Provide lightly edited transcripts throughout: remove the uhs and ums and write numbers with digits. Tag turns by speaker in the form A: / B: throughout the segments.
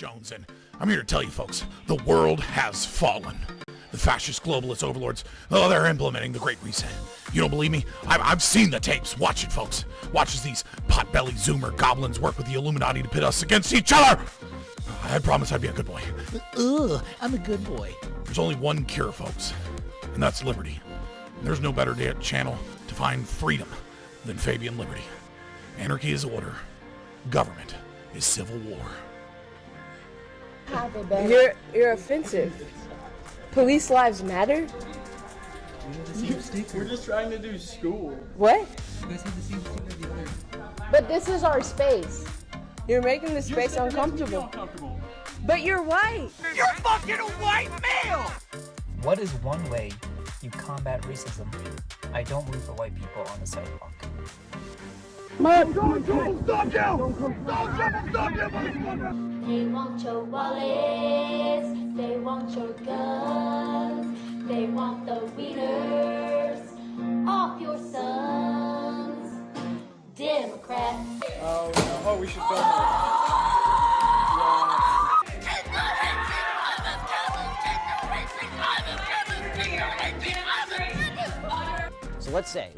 A: Jones, and I'm here to tell you folks, the world has fallen. The fascist globalist overlords, they're implementing the Great Reset. You don't believe me? I've seen the tapes. Watch it, folks. Watch as these pot-bellied Zoomer goblins work with the Illuminati to pit us against each other. I promise I'd be a good boy.
B: Ugh, I'm a good boy.
A: There's only one cure, folks, and that's liberty. And there's no better channel to find freedom than Fabian Liberty. Anarchy is order. Government is civil war.
C: You're offensive. Police lives matter?
D: We're just trying to do school.
C: What?
E: You guys have the same sticker as the other.
C: But this is our space. You're making the space uncomfortable. But you're white.
B: You're fucking a white male!
F: What is one way you combat racism? I don't root for white people on the sidewalk.
G: They want your wallets, they want your guns, they want the wieners off your sons. Democrats.
D: Oh, we should film
H: So let's say,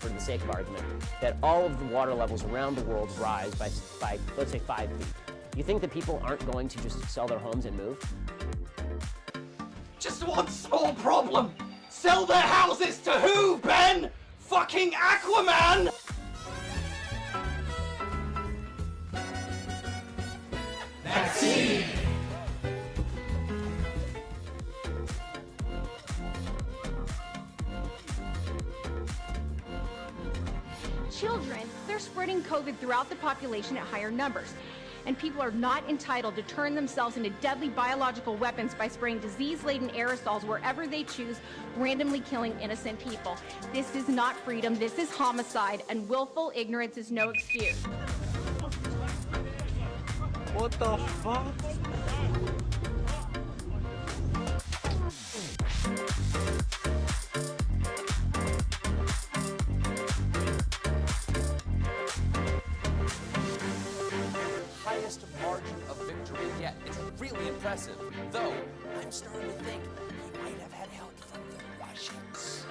H: for the sake of argument, that all of the water levels around the world rise by let's say 5 feet. You think that people aren't going to just sell their homes and move?
B: Just one small problem. Sell their houses to who, Ben? Fucking Aquaman! Vaccine!
I: Children, they're spreading COVID throughout the population at higher numbers. And people are not entitled to turn themselves into deadly biological weapons by spraying disease-laden aerosols wherever they choose, randomly killing innocent people. This is not freedom, this is homicide, and willful ignorance is no excuse.
D: What the fuck?
J: Highest margin of victory yet. It's really impressive. Though, I'm starting to think he might have had help from the Russians.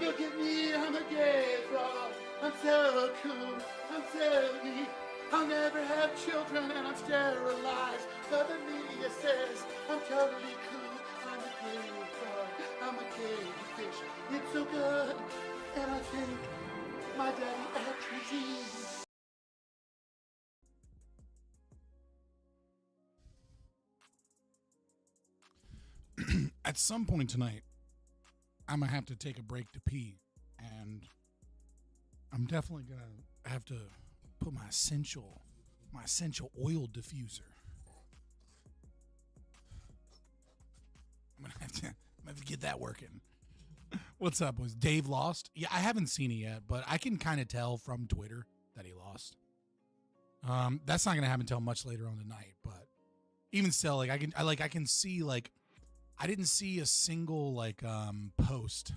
K: Look at me, I'm a gay frog. I'm so cool, I'm so neat. I'll never have children and I'm sterilized. But the media says I'm totally cool. I'm a gay frog, I'm a gay fish. It's so good, and I think my daddy actually is.
A: At some point tonight, I'm gonna have to take a break to pee, and I'm definitely gonna have to put my essential oil diffuser. I'm gonna have to get that working. What's up, boys? Dave lost? Yeah, I haven't seen it yet, but I can kind of tell from Twitter that he lost. That's not gonna happen until much later on tonight, but even still, like I can see, like, I didn't see a single post.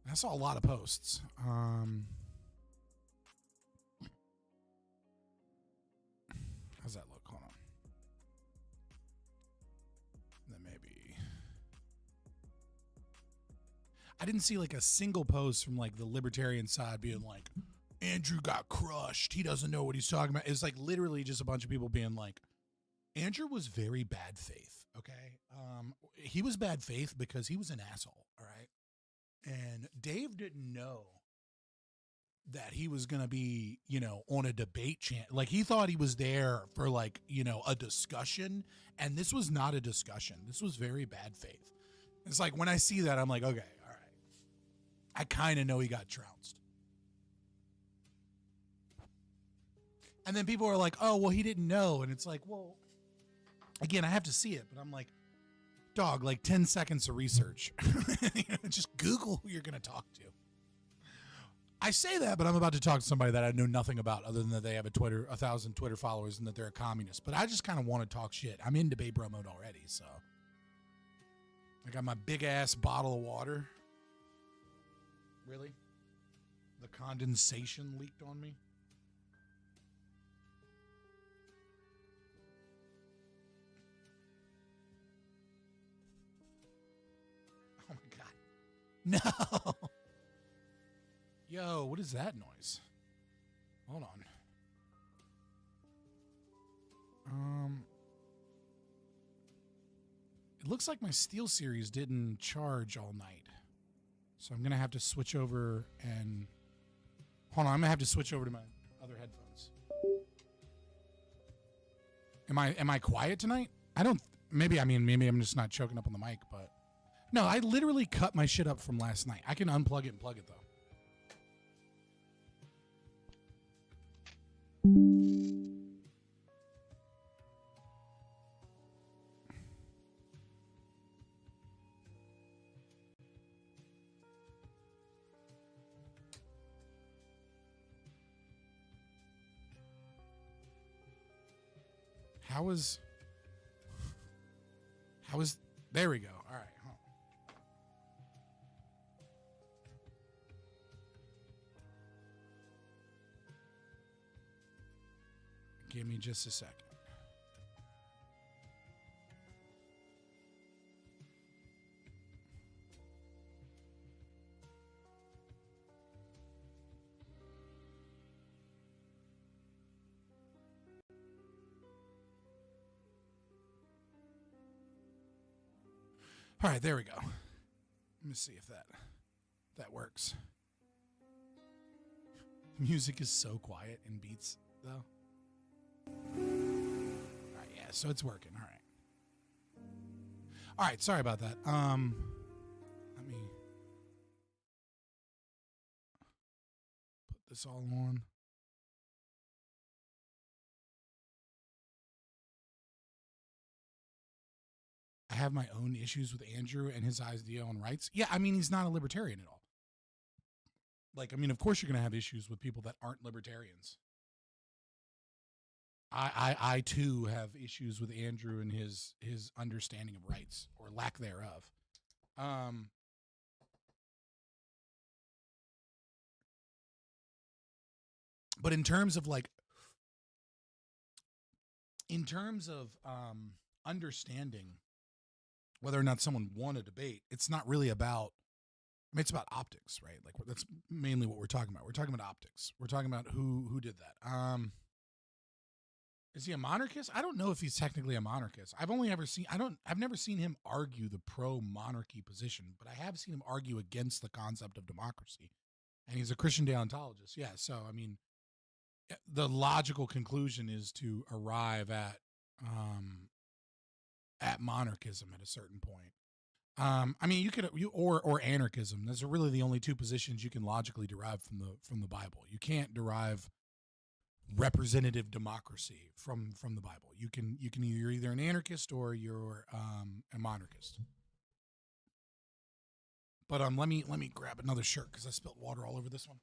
A: I saw a lot of posts. How's that look? Hold on. Then maybe I didn't see like a single post from like the libertarian side being like, Andrew got crushed. He doesn't know what he's talking about. It's like literally just a bunch of people being like, Andrew was very bad faith. Okay. He was bad faith because he was an asshole. All right. And Dave didn't know that he was going to be, on a debate channel. Like, he thought he was there for a discussion. And this was not a discussion. This was very bad faith. It's like, when I see that, I'm like, okay, all right. I kind of know he got trounced. And then people are like, oh, well, he didn't know. And it's like, well, again, I have to see it. But I'm like, dog, like 10 seconds of research. Just Google who you're going to talk to. I say that, but I'm about to talk to somebody that I know nothing about other than that they have 1,000 Twitter followers and that they're a communist. But I just kind of want to talk shit. I'm in debate bro mode already, so. I got my big-ass bottle of water. Really? The condensation leaked on me? Oh my God. No! Yo, what is that noise? Hold on. It looks like my Steel Series didn't charge all night. So I'm going to have to switch over and... Hold on, I'm going to have to switch over to my other headphones. Am I quiet tonight? Maybe I'm just not choking up on the mic, but... No, I literally cut my shit up from last night. I can unplug it and plug it, though. How is there we go. All right. Huh. Give me just a second. All right, there we go. Let me see if that works. The music is so quiet in Beats, though. All right, yeah, so it's working. All right. All right, sorry about that. Let me put this all on. I have my own issues with Andrew and his idea on rights. Yeah, I mean, he's not a libertarian at all. Like, I mean, of course you're going to have issues with people that aren't libertarians. I too have issues with Andrew and his understanding of rights or lack thereof. But in terms of understanding whether or not someone won a debate, it's not really about, I mean, it's about optics, right? Like that's mainly what we're talking about. We're talking about optics. We're talking about who did that. Is he a monarchist? I don't know if he's technically a monarchist. I've never seen him argue the pro-monarchy position, but I have seen him argue against the concept of democracy. And he's a Christian deontologist. Yeah, so I mean, the logical conclusion is to arrive at monarchism at a certain point. I mean, or anarchism. Those are really the only two positions you can logically derive from the Bible. You can't derive representative democracy from the Bible. You're either an anarchist or you're a monarchist. But let me grab another shirt because I spilled water all over this one.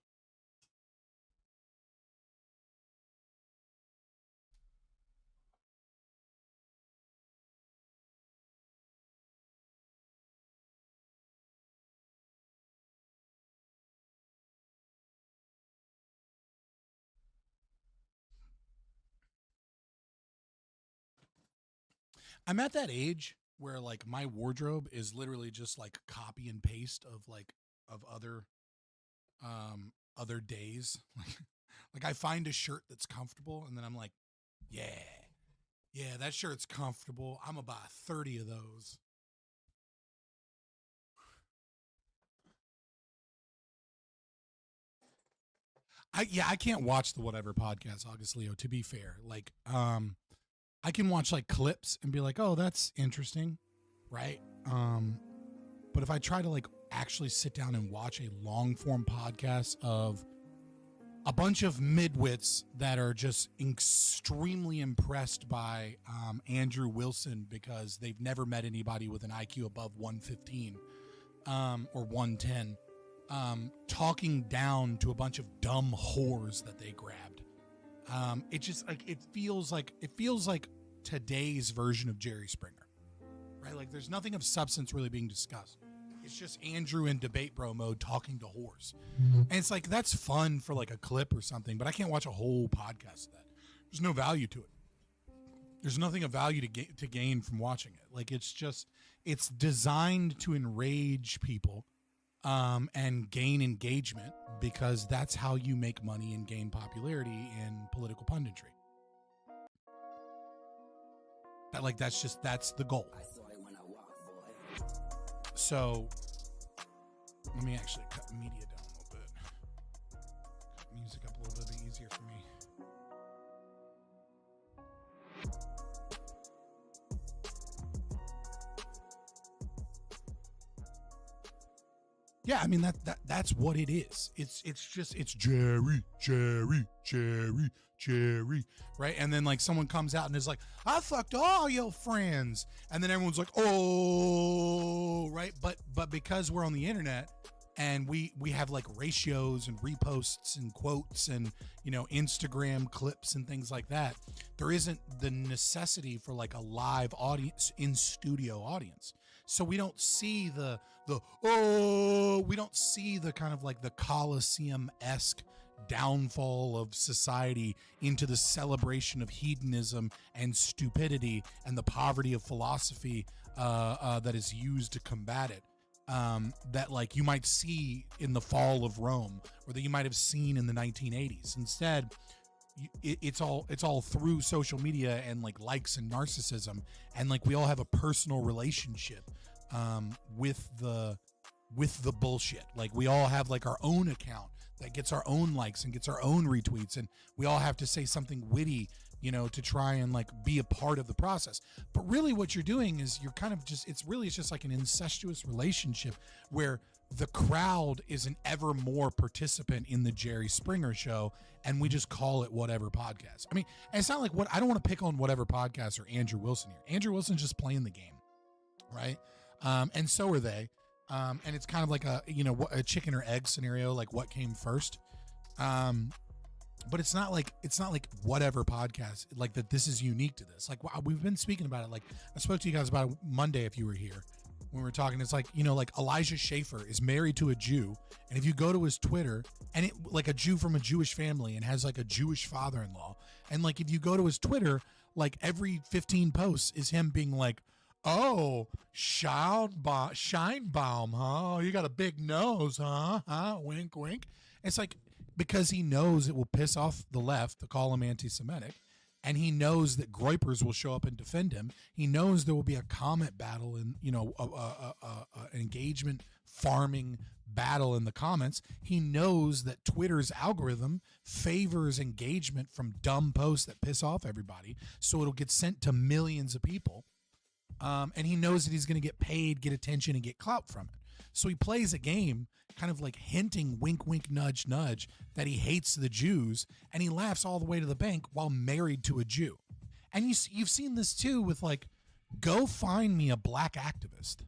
A: I'm at that age where like my wardrobe is literally just like copy and paste of other days. Like I find a shirt that's comfortable and then I'm like, yeah, that shirt's comfortable. I'm gonna buy 30 of those. I can't watch the Whatever podcast, August Leo, to be fair. Like, I can watch like clips and be like, oh, that's interesting. Right. But if I try to like actually sit down and watch a long form podcast of a bunch of midwits that are just extremely impressed by Andrew Wilson because they've never met anybody with an IQ above 115 or 110, talking down to a bunch of dumb whores that they grabbed. It just like it feels like today's version of Jerry Springer, right? Like there's nothing of substance really being discussed. It's just Andrew in debate bro mode talking to whores. And it's like, that's fun for like a clip or something, but I can't watch a whole podcast of that. There's no value to it. There's nothing of value to gain from watching it. Like it's designed to enrage people and gain engagement because that's how you make money and gain popularity in political punditry. That's the goal. So let me actually cut media down a little bit. Cut music up a little bit easier for me. Yeah, I mean that's what it is. It's Jerry, right? And then like someone comes out and is like, I fucked all your friends, and then everyone's like, oh, right? But because we're on the internet and we have like ratios and reposts and quotes and Instagram clips and things like that, there isn't the necessity for like a live audience, in studio audience. So we don't see we don't see the kind of like the Colosseum-esque downfall of society into the celebration of hedonism and stupidity and the poverty of philosophy that is used to combat it. That like you might see in the fall of Rome, or that you might have seen in the 1980s. Instead, it's all through social media and like likes and narcissism, and like we all have a personal relationship with the bullshit. Like we all have like our own account that gets our own likes and gets our own retweets, and we all have to say something witty, to try and like be a part of the process. But really what you're doing is you're kind of it's just like an incestuous relationship where the crowd is an ever more participant in the Jerry Springer show, and we just call it whatever podcast. I mean, and it's not like I don't want to pick on whatever podcast or Andrew Wilson here. Andrew Wilson's just playing the game, right? And so are they. And it's kind of like a chicken or egg scenario, like what came first. But it's not like whatever podcast, like that this is unique to this. Like we've been speaking about it. Like I spoke to you guys about it Monday if you were here when we were talking. It's like, like Elijah Schaefer is married to a Jew, and if you go to his Twitter, and it like a Jew from a Jewish family and has like a Jewish father-in-law, and like if you go to his Twitter, like every 15 posts is him being like, oh, Scheinbaum, huh? You got a big nose, huh? Wink, wink. It's like, because he knows it will piss off the left to call him anti-Semitic, and he knows that Groypers will show up and defend him. He knows there will be a comment battle and, an engagement farming battle in the comments. He knows that Twitter's algorithm favors engagement from dumb posts that piss off everybody, so it'll get sent to millions of people. And he knows that he's going to get paid, get attention, and get clout from it. So he plays a game kind of like hinting, wink, wink, nudge, nudge, that he hates the Jews, and he laughs all the way to the bank while married to a Jew. And you've seen this too with like, go find me a black activist,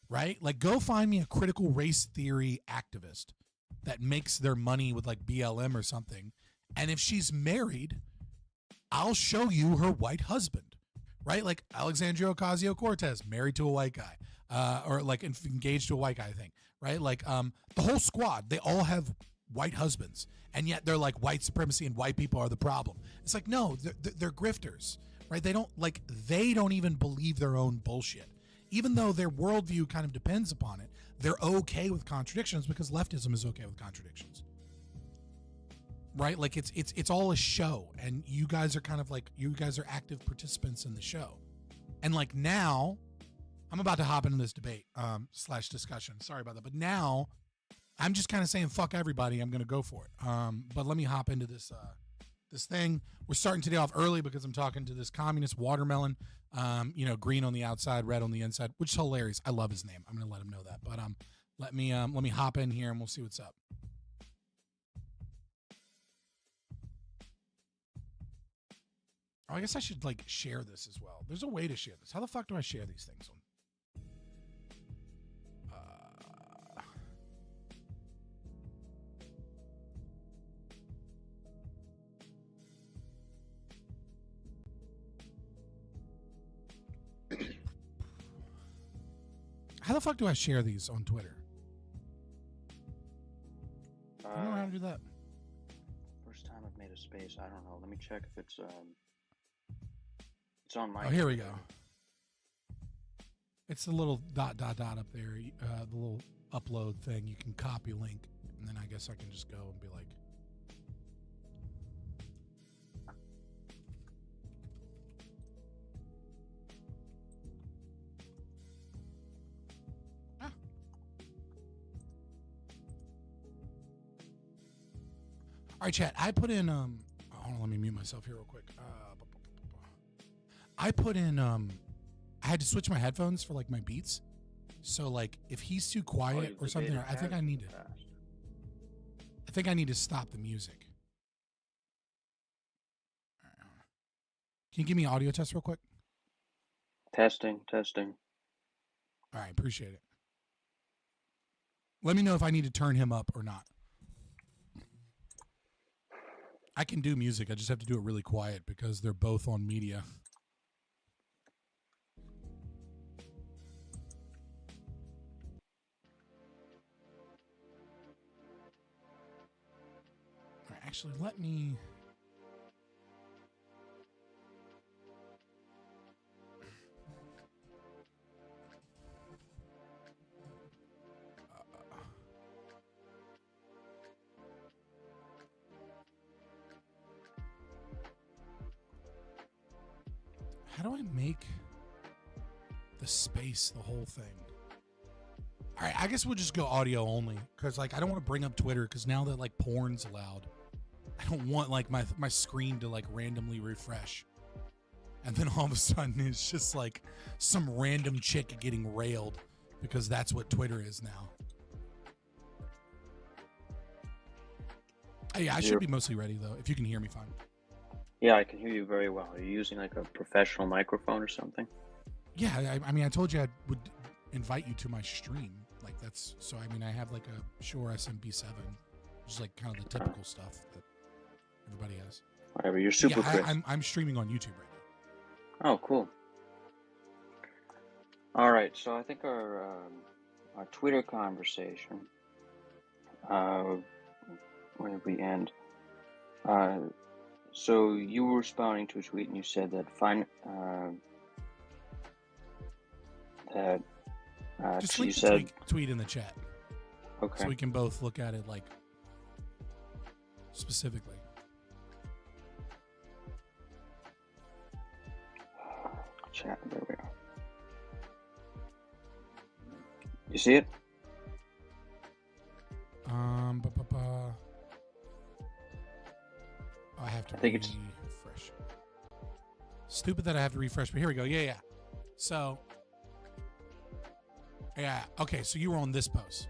A: right? Like go find me a critical race theory activist that makes their money with like BLM or something. And if she's married, I'll show you her white husband. Right? Like Alexandria Ocasio-Cortez, married to a white guy, or like engaged to a white guy thing, right? Like the whole squad, they all have white husbands, and yet they're like white supremacy and white people are the problem. It's like, no, they're grifters, right? They don't even believe their own bullshit. Even though their worldview kind of depends upon it, they're okay with contradictions because leftism is okay with contradictions. Right? Like it's all a show, and you guys are active participants in the show. And like now, I'm about to hop into this debate / discussion. Sorry about that. But now I'm just kind of saying fuck everybody. I'm going to go for it. But let me hop into this thing. We're starting today off early because I'm talking to this communist watermelon, green on the outside, red on the inside, which is hilarious. I love his name. I'm going to let him know that. But Let me hop in here and we'll see what's up. Oh, I guess I should like share this as well. There's a way to share this. How the fuck do I share these things on? How the fuck do I share these on Twitter? I don't know how to do that.
L: First time I've made a space. I don't know. Let me check if it's on my.
A: Oh, here we go. It's the little dot up there, the little upload thing. You can copy link, and then I guess I can just go and be like. All right, chat. I put in hold on, let me mute myself here real quick. I put in I had to switch my headphones for like my beats. So like if he's too quiet or something, I think I need to stop the music. Can you give me an audio test real quick?
L: Testing.
A: All right, appreciate it. Let me know if I need to turn him up or not. I can do music. I just have to do it really quiet because they're both on media. All right, actually, let me... How do I make the space the whole thing? All right, I guess we'll just go audio only because like I don't want to bring up Twitter because now that like porn's allowed, I don't want like my screen to like randomly refresh. And then all of a sudden it's just like some random chick getting railed because that's what Twitter is now. Oh, yeah, I should be mostly ready though. If you can hear me fine.
L: Yeah, I can hear you very well. Are you using like a professional microphone or something?
A: Yeah, I mean, I told you I would invite you to my stream. Like that's, so I mean, I have like a Shure SMP7, which is like kind of the typical stuff that everybody has.
L: Whatever, you're super crisp.
A: I'm streaming on YouTube right now.
L: Oh, cool. All right, so I think our Twitter conversation, where did we end? So you were responding to a tweet and you said that
A: just
L: you
A: link
L: said
A: the tweet in the chat.
L: Okay.
A: So we can both look at it like specifically.
L: Chat, there we are. You see it?
A: I have to refresh. Stupid that I have to refresh, but here we go. Yeah. So, yeah. Okay, so you were on this post.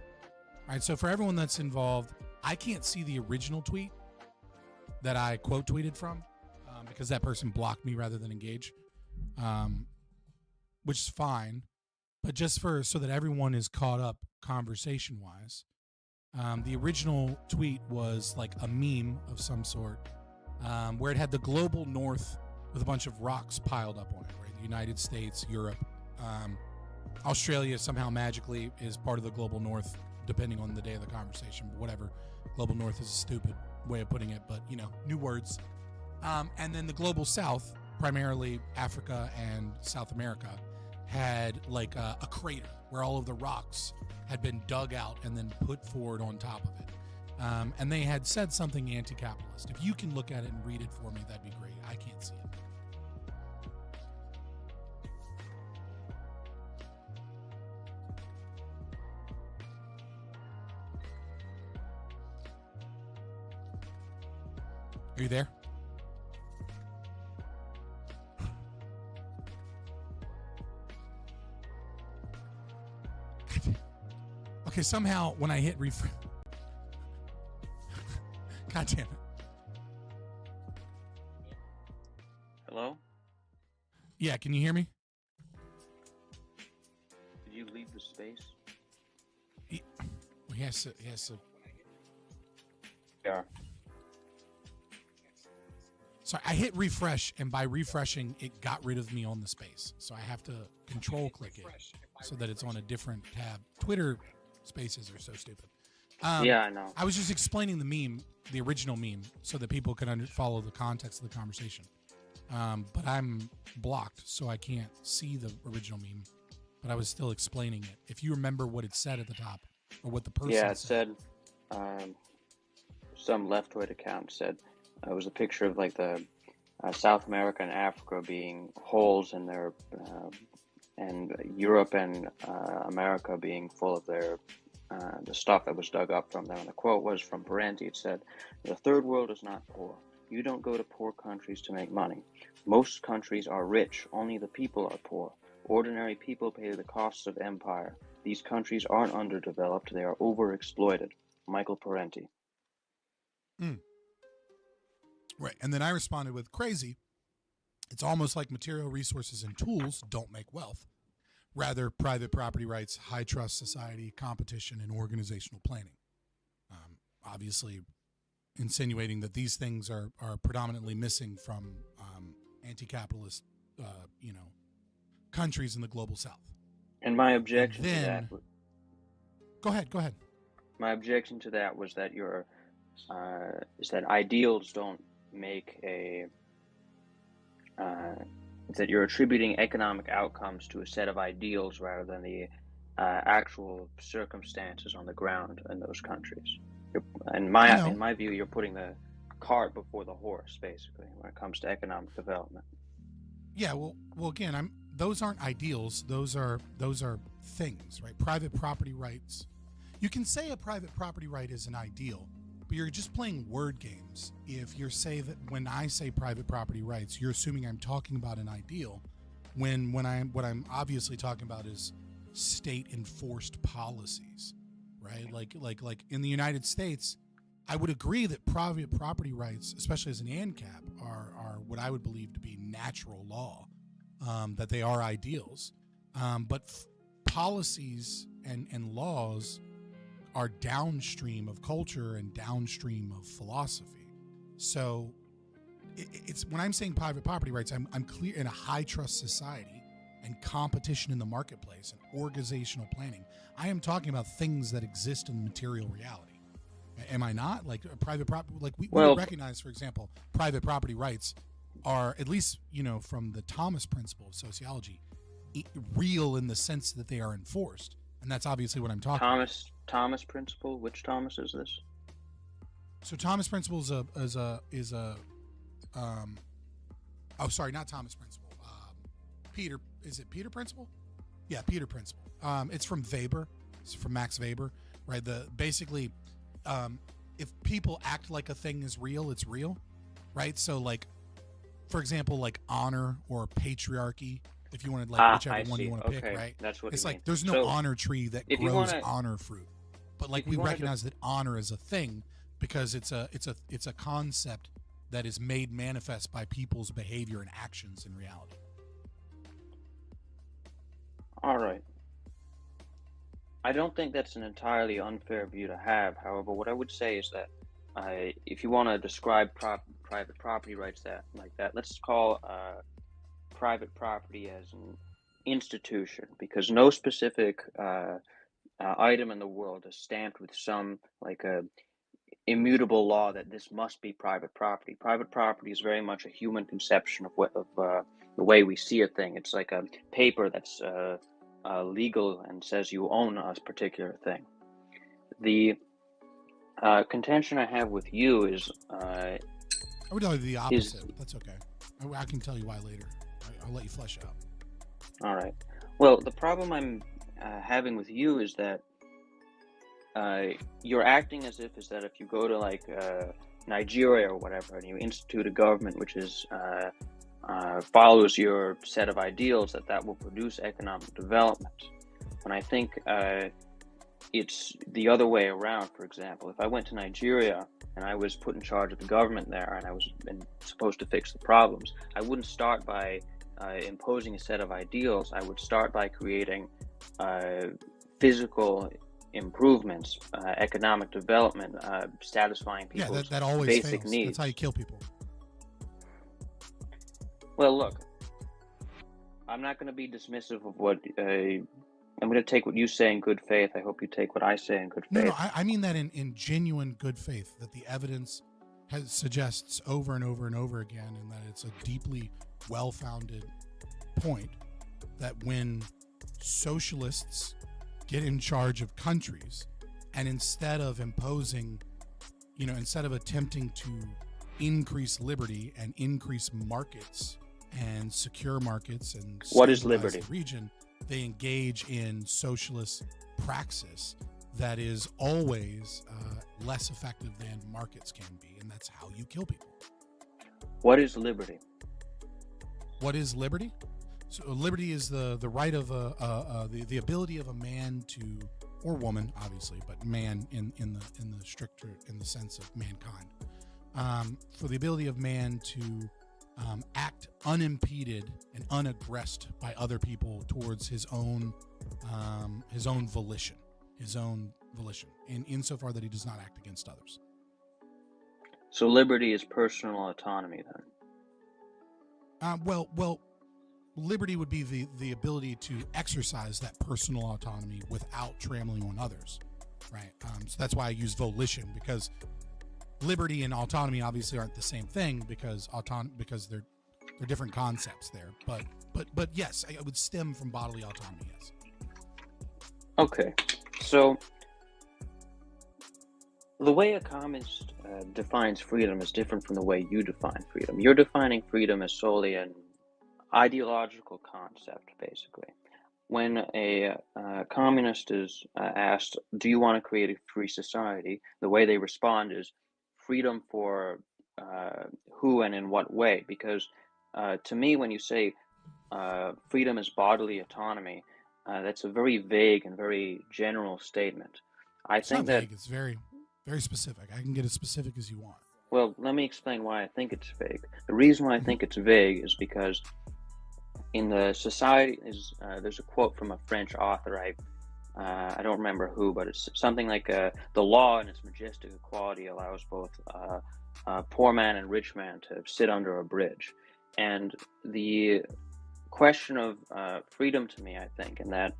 A: All right, so for everyone that's involved, I can't see the original tweet that I quote tweeted from because that person blocked me rather than engage, which is fine. But just so that everyone is caught up conversation-wise, the original tweet was like a meme of some sort where it had the global north with a bunch of rocks piled up on it, right? The United States, Europe, Australia somehow magically is part of the global north, depending on the day of the conversation, but whatever. Global north is a stupid way of putting it, but you know, new words. And then the global south, primarily Africa and South America, had like a crater where all of the rocks had been dug out and then put forward on top of it. And they had said something anti-capitalist. If you can look at it and read it for me, that'd be great. I can't see it. Are you there? Okay, Okay, somehow when I hit refresh, God damn it.
L: Hello?
A: Yeah, can you hear me?
L: Did you leave the space?
A: He has to.
L: Yeah.
A: So I hit refresh, and by refreshing, it got rid of me on the space. So I have to control click it so that it's on a different tab. Twitter spaces are so stupid.
L: Yeah, I know.
A: I was just explaining the meme, the original meme, so that people can follow the context of the conversation. But I'm blocked, so I can't see the original meme. But I was still explaining it. If you remember what it said at the top, or what the person
L: Yeah, it
A: said.
L: Some left-wing account said it was a picture of like the South America and Africa being holes in their, and Europe and America being full of their the stuff that was dug up from them. And the quote was from Parenti. It said, "The third world is not poor. You don't go to poor countries to make money. Most countries are rich. Only the people are poor. Ordinary people pay the costs of empire. These countries aren't underdeveloped. They are overexploited." Michael Parenti.
A: Right. And then I responded with, crazy. It's almost like material resources and tools don't make wealth. Rather, private property rights, high trust society, competition, and organizational planning. Obviously, insinuating that these things are predominantly missing from anti-capitalist, countries in the global south.
L: And my objection
A: And
L: to
A: then,
L: that.
A: Go ahead.
L: My objection to that was that is that ideals don't make that you're attributing economic outcomes to a set of ideals rather than the actual circumstances on the ground in those countries. In my view, you're putting the cart before the horse, basically, when it comes to economic development.
A: Yeah, well, again, those aren't ideals. Those are things, right? Private property rights. You can say a private property right is an ideal, but you're just playing word games. If you say that when I say private property rights, you're assuming I'm talking about an ideal, when what I'm obviously talking about is state enforced policies, right? Like in the United States, I would agree that private property rights, especially as an ANCAP, are what I would believe to be natural law, that they are ideals. But policies and laws are downstream of culture and downstream of philosophy. So it's when I'm saying private property rights, I'm clear in a high trust society and competition in the marketplace and organizational planning. I am talking about things that exist in material reality. Am I not? Like private property, like we recognize, for example, private property rights are, at least, from the Thomas principle of sociology, real in the sense that they are enforced. And that's obviously what I'm talking about.
L: Thomas principle? Which Thomas is this?
A: So Thomas principle is not Thomas principle. Peter, is it Peter principle? Yeah, Peter principle. It's from Weber. It's from Max Weber, right? Basically, if people act like a thing is real, it's real, right? So like, for example, like honor or patriarchy, if you want to, like, whichever one you want to pick, right?
L: That's what
A: it's
L: you
A: like
L: mean.
A: there's no honor tree that grows honor fruit, but like we recognize that honor is a thing because it's a concept that is made manifest by people's behavior and actions in reality.
L: All right. I don't think that's an entirely unfair view to have. However, what I would say is that if you want to describe private property rights like that, let's call private property as an institution, because no specific item in the world is stamped with some like a immutable law that this must be private property. Private property is very much a human conception of the way we see a thing. It's like a paper that's legal and says you own a particular thing. The contention I have with you is
A: I would tell you the opposite, but that's okay. I can tell you why later. I'll let you flesh it out.
L: All right. Well, the problem I'm having with you is that you're acting as if if you go to like Nigeria or whatever, and you institute a government which is follows your set of ideals, that will produce economic development. When I think it's the other way around. For example, if I went to Nigeria and I was put in charge of the government there and I was supposed to fix the problems, I wouldn't start by imposing a set of ideals. I would start by creating physical improvements, economic development, satisfying people's
A: that always
L: basic
A: fails.
L: needs.
A: That's how you kill people.
L: Well, look, I'm not going to be dismissive of what I'm going to take what you say in good faith. I hope you take what I say in good faith.
A: No, I mean that in genuine good faith, that the evidence suggests over and over and over again, and that it's a deeply well-founded point, that when socialists get in charge of countries, and instead of imposing, instead of attempting to increase liberty and increase markets and secure markets and
L: what is
A: stabilize
L: liberty?
A: The region, they engage in socialist praxis that is always less effective than markets can be, and that's how you kill people.
L: What is liberty?
A: What is liberty? So liberty is the right of the ability of a man to, or woman, obviously, but man in the stricter, in the sense of mankind, for the ability of man to act unimpeded and unaggressed by other people towards his own volition, insofar that he does not act against others.
L: So liberty is personal autonomy, then?
A: Well, liberty would be the ability to exercise that personal autonomy without trampling on others, right? So that's why I use volition, because liberty and autonomy obviously aren't the same thing, because they're different concepts there. But yes, I would stem from bodily autonomy. Yes.
L: Okay, so the way a communist defines freedom is different from the way you define freedom. You're defining freedom as solely an ideological concept, basically. When a communist is asked, do you want to create a free society? The way they respond is freedom for who and in what way? Because to me, when you say freedom is bodily autonomy, that's a very vague and very general statement.
A: It's not vague, it's very, very specific. I can get as specific as you want.
L: Well, let me explain why I think it's vague. The reason why I think it's vague is because in the society there's a quote from a French author. I don't remember who, but it's something like the law in its majestic equality allows both poor man and rich man to sit under a bridge. And the question of freedom to me, I think, in that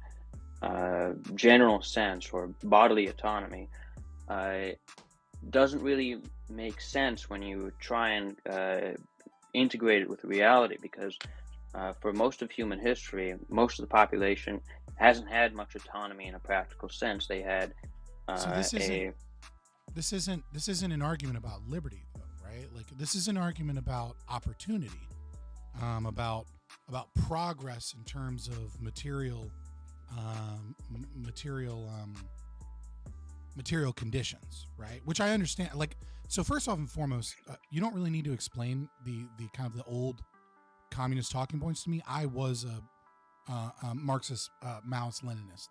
L: general sense, or bodily autonomy, doesn't really make sense when you try and integrate it with reality, because for most of human history, most of the population hasn't had much autonomy in a practical sense. They had
A: so this isn't an argument about liberty, though, right? Like, this is an argument about opportunity, about progress in terms of material conditions, right? Which I understand. Like, so first off and foremost, you don't really need to explain the kind of the old communist talking points to me. I was a Marxist, Maoist Leninist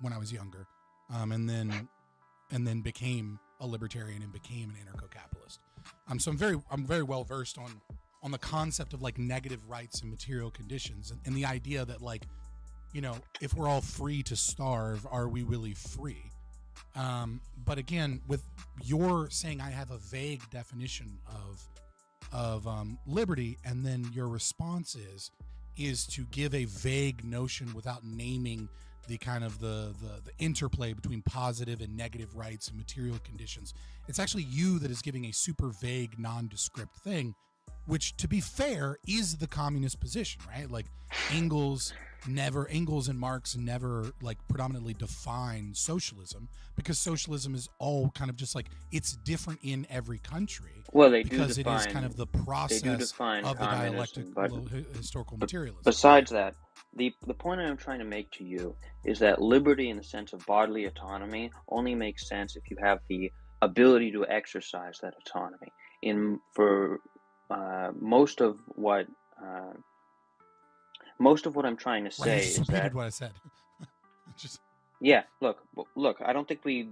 A: when I was younger, and then became a libertarian and became an anarcho-capitalist. So I'm very well versed on the concept of like negative rights and material conditions, and the idea that, like, if we're all free to starve, are we really free? But again, with your saying I have a vague definition of liberty, and then your response is to give a vague notion without naming the kind of the interplay between positive and negative rights and material conditions. It's actually you that is giving a super vague, nondescript thing, which, to be fair, is the communist position, right? Like, Engels and Marx never like predominantly define socialism, because socialism is all kind of just like, it's different in every country.
L: Well, they
A: because
L: do define,
A: it is kind of the process of the dialectic historical materialism.
L: Besides that, the point I'm trying to make to you is that liberty in the sense of bodily autonomy only makes sense if you have the ability to exercise that autonomy. For most of what I'm trying to say
A: I just
L: is
A: repeated
L: that
A: what I said.
L: Yeah, look. I don't think we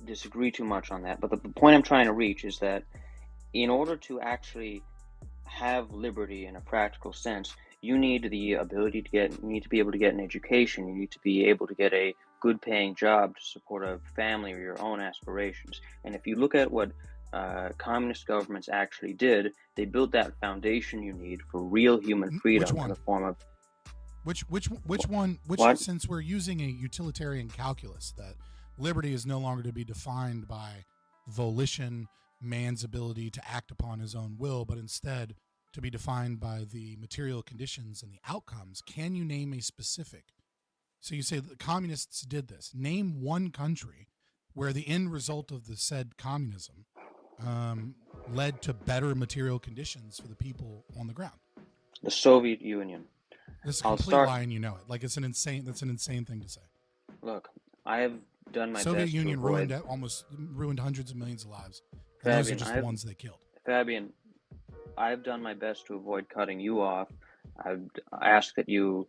L: disagree too much on that. But the point I'm trying to reach is that in order to actually have liberty in a practical sense, you need the ability to you need to be able to get an education. You need to be able to get a good paying job to support a family or your own aspirations. And if you look at what communist governments actually did, they built that foundation you need for real human freedom in the form of
A: Which
L: What?
A: since we're using a utilitarian calculus that liberty is no longer to be defined by volition, man's ability to act upon his own will, but instead to be defined by the material conditions and the outcomes, can you name a specific? So you say the communists did this. Name one country where the end result of the said communism led to better material conditions for the people on the ground.
L: the Soviet Union.
A: This is a
L: I'll
A: complete
L: start.
A: lie, and you know it. Like that's an insane thing to say.
L: Look, I have done my
A: Soviet
L: best
A: Union
L: to avoid.
A: ruined hundreds of millions of lives. And those are
L: Fabian,
A: just the ones they killed.
L: Fabian, I've done my best to avoid cutting you off. I've asked that you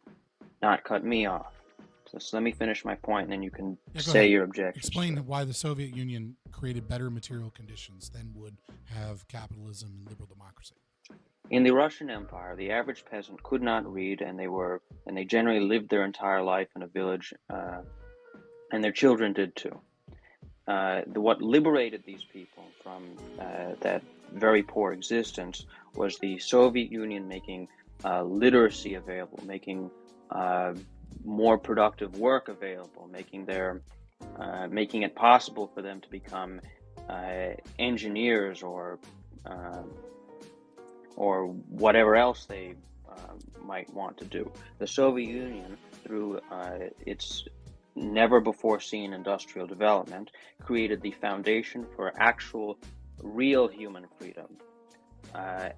L: not cut me off. So let me finish my point, and then you can
A: Yeah, go
L: say
A: ahead.
L: your objections.
A: Explain why the Soviet Union created better material conditions than would have capitalism and liberal democracy.
L: In the Russian Empire, the average peasant could not read, and they generally lived their entire life in a village, and their children did too. What liberated these people from that very poor existence was the Soviet Union making literacy available, making more productive work available, making it possible for them to become engineers or whatever else they might want to do. The Soviet Union, through its never before seen industrial development, created the foundation for actual real human freedom.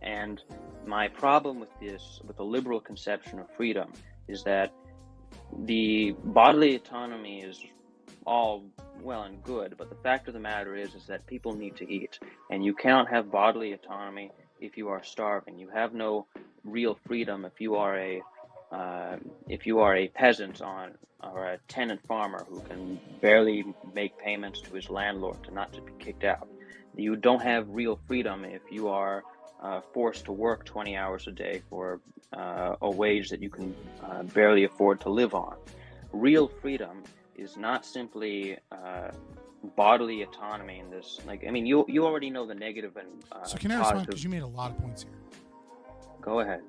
L: And my problem with the liberal conception of freedom is that the bodily autonomy is all well and good, but the fact of the matter is that people need to eat, and you cannot have bodily autonomy if you are starving. You have no real freedom if you are a peasant or a tenant farmer who can barely make payments to his landlord not to be kicked out. You don't have real freedom if you are forced to work 20 hours a day for a wage that you can barely afford to live on. Real freedom is not simply bodily autonomy in this. You already know the negative and
A: So can I respond?
L: positive.
A: Because you made a lot of points here.
L: Go ahead.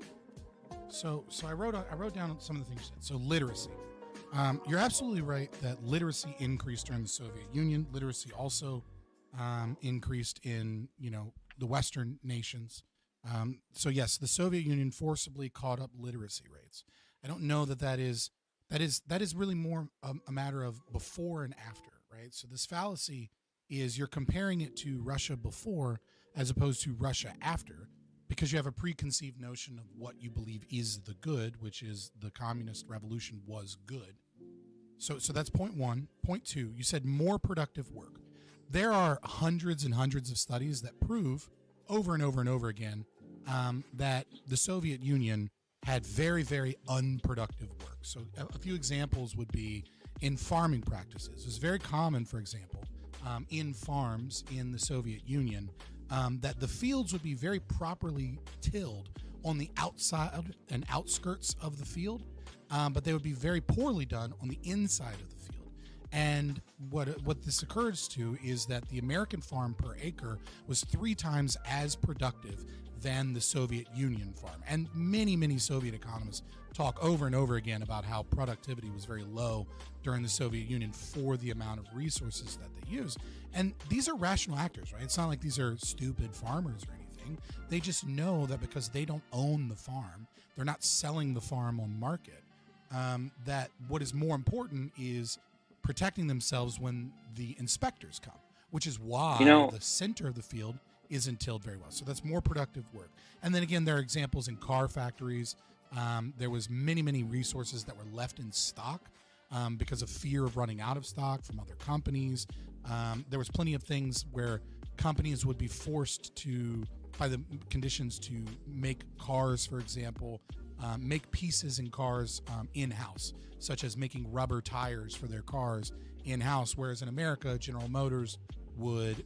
A: So I wrote down some of the things you said. So literacy. You're absolutely right that literacy increased during the Soviet Union. Literacy also increased in the Western nations. So yes, the Soviet Union forcibly caught up literacy rates. I don't know that is really more a matter of before and after, right? So this fallacy is you're comparing it to Russia before as opposed to Russia after, because you have a preconceived notion of what you believe is the good, which is the communist revolution was good. So that's point one. Point two, you said more productive work. There are hundreds and hundreds of studies that prove over and over and over again that the Soviet Union had very, very unproductive work. So a few examples would be in farming practices. It was very common, for example, in farms in the Soviet Union that the fields would be very properly tilled on the outside and outskirts of the field, but they would be very poorly done on the inside of the field. And what this occurs to is that the American farm per acre was 3 times as productive than the Soviet Union farm. And many, many Soviet economists talk over and over again about how productivity was very low during the Soviet Union for the amount of resources that they use. And these are rational actors, right? It's not like these are stupid farmers or anything. They just know that because they don't own the farm, they're not selling the farm on market, that what is more important is protecting themselves when the inspectors come, which is why the center of the field isn't tilled very well. So that's more productive work. And then again, there are examples in car factories. There was many, many resources that were left in stock because of fear of running out of stock from other companies. There was plenty of things where companies would be forced to, by the conditions, to make cars, for example, make pieces in cars in-house, such as making rubber tires for their cars in-house, whereas in America, General Motors would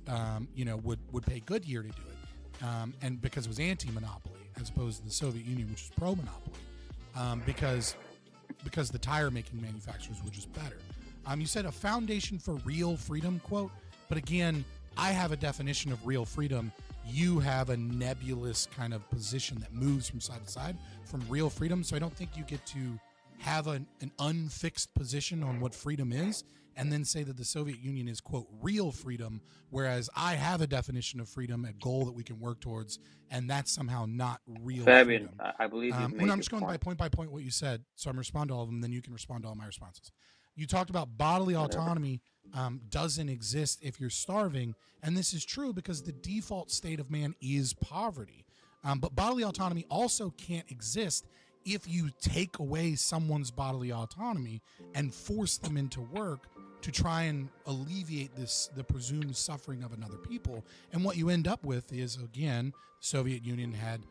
A: pay Goodyear to do it, and because it was anti-monopoly as opposed to the Soviet Union, which was pro-monopoly, because the tire making manufacturers were just better. You said a foundation for real freedom, quote, but again, I have a definition of real freedom. You have a nebulous kind of position that moves from side to side from real freedom. So I don't think you get to have an unfixed position on what freedom is and then say that the Soviet Union is, quote, real freedom, whereas I have a definition of freedom, a goal that we can work towards, and that's somehow not real
L: Fabian,
A: freedom.
L: I believe you've made
A: I'm
L: your
A: just going
L: point.
A: by point what you said, so I'm responding to all of them, then you can respond to all my responses. You talked about bodily autonomy doesn't exist if you're starving, and this is true because the default state of man is poverty. But bodily autonomy also can't exist if you take away someone's bodily autonomy and force them into work to try and alleviate the presumed suffering of another people. And what you end up with is, again, the Soviet Union had,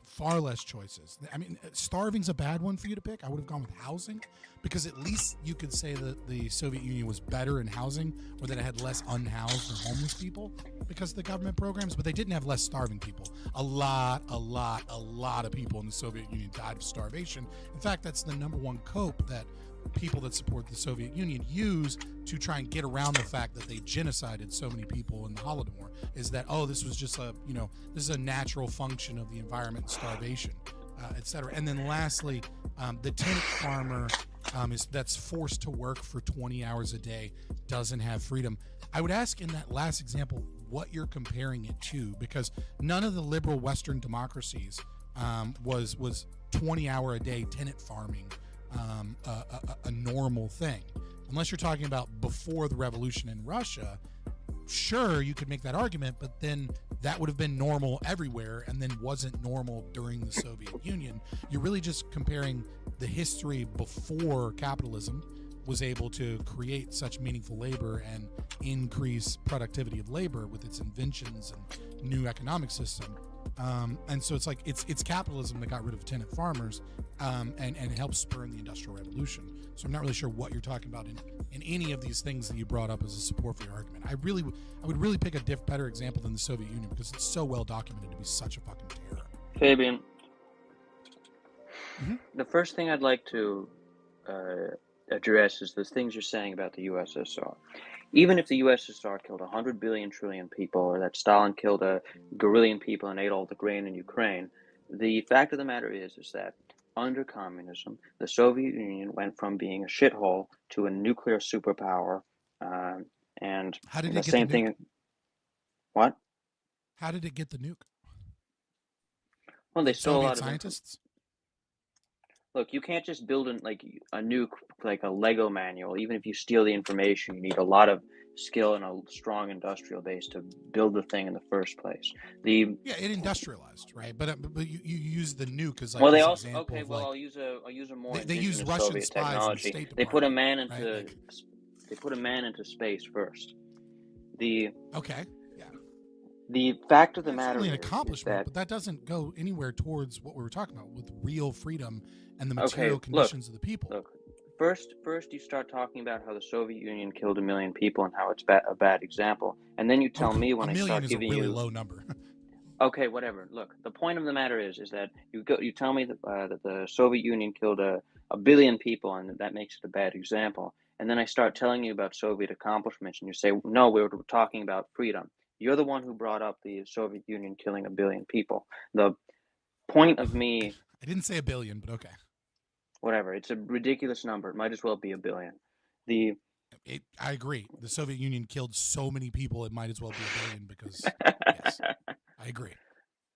A: far less choices. I mean, starving's a bad one for you to pick. I would have gone with housing, because at least you could say that the Soviet Union was better in housing, or that it had less unhoused or homeless people because of the government programs, but they didn't have less starving people. A lot of people in the Soviet Union died of starvation. In fact, that's the number one cope that people that support the Soviet Union use to try and get around the fact that they genocided so many people in the Holodomor, is that, this was just this is a natural function of the environment, starvation, etc. And then lastly, the tenant farmer that's forced to work for 20 hours a day doesn't have freedom. I would ask in that last example what you're comparing it to, because none of the liberal Western democracies was 20-hour a day tenant farming a normal thing. Unless you're talking about before the revolution in Russia, sure, you could make that argument, but then that would have been normal everywhere and then wasn't normal during the Soviet Union. You're really just comparing the history before capitalism was able to create such meaningful labor and increase productivity of labor with its inventions and new economic system. And so it's like it's capitalism that got rid of tenant farmers and helped spur in the Industrial Revolution. So I'm not really sure what you're talking about in any of these things that you brought up as a support for your argument. I would really pick a better example than the Soviet Union, because it's so well documented to be such a fucking terror.
L: Fabian, the first thing I'd like to address is the things you're saying about the USSR. Even if the USSR killed 100 billion trillion people, or that Stalin killed a gorillion people and ate all the grain in Ukraine, the fact of the matter is that under communism, the Soviet Union went from being a shithole to a nuclear superpower, and
A: how did
L: the
A: it get
L: same
A: the
L: thing.
A: nuke?
L: What?
A: How did it get the nuke?
L: Well, they stole a
A: Soviet
L: lot of
A: scientists.
L: Look, you can't just build a nuke like a Lego manual. Even if you steal the information, you need a lot of skill and a strong industrial base to build the thing in the first place. It
A: industrialized, right? But you use the nuke as like
L: well, they
A: this
L: also
A: example
L: okay.
A: of,
L: Well,
A: like,
L: I'll use a more
A: they use
L: indigenous
A: Russian
L: Soviet
A: spies in the
L: technology.
A: State
L: They put a
A: Department,
L: man into
A: right?
L: they put a man into space first.
A: Okay.
L: The fact of the
A: That's
L: matter
A: certainly
L: is
A: an accomplishment,
L: that
A: but that doesn't go anywhere towards what we were talking about with real freedom and the material
L: okay,
A: conditions of the people.
L: Look, first you start talking about how the Soviet Union killed 1 million people and how it's a bad example, and then you tell me when I start giving you
A: 1 million is a really low number.
L: Okay, whatever. Look, the point of the matter is that you tell me that the Soviet Union killed a billion people and that makes it a bad example, and then I start telling you about Soviet accomplishments, and you say, no, we were talking about freedom. You're the one who brought up the Soviet Union killing 1 billion people. The point of me...
A: I didn't say 1 billion, but okay.
L: Whatever. It's a ridiculous number. It might as well be 1 billion.
A: I agree. The Soviet Union killed so many people, it might as well be 1 billion because, yes, I agree.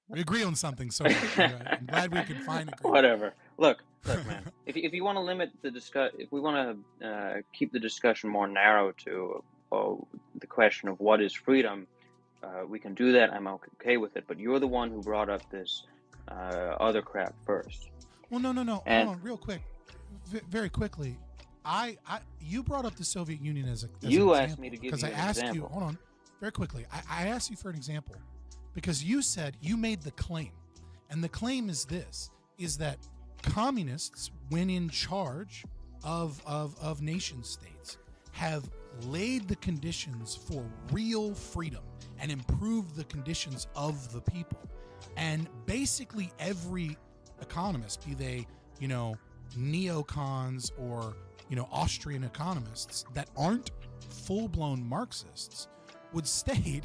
A: We agree on something, so I'm glad we could find agreement.
L: Whatever. Look, man. If you want to limit the if we want to keep the discussion more narrow to the question of what is freedom, we can do that. I'm okay with it. But you're the one who brought up this other crap first.
A: Well, no.
L: And,
A: hold on, real quick, very quickly. You brought up the Soviet Union as
L: you
A: an
L: asked me to give you an example.
A: Because I asked you. Hold on, very quickly. I asked you for an example because you said you made the claim, and the claim is this: is that communists, when in charge of nation states, have laid the conditions for real freedom and improved the conditions of the people. And basically every economist, be they, neocons or, Austrian economists that aren't full-blown Marxists, would state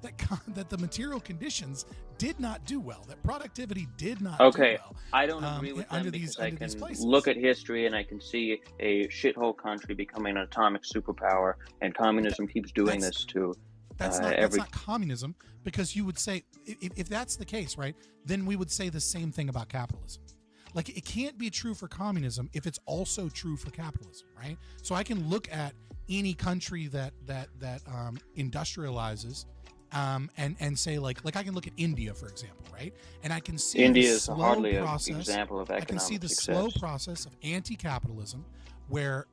A: that the material conditions did not do well, that productivity did not do well.
L: I don't agree with them because I can
A: places.
L: look at history and I can see a shithole country becoming an atomic superpower, and communism keeps doing this to
A: that's not communism, because you would say, if that's the case, right, then we would say the same thing about capitalism. Like, it can't be true for communism if it's also true for capitalism, right? So I can look at any country that industrializes and say like I can look at India, for example, right? And I can see
L: India
A: the
L: is
A: slow
L: hardly
A: process,
L: an example of economic
A: I can see the
L: success.
A: slow process of anti-capitalism, where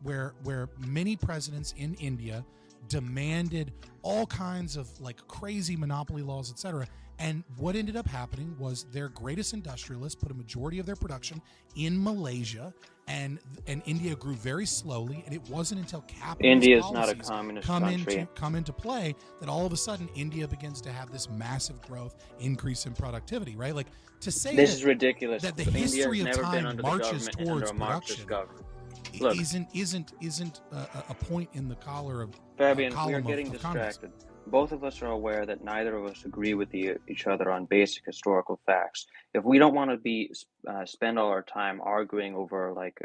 A: many presidents in India demanded all kinds of like crazy monopoly laws, etc. And what ended up happening was their greatest industrialists put a majority of their production in Malaysia, and India grew very slowly. And it wasn't until capitalist
L: India is
A: policies
L: not a communist country.
A: come into play that all of a sudden India begins to have this massive growth, increase in productivity. Right? Like, to say
L: this is ridiculous.
A: that the
L: India
A: history
L: has
A: of
L: never been
A: time
L: under
A: marches
L: the government
A: towards
L: under a Marxist
A: production
L: government. Look,
A: isn't a point in the collar of
L: Fabian, we
A: column
L: are getting
A: of communism.
L: distracted. Both of us are aware that neither of us agree with each other on basic historical facts. If we don't want to spend all our time arguing over like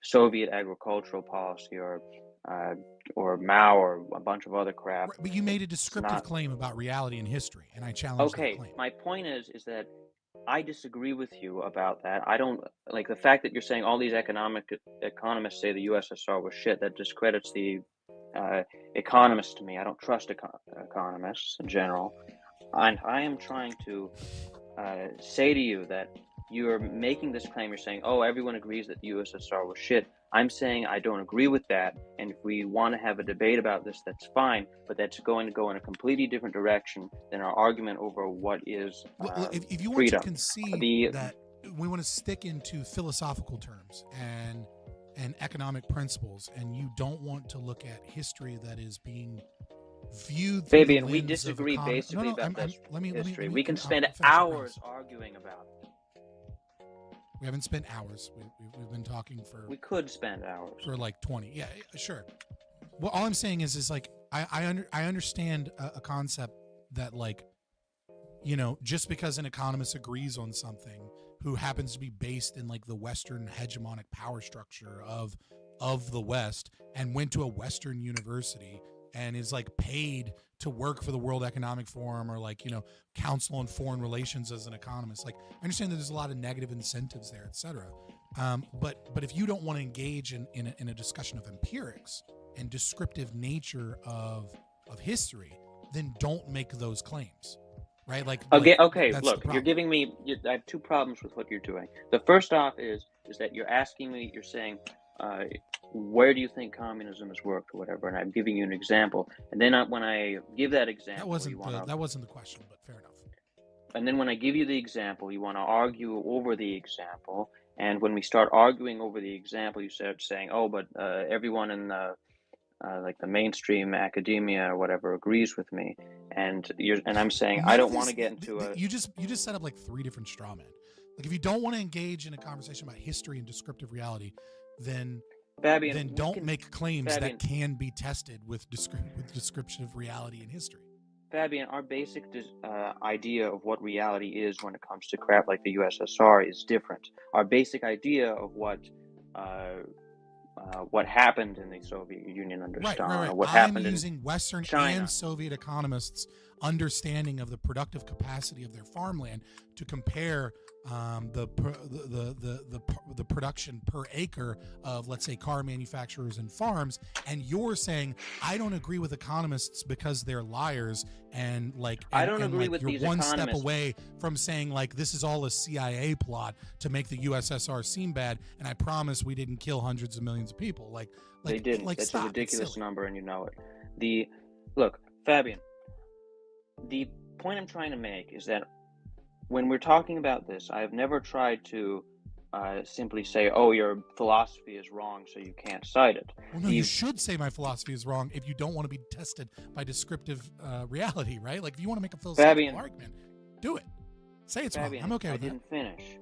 L: Soviet agricultural policy or Mao or a bunch of other crap,
A: Right, but you made a descriptive claim about reality and history, and I challenge that claim.
L: My point is that I disagree with you about that. I don't like the fact that you're saying all these economists say the USSR was shit. That discredits the economists to me. I don't trust economists in general. And I am trying to say to you that you're making this claim. You're saying, oh, everyone agrees that the USSR was shit. I'm saying I don't agree with that. And if we want to have a debate about this, that's fine. But that's going to go in a completely different direction than our argument over what is
A: if you want
L: freedom.
A: to concede that we want to stick into philosophical terms and economic principles, and you don't want to look at history that is being viewed through
L: Fabian,
A: the
L: we
A: lens
L: disagree
A: of
L: basically about
A: history.
L: history. We can spend hours arguing about it.
A: We haven't spent hours. We've been talking for.
L: We could spend hours
A: for like 20. Yeah, sure. Well, all I'm saying is like I understand a concept that, like, just because an economist agrees on something who happens to be based in like the Western hegemonic power structure of the West and went to a Western university and is like paid to work for the World Economic Forum or like, Council on Foreign Relations as an economist. Like, I understand that there's a lot of negative incentives there, et cetera. But if you don't want to engage in a discussion of empirics and descriptive nature of history, then don't make those claims. Right?
L: Okay. Look, you're giving me. I have two problems with what you're doing. The first off is that you're asking me. You're saying, where do you think communism has worked or whatever? And I'm giving you an example. And then when I give that example,
A: that wasn't the question, but fair enough.
L: And then when I give you the example, you want to argue over the example. And when we start arguing over the example, you start saying, "Oh, but everyone in like the mainstream academia or whatever agrees with me," and I'm saying I don't want to get into a.
A: You just set up like three different straw men. Like, if you don't want to engage in a conversation about history and descriptive reality, then
L: Fabian,
A: don't make claims that can be tested with descriptive reality and history.
L: Fabian, our basic idea of what reality is when it comes to crap like the USSR is different. Our basic idea of what happened in the Soviet Union under Stalin, or what happened
A: using Western
L: China.
A: And Soviet economists' understanding of the productive capacity of their farmland to compare the production per acre of, let's say, car manufacturers and farms. And you're saying, I don't agree with economists because they're liars, and
L: I don't agree with
A: you're
L: these
A: one
L: economists.
A: step away from saying like this is all a CIA plot to make the USSR seem bad, and I promise we didn't kill hundreds of millions of people. Like
L: they didn't.
A: Like,
L: That's
A: stop.
L: a ridiculous number, and you know it. Look, Fabian, the point I'm trying to make is that when we're talking about this, I've never tried to simply say, "Oh, your philosophy is wrong, so you can't cite it."
A: Well, no, you should say my philosophy is wrong if you don't want to be tested by descriptive reality, right? Like, if you want to make a philosophical argument, do it. Say it's wrong. I'm okay with that.
L: I didn't finish.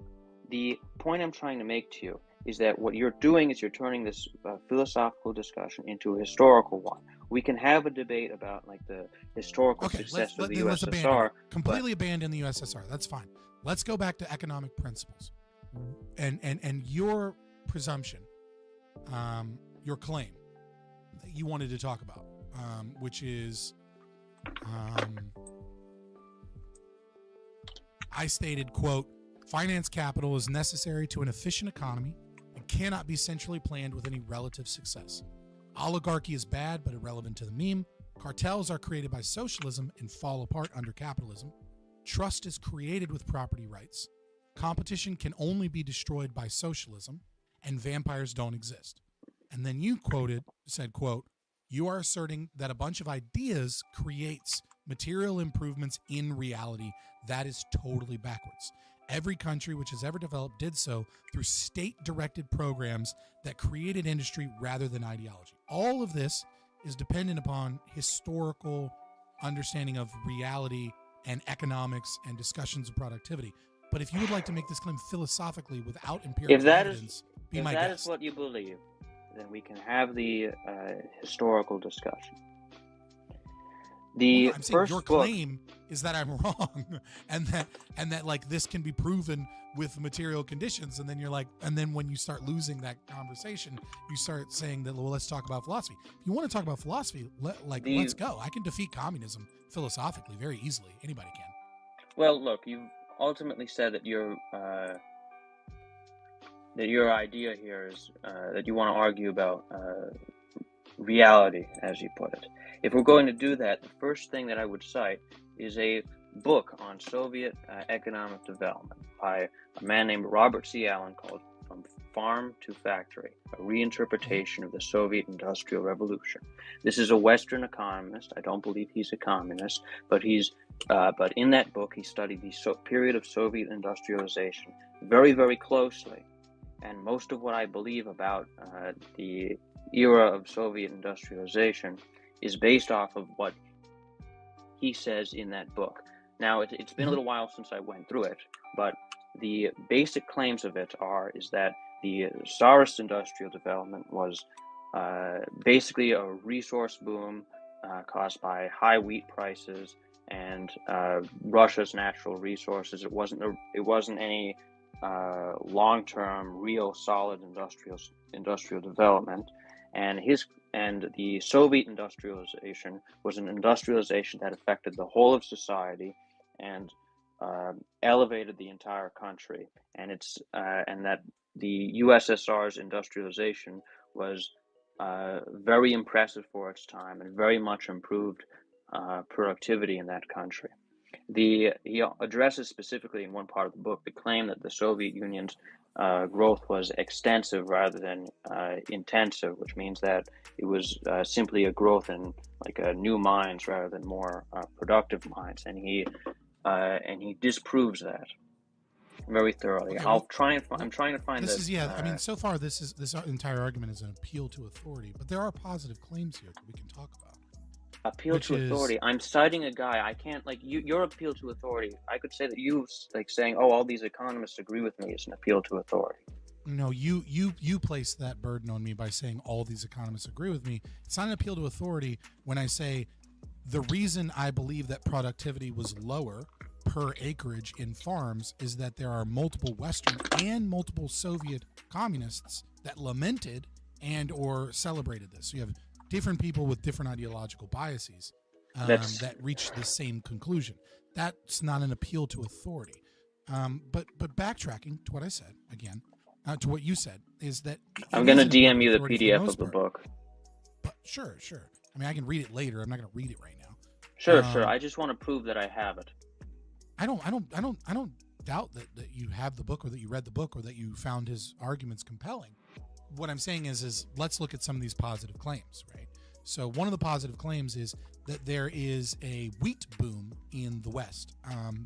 L: The point I'm trying to make to you is that what you're doing is you're turning this philosophical discussion into a historical one. We can have a debate about like the historical success of the USSR.
A: Completely abandon the USSR. That's fine. Let's go back to economic principles, and your presumption, your claim that you wanted to talk about, which is, I stated, quote, "Finance capital is necessary to an efficient economy and cannot be centrally planned with any relative success. Oligarchy is bad but irrelevant to the meme. Cartels are created by socialism and fall apart under capitalism. Trust is created with property rights. Competition can only be destroyed by socialism, and vampires don't exist." And then you said, quote, "You are asserting that a bunch of ideas creates material improvements in reality. That is totally backwards. Every country which has ever developed did so through state-directed programs that created industry rather than ideology. All of this is dependent upon historical understanding of reality and economics and discussions of productivity. But if you would like to make this claim philosophically without empirical evidence, be my guest."
L: If that is what you believe, then we can have the historical discussion.
A: I'm saying your claim is that I'm wrong, and that like this can be proven with material conditions, and then you're like, and then when you start losing that conversation, you start saying that, well, let's talk about philosophy. If you want to talk about philosophy, let's go. I can defeat communism philosophically very easily. Anybody can.
L: Well, look, you've ultimately said that your idea here is that you want to argue about reality, as you put it. If we're going to do that, the first thing that I would cite is a book on Soviet economic development by a man named Robert C. Allen called From Farm to Factory, a reinterpretation of the Soviet Industrial Revolution. This is a Western economist. I don't believe he's a communist, but but in that book, he studied the period of Soviet industrialization very, very closely. And most of what I believe about the era of Soviet industrialization is based off of what he says in that book. Now, it's been a little while since I went through it, but the basic claims of it is that the Tsarist industrial development was basically a resource boom caused by high wheat prices and Russia's natural resources. It wasn't any long-term, real, solid industrial development, and the Soviet industrialization was an industrialization that affected the whole of society and elevated the entire country. And that the USSR's industrialization was very impressive for its time and very much improved productivity in that country. He addresses specifically in one part of the book the claim that the Soviet Union's growth was extensive rather than intensive, which means that it was simply a growth in new mines rather than more productive mines, and he disproves that very thoroughly.
A: Okay,
L: I'm trying to find
A: this. I mean, so far this entire argument is an appeal to authority, but there are positive claims here that we can talk about.
L: Appeal to authority. I'm citing a guy. I can't your appeal to authority. I could say that you saying, "Oh, all these economists agree with me," is an appeal to authority.
A: No, you place that burden on me by saying all these economists agree with me. It's not an appeal to authority when I say the reason I believe that productivity was lower per acreage in farms is that there are multiple Western and multiple Soviet communists that lamented and or celebrated this. So you have different people with different ideological biases that reach the same conclusion. That's not an appeal to authority. But backtracking to what I said again, to what you said, is that
L: I'm going to DM you the PDF of the book.
A: But sure. I mean, I can read it later. I'm not going to read it right now.
L: Sure. I just want to prove that I have it.
A: I don't doubt that you have the book or that you read the book or that you found his arguments compelling. What I'm saying is let's look at some of these positive claims, right? So one of the positive claims is that there is a wheat boom in the West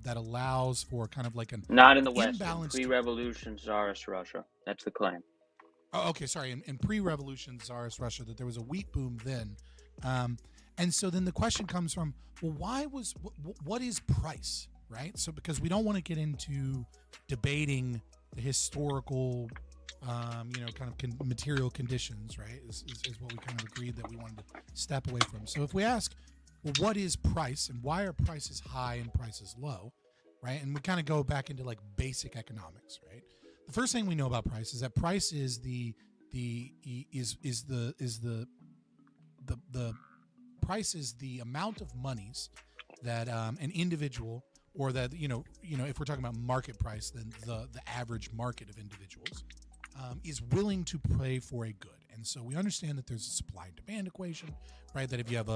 A: that allows for kind of like an
L: Not in the West.
A: imbalanced.
L: Pre-revolution Tsarist Russia. That's the claim.
A: Oh, okay, sorry. In pre-revolution Tsarist Russia, that there was a wheat boom then, and so then the question comes from, well, what is price, right? So because we don't want to get into debating the historical, kind of material conditions, right? Is what we kind of agreed that we wanted to step away from. So if we ask, well, what is price and why are prices high and prices low, right? And we kind of go back into like basic economics, right? The first thing we know about price is that price is the price is the amount of monies that an individual, or that if we're talking about market price, then the average market of individuals is willing to pay for a good. And so we understand that there's a supply and demand equation, right? That if you have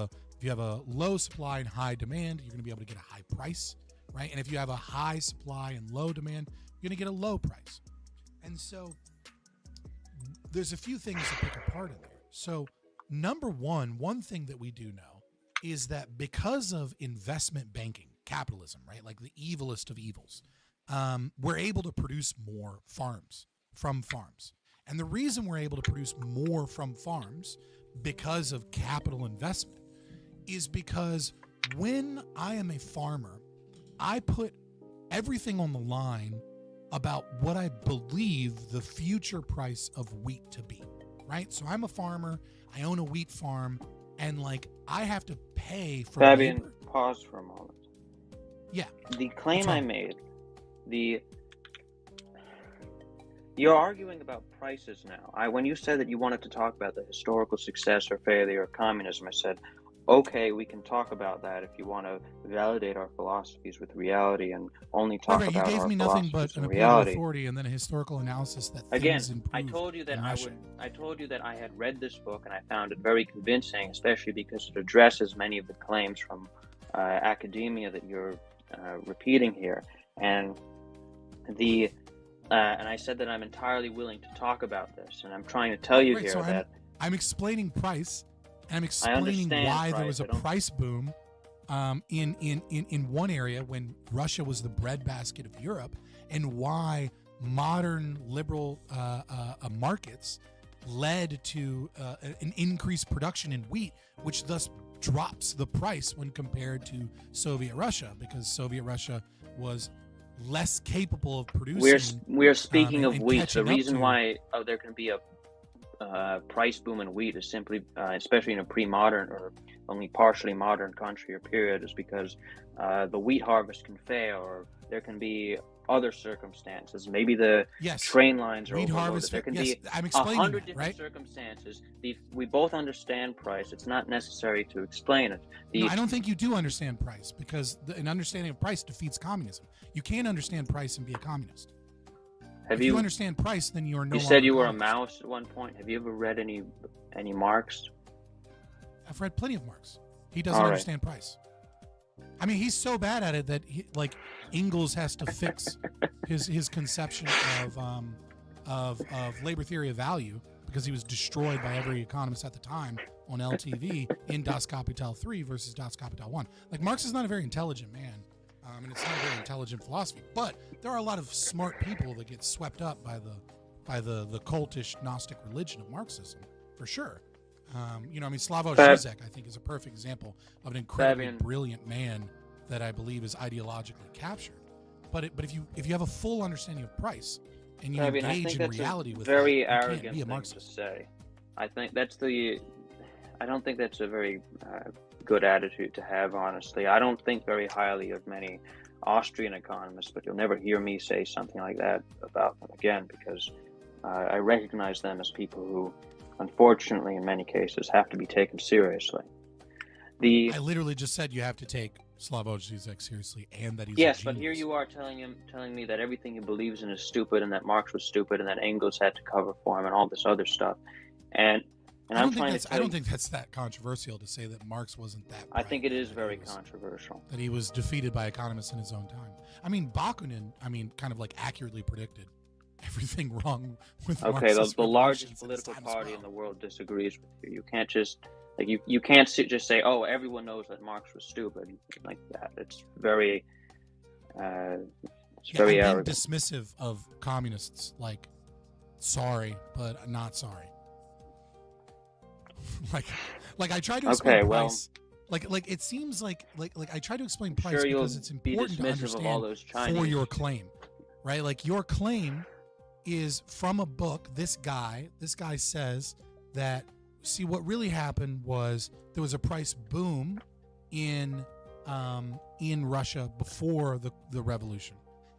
A: a low supply and high demand, you're going to be able to get a high price, right? And if you have a high supply and low demand, you're going to get a low price. And so there's a few things to pick apart in there. So number one thing that we do know is that because of investment banking, capitalism, right? Like the evilest of evils, we're able to produce more from farms. And the reason we're able to produce more from farms because of capital investment is because when I am a farmer, I put everything on the line about what I believe the future price of wheat to be, right? So I'm a farmer, I own a wheat farm, and like I have to pay for
L: Fabian,
A: labor.
L: pause for a moment.
A: Yeah.
L: The claim I made, you're arguing about prices now. When you said that you wanted to talk about the historical success or failure of communism, I said, okay, we can talk about that if you want to validate our philosophies with reality and only talk about our philosophies with reality.
A: You gave me nothing but an imperial authority and then a historical analysis that things improved.
L: I told you that I told you that I had read this book and I found it very convincing, especially because it addresses many of the claims from academia that you're repeating here. And and I said that I'm entirely willing to talk about this, and I'm trying to tell you that
A: I'm explaining price. And I'm explaining why there was a price boom in one area when Russia was the breadbasket of Europe, and why modern liberal markets led to an increased production in wheat, which thus drops the price when compared to Soviet Russia, because Soviet Russia was less capable of producing.
L: We're speaking of wheat. The reason why there can be a price boom in wheat is simply, especially in a pre-modern or only partially modern country or period, is because the wheat harvest can fail, or there can be other circumstances. Maybe the train lines are overloaded. There can be 100 different circumstances. We both understand price. It's not necessary to explain it.
A: No, I don't think you do understand price, because an understanding of price defeats communism. You can't understand price and be a communist. If you understand price, then you are no longer.
L: You said you were a Maoist at one point. Have you ever read any Marx?
A: I've read plenty of Marx. He doesn't understand price. I mean, he's so bad at it that Engels has to fix his conception of labor theory of value, because he was destroyed by every economist at the time on LTV in Das Kapital 3 versus Das Kapital 1. Like, Marx is not a very intelligent man. And it's not a very intelligent philosophy, but there are a lot of smart people that get swept up by the cultish Gnostic religion of Marxism, for sure. Slavoj Žižek, I think, is a perfect example of an incredibly brilliant man that I believe is ideologically captured. But if you have a full understanding of price and you engage in reality with
L: very
A: it,
L: arrogant
A: you can't be a
L: thing
A: Marxist.
L: to say. I don't think that's a very good attitude to have, honestly. I don't think very highly of many Austrian economists, but you'll never hear me say something like that about them again, because I recognize them as people who, unfortunately, in many cases, have to be taken seriously. I
A: literally just said you have to take Slavoj Žižek seriously, and that he's
L: yes, but here you are telling me that everything he believes in is stupid, and that Marx was stupid, and that Engels had to cover for him, and all this other stuff. And
A: I don't think that's that controversial to say that Marx wasn't that bright.
L: I think it is very controversial.
A: That he was defeated by economists in his own time. I mean, Bakunin, kind of like accurately predicted everything wrong with
L: okay, the largest political party in the world disagrees with you. You can't just Like you can't just say, oh, everyone knows that Marx was stupid like that. It's very
A: I'm
L: arrogant.
A: being dismissive of communists. Like, sorry, but not sorry. like I tried to explain price. Like it seems like I try to explain price
L: sure
A: because it's important to understand
L: of all those Chinese.
A: For your claim, right? Like your claim is from a book. This guy says that, see, what really happened was there was a price boom in Russia before the revolution,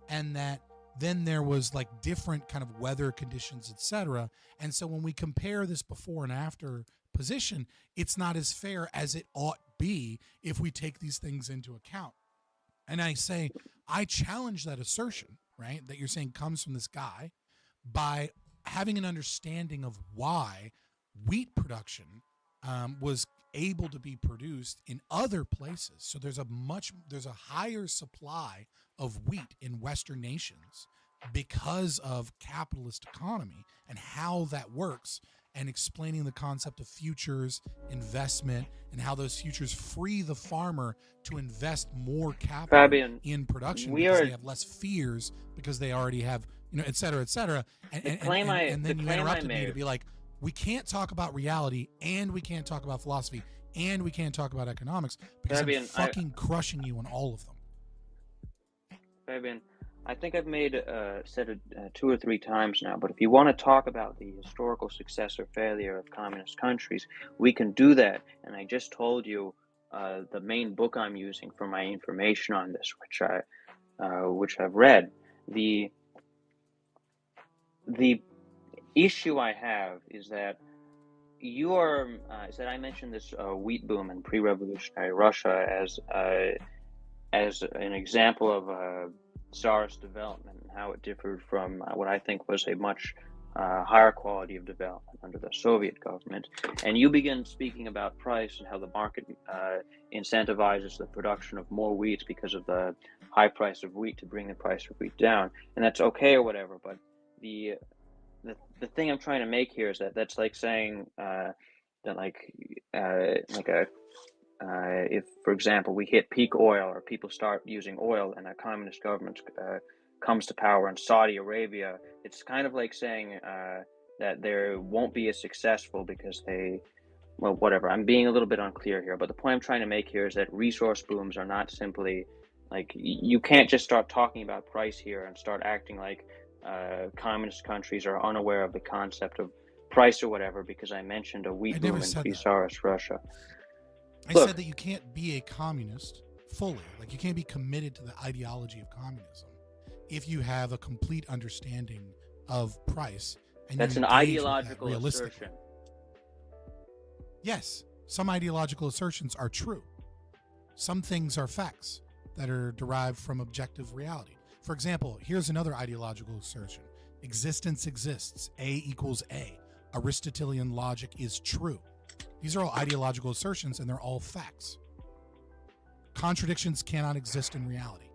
A: and that then there was like different kind of weather conditions, etc. And so when we compare this before and after position, it's not as fair as it ought be if we take these things into account. And I say, I challenge that assertion, right, that you're saying comes from this guy, by having an understanding of why wheat production was able to be produced in other places. So there's a higher supply of wheat in Western nations because of capitalist economy and how that works, and explaining the concept of futures, investment, and how those futures free the farmer to invest more capital
L: Fabian,
A: in production because they have less fears, because they already have, et cetera, et cetera. And then you interrupted me to be like, we can't talk about reality, and we can't talk about philosophy, and we can't talk about economics, because I'm fucking crushing you on all of them.
L: Fabian, I think I've said it 2 or 3 times now, but if you want to talk about the historical success or failure of communist countries, we can do that. And I just told you the main book I'm using for my information on this, which I've read. The issue I have is that I mentioned this wheat boom in pre-revolutionary Russia as an example of Tsarist development and how it differed from what I think was a much higher quality of development under the Soviet government. And you begin speaking about price and how the market incentivizes the production of more wheat because of the high price of wheat to bring the price of wheat down. And that's okay or whatever, but the thing I'm trying to make here is that that's like saying that if, for example, we hit peak oil, or people start using oil, and a communist government comes to power in Saudi Arabia, it's kind of like saying that they won't be as successful because whatever. I'm being a little bit unclear here, but the point I'm trying to make here is that resource booms are not simply like, you can't just start talking about price here and start acting like communist countries are unaware of the concept of price or whatever because I mentioned a wheat boom in pre-Tsarist Russia.
A: I said that you can't be a communist fully. Like, you can't be committed to the ideology of communism if you have a complete understanding of price. And
L: that's an ideological assertion.
A: Yes, some ideological assertions are true. Some things are facts that are derived from objective reality. For example, here's another ideological assertion. Existence exists. A equals A. Aristotelian logic is true. These are all ideological assertions, and they're all facts. Contradictions cannot exist in reality.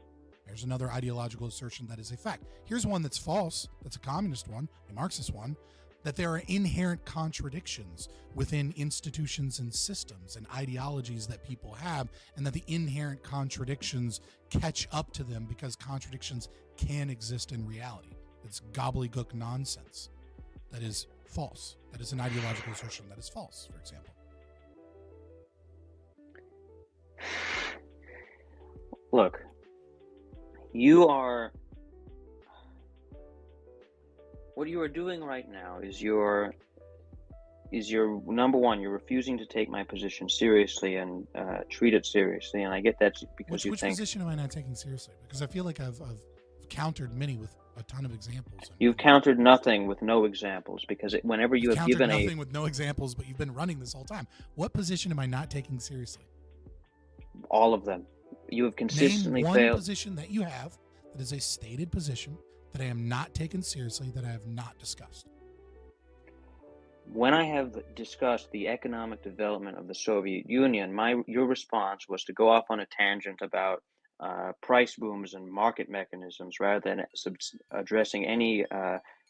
A: There's another ideological assertion that is a fact. Here's one that's false, that's a communist one, a Marxist one, that there are inherent contradictions within institutions and systems and ideologies that people have, and that the inherent contradictions catch up to them because contradictions can exist in reality. It's gobbledygook nonsense. That is false. That is an ideological assertion that is false, for example.
L: Look, what you are doing right now is you're number one, you're refusing to take my position seriously and treat it seriously, and I get that because
A: which position am I not taking seriously? Because I feel like I've countered many with a ton of examples.
L: You've countered nothing with no examples, because whenever you have given
A: nothing with no examples, but you've been running this whole time. What position am I not taking seriously?
L: All of them. You have consistently
A: Name
L: failed.
A: one position that you have that is a stated position that I am not taken seriously, that I have not discussed.
L: When I have discussed the economic development of the Soviet Union, your response was to go off on a tangent about price booms and market mechanisms rather than addressing any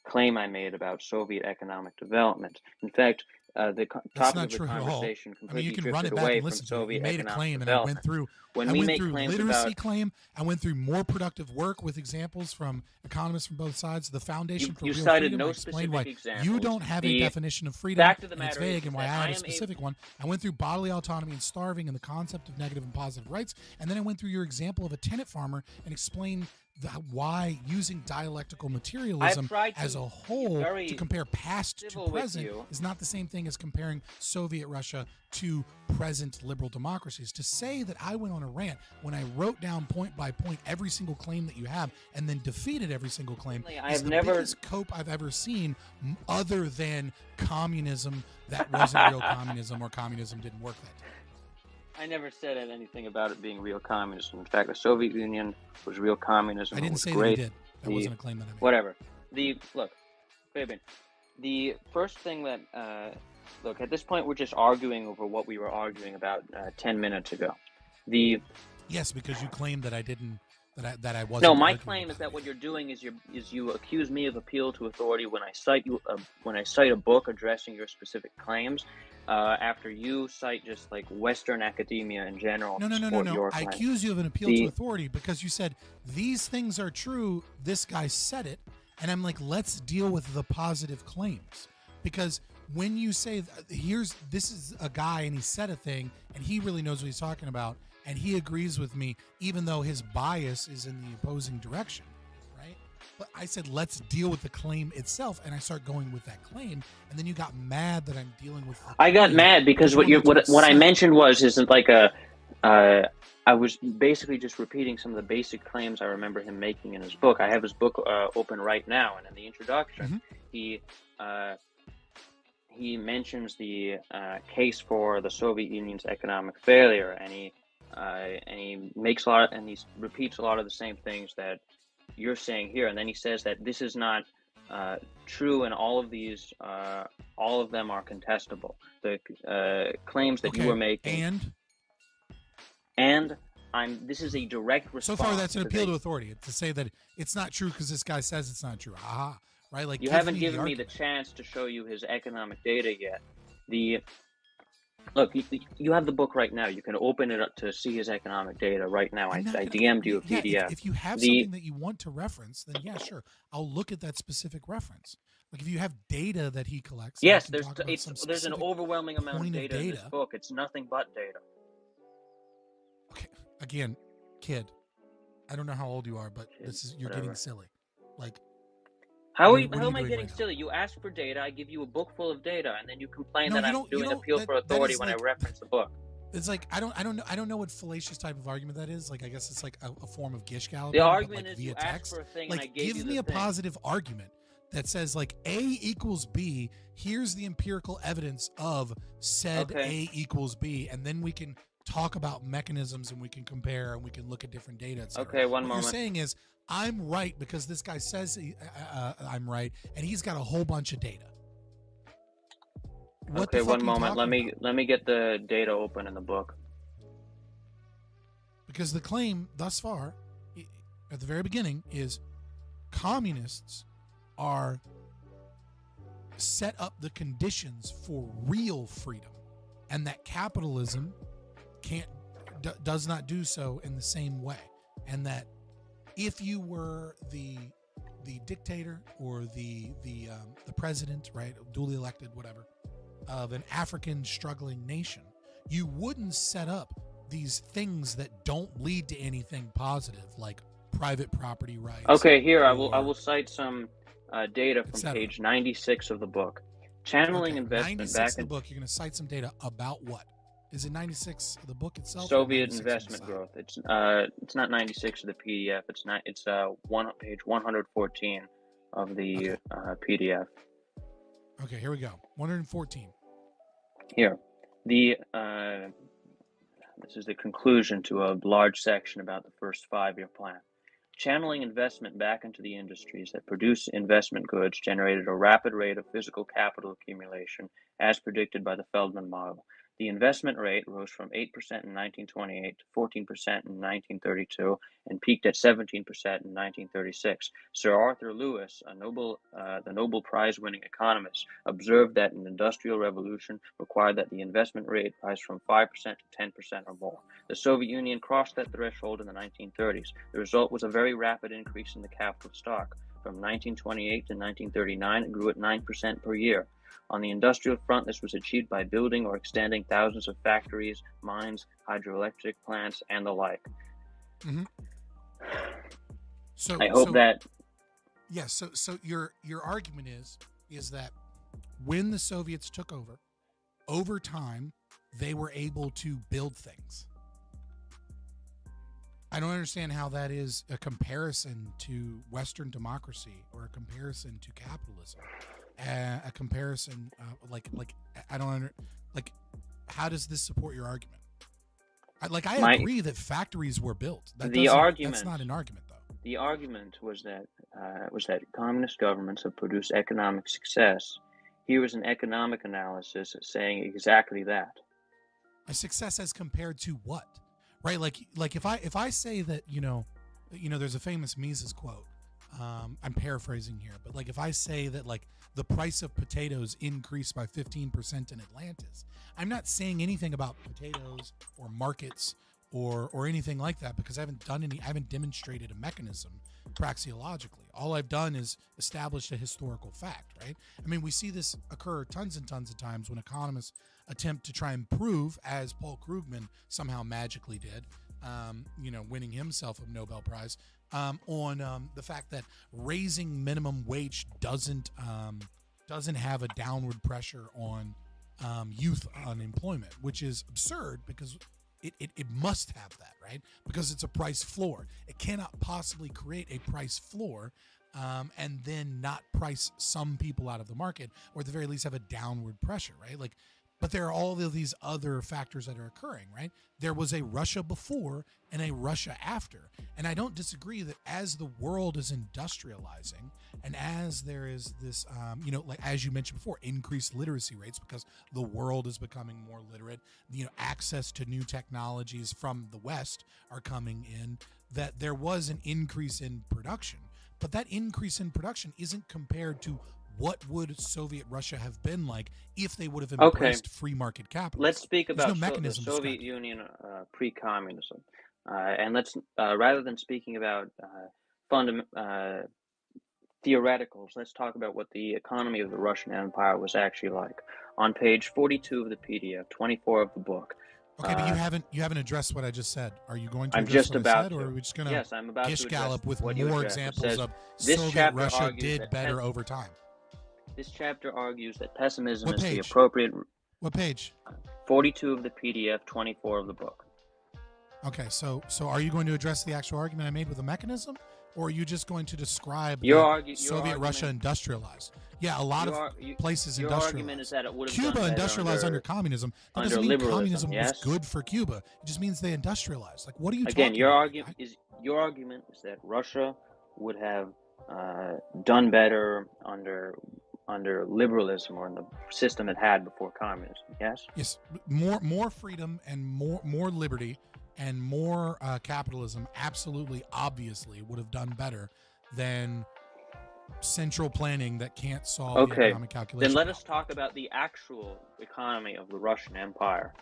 L: claim I made about Soviet economic development. In fact, the
A: That's
L: topic
A: not
L: of the
A: true at all.
L: conversation
A: I mean, you
L: completely
A: can run
L: drifted
A: it back
L: away
A: and
L: from
A: listen to it. You
L: Soviet
A: made a
L: economic
A: claim, and I went
L: development.
A: through.
L: When
A: I
L: we
A: went
L: make
A: through
L: claims
A: literacy
L: about,
A: claim. I went through more productive work with examples from economists from both sides. The Foundation for
L: you
A: Real
L: cited
A: Freedom.
L: no
A: I explained
L: specific
A: why
L: examples.
A: you don't have a
L: The
A: definition of freedom,
L: fact of the
A: and it's
L: matter
A: vague, and why I
L: that
A: had
L: I
A: a
L: am
A: specific one. I went through bodily autonomy and starving, and the concept of negative and positive rights, and then I went through your example of a tenant farmer and explained why using dialectical materialism as a whole to compare past to present is not the same thing as comparing Soviet Russia to present liberal democracies. To say that I went on a rant when I wrote down point by point every single claim that you have and then defeated every single claim is the biggest cope I've ever seen, other than communism that wasn't real communism, or communism didn't work that day.
L: I never said anything about it being real communism. In fact, the Soviet Union was real communism.
A: I didn't say
L: great.
A: that you did. That wasn't a claim that I made.
L: Whatever. Look, Fabian, the first thing that look, at this point we're just arguing over what we were arguing about 10 minutes ago.
A: Yes, because you claimed that I didn't. That I wasn't.
L: No, my claim is that what you're doing is you accuse me of appeal to authority when I cite a book addressing your specific claims. After you cite just like Western academia in general.
A: No. I accuse you of an appeal to authority because you said these things are true. This guy said it, and I'm like, let's deal with the positive claims. Because when you say this is a guy and he said a thing and he really knows what he's talking about and he agrees with me, even though his bias is in the opposing direction, right? But I said, let's deal with the claim itself, and I start going with that claim, and then you got mad that I'm dealing with.
L: I got mad because what I mentioned isn't like I was basically just repeating some of the basic claims I remember him making in his book. I have his book open right now, and in the introduction, he mentions the case for the Soviet Union's economic failure, and he makes he repeats a lot of the same things that you're saying here, and then he says that this is not true, and all of them are contestable. The claims that you were making, and this is a direct response.
A: So far, that's an appeal to authority to say that it's not true because this guy says it's not true. Aha, right? Like
L: you haven't given me the chance to show you his economic data yet. Look, you have the book right now. You can open it up to see his economic data right now. I DM'd you a PDF.
A: If you have something that you want to reference, then yeah, sure. I'll look at that specific reference. Like if you have data that he collects.
L: Yes, there's an overwhelming amount of data in this book. It's nothing but data.
A: Okay, again, kid, I don't know how old you are, but you're getting silly. Like.
L: How am I getting silly? You ask for data, I give you a book full of data, and then you complain that I'm doing appeal for authority when I reference the book.
A: It's like I don't know what fallacious type of argument that is. Like I guess it's like a form of gish galloping.
L: The argument
A: is
L: you ask for a thing, and I gave you the thing.
A: Give me a positive argument that says like A equals B. Here's the empirical evidence of said A equals B, and then we can talk about mechanisms and we can compare and we can look at different data.
L: Okay, one moment.
A: What you're saying is I'm right because this guy says I'm right, and he's got a whole bunch of data.
L: Okay, one moment. Let me get the data open in the book.
A: Because the claim thus far, at the very beginning, is communists are set up the conditions for real freedom, and that capitalism does not do so in the same way, and that if you were the dictator or the president, right, duly elected, whatever, of an African struggling nation, you wouldn't set up these things that don't lead to anything positive, like private property rights.
L: Okay, here I will cite some data from page 96 of the book. Channeling investment
A: 96 of the book. You're going to cite some data about what? Is it 96 of the book itself?
L: Soviet investment growth. It's not 96 of the PDF. It's page 114 of the PDF.
A: Okay, here we go. 114.
L: Here, this is the conclusion to a large section about the first 5-year plan. Channeling investment back into the industries that produce investment goods generated a rapid rate of physical capital accumulation, as predicted by the Feldman model. The investment rate rose from 8% in 1928 to 14% in 1932 and peaked at 17% in 1936. Sir Arthur Lewis, the Nobel Prize-winning economist, observed that an industrial revolution required that the investment rate rise from 5% to 10% or more. The Soviet Union crossed that threshold in the 1930s. The result was a very rapid increase in the capital stock. From 1928 to 1939, it grew at 9% per year. On the industrial front, this was achieved by building or extending thousands of factories, mines, hydroelectric plants, and the like.
A: Mm-hmm. So
L: I hope that.
A: Yes. Yeah, so your argument is that when the Soviets took over time, they were able to build things. I don't understand how that is a comparison to Western democracy or a comparison to capitalism. A comparison, how does this support your argument? I agree that factories were built. That's not an argument, though.
L: The argument was that communist governments have produced economic success. Here is an economic analysis saying exactly that.
A: A success as compared to what? Right? Like if I say that, there's a famous Mises quote. I'm paraphrasing here, but like if I say that like the price of potatoes increased by 15% in Atlantis, I'm not saying anything about potatoes or markets or anything like that, because I haven't demonstrated a mechanism praxeologically. All I've done is established a historical fact, right? I mean, we see this occur tons and tons of times when economists attempt to try and prove, as Paul Krugman somehow magically did, winning himself a Nobel Prize, on the fact that raising minimum wage doesn't have a downward pressure on youth unemployment, which is absurd because it must have that, right? Because it's a price floor. It cannot possibly create a price floor and then not price some people out of the market, or at the very least have a downward pressure, right? But there are all of these other factors that are occurring, right? There was a Russia before and a Russia after. And I don't disagree that as the world is industrializing and as there is this, as you mentioned before, increased literacy rates because the world is becoming more literate, access to new technologies from the West are coming in, that there was an increase in production. But that increase in production isn't compared to what would Soviet Russia have been like if they would have embraced free market capitalism?
L: Let's speak about the Soviet Union pre-communism, and let's rather than speaking about theoreticals, let's talk about what the economy of the Russian Empire was actually like. On page 42 of the PDF, 24 of the book.
A: Okay, but you haven't addressed what I just said. Are you going to
L: I'm
A: address
L: just
A: what
L: about
A: I said, or are we just going to
L: yes, I'm about
A: gish
L: to
A: gallop with
L: what
A: more examples of Soviet Russia did better over time?
L: This chapter argues that pessimism
A: What
L: is
A: page?
L: the appropriate.
A: What page?
L: 42 of the PDF, 24 of the book.
A: Okay, so are you going to address the actual argument I made with a mechanism, or are you just going to describe Soviet Russia industrialized? Yeah, a lot of places
L: your
A: industrialized.
L: Argument is that it would have
A: Cuba
L: done
A: industrialized under communism. That
L: under
A: doesn't mean
L: liberalism,
A: communism
L: yes?
A: was good for Cuba. It just means they industrialized. Like, what are you
L: Again,
A: talking
L: your
A: about?
L: your argument is that Russia would have done better under liberalism or in the system it had before communism. Yes.
A: Yes, more freedom and more liberty and more capitalism. Absolutely, obviously, would have done better than central planning that can't solve the economic calculation.
L: Then let us talk about the actual economy of the Russian Empire.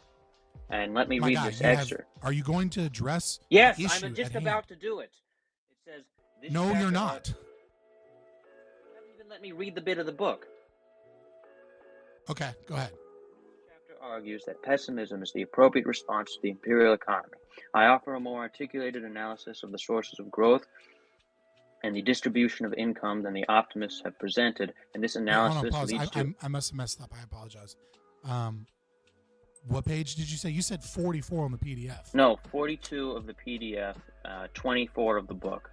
L: And let me read this excerpt.
A: Are you going to address
L: Yes,
A: the issue
L: I'm just
A: at
L: about
A: hand?
L: to do it. It says... This
A: No,
L: chapter
A: you're not.
L: You haven't even let me read the bit of the book.
A: Okay, go ahead.
L: This chapter argues that pessimism is the appropriate response to the imperial economy. I offer a more articulated analysis of the sources of growth and the distribution of income than the optimists have presented, and this analysis leads to...
A: I must have messed up. I apologize. What page did you say? You said 44 on the PDF.
L: No, 42 of the PDF, 24 of the book.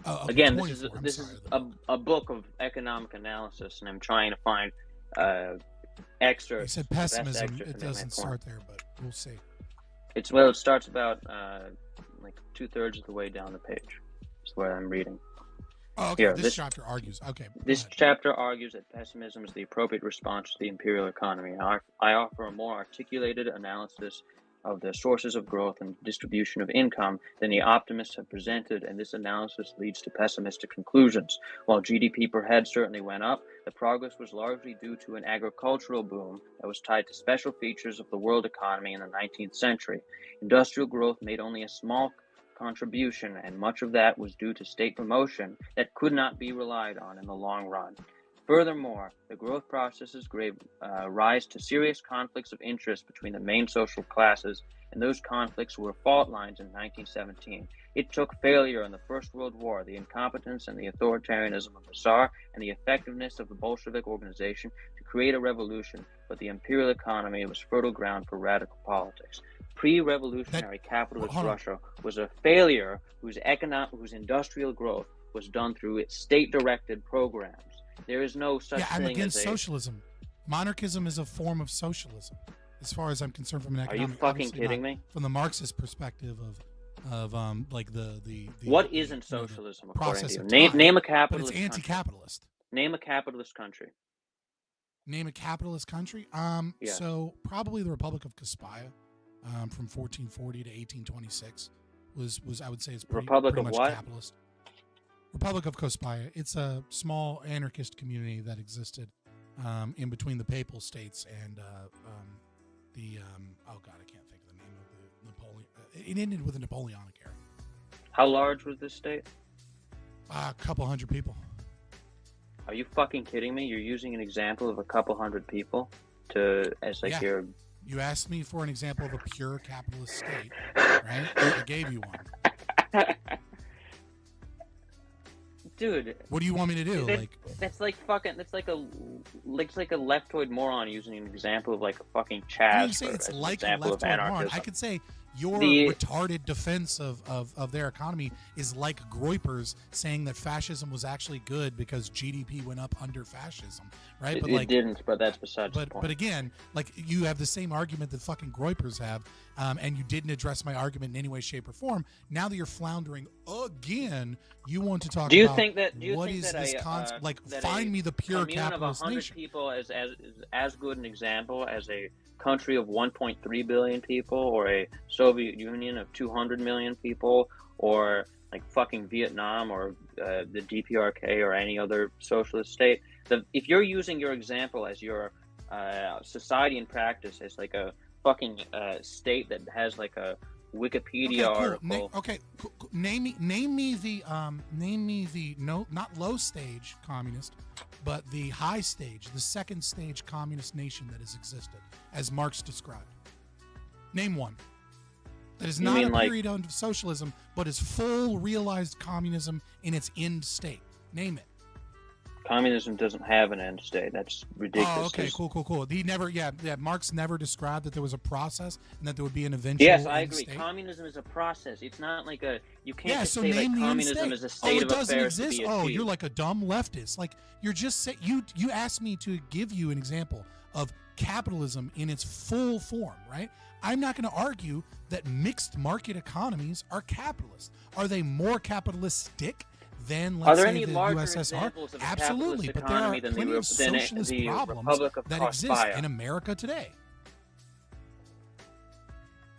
A: Oh, okay,
L: Again, this is a book of economic analysis, and I'm trying to find excerpts.
A: You said pessimism. It doesn't start there, but we'll see.
L: It starts about like 2/3 of the way down the page. Is where I'm reading.
A: Oh, okay.
L: Here,
A: This chapter argues. Okay.
L: This chapter argues that pessimism is the appropriate response to the imperial economy. I offer a more articulated analysis of the sources of growth and distribution of income than the optimists have presented, and this analysis leads to pessimistic conclusions. While GDP per head certainly went up, the progress was largely due to an agricultural boom that was tied to special features of the world economy in the 19th century. Industrial growth made only a small contribution, and much of that was due to state promotion that could not be relied on in the long run. Furthermore, the growth processes gave rise to serious conflicts of interest between the main social classes, and those conflicts were fault lines in 1917. It took failure in the First World War, the incompetence and the authoritarianism of the Tsar, and the effectiveness of the Bolshevik organization to create a revolution, but the imperial economy was fertile ground for radical politics. Pre-revolutionary capitalist Russia was a failure whose industrial growth was done through its state-directed programs. There is no such thing
A: I'm against
L: as
A: socialism. Monarchism is a form of socialism, as far as I'm concerned from an economic.
L: Are you fucking kidding me?
A: From the Marxist perspective of like the
L: what isn't socialism according to you? Name a capitalist.
A: But it's anti-capitalist.
L: Name a capitalist country.
A: Name a capitalist country.
L: Yeah.
A: So probably the Republic of Kaspia, from 1440 to 1826, was I would say is pretty much
L: what?
A: capitalist. Republic of Kospaya. It's a small anarchist community that existed in between the Papal States and oh god, I can't think of the name of the Napoleon. It ended with the Napoleonic era.
L: How large was this state?
A: A couple hundred people.
L: Are you fucking kidding me? You're using an example of a couple hundred people your.
A: You asked me for an example of a pure capitalist state, right? I gave you one.
L: Dude,
A: what do you want me to do?
L: That's like a leftoid moron using an example of like a fucking Chaz.
A: Say it's like a
L: example of
A: leftoid moron.
L: anarchism.
A: I could say your retarded defense of their economy is like Groyper's saying that fascism was actually good because GDP went up under fascism, right?
L: It didn't, but that's besides the point.
A: But again, like you have the same argument that fucking Groyper's have, and you didn't address my argument in any way, shape, or form. Now that you're floundering again, you want to talk about what is this concept? Like, find me the pure capitalist nation.
L: People is as good an example as a country of 1.3 billion people, or a Soviet Union of 200 million people, or like fucking Vietnam, or the DPRK, or any other socialist state. If you're using your example as your society in practice as like a fucking state that has like a Wikipedia article.
A: Cool. Name me the not low stage communist, but the high stage, the second stage communist nation that has existed, as Marx described. Name one. That is not a period of socialism, but is full realized communism in its end state. Name it.
L: Communism doesn't have an end state. That's ridiculous.
A: Oh, okay, cool. He never, Marx never described that there was a process and that there would be an eventual.
L: Yes, I agree.
A: State.
L: Communism is a process. It's not like you can't
A: just
L: say like communism is a state of affairs.
A: It doesn't exist.
L: To be achieved.
A: You're like a dumb leftist. Like you're just saying. You asked me to give you an example of capitalism in its full form, right? I'm not going to argue that mixed market economies are capitalist. Are they more capitalistic than, let's say, the USSR? Absolutely, but there are plenty of socialist problems that exist in America today.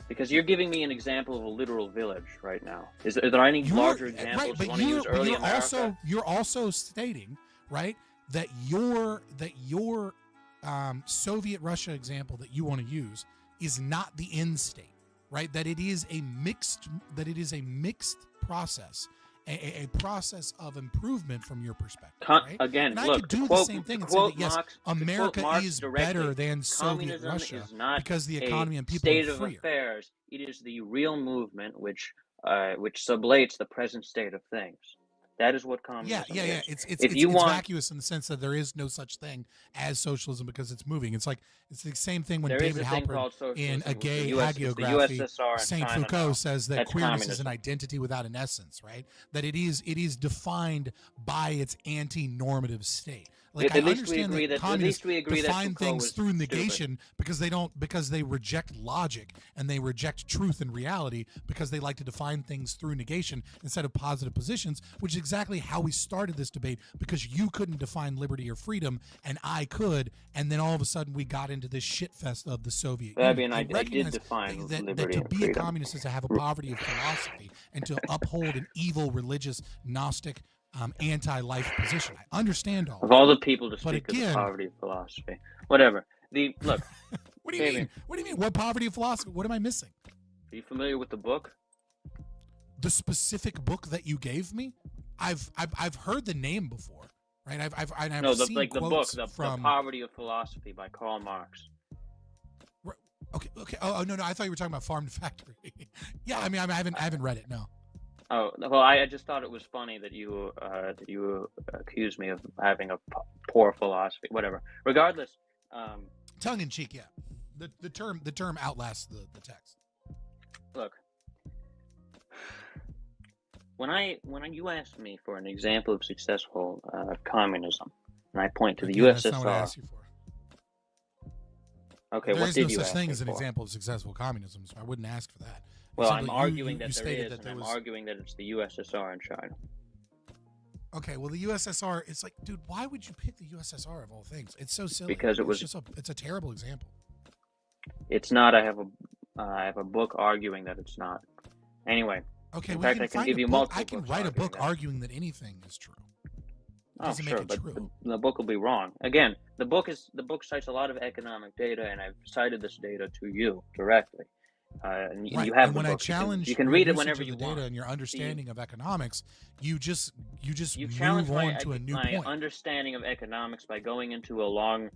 L: Because you're giving me an example of a literal village right now. Are there any larger examples you want to use early America?
A: You're also stating, right, that your Soviet Russia example that you want to use is not the end state, right? That it is a mixed process. A process of improvement from your perspective, right?
L: Again,
A: and I
L: look,
A: could do the same thing and say that yes, America is better than Soviet Russia because the economy and people
L: state
A: are
L: of
A: freer.
L: Affairs. It is the real movement which sublates the present state of things. That is what communism is.
A: It's vacuous in the sense that there is no such thing as socialism because it's moving. It's the same thing when David Halpern in A Gay Hagiography, Saint Foucault says that queerness is an identity without an essence, right? That it is defined by its anti-normative state. Like,
L: At
A: I
L: least we
A: understand
L: agree
A: that
L: that
A: communists
L: that
A: define
L: Foucault
A: things
L: was
A: through
L: stupid.
A: negation because they reject logic and they reject truth and reality because they like to define things through negation instead of positive positions, which is exactly how we started this debate, because you couldn't define liberty or freedom and I could, and then all of a sudden we got into this shit fest of the Soviet Union.
L: I did define
A: that
L: liberty
A: to
L: and
A: be
L: freedom.
A: a communist is to have a poverty of philosophy and to uphold an evil, religious, Gnostic, anti-life position. I understand all
L: Of
A: that.
L: all the people to
A: But
L: speak
A: again,
L: of the poverty of philosophy, whatever. Look.
A: What do you mean? What do you mean? What poverty of philosophy? What am I missing?
L: Are you familiar with the book?
A: The specific book that you gave me, I've heard the name before, right? I've seen
L: the book,
A: quotes
L: the
A: from
L: Poverty of Philosophy by Karl Marx.
A: Okay. Oh no, I thought you were talking about Farm to Factory. Yeah, I mean, I haven't read it. No.
L: Oh well, I just thought it was funny that you accused me of having a poor philosophy. Whatever. Regardless,
A: tongue in cheek. Yeah, the term outlasts the text.
L: Look, when you asked me for an example of successful communism, and I point to the USSR.
A: That's not what I asked you for.
L: Okay,
A: there
L: what
A: is
L: did
A: no
L: you
A: such
L: ask
A: thing
L: me
A: as an
L: for?
A: example of successful communism, so I wouldn't ask for that.
L: Well, I'm arguing that there
A: stated
L: is,
A: that
L: and I'm arguing that it's the USSR and China.
A: Okay, well, the USSR, it's like, dude, why would you pick the USSR of all things? It's so silly.
L: Because
A: it's a terrible example.
L: It's not. I have a book arguing that it's not. Anyway.
A: Okay,
L: in fact, I can give you multiple.
A: I can write a book arguing that anything is true.
L: Oh, sure, but the book will be wrong. Again, the book cites a lot of economic data, and I've cited this data to you directly. And
A: right.
L: you have
A: and
L: the
A: when
L: book.
A: I challenge
L: you can read it
A: usage
L: whenever
A: of
L: you
A: the data
L: want.
A: and your understanding of economics, you just
L: challenge
A: move on to a new
L: my
A: point.
L: understanding of economics by going into a long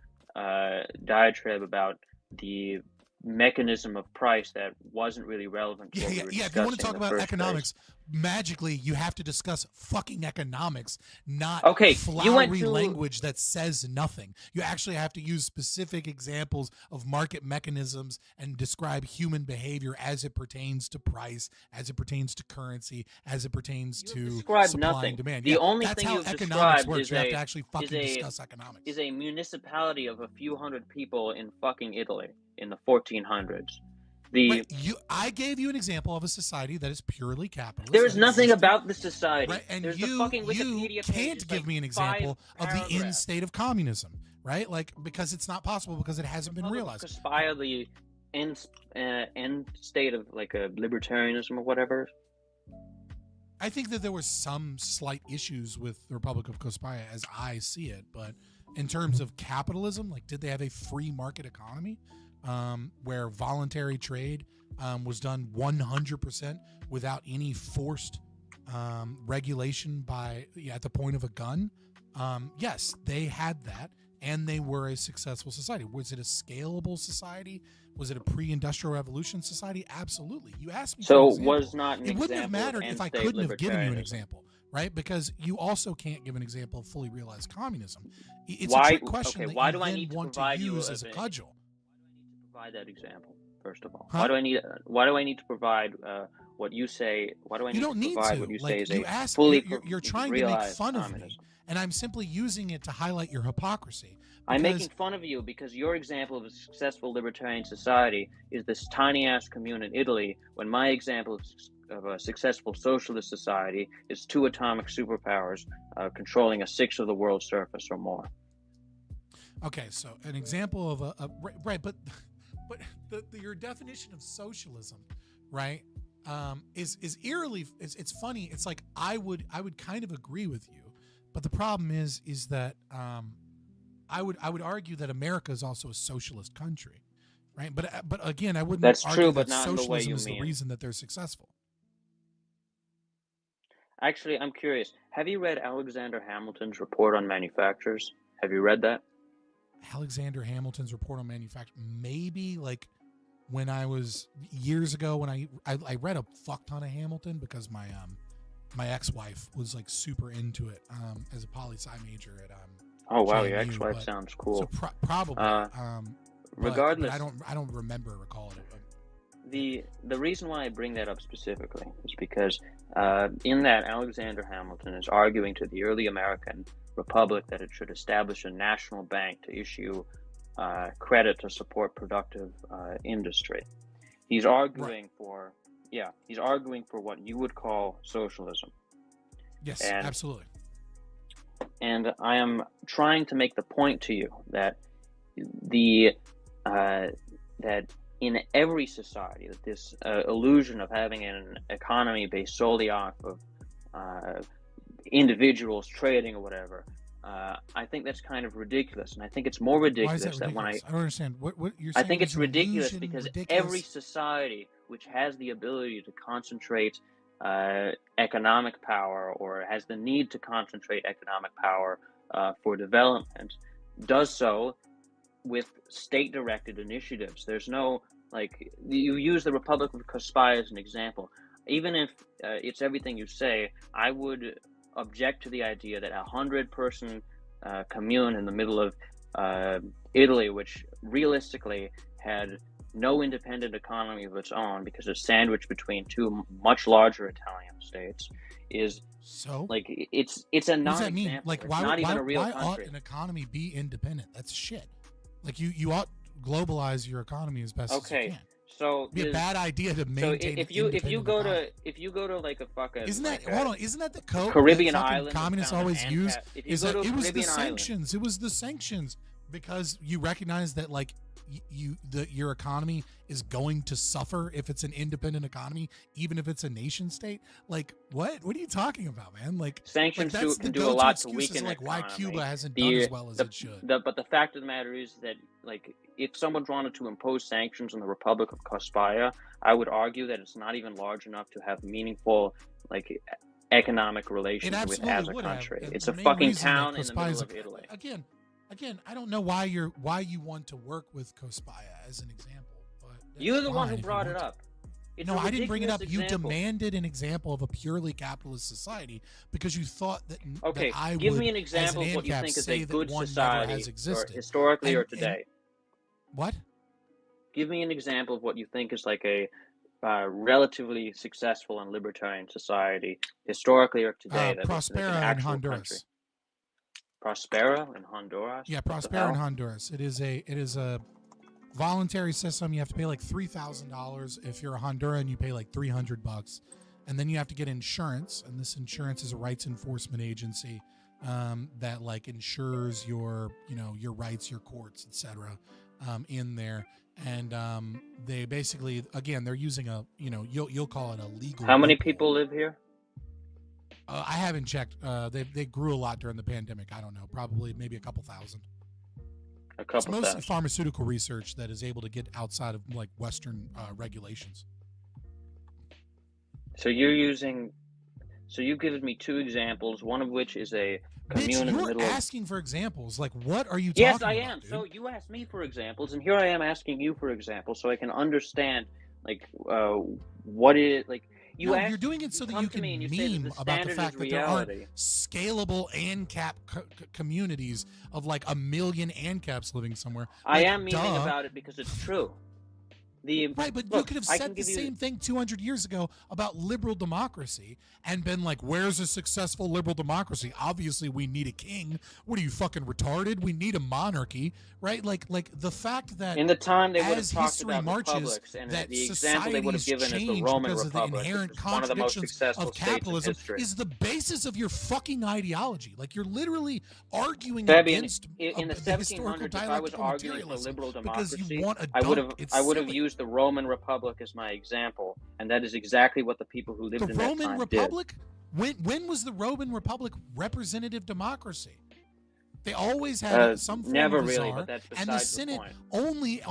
L: diatribe about the mechanism of price that wasn't really relevant to what we were discussing.
A: If you want to talk
L: in the
A: about
L: first
A: economics, magically you have to discuss fucking economics, not
L: you went
A: flowery
L: to
A: language that says nothing. You actually have to use specific examples of market mechanisms and describe human behavior as it pertains to price, as it pertains to currency, as it pertains to supply and demand.
L: The only
A: that's
L: thing
A: how
L: you've
A: economics
L: described
A: works.
L: is
A: You have to actually fucking discuss economics.
L: Is a municipality of a few hundred people in fucking Italy in the 1400s.
A: I gave you an example of a society that is purely capitalist.
L: There is nothing about the society.
A: Right? And
L: There's
A: you
L: the fucking Wikipedia
A: can't give me an example of the end state of communism, right? Like, because it's not possible, because it hasn't been realized.
L: Aspire the end state of like a libertarianism or whatever.
A: I think that there were some slight issues with the Republic of Kospaya as I see it, but in terms of capitalism, like, did they have a free market economy where voluntary trade was done 100% without any forced regulation at the point of a gun? Yes, they had that, and they were a successful society. Was it a scalable society? Was it a pre-industrial revolution society? Absolutely. You asked me.
L: So was not an
A: it wouldn't have mattered if I couldn't have given you an
L: libertarianism.
A: Example, right? Because you also can't give an example of fully realized communism. It's
L: Why-
A: a trick question
L: okay,
A: that
L: why
A: you
L: do I
A: then
L: need to
A: want to
L: provide you
A: use
L: with
A: as a
L: a-
A: cudgel.
L: Provide that example first of all.
A: Huh?
L: Why do I need to provide what you say? Why do I need
A: You don't
L: to
A: need
L: provide
A: to.
L: what you
A: Like,
L: say is
A: you
L: a
A: ask,
L: fully
A: you're trying to make
L: realized
A: fun of
L: communism?
A: me, and I'm simply using it to highlight your hypocrisy.
L: I'm
A: because-
L: making fun of you because your example of a successful libertarian society is this tiny ass commune in Italy, when my example of a successful socialist society is 2 atomic superpowers controlling a sixth of the world's surface or more.
A: Okay, so an example of right, but your definition of socialism, right, is eerily. It's funny. It's like I would kind of agree with you, but the problem is that I would argue that America is also a socialist country, right? But again, I wouldn't.
L: That's
A: argue
L: true,
A: that
L: but not in the way
A: socialism
L: you
A: is
L: mean.
A: the reason that they're successful.
L: Actually, I'm curious. Have you read Alexander Hamilton's report on manufacturers? Have you read that?
A: Alexander Hamilton's report on manufacturing, maybe like when I was years ago when I read a fuck ton of Hamilton because my ex-wife was like super into it as a poli-sci major at
L: Oh wow,
A: JMU,
L: your ex-wife
A: but-
L: sounds cool.
A: So probably
L: regardless,
A: but I don't recall it. But.
L: The reason why I bring that up specifically is because in that Alexander Hamilton is arguing to the early American republic that it should establish a national bank to issue credit to support productive industry. He's arguing for, he's arguing for what you would call socialism.
A: Yes, absolutely.
L: And I am trying to make the point to you that that in every society, that this illusion of having an economy based solely off of individuals trading or whatever, I think that's kind of ridiculous. And I think it's more ridiculous.
A: Why is that ridiculous? I don't understand. What you're saying?
L: I think it's ridiculous because every society which has the ability to concentrate economic power, or has the need to concentrate economic power for development, does so with state-directed initiatives. There's no, like, you use the Republic of Kospaya as an example. Even if it's everything you say, I would object to the idea that 100-person commune in the middle of Italy, which realistically had no independent economy of its own because it's sandwiched between two much larger Italian states, is
A: so
L: like it's a non-example.
A: What does that mean? Like, why ought
L: country.
A: an economy be independent? That's shit. Like, you ought globalize your economy as best as you can.
L: So
A: it'd be a bad idea to maintain.
L: So if you go to like a fucking
A: isn't that the code
L: Caribbean
A: that
L: island
A: communists always use?
L: Is that
A: it was the
L: Caribbean
A: sanctions? It was the sanctions because you recognize that like your economy is going to suffer if it's an independent economy, even if it's a nation state. Like what are you talking about, man? Like
L: sanctions
A: that's
L: do a lot to weaken
A: like
L: economy.
A: Why Cuba hasn't done as well as it should.
L: But the fact of the matter is that, like, if someone wanted to impose sanctions on the Republic of Kospaya, I would argue that it's not even large enough to have meaningful, like, economic relations with as a country. It's a fucking town in the middle of Italy.
A: Again, I don't know why you want to work with Kospaya as an example. But
L: you're the one who brought it up.
A: No, I didn't bring it up. You demanded an example of a purely capitalist society because you thought that.
L: Okay,
A: that I
L: give
A: would,
L: me an example of what you think is a good society,
A: or
L: historically or today.
A: What?
L: Give me an example of what you think is like a relatively successful and libertarian society, historically or today.
A: Prospera in Honduras.
L: Country. Prospera in Honduras?
A: Yeah, Prospera in Honduras. It is a voluntary system. You have to pay like $3,000. If you're a Honduran, you pay like $300, and then you have to get insurance. And this insurance is a rights enforcement agency that like insures your rights, your courts, etc. In there. And they basically, again, they're using you'll call it a legal.
L: How many people live here?
A: I haven't checked. They grew a lot during the pandemic. I don't know, probably maybe a couple thousand. It's mostly pharmaceutical research that is able to get outside of like Western regulations.
L: So you've given me two examples, one of which is a commune in the middle.
A: You're asking for examples. Like, what are you
L: talking
A: about?
L: Yes, I am.
A: Dude?
L: So you asked me for examples, and here I am asking you for examples, so I can understand like what it like.
A: You're doing it so that you can meme about the fact that there aren't scalable ANCAP communities of like 1 million ANCAPs living somewhere.
L: I am memeing about it because it's true.
A: Right, but you could have said the same thing 200 years ago about liberal democracy and been like, where's a successful liberal democracy? Obviously, we need a king. What are you, fucking retarded? We need a monarchy, right? Like the fact that
L: in the time they would have
A: as
L: talked
A: history
L: about
A: marches,
L: republics, and
A: that
L: the example they would have given is the Roman
A: because
L: Republic,
A: of the inherent
L: one of the most
A: contradictions
L: successful
A: of capitalism
L: states in history.
A: is the basis of your fucking ideology. Like you're literally arguing
L: Fabian,
A: against
L: in the
A: the historical
L: 1700s, if I was
A: dialectical
L: arguing for
A: materialism
L: liberal
A: because
L: democracy,
A: you want a
L: I would have
A: silly.
L: used the Roman Republic as my example, and that is exactly what the people who lived in that
A: Roman
L: time
A: Republic? When was the Roman Republic representative democracy? They always had some form
L: never
A: of
L: really,
A: czar,
L: but that's
A: and the Senate only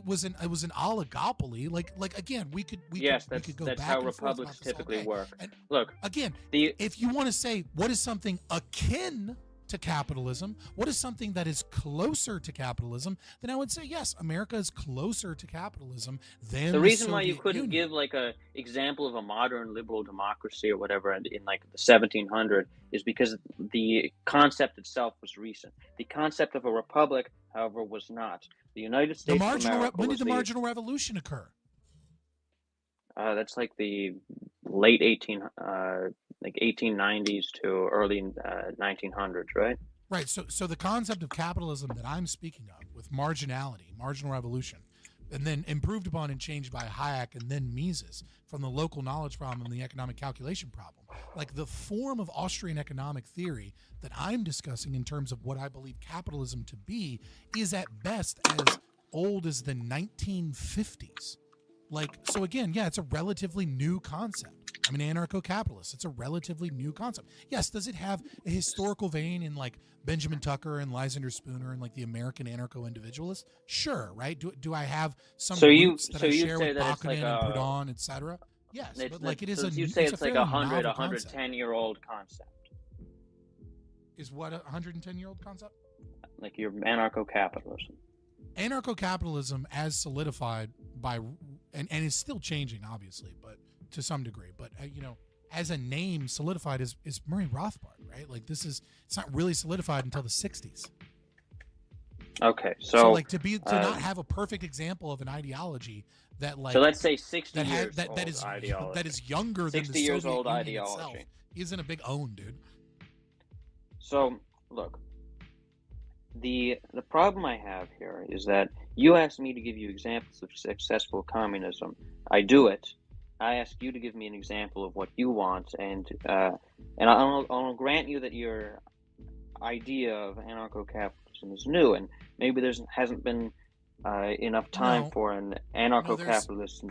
A: was an oligopoly. Like again, we could go
L: that's
A: back
L: how
A: and
L: republics
A: forth about
L: typically
A: this all day.
L: work.
A: And
L: look,
A: again, if you want to say what is something akin to capitalism, what is something that is closer to capitalism, then I would say yes, America is closer to capitalism than
L: the reason why you
A: Soviet
L: couldn't
A: Union.
L: give like a example of a modern liberal democracy or whatever in like the 1700s is because the concept itself was recent. The concept of a republic, however, was not. The United States of America
A: when did the marginal revolution occur?
L: That's like the late 1890s to early 1900s, right?
A: Right. So the concept of capitalism that I'm speaking of, with marginality, marginal revolution, and then improved upon and changed by Hayek and then Mises from the local knowledge problem and the economic calculation problem, like the form of Austrian economic theory that I'm discussing in terms of what I believe capitalism to be is at best as old as the 1950s. Like, so again, yeah, it's a relatively new concept. I'm an anarcho-capitalist. It's a relatively new concept. Yes, does it have a historical vein in like Benjamin Tucker and Lysander Spooner and like the American anarcho-individualist? Sure, right? Do I have some roots that I share with Bakunin and Proudhon, etc.? Yes, but like it is a.
L: You say it's like 100,
A: 110
L: 110-year-old concept.
A: Is what a 110-year-old concept?
L: Like your anarcho-capitalism.
A: Anarcho-capitalism, as solidified by, and is still changing, obviously, but to some degree. But as a name solidified is Murray Rothbard, right? Like it's not really solidified until the 60s.
L: Okay,
A: so like to not have a perfect example of an ideology that like.
L: So let's say 60
A: that
L: years
A: that,
L: old
A: that is
L: ideology.
A: that is younger than the
L: 60 years
A: Soviet
L: old
A: Union
L: ideology.
A: itself. Isn't a big own, dude.
L: So look, the problem I have here is that you asked me to give you examples of successful communism. I do it. I ask you to give me an example of what you want, and I'll grant you that your idea of anarcho-capitalism is new, and maybe hasn't been enough time for an anarcho-capitalist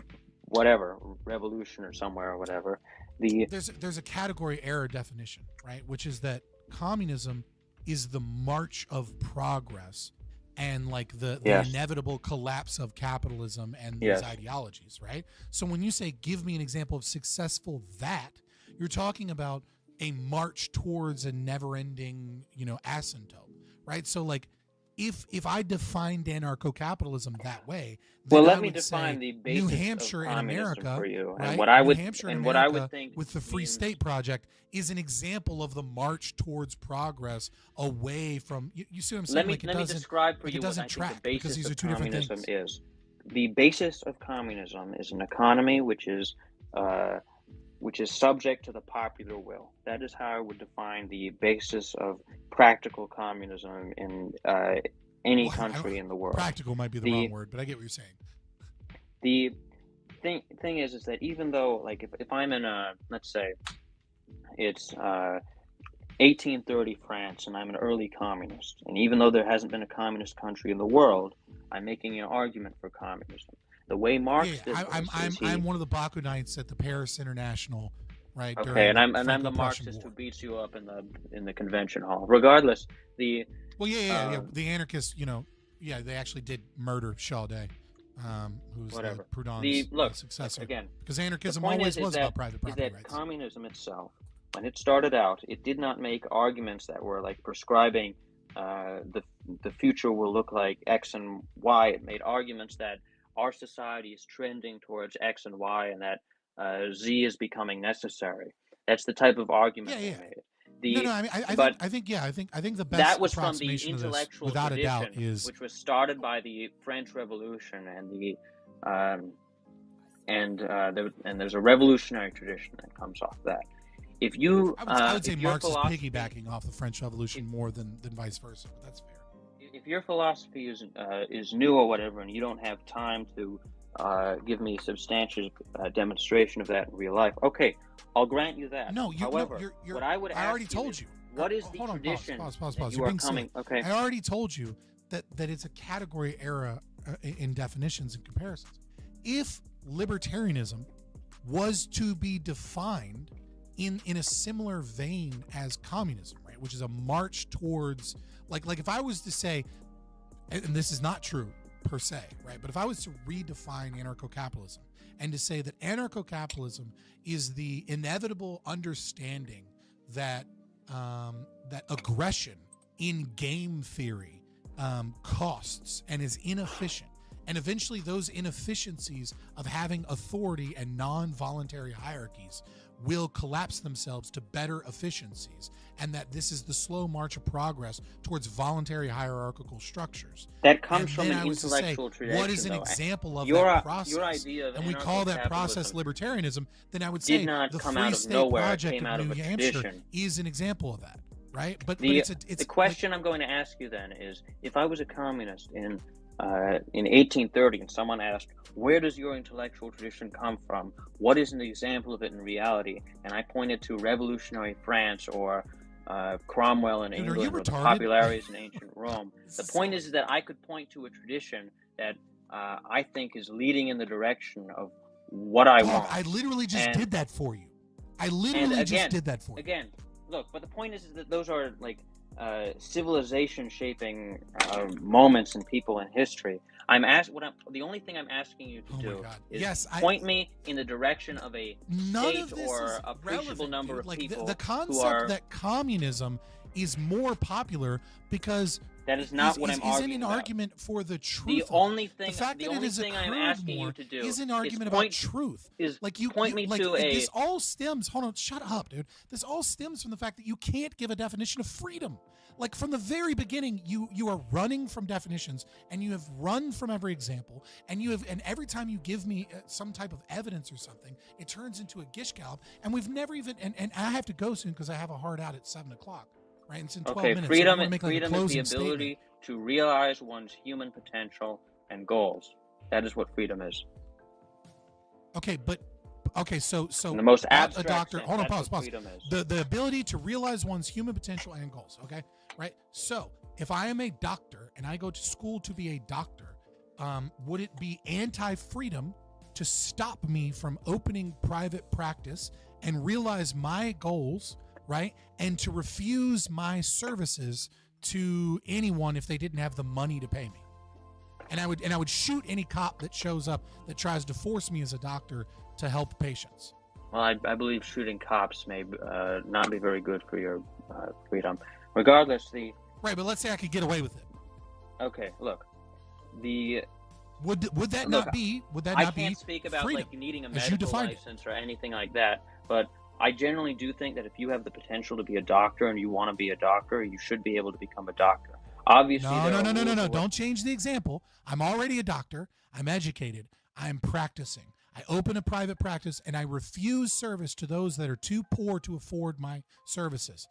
L: whatever revolution or somewhere or whatever.
A: There's a category error definition, right? Which is that communism is the march of progress and like the inevitable collapse of capitalism and these ideologies, right? So when you say, give me an example of successful that, you're talking about a march towards a never-ending, asymptote, right? So like, if I defined anarcho-capitalism that way, then
L: let
A: I
L: me
A: would
L: define
A: say
L: the basis
A: New Hampshire
L: of
A: in
L: communism
A: America,
L: for you,
A: right?
L: and what I would
A: New Hampshire in
L: and
A: America,
L: what I would think
A: with the Free State Project is an example of the march towards progress away from. You see what I'm saying?
L: Let me describe for you what I think the basis of communism is. The basis of communism is an economy which is subject to the popular will. That is how I would define the basis of practical communism in any country in the world.
A: Practical might be the wrong word, but I get what you're saying.
L: The thing is that even though, like, if I'm in let's say it's 1830 France and I'm an early communist, and even though there hasn't been a communist country in the world, I'm making an argument for communism. The way Marx did
A: I'm one of the Bakunites at the Paris International, right?
L: Okay, and I'm the Marxist who beats you up in the convention hall. Regardless, the anarchists,
A: they actually did murder Chaudet, who's Proudhon's successor.
L: Again,
A: because anarchism always was about private property rights.
L: Communism itself, when it started out, it did not make arguments that were like prescribing the future will look like X and Y. It made arguments that our society is trending towards X and Y, and that Z is becoming necessary. That's the type of argument they made.
A: I think the best
L: that was from the
A: approximation
L: intellectual
A: of this, without a doubt,
L: tradition, which was started by the French Revolution and there's a revolutionary tradition that comes off that. If you,
A: I would say Marx is piggybacking off the French Revolution more than vice versa, but that's fair.
L: If your philosophy is new or whatever, and you don't have time to give me substantial demonstration of that in real life, okay, I'll grant you that. However, what I would ask
A: I already told you.
L: What is the tradition
A: pause.
L: that you
A: You're
L: are
A: being
L: coming?
A: silly.
L: Okay,
A: I already told you that it's a category error in definitions and comparisons. If libertarianism was to be defined in a similar vein as communism, right, which is a march towards like if I was to say, and this is not true per se, right, but if I was to redefine anarcho-capitalism and to say that anarcho-capitalism is the inevitable understanding that that aggression in game theory costs and is inefficient, and eventually those inefficiencies of having authority and non-voluntary hierarchies will collapse themselves to better efficiencies, and that this is the slow march of progress towards voluntary hierarchical structures.
L: That comes from an intellectual tradition.
A: What is an example of
L: that
A: process?
L: Your idea of
A: and we call that process libertarianism. Then I would say the Free State Project of New Hampshire is an example of that. right? But
L: The
A: it's
L: question I'm going to ask you then is, if I was a communist in 1830 and someone asked, where does your intellectual tradition come from? What is an example of it in reality? And I pointed to revolutionary France or Cromwell in England or the populares in ancient Rome. The point is that I could point to a tradition that I think is leading in the direction of what I want.
A: I literally just did that for you.
L: Again, look, but the point is that those are like civilization shaping moments in people in history. The only thing I'm asking you to do is point me in the direction of a state or appreciable number of people.
A: The concept that communism is more popular because
L: that is not what I'm arguing
A: isn't an argument for the truth.
L: The only thing,
A: the fact that it is
L: I'm asking you to do
A: is an argument about truth. This all stems. Hold on, shut up, dude. This all stems from the fact that you can't give a definition of freedom. Like from the very beginning, you are running from definitions, and you have run from every example, and every time you give me some type of evidence or something, it turns into a gish gallop, and we've never even. And I have to go soon because I have a hard out at 7 o'clock. Right, it's in 12 minutes.
L: Freedom,
A: so
L: freedom is the ability to realize one's human potential and goals. That is what freedom is.
A: So
L: in the most abstract
A: a doctor.
L: Sense,
A: hold on, pause.
L: Freedom is.
A: The ability to realize one's human potential and goals. Okay, right. So if I am a doctor and I go to school to be a doctor, would it be anti-freedom to stop me from opening private practice and realize my goals? Right, and to refuse my services to anyone if they didn't have the money to pay me, and I would shoot any cop that shows up that tries to force me as a doctor to help patients.
L: Well, I believe shooting cops may not be very good for your freedom. Regardless,
A: right, but let's say I could get away with it.
L: Okay, look,
A: would that not be?
L: I can't speak about
A: freedom,
L: like needing a medical license or anything like that, but I generally do think that if you have the potential to be a doctor and you want to be a doctor, you should be able to become a doctor. Obviously,
A: no. Don't change the example. I'm already a doctor. I'm educated. I'm practicing. I open a private practice and I refuse service to those that are too poor to afford my services.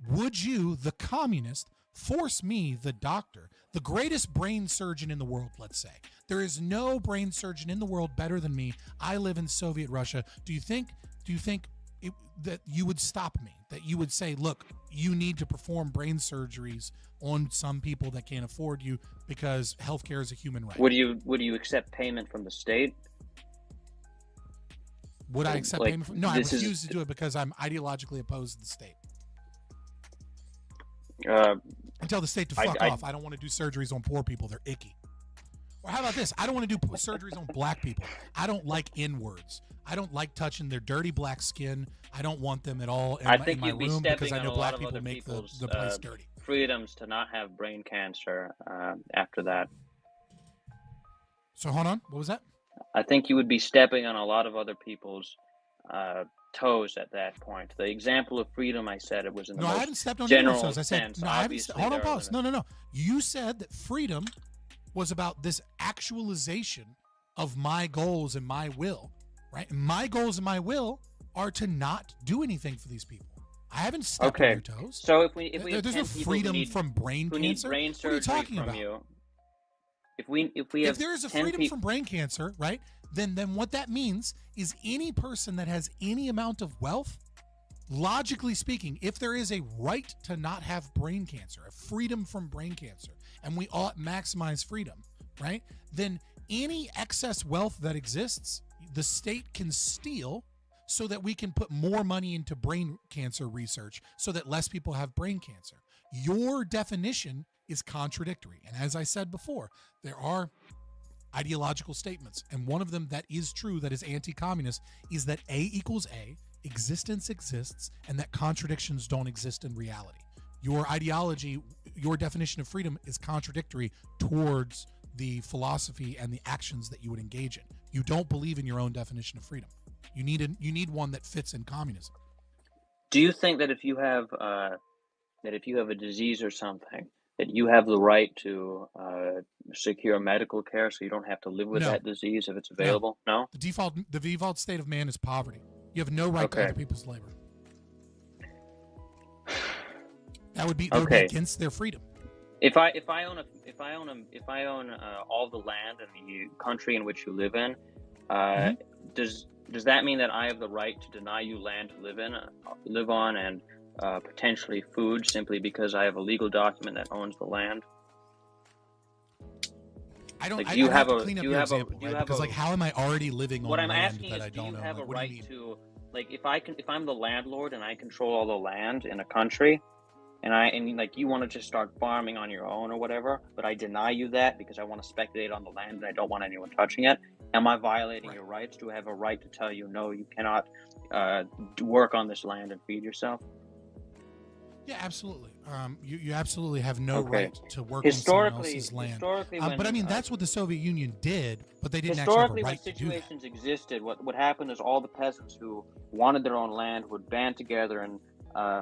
A: Would you, the communist, force me, the doctor, the greatest brain surgeon in the world, let's say? There is no brain surgeon in the world better than me. I live in Soviet Russia. Do you think that you would stop me, that you would say, look, you need to perform brain surgeries on some people that can't afford you because healthcare is a human right?
L: Would you accept payment from the state?
A: Would I accept payment from? No, I refuse to do it because I'm ideologically opposed to the state. I tell the state to fuck off. I don't want to do surgeries on poor people. They're icky. Or how about this? I don't want to do surgeries on black people. I don't like N-words. I don't like touching their dirty black skin. I don't want them at all in my room because I know black people make the place dirty.
L: Freedoms to not have brain cancer after that.
A: So hold on. What was that?
L: I think you would be stepping on a lot of other people's toes at that point. The example of freedom, I said, it was in the most
A: I haven't stepped on
L: general
A: toes. I said,
L: sense.
A: no, I haven't. Hold on, pause. No. You said that freedom was about this actualization of my goals and my will, right? And my goals and my will are to not do anything for these people. I haven't stepped on your toes.
L: So if we
A: there's no freedom from brain cancer.
L: Brain surgery
A: what are you talking
L: from
A: about?
L: You, if
A: there is a freedom from brain cancer, right? Then what that means is any person that has any amount of wealth, logically speaking, if there is a right to not have brain cancer, a freedom from brain cancer, and we ought maximize freedom, right? Then any excess wealth that exists, the state can steal so that we can put more money into brain cancer research so that less people have brain cancer. Your definition is contradictory. And as I said before, there are ideological statements. And one of them that is true, that is anti-communist, is that A equals A, existence exists, and that contradictions don't exist in reality. Your ideology, your definition of freedom is contradictory towards the philosophy and the actions that you would engage in. You don't believe in your own definition of freedom. You need one that fits in communism.
L: Do you think that if you have a disease or something, that you have the right to secure medical care so you don't have to live with that disease if it's available? No?
A: The default state of man is poverty. You have no right to other people's labor. That would be against their freedom.
L: If I own all the land in the country in which you live in, does that mean that I have the right to deny you land to live on, and potentially food simply because I have a legal document that owns the land?
A: I don't.
L: Like,
A: I have to clean up your example, right? Because like, how am I already living on land that I don't own?
L: Do you have a
A: what
L: right
A: do you mean?
L: to, like, if I'm the landlord and I control all the land in a country, and like you want to just start farming on your own or whatever, but I deny you that because I want to speculate on the land and I don't want anyone touching it. Am I violating your rights? Do I have a right to tell you, no, you cannot work on this land and feed yourself?
A: Yeah, absolutely. You absolutely have no right to work on someone else's land. But I mean, that's what the Soviet Union did, but they didn't actually have a right to do that.
L: Historically, when situations existed, what happened is all the peasants who wanted their own land would band together and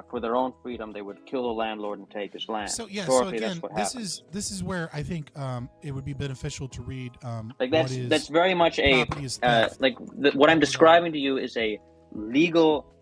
L: for their own freedom, they would kill the landlord and take his land.
A: So again, this is where I think it would be beneficial to read.
L: That's very much a what I'm describing to you is a legal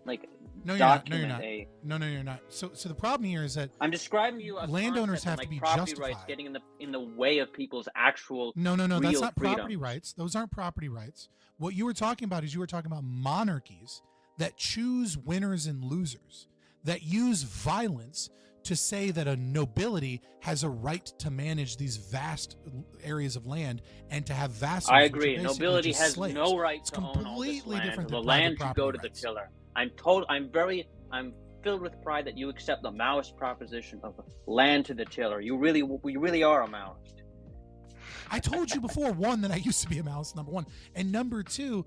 L: document.
A: No, you're not. So the problem here is that
L: I'm describing to you a
A: landowners have to be
L: property
A: justified.
L: rights getting in the way of people's actual
A: No, that's not
L: freedom.
A: property rights. Those aren't property rights. What you were talking about is you were talking about monarchies that choose winners and losers, that use violence to say that a nobility has a right to manage these vast areas of land and to have vassals.
L: I agree. Nobility has slaves. No right to own all this
A: completely
L: land.
A: different
L: The
A: than
L: land
A: private
L: should go to
A: rights.
L: the tiller. I'm filled with pride that you accept the Maoist proposition of land to the tiller. You really are a Maoist.
A: I told you before, one, that I used to be a Maoist, number one, and number two,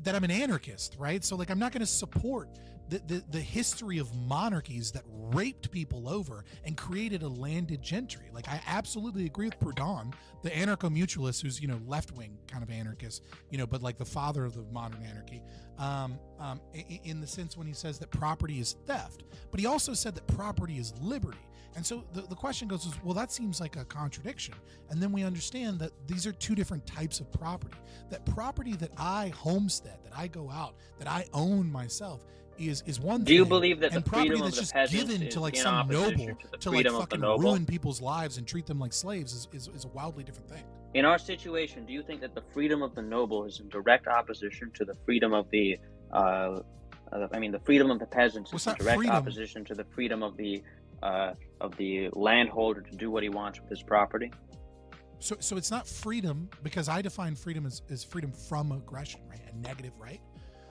A: that I'm an anarchist, right? So like, I'm not going to support the history of monarchies that raped people over and created a landed gentry. Like, I absolutely agree with Proudhon, the anarcho-mutualist, who's, left-wing kind of anarchist, but like the father of the modern anarchy, in the sense when he says that property is theft, but he also said that property is liberty. And so the question goes is, well, that seems like a contradiction. And then we understand that these are two different types of property. That property that I homestead, that I go out, that I own myself, is one thing.
L: Do you believe that
A: and
L: the
A: property
L: freedom
A: that's
L: of the
A: just
L: peasants
A: given
L: is
A: to like
L: in
A: some
L: opposition
A: noble
L: to the
A: to like
L: freedom of the
A: fucking
L: noble?
A: ruin people's lives and treat them like slaves is a wildly different thing.
L: In our situation, do you think that the freedom of the noble is in direct opposition to the freedom of the the freedom of the peasants is in direct opposition to the freedom of the landholder to do what he wants with his property?
A: So it's not freedom, because I define freedom as freedom from aggression, right? A negative right.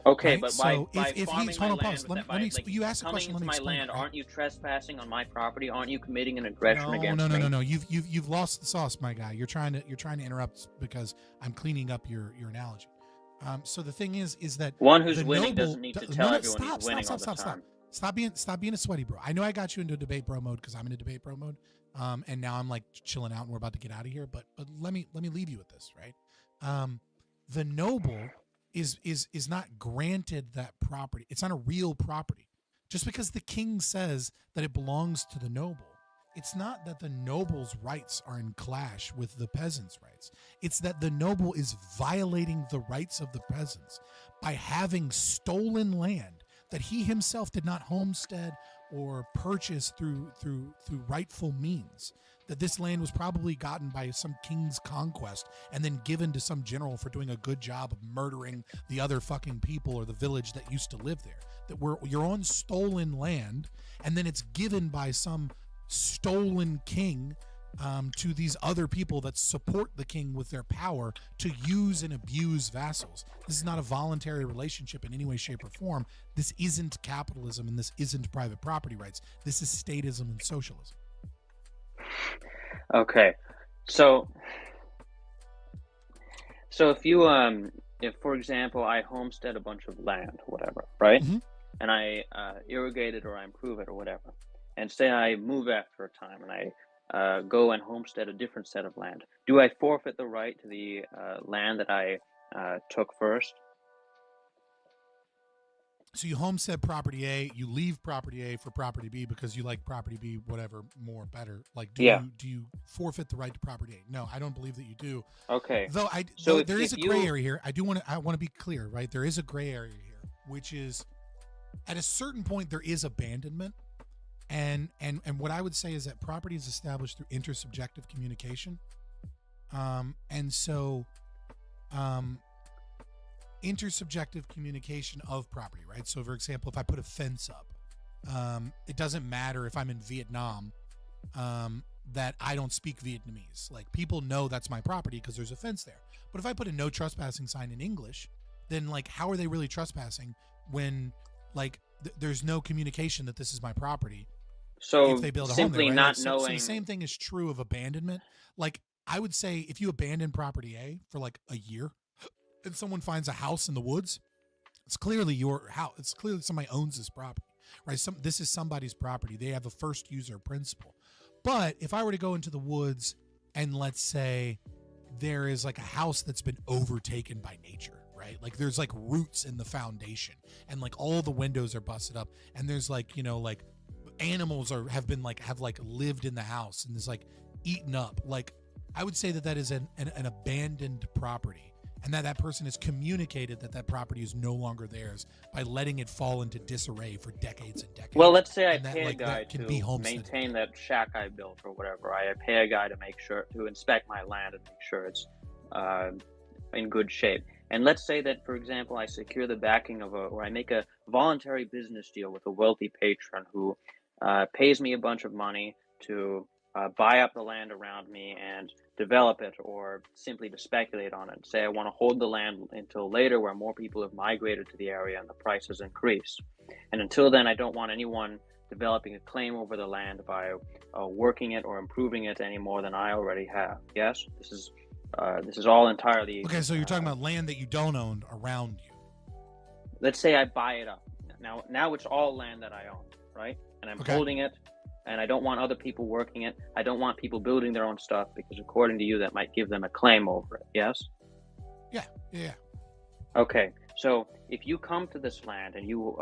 L: Okay,
A: right?
L: but
A: So
L: by
A: if
L: farming
A: he's
L: my
A: hold on,
L: land,
A: pause. Let me you asked a question. Let me
L: my
A: explain.
L: land,
A: it, right?
L: aren't you trespassing on my property? Aren't you committing an aggression against me?
A: No. You've lost the sauce, my guy. You're trying to interrupt because I'm cleaning up your analogy. So the thing is that
L: one who's
A: the
L: winning
A: noble,
L: doesn't need to tell everyone he's winning all the time.
A: Stop being a sweaty bro. I know I got you into debate bro mode because I'm in a debate bro mode. And now I'm like chilling out and we're about to get out of here. But let me leave you with this, right? The noble is not granted that property. It's not a real property. Just because the king says that it belongs to the noble, it's not that the noble's rights are in clash with the peasant's rights. It's that the noble is violating the rights of the peasants by having stolen land that he himself did not homestead or purchase through rightful means. That this land was probably gotten by some king's conquest and then given to some general for doing a good job of murdering the other fucking people or the village that used to live there. That you're on stolen land, and then it's given by some stolen king to these other people that support the king with their power to use and abuse vassals. This is not a voluntary relationship in any way, shape, or form. This isn't capitalism, and this isn't private property rights. This is statism and socialism.
L: Okay, so if for example I homestead a bunch of land, whatever, right?
A: Mm-hmm.
L: And I irrigate it or I improve it or whatever, and say I move after a time and I go and homestead a different set of land, do I forfeit the right to the land that I took first?
A: So you homestead property A, you leave property A for property B because you like property B, whatever, better. Like, do you forfeit the right to property A? No, I don't believe that you do.
L: Okay.
A: Though there is a gray area here. I want to be clear, right? There is a gray area here, which is at a certain point there is abandonment, And what I would say is that property is established through intersubjective communication. And so intersubjective communication of property, right? So for example, if I put a fence up, it doesn't matter if I'm in Vietnam, that I don't speak Vietnamese. Like, people know that's my property because there's a fence there. But if I put a no trespassing sign in English, then like, how are they really trespassing when like there's no communication that this is my property?
L: So
A: if they build a
L: simply
A: home there, right?
L: not
A: So
L: knowing.
A: the same thing is true of abandonment. Like, I would say if you abandon property A for like a year and someone finds a house in the woods, it's clearly your house. It's clearly somebody owns this property, right? This is somebody's property. They have a first user principle. But if I were to go into the woods and let's say there is like a house that's been overtaken by nature, right? Like there's like roots in the foundation and like all the windows are busted up and there's like, you know, like animals have lived in the house and is like eaten up. Like, I would say that is an abandoned property. And that person has communicated that property is no longer theirs by letting it fall into disarray for decades and decades.
L: Well, let's say I
A: And that,
L: pay a
A: like,
L: guy
A: that can
L: to
A: be homesteaded.
L: maintain that shack I built or whatever. I pay a guy to inspect my land and make sure it's in good shape. And let's say that, for example, I secure the backing or I make a voluntary business deal with a wealthy patron who pays me a bunch of money to buy up the land around me and develop it, or simply to speculate on it. Say I want to hold the land until later where more people have migrated to the area and the price has increased. And until then, I don't want anyone developing a claim over the land by working it or improving it any more than I already have. Yes? This is all entirely...
A: Okay, so you're talking about land that you don't own around you.
L: Let's say I buy it up. Now it's all land that I own, right? And I'm holding it, and I don't want other people working it. I don't want people building their own stuff because according to you, that might give them a claim over it. Yes?
A: Yeah.
L: Okay, so if you come to this land and you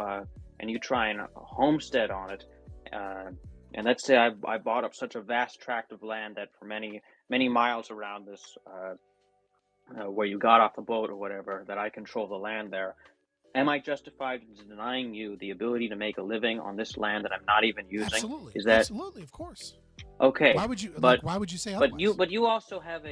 L: try and homestead on it, and let's say I bought up such a vast tract of land that for many miles around this, where you got off the boat or whatever, that I control the land there. Am I justified in denying you the ability to make a living on this land that I'm not even using?
A: Absolutely.
L: Is that
A: Absolutely, of course.
L: okay?
A: Why would you?
L: But
A: why would you say otherwise?
L: But you also have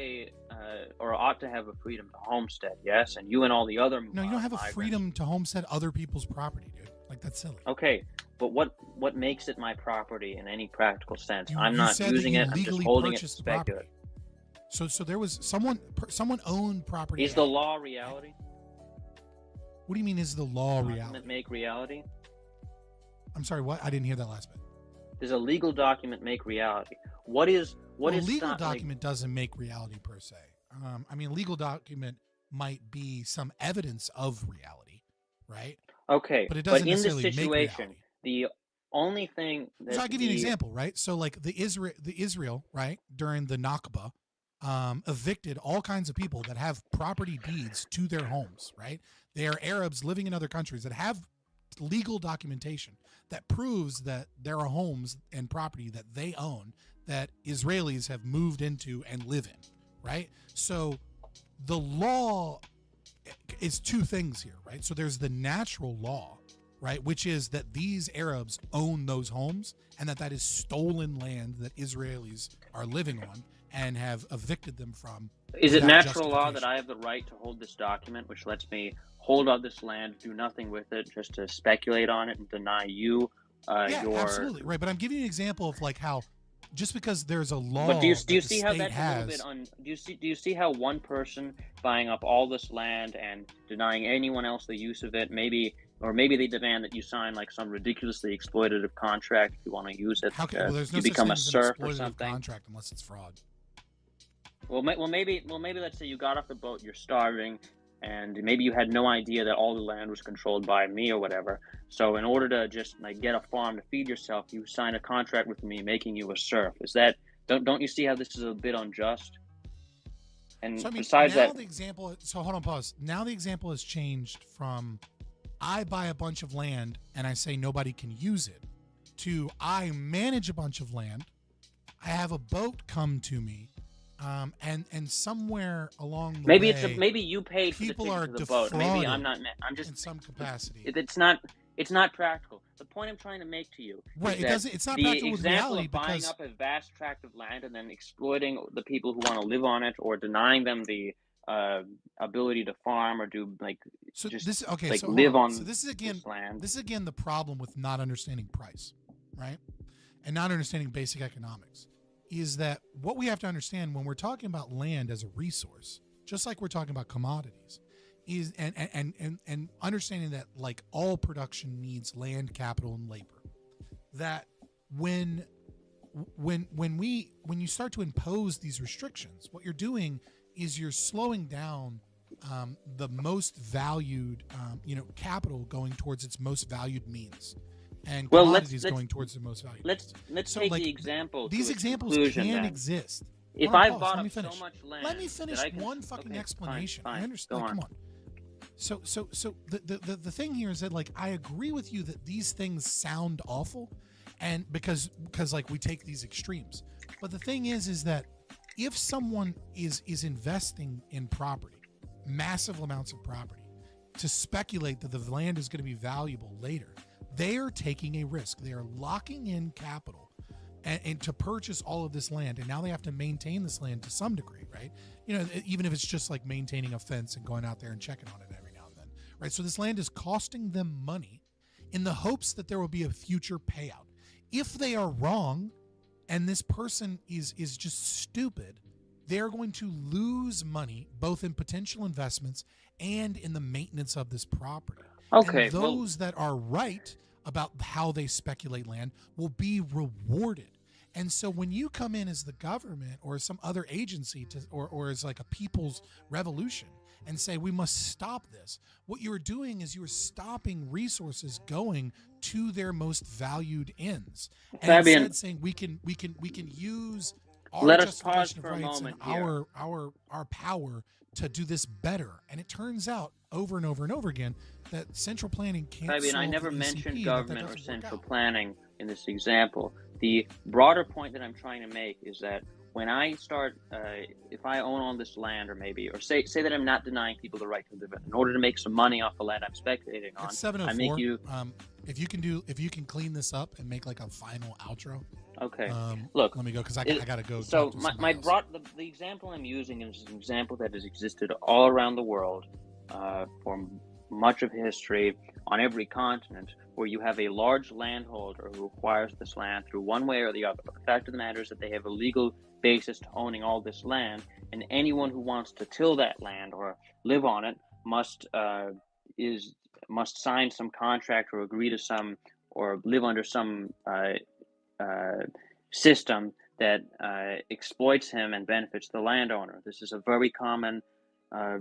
L: or ought to have a freedom to homestead, yes? And you and all the other
A: No, you don't have a freedom to homestead other people's property, dude. Like, that's silly.
L: Okay, but what makes it my property in any practical sense?
A: You
L: I'm not
A: said
L: using
A: that
L: it.
A: you
L: I'm just
A: legally
L: holding it
A: purchased the
L: speculative.
A: property. So there was someone owned property.
L: Is the law reality?
A: What do you mean? Is the law
L: Document
A: reality?
L: make reality?
A: I'm sorry. What? I didn't hear that last bit.
L: Does a legal document make reality? What is
A: A legal document doesn't make reality per se. I mean, a legal document might be some evidence of reality, right?
L: Okay,
A: but it doesn't
L: in this
A: necessarily
L: situation,
A: make reality.
L: the only thing that
A: So I'll give you an example, right? So like the Israel, right, during the Nakba, evicted all kinds of people that have property deeds to their homes, right? They are Arabs living in other countries that have legal documentation that proves that there are homes and property that they own that Israelis have moved into and live in, right? So the law is two things here, right? So there's the natural law, right, which is that these Arabs own those homes and that is stolen land that Israelis are living on and have evicted them from.
L: Is it
A: without
L: natural law
A: justification.
L: that I have the right to hold this document, which lets me hold on this land, do nothing with it, just to speculate on it and deny you your...
A: Absolutely, right. But I'm giving you an example of like how just because there's a law,
L: But do you
A: that
L: see
A: the
L: how
A: state
L: that's a little bit do you see how one person buying up all this land and denying anyone else the use of it, maybe they demand that you sign like some ridiculously exploitative contract if you want to use it.
A: well, there's no
L: you
A: such
L: become
A: thing
L: a
A: as an
L: serf or
A: exploitative
L: something.
A: contract unless it's fraud.
L: Well, maybe let's say you got off the boat, you're starving, and maybe you had no idea that all the land was controlled by me or whatever. So in order to just like get a farm to feed yourself, you sign a contract with me, making you a serf. Is that don't you see how this is a bit unjust? And
A: So I mean,
L: besides
A: now
L: that,
A: the example. So hold on, pause. Now the example has changed from I buy a bunch of land and I say nobody can use it to I manage a bunch of land. I have a boat come to me. And somewhere along the way,
L: maybe you paid for the
A: people
L: ticket
A: are
L: to the boat. Maybe
A: defrauded
L: I'm just
A: in some capacity.
L: It's not. It's not practical. The point I'm trying to make to you
A: Right,
L: is
A: it
L: that
A: doesn't. It's not
L: the
A: practical with
L: example
A: reality
L: of buying
A: because
L: up a vast tract of land and then exploiting the people who want to live on it, or denying them the ability to farm or do
A: so
L: just
A: this okay.
L: like
A: So
L: live
A: hold on.
L: on
A: So this is again
L: land.
A: the problem with not understanding price, right? And not understanding basic economics is that what we have to understand when we're talking about land as a resource, just like we're talking about commodities, is and understanding that like all production needs land, capital, and labor. That when you start to impose these restrictions, what you're doing is you're slowing down the most valued capital going towards its most valued means, and commodities going towards the most valued.
L: Let's
A: so,
L: take
A: like,
L: the example.
A: These
L: to its
A: examples
L: conclusion,
A: can
L: then.
A: exist.
L: If
A: Hold on,
L: I
A: pause.
L: bought
A: Let me
L: up so
A: finish.
L: much land,
A: Let me finish
L: that I can,
A: one fucking
L: okay,
A: explanation.
L: Fine.
A: I understand.
L: Go on.
A: Come on. So the thing here is that like I agree with you that these things sound awful, and because like we take these extremes. But the thing is that if someone is investing in property, massive amounts of property, to speculate that the land is going to be valuable later, they are taking a risk. They are locking in capital and to purchase all of this land, and now they have to maintain this land to some degree, right? Even if it's just like maintaining a fence and going out there and checking on it every now and then, right? So this land is costing them money in the hopes that there will be a future payout. If they are wrong and this person is just stupid, they're going to lose money both in potential investments and in the maintenance of this property.
L: Okay,
A: and those that are right about how they speculate land will be rewarded. And so when you come in as the government or some other agency or as like a people's revolution and say we must stop this, what you're doing is you're stopping resources going to their most valued ends. And
L: Fabian,
A: instead saying we can use our
L: let us pause
A: justification
L: for
A: of
L: a
A: rights
L: moment
A: and
L: here.
A: our power to do this better. And it turns out over and over and over again that central planning can't
L: Fabian,
A: solve
L: I never
A: the
L: mentioned
A: ECP,
L: government or
A: that doesn't work
L: central
A: out.
L: planning in this example. The broader point that I'm trying to make is that when I start, if I own all this land, or say that I'm not denying people the right to live in order to make some money off the land I'm speculating on,
A: It's 7:04.
L: I make you.
A: If you can clean this up and make like a final outro.
L: Okay.
A: Look, let me go because I gotta go.
L: So the example I'm using is an example that has existed all around the world for much of history on every continent, where you have a large landholder who acquires this land through one way or the other. But the fact of the matter is that they have a legal basis to owning all this land, and anyone who wants to till that land or live on it must sign some contract or agree to some or live under some system that exploits him and benefits the landowner. This is a very common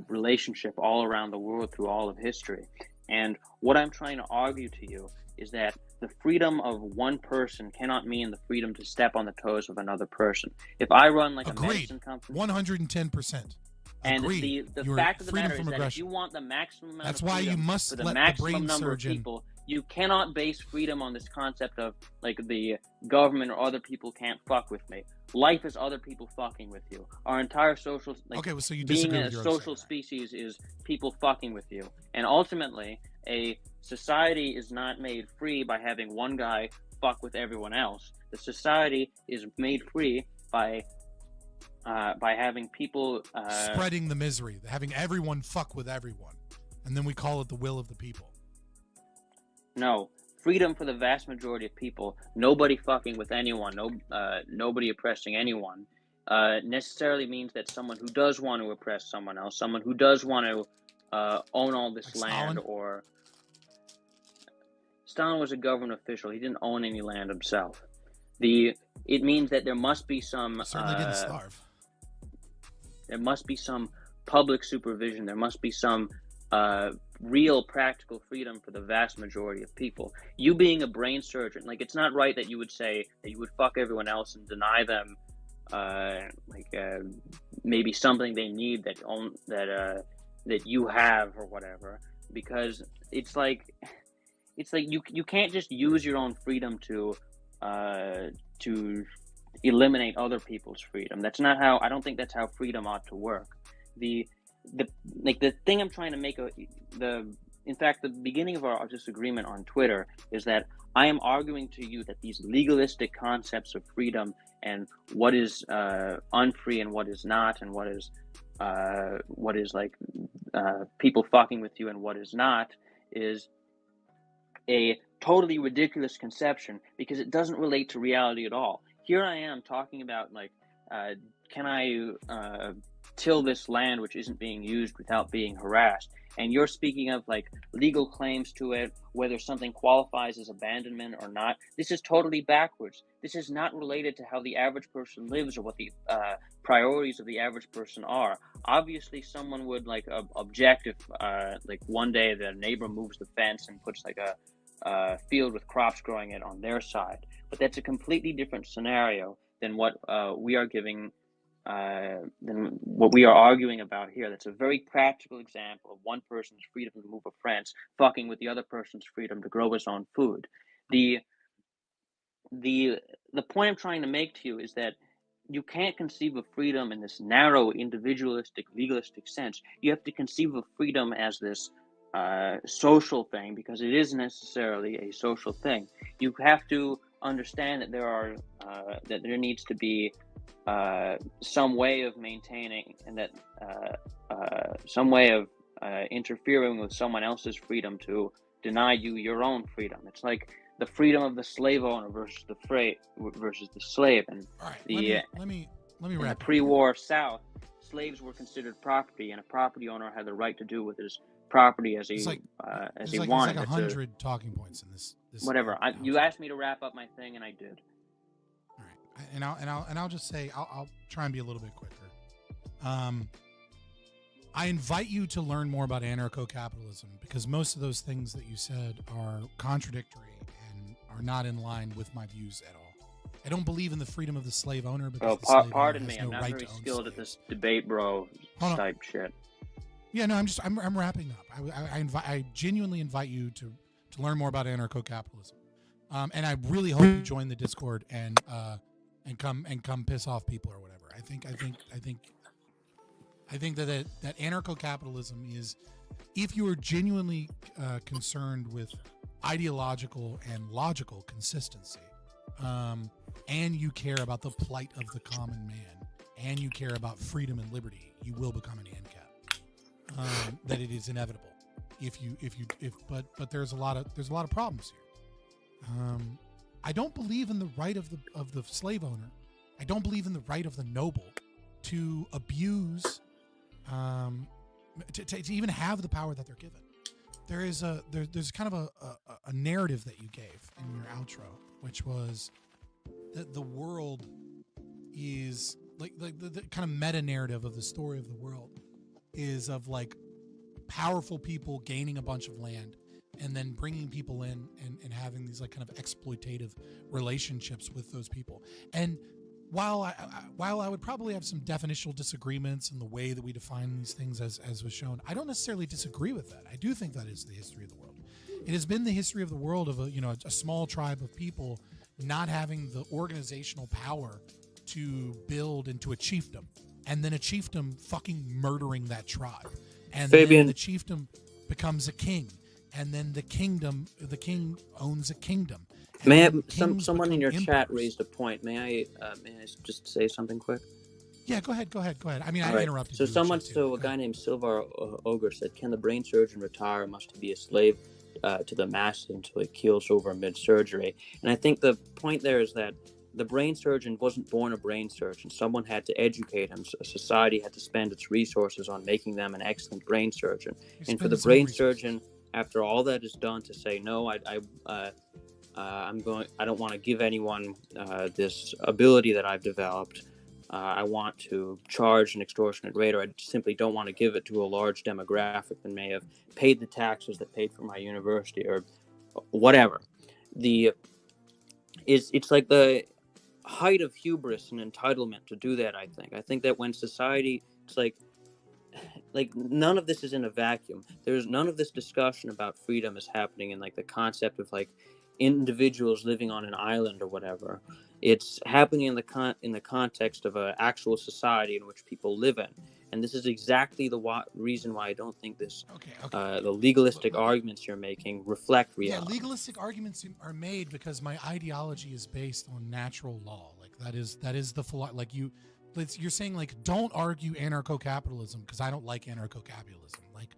L: relationship all around the world through all of history. And what I'm trying to argue to you is that the freedom of one person cannot mean the freedom to step on the toes of another person. If I run like a medicine company,
A: 110%.
L: And the fact of the matter is that if you want the maximum amount
A: That's
L: of
A: why
L: freedom
A: you must
L: for the
A: let the
L: maximum
A: brain
L: number
A: surgeon.
L: of people, you cannot base freedom on this concept of like the government or other people can't fuck with me. Life is other people fucking with you. Our entire social
A: So you
L: being
A: disagree
L: a
A: with your
L: social species is people fucking with you. And ultimately, a society is not made free by having one guy fuck with everyone else. The society is made free by having people
A: spreading the misery, having everyone fuck with everyone, and then we call it the will of the people.
L: No, freedom for the vast majority of people. Nobody fucking with anyone. Nobody oppressing anyone. Necessarily means that someone who does want to oppress someone else, someone who does want to own all this
A: like
L: land,
A: Stalin?
L: or Stalin was a government official. He didn't own any land himself. It means that there must be some.
A: Certainly didn't starve.
L: There must be some public supervision. There must be some real practical freedom for the vast majority of people. You being a brain surgeon, like, it's not right that you would say that you would fuck everyone else and deny them maybe something they need that you have or whatever, because it's like you can't just use your own freedom to eliminate other people's freedom. That's not how. I don't think that's how freedom ought to work. The thing I'm trying to make, the in fact, the beginning of our disagreement on Twitter is that I am arguing to you that these legalistic concepts of freedom and what is unfree and what is not, and what is like people fucking with you and what is not, is a totally ridiculous conception because it doesn't relate to reality at all. Here I am talking about like, can I till this land which isn't being used without being harassed? And you're speaking of like legal claims to it, whether something qualifies as abandonment or not. This is totally backwards. This is not related to how the average person lives or what the priorities of the average person are. Obviously, someone would like object if like one day the neighbor moves the fence and puts like a field with crops growing it on their side. But that's a completely different scenario than what we are giving. Than what we are arguing about here. That's a very practical example of one person's freedom to move a fence fucking with the other person's freedom to grow his own food. The point I'm trying to make to you is that you can't conceive of freedom in this narrow, individualistic, legalistic sense. You have to conceive of freedom as this social thing, because it is necessarily a social thing. You have to understand that that there needs to be some way of maintaining, and that some way of interfering with someone else's freedom to deny you your own freedom. It's like the freedom of the slave owner versus the slave. And
A: let me wrap
L: in the
A: up.
L: pre-war South, slaves were considered property, and a property owner had the right to do with his property as he wanted.
A: There's like 100 talking points in this.
L: Whatever. You asked me to wrap up my thing, and I did.
A: And I'll just say I'll try and be a little bit quicker. I invite you to learn more about anarcho-capitalism, because most of those things that you said are contradictory and are not in line with my views at all. I don't believe in the freedom of the slave owner. Because
L: Pardon me, I'm not very skilled at this debate, bro. Type shit.
A: Yeah, no, I'm wrapping up. I genuinely invite you to learn more about anarcho-capitalism, and I really hope you join the Discord and come piss off people or whatever. I think that anarcho-capitalism is, if you are genuinely concerned with ideological and logical consistency, and you care about the plight of the common man, and you care about freedom and liberty, you will become an ANCAP. That it is inevitable. But there's a lot of problems here. I don't believe in the right of the slave owner. I don't believe in the right of the noble to abuse, to even have the power that they're given. There's kind of a narrative that you gave in your outro, which was that the world is like the kind of meta narrative of the story of the world is of like powerful people gaining a bunch of land and then bringing people in and having these like kind of exploitative relationships with those people. And while I would probably have some definitional disagreements in the way that we define these things as was shown, I don't necessarily disagree with that. I do think that is the history of the world. It has been the history of the world of a small tribe of people not having the organizational power to build into a chiefdom, and then a chiefdom fucking murdering that tribe, and
M: Fabian.
A: then the chiefdom becomes a king, and then the king owns a kingdom.
M: May I, someone in your chat raised a point. May I just say something quick?
A: Yeah, go ahead. I mean,
M: I
A: interrupted
M: you. So a guy named Silvar Ogre said, "Can the brain surgeon retire? Must he be a slave to the masses until he keels over mid-surgery?" And I think the point there is that the brain surgeon wasn't born a brain surgeon. Someone had to educate him. So society had to spend its resources on making them an excellent brain surgeon. And for the brain surgeon, after all that is done, to say, no, I don't want to give anyone this ability that I've developed. I want to charge an extortionate rate, or I simply don't want to give it to a large demographic that may have paid the taxes that paid for my university or whatever. It's like the height of hubris and entitlement to do that. I think that when society, it's like none of this is in a vacuum. There's none of this discussion about freedom is happening in like the concept of like individuals living on an island or whatever. It's happening in the context of an actual society in which people live in, And this is exactly the reason why I don't think this
A: Okay.
M: the legalistic arguments you're making reflect reality.
A: Yeah, legalistic arguments are made because my ideology is based on natural law. Like that is the like you're saying like don't argue anarcho-capitalism because I don't like anarcho-capitalism. Like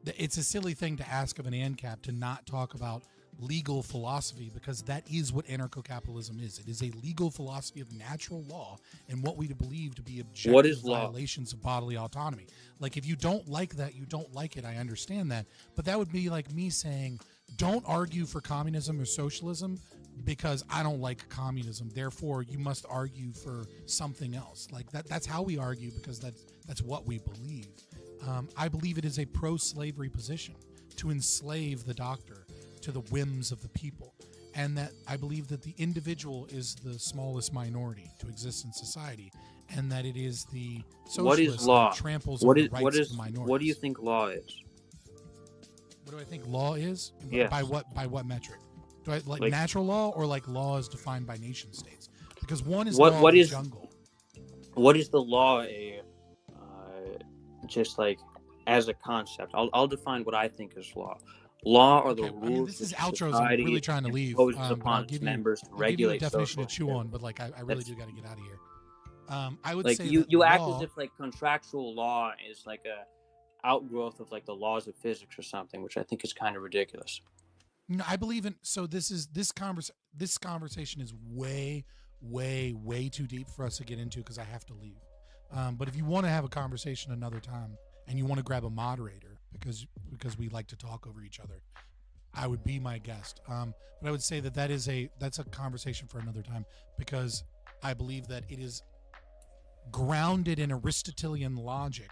A: it's a silly thing to ask of an ANCAP to not talk about legal philosophy because that is what anarcho-capitalism is. It is a legal philosophy of natural law and what we believe to be objective violations of bodily autonomy. Like if you don't like that, you don't like it. I understand that. But that would be like me saying, don't argue for communism or socialism because I don't like communism. Therefore, you must argue for something else. Like that's how we argue because that's what we believe. I believe it is a pro-slavery position to enslave the doctor to the whims of the people, and that I believe that the individual is the smallest minority to exist in society, and that it is the socialist that tramples on the rights of the minorities.
M: What do you think law is?
A: What do I think law is?
M: Yes.
A: By what metric? Do I like natural law or like law is defined by nation states? Because one is law of the jungle.
M: What is the law just like as a concept? I'll define what I think is law. Law are the rules. I mean,
A: this is outros. I'm really trying to leave.
M: Upon its members to regulate.
A: I'll give you a definition to chew on, but like I really do got to get out of here. I would
M: like
A: say
M: you act as if like contractual law is like a outgrowth of like the laws of physics or something, which I think is kind of ridiculous.
A: No, I believe in. So this conversation is way too deep for us to get into because I have to leave. But if you want to have a conversation another time and you want to grab a moderator because we like to talk over each other, I would be my guest. But I would say that's a conversation for another time because I believe that it is grounded in Aristotelian logic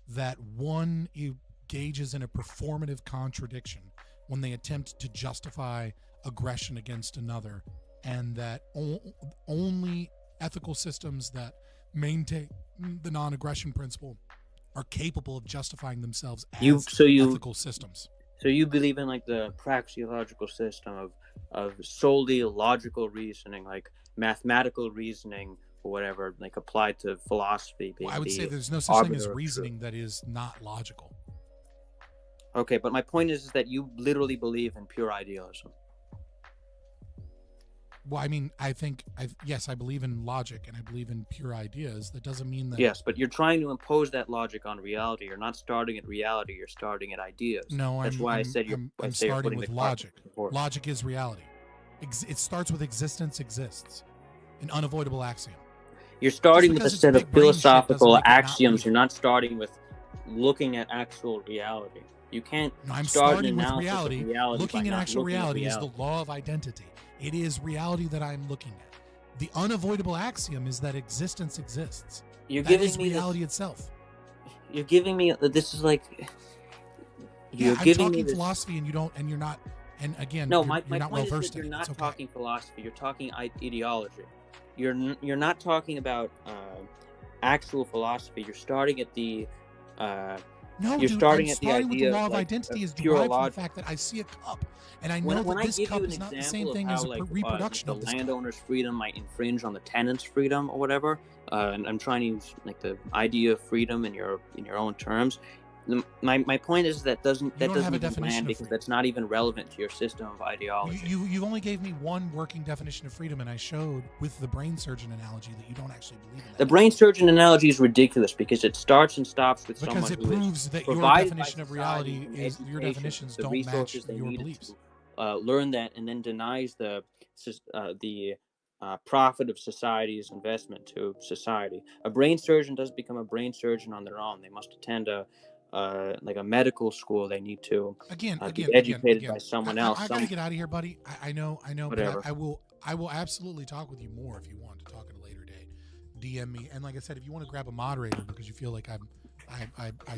A: that one engages in a performative contradiction when they attempt to justify aggression against another, and that only ethical systems that maintain the non-aggression principle are capable of justifying themselves as ethical systems.
M: So you believe in like the praxeological system of solely logical reasoning, like mathematical reasoning or whatever, like applied to philosophy.
A: Well, I would say there's no such thing as reasoning that is not logical.
M: Okay, but my point is that you literally believe in pure idealism.
A: Well, I mean, yes, I believe in logic and I believe in pure ideas. That doesn't mean that.
M: Yes, but you're trying to impose that logic on reality. You're not starting at reality. You're starting at ideas.
A: No, I'm starting with logic. Logic is reality. It starts with existence exists, an unavoidable axiom.
M: You're starting with a set of philosophical axioms. You're not starting with looking at actual reality. You can't.
A: No, I'm
M: start
A: starting
M: an
A: with
M: analysis
A: reality.
M: of reality.
A: Looking at actual reality is the law of identity. It is reality that I'm looking at. The unavoidable axiom is that existence exists.
M: You're
A: that
M: giving
A: is
M: me
A: reality itself.
M: You're giving me this is like.
A: You're talking philosophy, and you don't, and you're not. And again,
M: no,
A: you're
M: my
A: not
M: point
A: well
M: is
A: versed
M: that you're
A: in it.
M: not
A: It's okay.
M: talking philosophy. You're talking ideology. You're not talking about actual philosophy. You're starting at the.
A: No,
M: you're
A: dude,
M: starting
A: I'm
M: at the
A: starting with
M: idea
A: the law of
M: like,
A: identity is
M: pure
A: derived from
M: logic.
A: the fact that I see a cup, and I know
M: When
A: that
M: I
A: this
M: give
A: cup
M: you an
A: is not the
M: example
A: same
M: of
A: thing
M: how,
A: as a
M: like,
A: reproduction
M: the
A: of this cup.
M: landowner's freedom might infringe on the tenant's freedom or whatever, and I'm trying to use like the idea of freedom in your own terms. My point is that doesn't even land because that's not even relevant to your system of ideology.
A: You only gave me one working definition of freedom, and I showed with the brain surgeon analogy that you don't actually believe in that.
M: The brain surgeon analogy is ridiculous because it starts and stops with
A: because
M: someone
A: it
M: who
A: proves
M: is
A: that your
M: provided
A: definition
M: by
A: of reality
M: society
A: is your
M: education,
A: definitions
M: the
A: don't match
M: resources they
A: your
M: needed
A: beliefs.
M: to learn that, and then denies the profit of society's investment to society. A brain surgeon doesn't become a brain surgeon on their own. They must attend like a medical school. They need to be educated by someone else.
A: I gotta get out of here, buddy. I know.
M: Whatever.
A: But I will absolutely talk with you more if you want to talk at a later date. DM me, and like I said, if you want to grab a moderator because you feel like I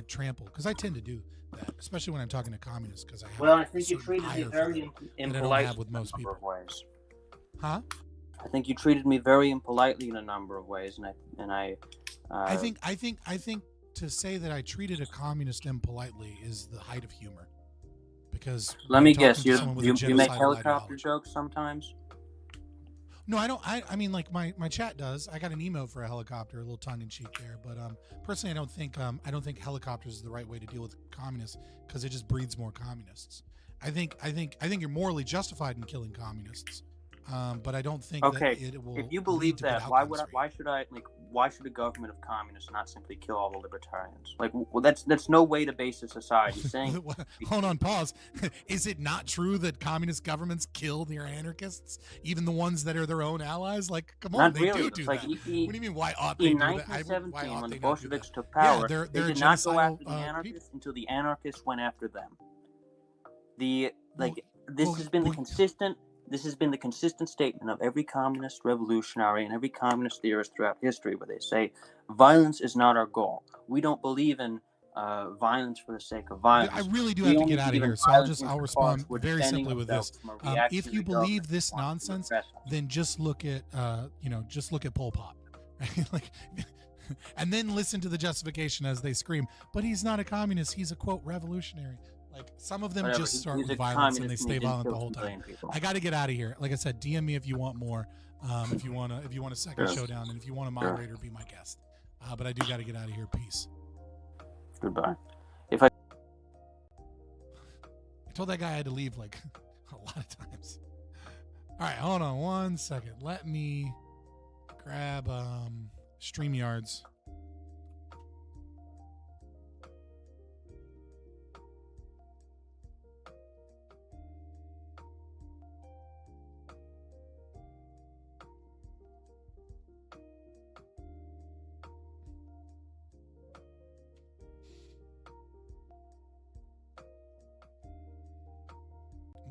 A: trample, because I tend to do that, especially when I'm talking to communists, because
M: I think you treated me very impolitely
A: with most people.
M: Ways.
A: Huh?
M: I think you treated me very impolitely in a number of ways, and I
A: think to say that I treated a communist impolitely is the height of humor. Because
M: let me guess, you make helicopter jokes sometimes.
A: No, I don't. I mean, like my chat does. I got an emo for a helicopter, a little tongue in cheek there. But personally, I don't think helicopters is the right way to deal with communists because it just breeds more communists. I think you're morally justified in killing communists. But I don't think that it will.
M: If you believe that, why should a government of communists not simply kill all the libertarians? Like, well, that's no way to base a society. Saying,
A: hold on, pause. Is it not true that communist governments kill their anarchists, even the ones that are their own allies? Like, come on, they do that. What do you mean? Why ought they
M: in
A: do that?
M: 1917, when the Bolsheviks took power,
A: they're
M: they did not go after the anarchists until the anarchists went after them. This has been the consistent statement of every communist revolutionary and every communist theorist throughout history, where they say violence is not our goal. We don't believe in violence for the sake of violence.
A: I really do have to get out of here, so I'll respond very simply with this. If you believe this nonsense, then just look at Pol Pot, right? Like, and then listen to the justification as they scream, but he's not a communist, he's a quote revolutionary. Like, some of them just start with violence and they stay violent the whole time. I got to get out of here. Like I said, DM me if you want more. If you want a second showdown, and if you want a moderator, be my guest. But I do got to get out of here. Peace.
M: Goodbye.
A: I told that guy I had to leave like a lot of times. All right, hold on 1 second. Let me grab StreamYards.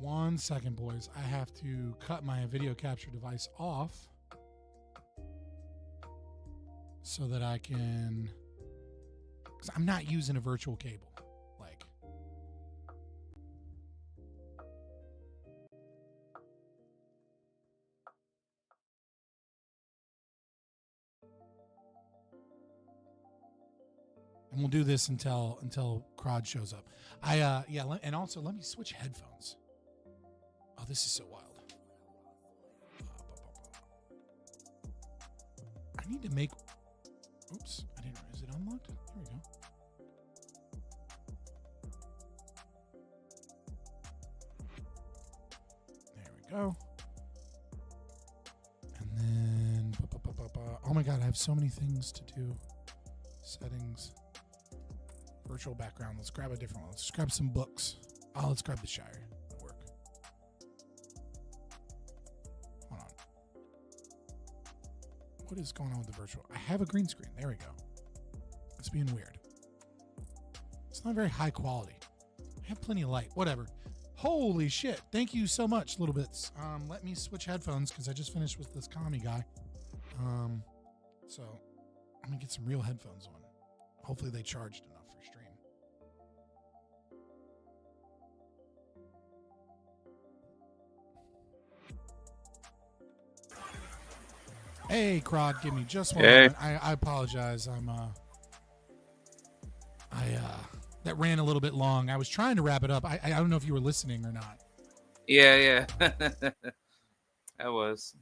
A: One second, boys. I have to cut my video capture device off so that I can, because I'm not using a virtual cable. Like, and we'll do this until Krod shows up. And also let me switch headphones. Oh, this is so wild. I need to make... Oops, I didn't... Is it unlocked? Here we go. There we go. And then... Oh my god, I have so many things to do. Settings. Virtual background. Let's grab a different one. Let's grab some books. Oh, let's grab the Shire. What is going on with the virtual? I have a green screen. There we go. It's being weird. It's not very high quality. I have plenty of light. Whatever. Holy shit. Thank you so much, Little Bits. Let me switch headphones because I just finished with this commie guy. So I'm going to get some real headphones on. Hopefully they charged enough for stream. Hey, Krod, give me just one moment. I apologize. That ran a little bit long. I was trying to wrap it up. I don't know if you were listening or not.
N: Yeah. I was.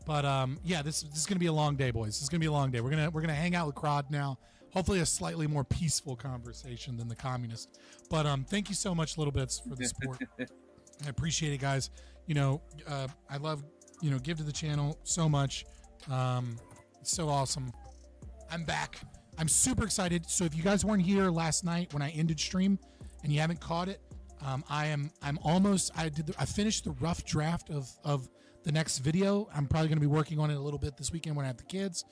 A: But this is gonna be a long day, boys. This is gonna be a long day. We're gonna hang out with Krod now. Hopefully, a slightly more peaceful conversation than the communist. But thank you so much, Little Bits, for the support. I appreciate it, guys. I love, give to the channel so much. It's so awesome. I'm back. I'm super excited. So if you guys weren't here last night when I ended stream and you haven't caught it, I finished the rough draft of the next video. I'm probably going to be working on it a little bit this weekend when I have the kids.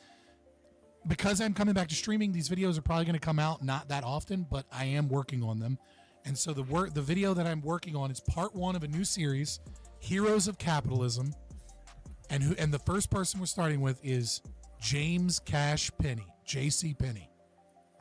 A: Because I'm coming back to streaming, these videos are probably going to come out not that often, but I am working on them. And so the video that I'm working on is part 1 of a new series, Heroes of Capitalism, and the first person we're starting with is James Cash Penney, J.C. Penney.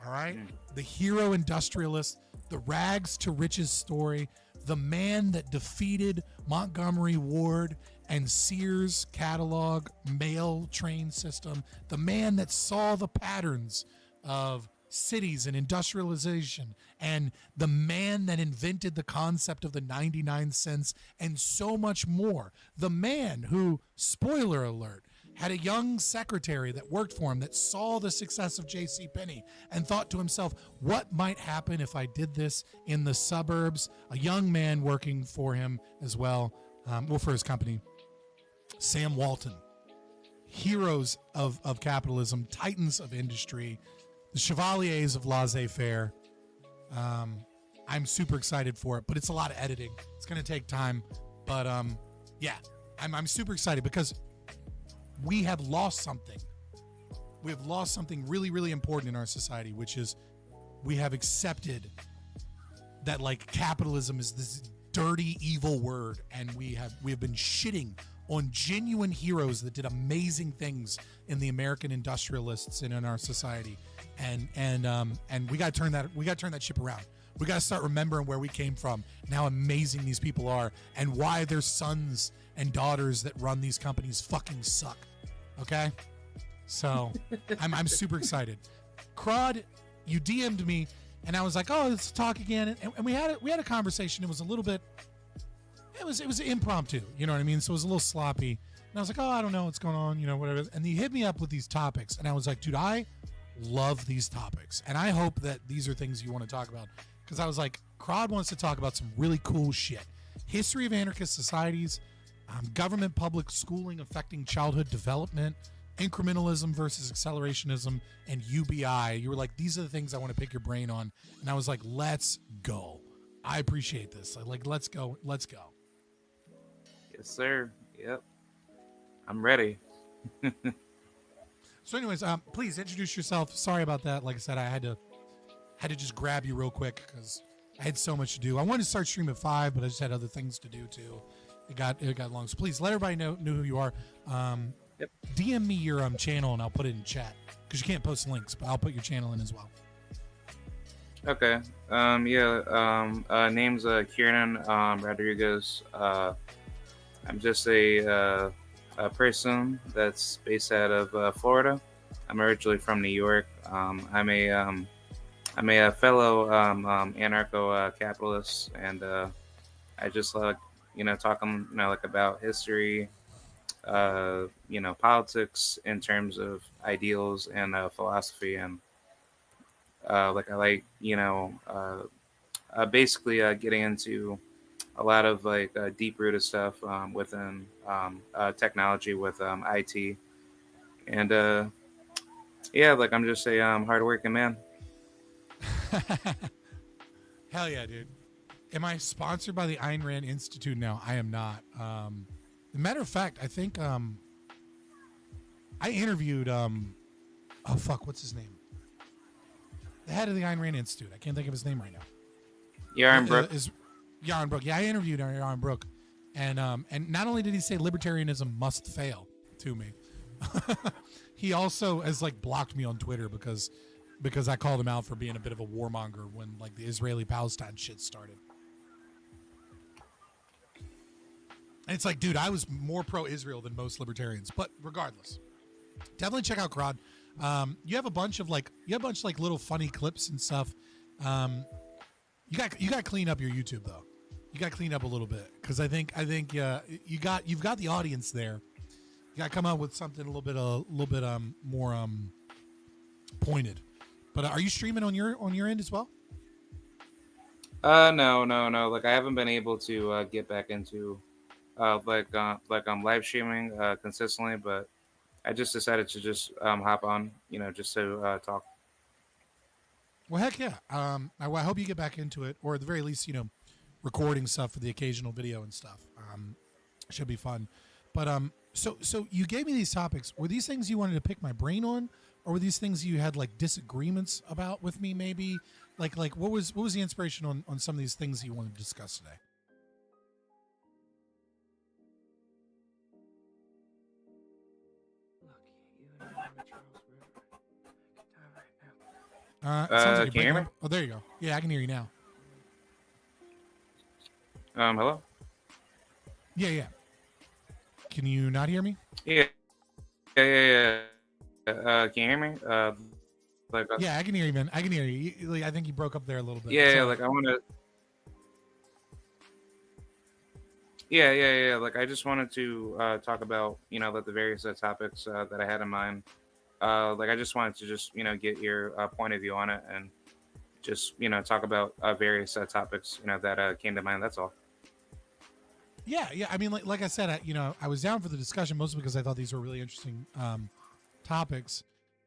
A: All right, the hero industrialist, the rags to riches story, the man that defeated Montgomery Ward and Sears catalog mail train system, the man that saw the patterns of cities and industrialization and the man that invented the concept of the 99 cents and so much more. The man who, spoiler alert, had a young secretary that worked for him that saw the success of JCPenney and thought to himself, what might happen if I did this in the suburbs? A young man working for him as well, for his company. Sam Walton. Heroes of capitalism, titans of industry, the chevaliers of laissez-faire. I'm super excited for it, but it's a lot of editing. It's going to take time, but yeah, I'm super excited because we have lost something. We have lost something really, really important in our society, which is we have accepted that like capitalism is this dirty, evil word, and we have been shitting on genuine heroes that did amazing things in the American industrialists and in our society, and we got to turn that ship around. We got to start remembering where we came from and how amazing these people are and why their sons and daughters that run these companies fucking suck. Okay, so I'm super excited. Krod, you DM'd me, and I was like, oh, let's talk again, and we had a conversation. It was a little bit. It was impromptu, you know what I mean? So it was a little sloppy. And I was like, oh, I don't know what's going on, you know, whatever. And he hit me up with these topics. And I was like, dude, I love these topics. And I hope that these are things you want to talk about. Because I was like, Krod wants to talk about some really cool shit. History of anarchist societies, government public schooling affecting childhood development, incrementalism versus accelerationism, and UBI. You were like, these are the things I want to pick your brain on. And I was like, let's go. I appreciate this. Like, let's go. Let's go.
N: Yes, sir. Yep. I'm ready.
A: So anyways, please introduce yourself. Sorry about that. Like I said, I had to just grab you real quick because I had so much to do. I wanted to start stream at 5, but I just had other things to do too. It got long. So please let everybody know who you are.
N: Yep.
A: DM me your channel and I'll put it in chat because you can't post links, but I'll put your channel in as well.
N: Okay. Name's Kieran Rodriguez. I'm just a person that's based out of Florida. I'm originally from New York. I'm a fellow anarcho-capitalist, and I just like talking about history, politics in terms of ideals and philosophy, and I like basically getting into a lot of deep-rooted stuff within technology with IT, and I'm just a hardworking man.
A: Hell yeah, dude. Am I sponsored by the Ayn Rand Institute now? I am not. As a matter of fact, I think I interviewed what's his name? The head of the Ayn Rand Institute. I can't think of his name right now.
N: Yaron Brook.
A: Yaron Brook. Yeah, I interviewed Yaron Brook, and not only did he say libertarianism must fail to me, he also has blocked me on Twitter because I called him out for being a bit of a warmonger when the Israeli-Palestine shit started. And it's dude, I was more pro-Israel than most libertarians, but regardless, definitely check out Krod. You have a bunch of little funny clips and stuff. You got to clean up your YouTube though. You got to clean up a little bit because I think you've got the audience there. You got to come up with something a little bit more pointed. But are you streaming on your end as well?
N: No. I haven't been able to get back into live streaming consistently, but I just decided to just hop on, just to talk.
A: Well, heck yeah. I hope you get back into it, or at the very least, recording stuff for the occasional video and stuff. Should be fun. But so you gave me these topics. Were these things you wanted to pick my brain on, or were these things you had disagreements about with me? Maybe what was the inspiration on some of these things you wanted to discuss today? Sounds like
N: can you hear me?
A: Oh, there you go. Yeah, I can hear you now.
N: Hello?
A: Yeah. Can you not hear me?
N: Yeah. Can you hear me? Like,
A: Yeah, I can hear you, man. I can hear you. Like, I think you broke up there a little bit.
N: yeah,
A: So,
N: like I want to. Yeah. Like I just wanted to talk about like the various topics that I had in mind. Like I just wanted to just get your point of view on it and just talk about various topics that came to mind. That's all.
A: yeah. I mean, like I said, I was down for the discussion mostly because I thought these were really interesting topics.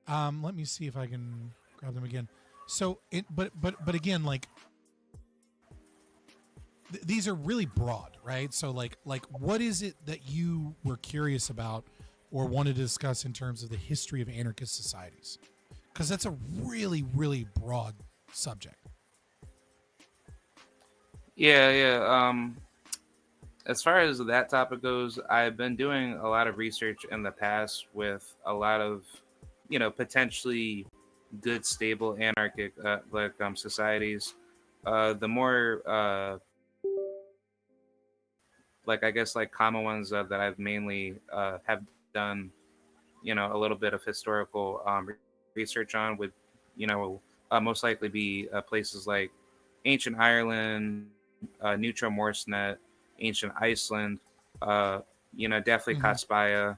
A: Let me see if I can grab them again. So, but again, like these are really broad, right? So, like, what is it that you were curious about or wanted to discuss in terms of the history of anarchist societies? Because that's a really, really broad subject.
N: Yeah. As far as that topic goes, I've been doing a lot of research in the past with a lot of, potentially good, stable anarchic societies. The more I guess common ones that I've mainly have done, a little bit of historical research on would, most likely be places like ancient Ireland, Neutral Morsnet, ancient Iceland, definitely Katspaya,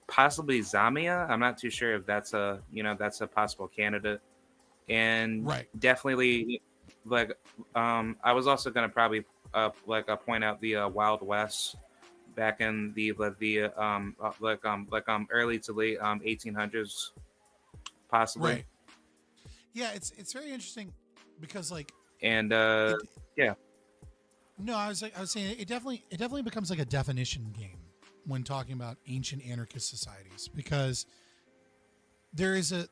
N: possibly Zambia. I'm not too sure if that's a possible candidate, and definitely I was also going to probably point out the Wild West back in the early to late 1800s, possibly.
A: Right. Yeah, it's very interesting because
N: yeah.
A: No, I was saying it definitely becomes like a definition game when talking about ancient anarchist societies, because there's a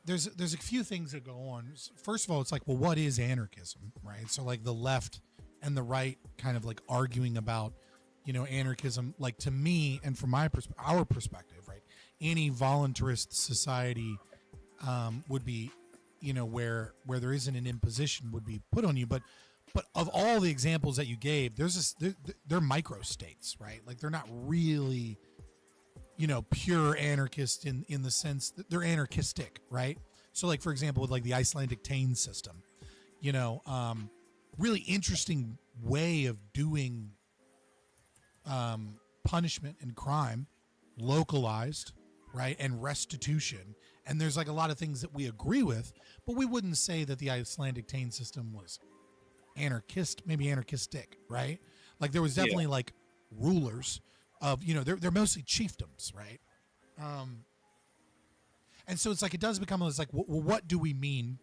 A: few things that go on. First of all, it's like, well, what is anarchism, right? So like the left and the right kind of like arguing about, anarchism, like to me and from our perspective, right? Any voluntarist society would be, where there isn't an imposition would be put on you, but of all the examples that you gave, they're micro states, right? Like they're not really, pure anarchist in the sense that they're anarchistic, right? So like, for example, with like the Icelandic Tane system, really interesting way of doing punishment and crime, localized, right? And restitution. And there's like a lot of things that we agree with, but we wouldn't say that the Icelandic Tane system was maybe anarchistic, right? Like there was definitely like rulers of, they're mostly chiefdoms, right? And so it's like, it does become, it's like, well, what do we mean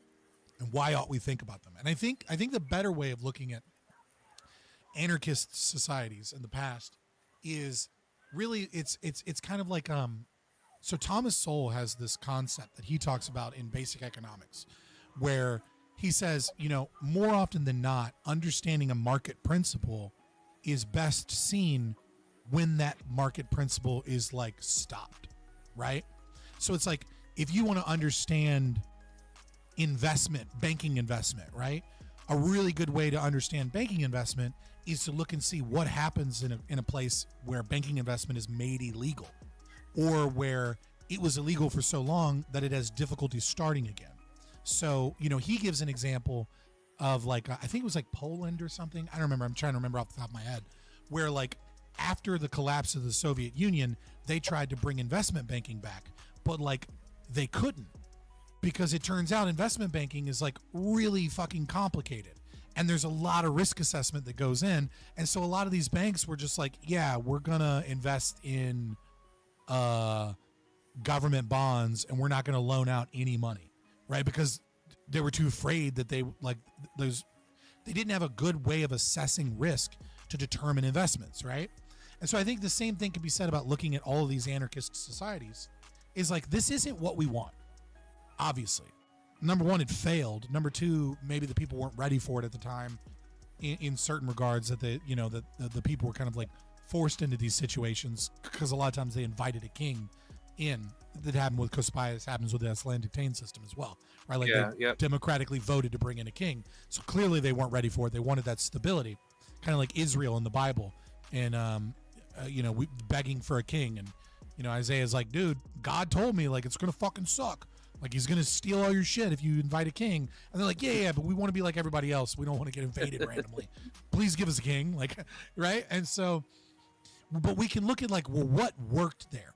A: and why ought we think about them? And I think the better way of looking at anarchist societies in the past is really, it's kind of like, so Thomas Sowell has this concept that he talks about in Basic Economics, where he says, more often than not, understanding a market principle is best seen when that market principle is like stopped, right? So it's like, if you want to understand banking investment, right? A really good way to understand banking investment is to look and see what happens in a place where banking investment is made illegal, or where it was illegal for so long that it has difficulty starting again. So, he gives an example of like, I think it was like Poland or something. I don't remember. I'm trying to remember off the top of my head, where like after the collapse of the Soviet Union, they tried to bring investment banking back, but like they couldn't, because it turns out investment banking is like really fucking complicated. And there's a lot of risk assessment that goes in. And so a lot of these banks were just like, yeah, we're going to invest in government bonds and we're not going to loan out any money, right? Because they were too afraid that they didn't have a good way of assessing risk to determine investments, right? And so I think the same thing can be said about looking at all of these anarchist societies, is like, this isn't what we want, obviously. Number one, it failed. Number two, maybe the people weren't ready for it at the time in certain regards, that the people were kind of like forced into these situations, because a lot of times they invited a king in. That happened with Kospias, happens with the Icelandic Tane system as well, right? Like they democratically voted to bring in a king. So clearly they weren't ready for it. They wanted that stability, kind of like Israel in the Bible, and begging for a king. And Isaiah's like, dude, God told me like it's gonna fucking suck. Like, he's gonna steal all your shit if you invite a king. And they're like, yeah, but we want to be like everybody else. We don't want to get invaded randomly. Please give us a king, like, right? And so, but we can look at like, well, what worked there?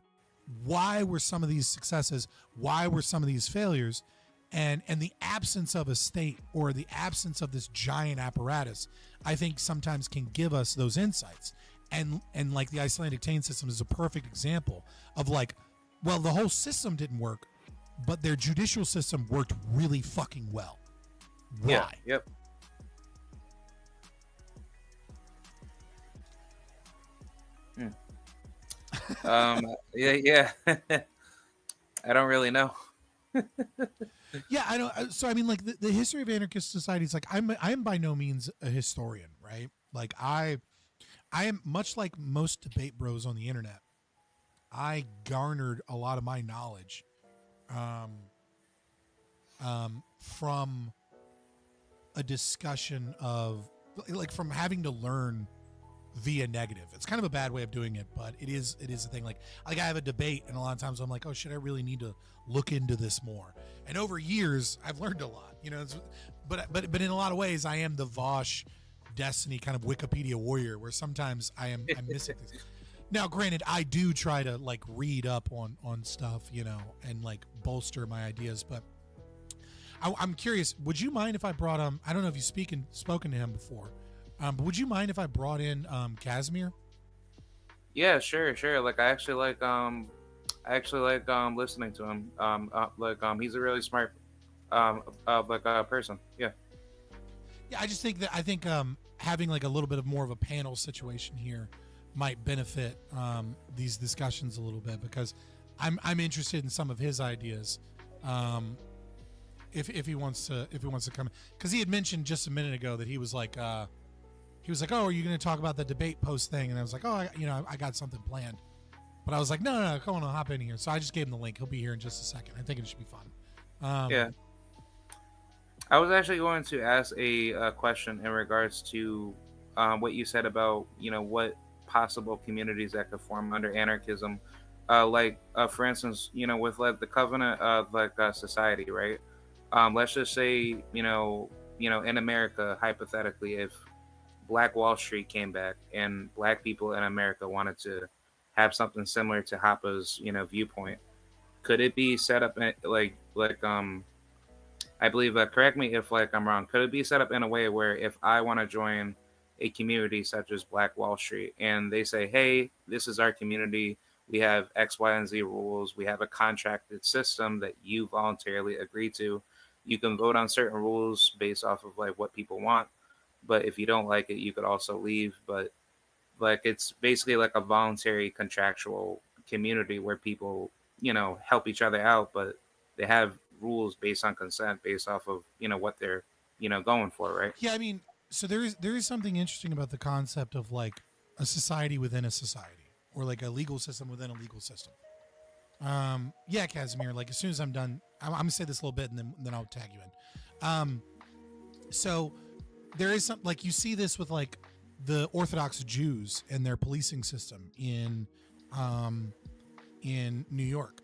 A: Why were some of these successes? Why were some of these failures? And the absence of a state or the absence of this giant apparatus, I think sometimes can give us those insights. And like the Icelandic Tane system is a perfect example of like, well, the whole system didn't work, but their judicial system worked really fucking well. Why?
N: Yeah. Yep. Yeah. I don't really know.
A: Yeah, I don't. So I mean, like the history of anarchist societies. Like I am by no means a historian, right? Like I am much like most debate bros on the internet. I garnered a lot of my knowledge from a discussion of like from having to learn via negative. It's kind of a bad way of doing it, but it is a thing. Like I have a debate, and a lot of times I'm like, oh shit, I really need to look into this more. And over years, I've learned a lot. You know, but in a lot of ways, I am the Vosh Destiny kind of Wikipedia warrior, where sometimes I'm missing things. Now, granted, I do try to like read up on stuff, you know, and like bolster my ideas. But I'm curious. Would you mind if I brought I don't know if you've spoken to him before. But would you mind if I brought in Casimir?
N: Yeah, sure. Like I actually like listening to him. He's a really smart person. Yeah.
A: Yeah, I just think having like a little bit of more of a panel situation here might benefit these discussions a little bit, because I'm interested in some of his ideas. If he wants to come, because he had mentioned just a minute ago that he was like, oh, are you going to talk about the debate post thing? And I was like, oh, I got something planned. But I was like, no, come on, I'll hop in here. So I just gave him the link. He'll be here in just a second. I think it should be fun.
N: Yeah. I was actually going to ask a question in regards to what you said about, what possible communities that could form under anarchism. For instance, with like the covenant of like society, right? Let's just say, in America, hypothetically, if Black Wall Street came back and Black people in America wanted to have something similar to Hoppe's, viewpoint, could it be set up I believe, correct me if I'm wrong, could it be set up in a way where if I want to join a community such as Black Wall Street and they say, hey, this is our community, we have X, Y, and Z rules, we have a contracted system that you voluntarily agree to, you can vote on certain rules based off of like what people want, but if you don't like it, you could also leave. But like it's basically like a voluntary contractual community where people, help each other out, but they have rules based on consent, based off of what they're going for, right?
A: Yeah, I mean, so there is something interesting about the concept of like a society within a society, or like a legal system within a legal system. Yeah, Casimir, like as soon as I'm done, I'm gonna say this a little bit and then I'll tag you in. So there is some, like you see this with like the Orthodox Jews and their policing system in New York.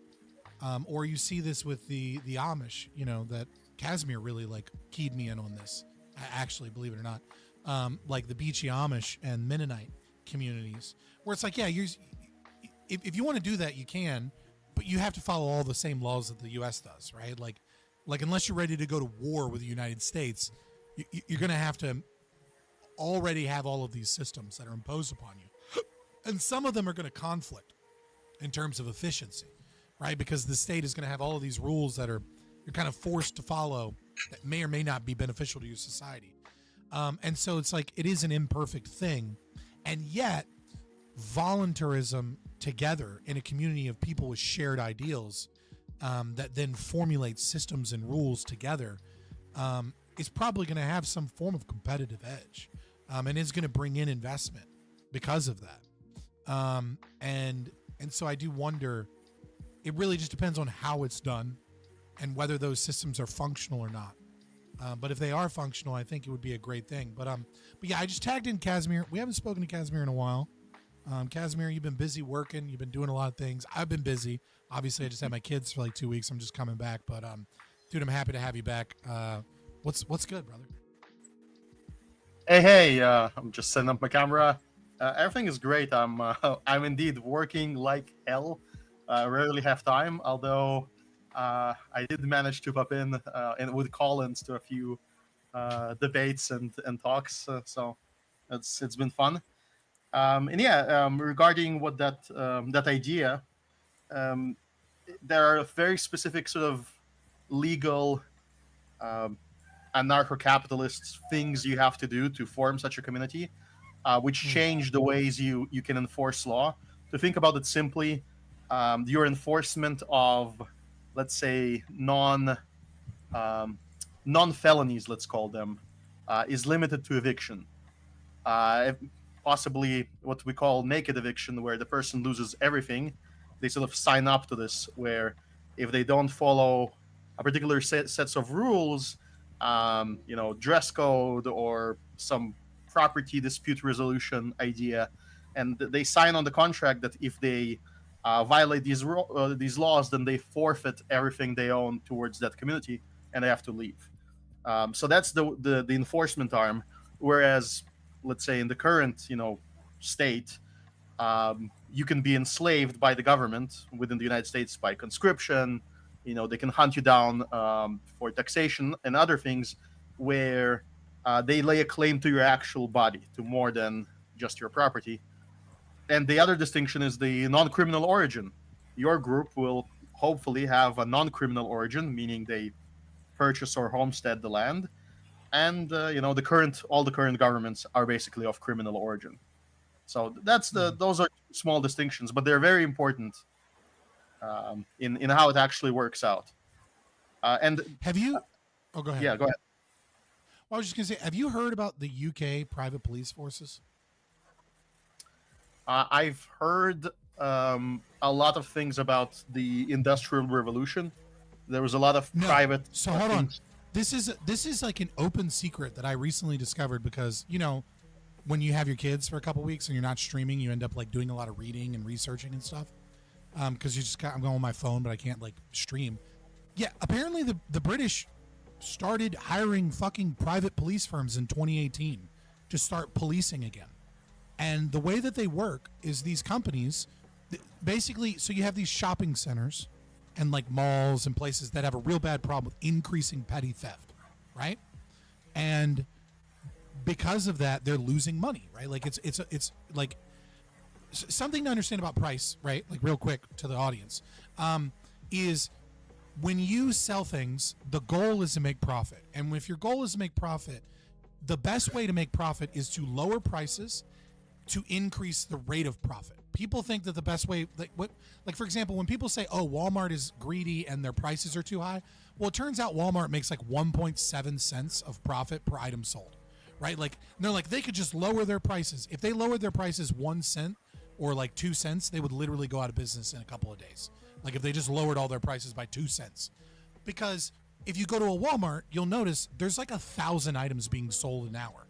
A: Or you see this with the Amish, that Casimir really like keyed me in on this. Actually, believe it or not, like the Beachy Amish and Mennonite communities, where it's like, yeah, if you want to do that, you can, but you have to follow all the same laws that the U.S. does, right? Like unless you're ready to go to war with the United States, you're going to have to already have all of these systems that are imposed upon you, and some of them are going to conflict in terms of efficiency. Right, because the state is going to have all of these rules that you're kind of forced to follow that may or may not be beneficial to your society. And so it's like it is an imperfect thing. And yet voluntarism together in a community of people with shared ideals that then formulate systems and rules together is probably going to have some form of competitive edge and is going to bring in investment because of that. And so I do wonder, it really just depends on how it's done and whether those systems are functional or not. But if they are functional, I think it would be a great thing. But yeah, I just tagged in Casimir. We haven't spoken to Casimir in a while. Casimir, you've been busy working. You've been doing a lot of things. I've been busy. Obviously, I just had my kids for like 2 weeks. I'm just coming back, but dude, I'm happy to have you back. What's good, brother?
O: Hey, I'm just setting up my camera. Everything is great. I'm indeed working like hell. I rarely have time, although I did manage to pop in with Collins to a few debates and talks. So it's been fun. Regarding what that idea, there are very specific sort of legal anarcho-capitalist things you have to do to form such a community, which change the ways you can enforce law. To think about it simply, your enforcement of, let's say, non-felonies, let's call them, is limited to eviction. Possibly what we call naked eviction, where the person loses everything. They sort of sign up to this, where if they don't follow a particular sets of rules, dress code or some property dispute resolution idea, and they sign on the contract that if they violate these laws, then they forfeit everything they own towards that community, and they have to leave. So that's the enforcement arm. Whereas, let's say in the current state, you can be enslaved by the government within the United States by conscription. They can hunt you down for taxation and other things, where they lay a claim to your actual body, to more than just your property. And the other distinction is the non-criminal origin. Your group will hopefully have a non-criminal origin, meaning they purchase or homestead the land. And all the current governments are basically of criminal origin. So those are small distinctions, but they're very important in how it actually works out. And
A: have you? Oh, go ahead.
O: Yeah, go ahead.
A: Well, I was just gonna say, have you heard about the UK private police forces?
O: I've heard a lot of things about the Industrial Revolution. There was a lot of private.
A: So hold on. This is like an open secret that I recently discovered, because when you have your kids for a couple weeks and you're not streaming, you end up like doing a lot of reading and researching and stuff. Because I'm going on my phone, but I can't like stream. Yeah, apparently the British started hiring fucking private police firms in 2018 to start policing again. And the way that they work is these companies, basically, so you have these shopping centers and like malls and places that have a real bad problem with increasing petty theft, right? And because of that, they're losing money, right? Like it's like something to understand about price, right? Like real quick to the audience, is when you sell things, the goal is to make profit. And if your goal is to make profit, the best way to make profit is to lower prices to increase the rate of profit. People think that the best way, like for example, when people say, oh, Walmart is greedy and their prices are too high, well, it turns out Walmart makes like 1.7 cents of profit per item sold, right? Like they're like, they could just lower their prices. If they lowered their prices 1 cent or like 2 cents, they would literally go out of business in a couple of days. Like if they just lowered all their prices by 2 cents. Because if you go to a Walmart, you'll notice there's like 1,000 items being sold an hour.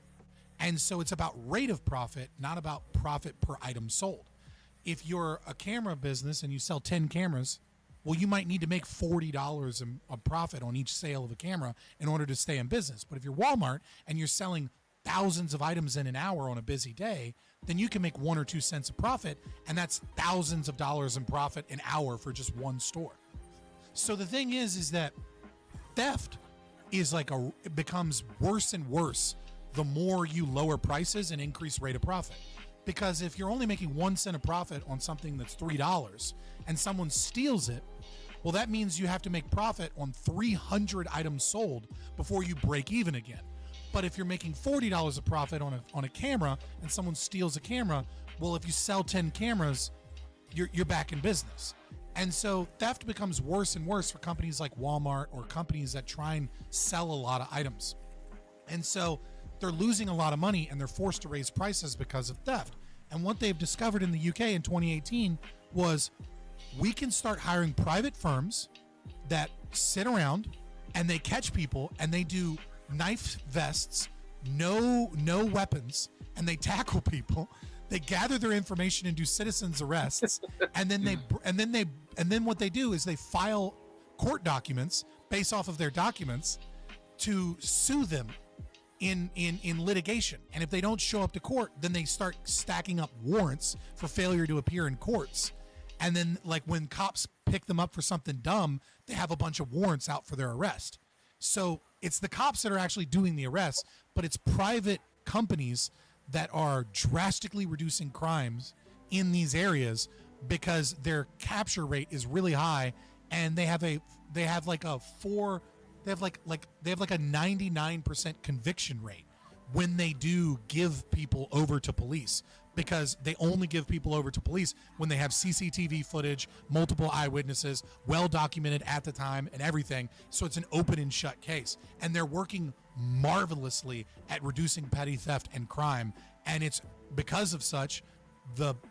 A: And so it's about rate of profit, not about profit per item sold. If you're a camera business and you sell 10 cameras, well, you might need to make $40 a profit on each sale of a camera in order to stay in business. But if you're Walmart and you're selling thousands of items in an hour on a busy day, then you can make 1 or 2 cents of profit, and that's thousands of dollars in profit an hour for just one store. So the thing is that theft is like it becomes worse and worse the more you lower prices and increase rate of profit. Because if you're only making 1 cent of profit on something that's $3 and someone steals it, well, that means you have to make profit on 300 items sold before you break even again. But if you're making $40 of profit on a camera and someone steals a camera, well, if you sell 10 cameras, you're back in business. And so theft becomes worse and worse for companies like Walmart or companies that try and sell a lot of items. And so they're losing a lot of money and they're forced to raise prices because of theft. And what they've discovered in the UK in 2018 was we can start hiring private firms that sit around and they catch people and they do knife vests, no weapons, and they tackle people. They gather their information and do citizens arrests, and then what they do is they file court documents based off of their documents to sue them in litigation. And if they don't show up to court, then they start stacking up warrants for failure to appear in courts. And then, like, when cops pick them up for something dumb, they have a bunch of warrants out for their arrest. So it's the cops that are actually doing the arrests, but it's private companies that are drastically reducing crimes in these areas because their capture rate is really high, and they have like a 99% conviction rate when they do give people over to police, because they only give people over to police when they have CCTV footage, multiple eyewitnesses, well documented at the time and everything. So it's an open and shut case. And they're working marvelously at reducing petty theft and crime. And it's because of such,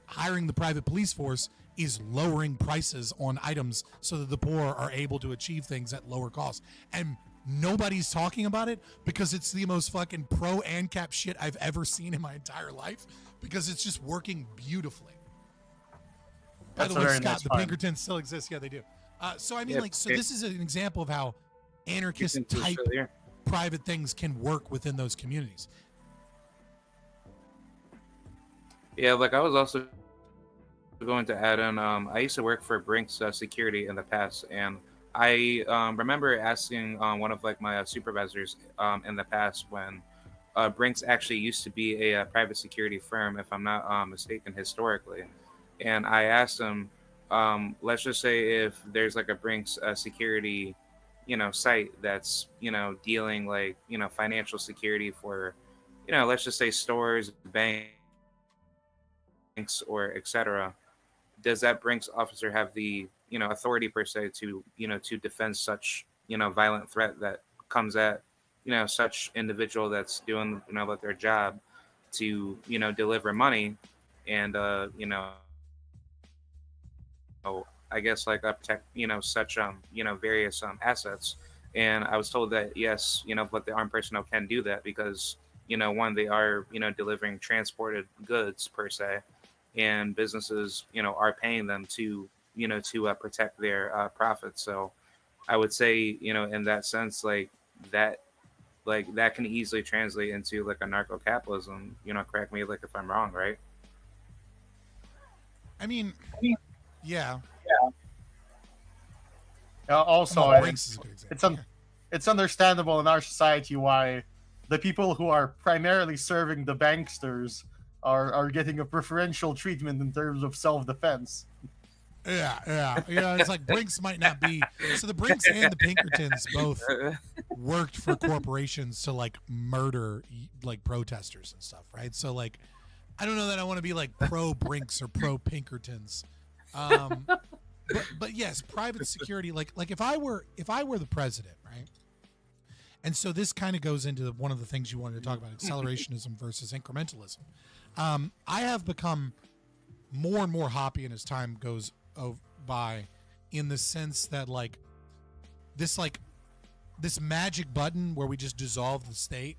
A: hiring the private police force is lowering prices on items so that the poor are able to achieve things at lower cost. And nobody's talking about it because it's the most fucking pro ANCAP shit I've ever seen in my entire life, because it's just working beautifully. By the way, Scott, the Pinkertons still exist. Yeah, they do. So I mean, this is an example of how anarchist type private things can work within those communities.
N: Yeah, like I was also going to add in, I used to work for Brinks Security in the past, and I remember asking one of like my supervisors in the past when Brinks actually used to be a private security firm, if I'm not mistaken, historically. And I asked him, let's just say if there's like a Brinks security, site that's, dealing like, financial security for, let's just say stores, banks, or etc. Does that Brinks officer have the authority per se to to defend such violent threat that comes at such individual that's doing about their job to deliver money and I guess like protect such various assets? And I was told that yes, but the armed personnel can do that because one, they are delivering transported goods per se, and businesses are paying them to to protect their profits. So I would say in that sense, like that can easily translate into like anarcho-capitalism. Correct me like if I'm wrong, right?
A: I mean, yeah.
O: Also, it's understandable in our society why the people who are primarily serving the banksters are getting a preferential treatment in terms of self-defense.
A: Yeah. It's like Brinks might not be. So the Brinks and the Pinkertons both worked for corporations to like murder like protesters and stuff, right? So like, I don't know that I want to be like pro Brinks or pro Pinkertons. But yes, private security. Like if I were the president, right? And so this kind of goes into one of the things you wanted to talk about: accelerationism versus incrementalism. I have become more and more hoppy as time goes by, in the sense that this magic button where we just dissolve the state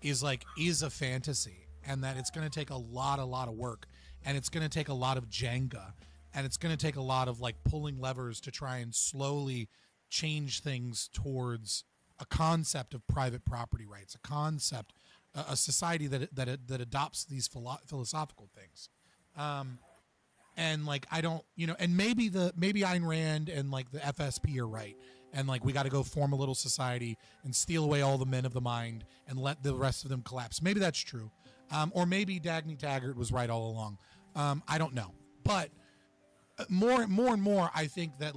A: is a fantasy, and that it's going to take a lot of work, and it's going to take a lot of Jenga, and it's going to take a lot of pulling levers to try and slowly change things towards a concept of private property rights, a society that adopts these philosophical things. And I don't, and maybe Ayn Rand and the FSP are right, and we got to go form a little society and steal away all the men of the mind and let the rest of them collapse. Maybe that's true, or maybe Dagny Taggart was right all along. I don't know, but more and more, I think that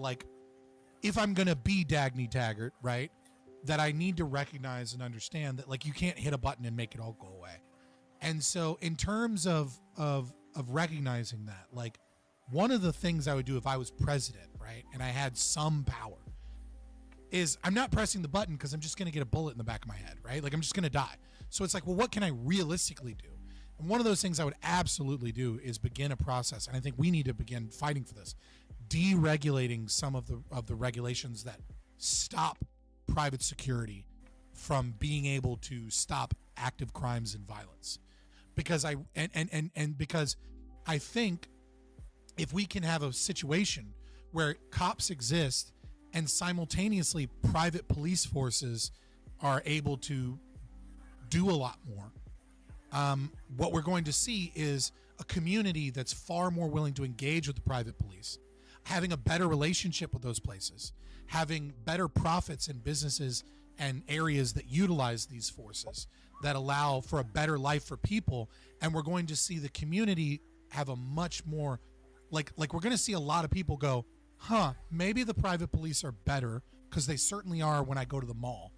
A: if I'm gonna be Dagny Taggart, right, that I need to recognize and understand that you can't hit a button and make it all go away. And so in terms of recognizing that, one of the things I would do if I was president, right, and I had some power, is I'm not pressing the button because I'm just going to get a bullet in the back of my head, right? I'm just going to die. So it's well, what can I realistically do? And one of those things I would absolutely do is begin a process, and I think we need to begin fighting for this, deregulating some of the regulations that stop private security from being able to stop active crimes and violence. because because I think if we can have a situation where cops exist and simultaneously private police forces are able to do a lot more, what we're going to see is a community that's far more willing to engage with the private police, having a better relationship with those places, having better profits in businesses and areas that utilize these forces that allow for a better life for people. And we're going to see the community have a much more like we're going to see a lot of people go, maybe the private police are better, because they certainly are when I go to the mall.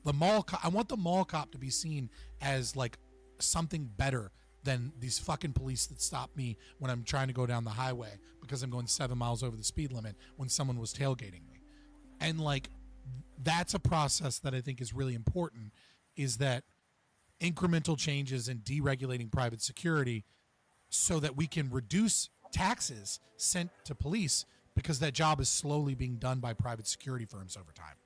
A: I want the mall cop to be seen as like something better than these fucking police that stop me when I'm trying to go down the highway because I'm going 7 miles over the speed limit when someone was tailgating me. And like, that's a process that I think is really important, is that incremental changes in deregulating private security so that we can reduce taxes sent to police, because that job is slowly being done by private security firms over time.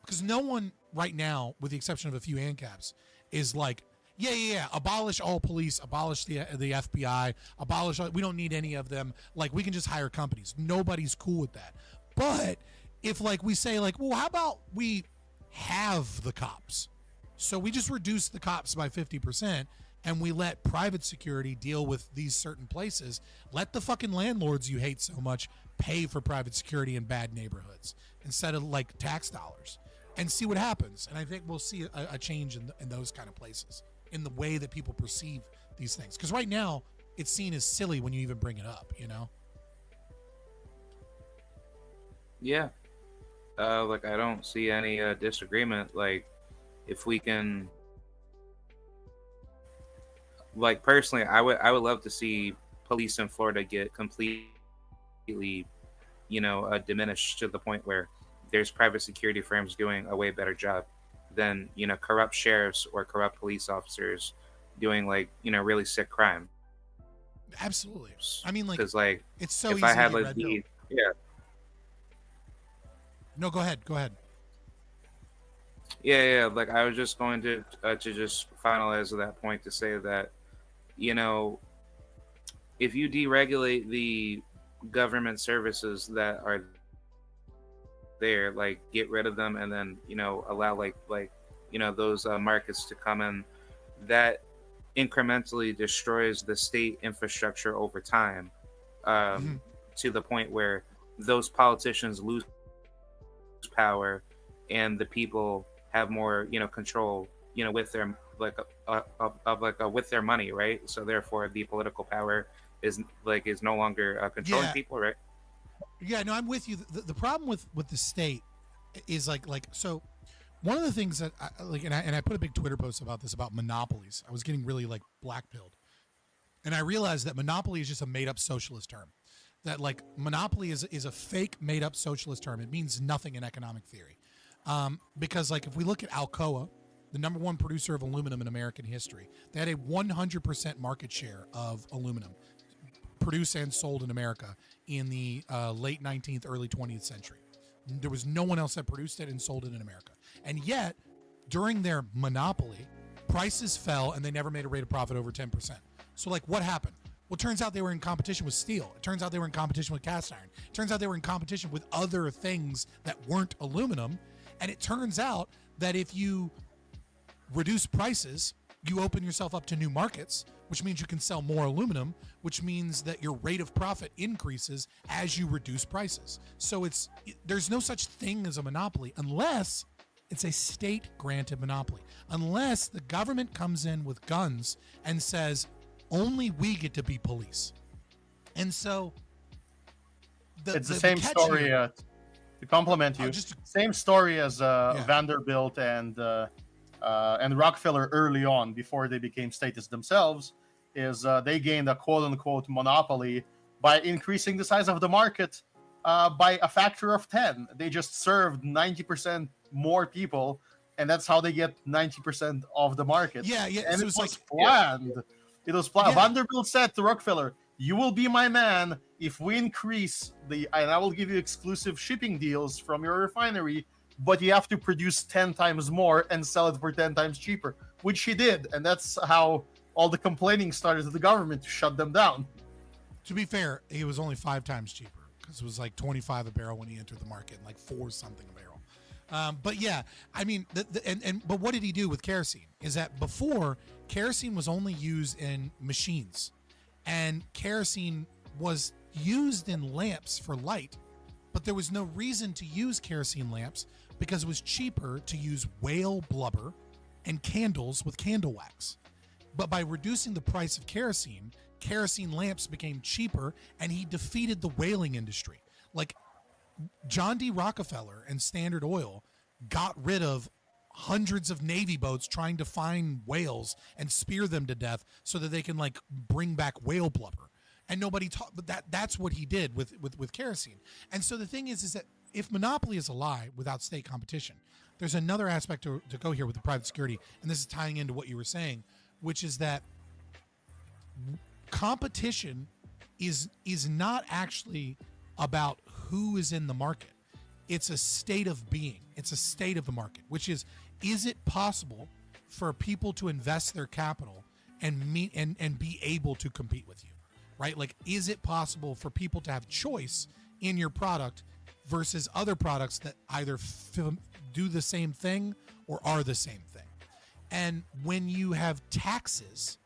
A: Because no one right now, with the exception of a few ANCAPs, is like, yeah, abolish all police, abolish the FBI, we don't need any of them. Like, we can just hire companies. Nobody's cool with that. But if like we say like, well, how about we have the cops? So we just reduce the cops by 50% and we let private security deal with these certain places. Let the fucking landlords you hate so much pay for private security in bad neighborhoods instead of like tax dollars, and see what happens. And I think we'll see a change in those kind of places, in the way that people perceive these things. Because right now, it's seen as silly when you even bring it up, you know?
N: Yeah. Like, I don't see any disagreement. Like, if we can... Like, personally, I would love to see police in Florida get completely, diminished to the point where there's private security firms doing a way better job than, corrupt sheriffs or corrupt police officers doing, like, really sick crime.
A: Absolutely. I mean, like,
N: 'cause, like,
A: it's so
N: if
A: easy
N: I had,
A: to get
N: like,
A: red pill.
N: yeah.
A: No, go ahead.
N: Yeah. Like, I was just going to just finalize that point to say that, if you deregulate the government services that are there, like, get rid of them, and then allow like those markets to come in, that incrementally destroys the state infrastructure over time, to the point where those politicians lose power and the people have more control with their with their money, right? So therefore the political power is no longer controlling people, right?
A: Yeah, no, I'm with you. The problem with the state is like so one of the things that I put a big Twitter post about this, about monopolies. I was getting really like black-pilled, and I realized that monopoly is just a made-up socialist term. That like monopoly is a fake made-up socialist term. It means nothing in economic theory, because like if we look at Alcoa, the number one producer of aluminum in American history, they had a 100% market share of aluminum produced and sold in America in the late 19th, early 20th century. There was no one else that produced it and sold it in America. And yet, during their monopoly, prices fell and they never made a rate of profit over 10%. So like, what happened? Well, it turns out they were in competition with steel. It turns out they were in competition with cast iron. It turns out they were in competition with other things that weren't aluminum. And it turns out that if you reduce prices, you open yourself up to new markets, which means you can sell more aluminum, which means that your rate of profit increases as you reduce prices. So there's no such thing as a monopoly unless it's a state-granted monopoly. Unless the government comes in with guns and says, only we get to be police. And so
O: it's the same story, to compliment you. Same story as Vanderbilt and Rockefeller early on, before they became statists themselves, is they gained a quote-unquote monopoly by increasing the size of the market by a factor of 10. They just served 90% more people, and that's how they get 90% of the market.
A: Yeah.
O: And
A: So
O: it was planned. It was planned.
A: Yeah.
O: Vanderbilt said to Rockefeller, "You will be my man if we increase and I will give you exclusive shipping deals from your refinery, but you have to produce 10 times more and sell it for 10 times cheaper," which he did. And that's how all the complaining started to the government to shut them down.
A: To be fair, it was only 5 times cheaper because it was like 25 a barrel when he entered the market, and like 4 something a barrel. But yeah, I mean, but what did he do with kerosene? Is that before, kerosene was only used in machines, and kerosene was used in lamps for light, but there was no reason to use kerosene lamps because it was cheaper to use whale blubber and candles with candle wax. But by reducing the price of kerosene lamps became cheaper, and he defeated the whaling industry. Like, John D. Rockefeller and Standard Oil got rid of hundreds of Navy boats trying to find whales and spear them to death so that they can like bring back whale blubber. And nobody taught, but that's what he did with kerosene. And so the thing is that if monopoly is a lie without state competition, there's another aspect to go here with the private security, and this is tying into what you were saying, which is that competition is not actually about who is in the market. It's a state of being. It's a state of the market, which is it possible for people to invest their capital and meet and be able to compete with you, right? Like, is it possible for people to have choice in your product versus other products that either do the same thing or are the same thing? And when you have taxes,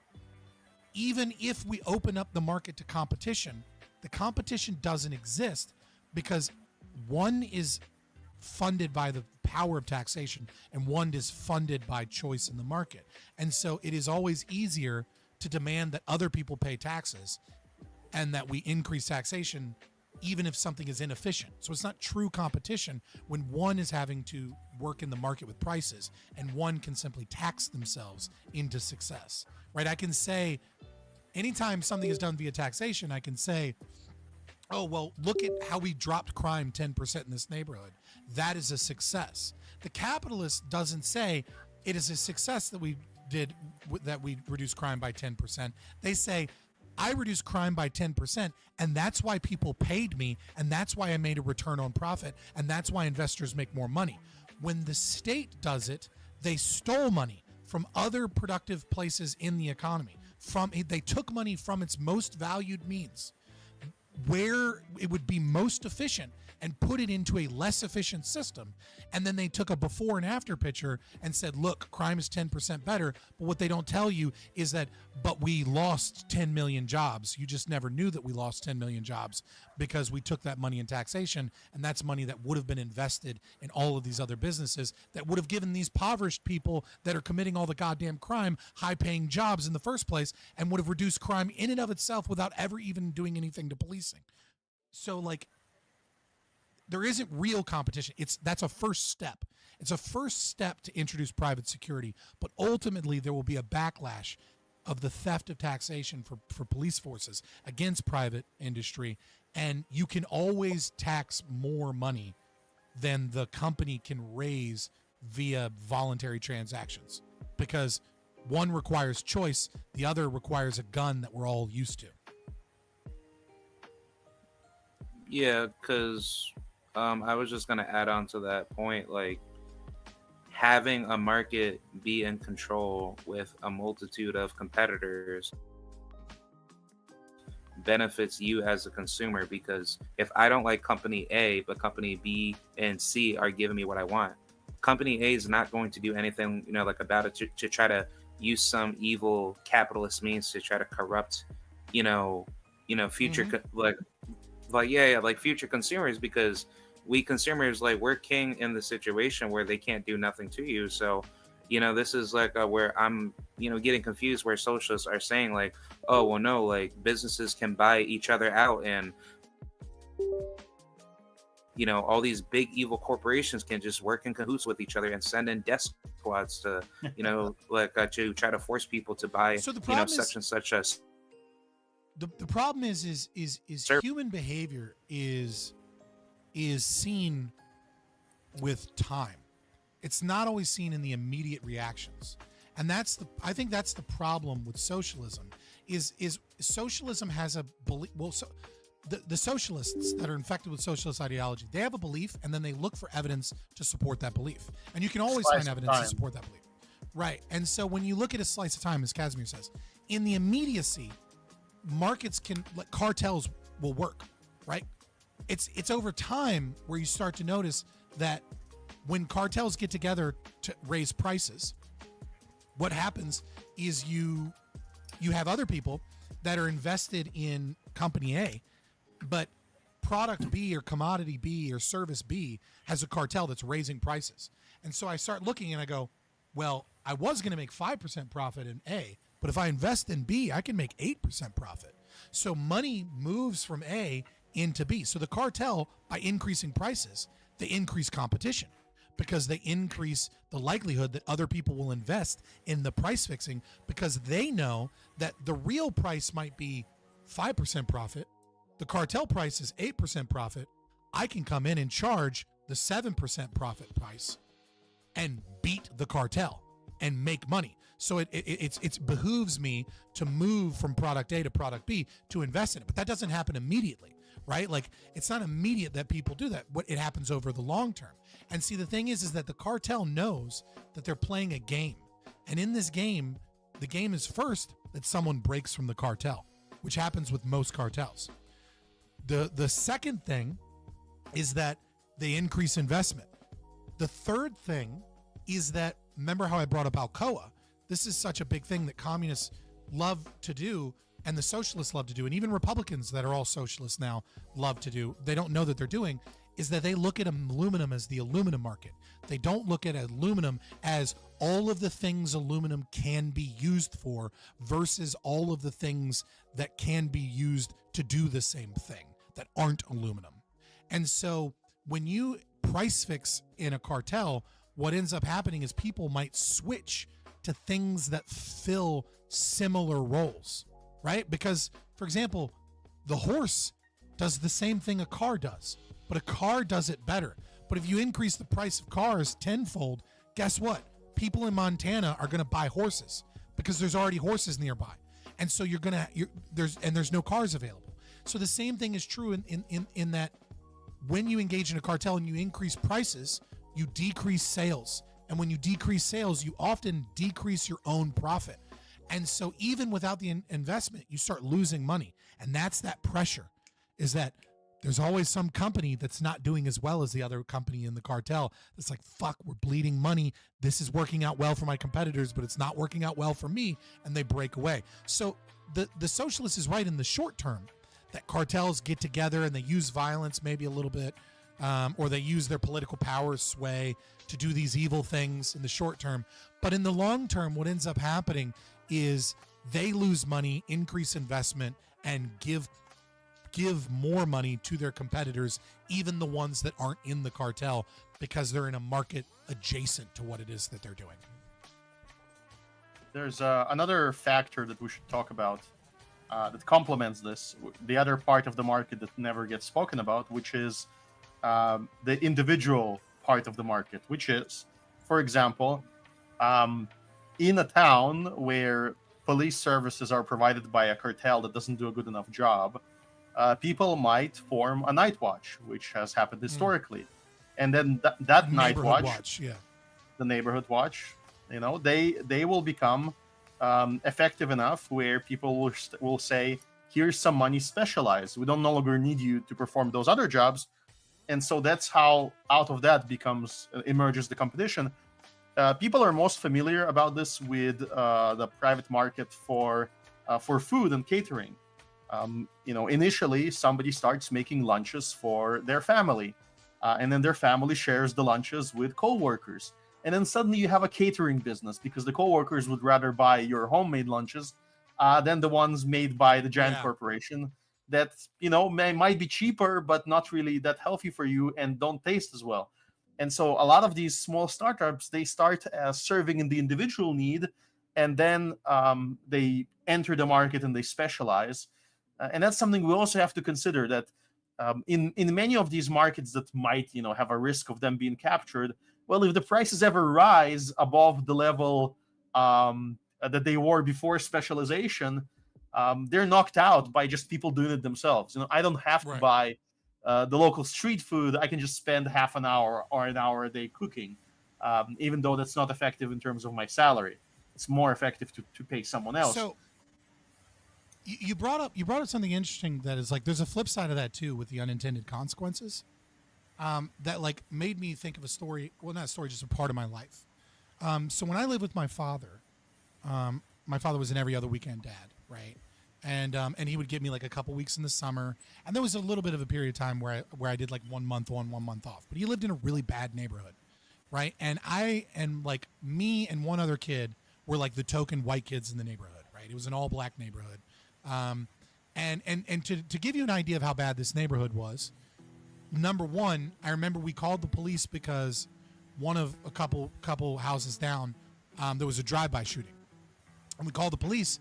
A: even if we open up the market to competition, the competition doesn't exist because one is funded by the power of taxation and one is funded by choice in the market. And so it is always easier to demand that other people pay taxes and that we increase taxation even if something is inefficient. So it's not true competition when one is having to work in the market with prices and one can simply tax themselves into success, right? I can say, anytime something is done via taxation, I can say, oh, well, look at how we dropped crime 10% in this neighborhood. That is a success. The capitalist doesn't say it is a success that we reduced crime by 10%. They say, I reduced crime by 10%, and that's why people paid me, and that's why I made a return on profit, and that's why investors make more money. When the state does it, they stole money from other productive places in the economy. They took money from its most valued means, where it would be most efficient, and put it into a less efficient system. And then they took a before and after picture and said, look, crime is 10% better. But what they don't tell you is that, but we lost 10 million jobs. You just never knew that we lost 10 million jobs because we took that money in taxation. And that's money that would have been invested in all of these other businesses that would have given these impoverished people that are committing all the goddamn crime high paying jobs in the first place, and would have reduced crime in and of itself without ever even doing anything to policing. So like, there isn't real competition. That's a first step. It's a first step to introduce private security, but ultimately there will be a backlash of the theft of taxation for police forces against private industry, and you can always tax more money than the company can raise via voluntary transactions, because one requires choice, the other requires a gun that we're all used to.
N: Yeah, because I was just going to add on to that point, like having a market be in control with a multitude of competitors benefits you as a consumer, because if I don't like company A, but company B and C are giving me what I want, company A is not going to do anything, like about it to try to use some evil capitalist means to try to corrupt, future, like future consumers, because we consumers, like, we're king in the situation where they can't do nothing to you. So, this is like where I'm, getting confused, where socialists are saying like, oh, well, no, like businesses can buy each other out, and, all these big evil corporations can just work in cahoots with each other and send in death squads to, to try to force people to buy,
A: so the problem is,
N: such and such a.
A: The problem is human behavior is seen with time. It's not always seen in the immediate reactions. And I think that's the problem with socialism is socialism has a belief. Well, so the socialists that are infected with socialist ideology, they have a belief and then they look for evidence to support that belief. And you can always find evidence to support that belief. Right. And so when you look at a slice of time, as Casimir says, in the immediacy, markets like cartels will work, right? It's over time where you start to notice that when cartels get together to raise prices, what happens is you have other people that are invested in company A, but product B or commodity B or service B has a cartel that's raising prices. And so I start looking and I go, well, I was going to make 5% profit in A, but if I invest in B, I can make 8% profit. So money moves from A into B. So the cartel, by increasing prices, they increase competition because they increase the likelihood that other people will invest in the price fixing because they know that the real price might be 5% profit. The cartel price is 8% profit. I can come in and charge the 7% profit price and beat the cartel and make money. So it behooves me to move from product A to product B to invest in it. But that doesn't happen immediately, right? Like, it's not immediate that people do that. It happens over the long term. And see, the thing is that the cartel knows that they're playing a game. And in this game, the game is first that someone breaks from the cartel, which happens with most cartels. The second thing is that they increase investment. The third thing is that, remember how I brought up Alcoa? This is such a big thing that communists love to do and the socialists love to do, and even Republicans that are all socialists now love to do. They don't know that they're doing is that they look at aluminum as the aluminum market. They don't look at aluminum as all of the things aluminum can be used for versus all of the things that can be used to do the same thing that aren't aluminum. And so when you price fix in a cartel, what ends up happening is people might switch to things that fill similar roles, right? Because, for example, the horse does the same thing a car does, but a car does it better. But if you increase the price of cars tenfold, guess what? People in Montana are going to buy horses because there's already horses nearby. And so there's no cars available. So the same thing is true in that when you engage in a cartel and you increase prices, you decrease sales. And when you decrease sales, you often decrease your own profit. And so even without the investment, you start losing money. And that's that pressure, is that there's always some company that's not doing as well as the other company in the cartel. It's like, fuck, we're bleeding money. This is working out well for my competitors, but it's not working out well for me. And they break away. So the socialist is right in the short term that cartels get together and they use violence maybe a little bit, or they use their political power sway to do these evil things in the short term. But in the long term, what ends up happening is they lose money, increase investment, and give more money to their competitors, even the ones that aren't in the cartel, because they're in a market adjacent to what it is that they're doing.
O: There's another factor that we should talk about that complements this, the other part of the market that never gets spoken about, which is the individual part of the market, which is, for example, in a town where police services are provided by a cartel that doesn't do a good enough job, people might form a night watch, which has happened historically. And then that night watch, the neighborhood watch, they will become effective enough where people will say, here's some money specialized. We don't no longer need you to perform those other jobs. And so that's how out of that emerges the competition. People are most familiar about this with the private market for food and catering. Initially somebody starts making lunches for their family, and then their family shares the lunches with co-workers. And then suddenly you have a catering business because the co-workers would rather buy your homemade lunches than the ones made by the giant corporation that, might be cheaper, but not really that healthy for you and don't taste as well. And so a lot of these small startups, they start as serving in the individual need, and then they enter the market and they specialize. And that's something we also have to consider, that in many of these markets that might, have a risk of them being captured, well, if the prices ever rise above the level that they were before specialization, they're knocked out by just people doing it themselves. I don't have to buy the local street food. I can just spend half an hour or an hour a day cooking, even though that's not effective in terms of my salary. It's more effective to pay someone else.
A: So You brought up something interesting that is like there's a flip side of that too with the unintended consequences. That like made me think of a story. Well, not a story, just a part of my life. So when I lived with my father was an every other weekend dad, right? And he would give me like a couple weeks in the summer, and there was a little bit of a period of time where I did like 1 month on, 1 month off. But he lived in a really bad neighborhood, right? And like me and one other kid were like the token white kids in the neighborhood, right? It was an all black neighborhood. And to give you an idea of how bad this neighborhood was, number one, I remember we called the police because one of a couple houses down, there was a drive-by shooting. And we called the police,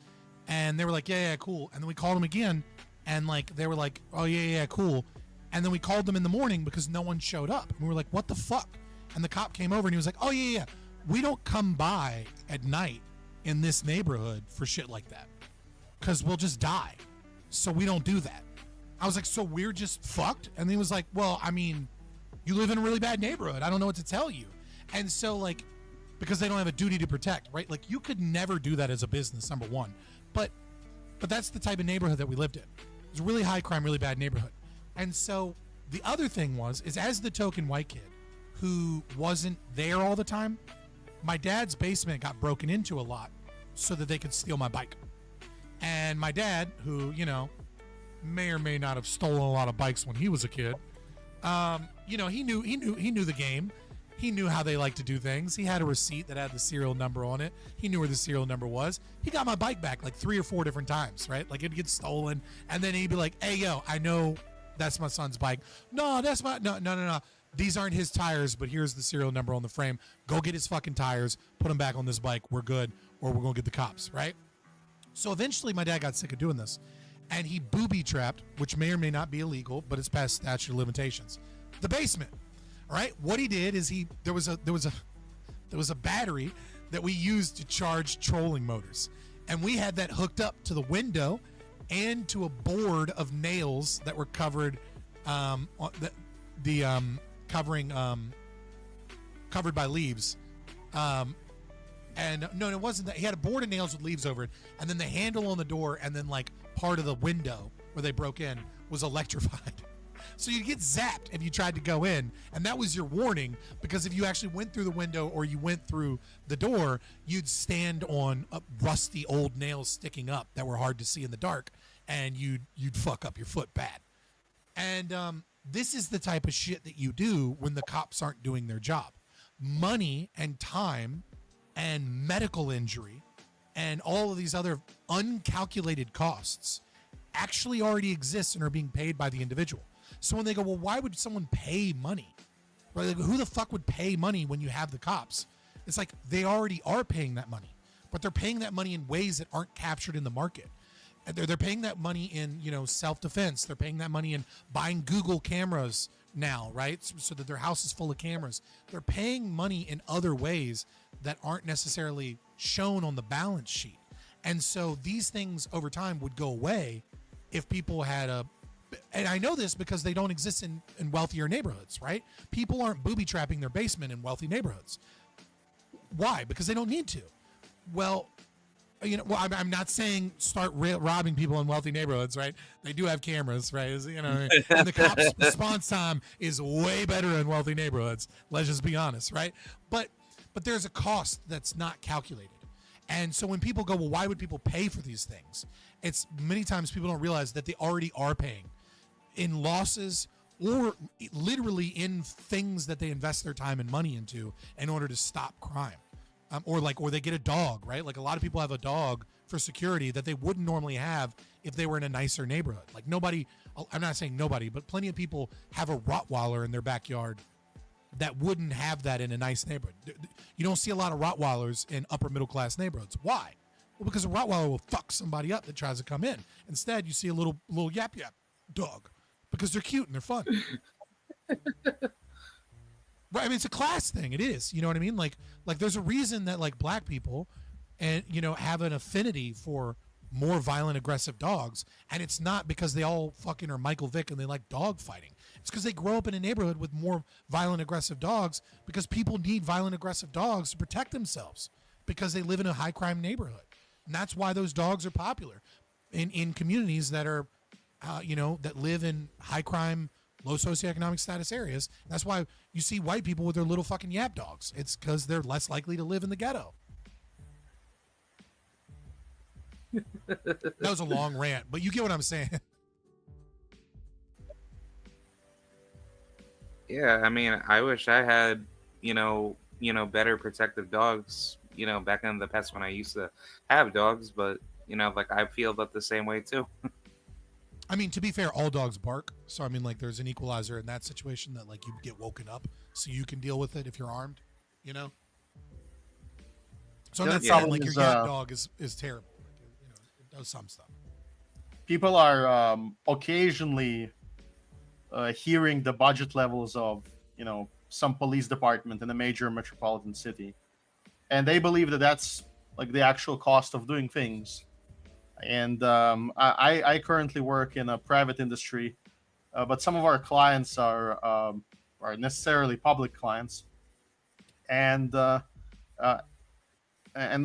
A: and they were like, yeah, cool. And then we called them again, and like they were like, oh, yeah, cool. And then we called them in the morning because no one showed up. And we were like, what the fuck? And the cop came over, and he was like, oh, yeah. We don't come by at night in this neighborhood for shit like that because we'll just die. So we don't do that. I was like, so we're just fucked? And he was like, well, I mean, you live in a really bad neighborhood. I don't know what to tell you. And so like, because they don't have a duty to protect, right? Like you could never do that as a business, number one. But that's the type of neighborhood that we lived in. It was a really high crime, really bad neighborhood. And so the other thing is as the token white kid who wasn't there all the time, my dad's basement got broken into a lot so that they could steal my bike. And my dad, who, you know, may or may not have stolen a lot of bikes when he was a kid, you know, he knew the game. He knew how they like to do things. He had a receipt that had the serial number on it. He knew where the serial number was. He got my bike back like 3 or 4 different times, right? Like it'd get stolen, and then he'd be like, hey, yo, I know that's my son's bike. No, that's my, no. These aren't his tires, but here's the serial number on the frame. Go get his fucking tires, put them back on this bike. We're good, or we're going to get the cops, right? So eventually my dad got sick of doing this, and he booby-trapped, which may or may not be illegal, but it's past statute of limitations, the basement, right? What he did is there was a battery that we used to charge trolling motors, and we had that hooked up to the window and to a board of nails that were covered covered by leaves. And no, it wasn't that. He had a board of nails with leaves over it, and then the handle on the door, and then like part of the window where they broke in was electrified. So you get zapped if you tried to go in, and that was your warning, because if you actually went through the window or you went through the door, you'd stand on rusty old nails sticking up that were hard to see in the dark, and you'd fuck up your foot bad. And this is the type of shit that you do when the cops aren't doing their job. Money and time and medical injury and all of these other uncalculated costs actually already exist and are being paid by the individual. So when they go, well, why would someone pay money? Right? Like, who the fuck would pay money when you have the cops? It's like they already are paying that money, but they're paying that money in ways that aren't captured in the market. And they're paying that money in, you know, self-defense. They're paying that money in buying Google cameras now, right? So that their house is full of cameras. They're paying money in other ways that aren't necessarily shown on the balance sheet. And so these things over time would go away if people had and I know this because they don't exist in wealthier neighborhoods, right? People aren't booby-trapping their basement in wealthy neighborhoods. Why? Because they don't need to. Well, you know, I'm not saying start robbing people in wealthy neighborhoods, right? They do have cameras, right? You know, and the cops' response time is way better in wealthy neighborhoods. Let's just be honest, right? But there's a cost that's not calculated. And so when people go, well, why would people pay for these things? It's many times people don't realize that they already are paying in losses or literally in things that they invest their time and money into in order to stop crime. Or they get a dog, right? Like a lot of people have a dog for security that they wouldn't normally have if they were in a nicer neighborhood. Like nobody, I'm not saying nobody, but plenty of people have a Rottweiler in their backyard that wouldn't have that in a nice neighborhood. You don't see a lot of Rottweilers in upper middle class neighborhoods. Why? Well, because a Rottweiler will fuck somebody up that tries to come in. Instead, you see a little yap yap dog because they're cute and they're fun. Right, I mean, it's a class thing. It is. You know what I mean? Like there's a reason that like black people and, you know, have an affinity for more violent, aggressive dogs. And it's not because they all fucking are Michael Vick and they like dog fighting. It's because they grow up in a neighborhood with more violent, aggressive dogs because people need violent, aggressive dogs to protect themselves because they live in a high crime neighborhood. And that's why those dogs are popular. in communities that are, that live in high crime, low socioeconomic status areas. That's why you see white people with their little fucking yap dogs. It's because they're less likely to live in the ghetto. That was a long rant, but you get what I'm saying.
N: Yeah, I mean, I wish I had, better protective dogs, back in the past when I used to have dogs, but, like I feel about the same way too.
A: I mean, to be fair, all dogs bark. So, I mean, like, there's an equalizer in that situation that, like, you get woken up so you can deal with it if you're armed, So, that's like, your yap dog is terrible. Like, it does some stuff.
O: People are occasionally hearing the budget levels of, some police department in a major metropolitan city. And they believe that that's, like, the actual cost of doing things. And I currently work in a private industry, but some of our clients are necessarily public clients, and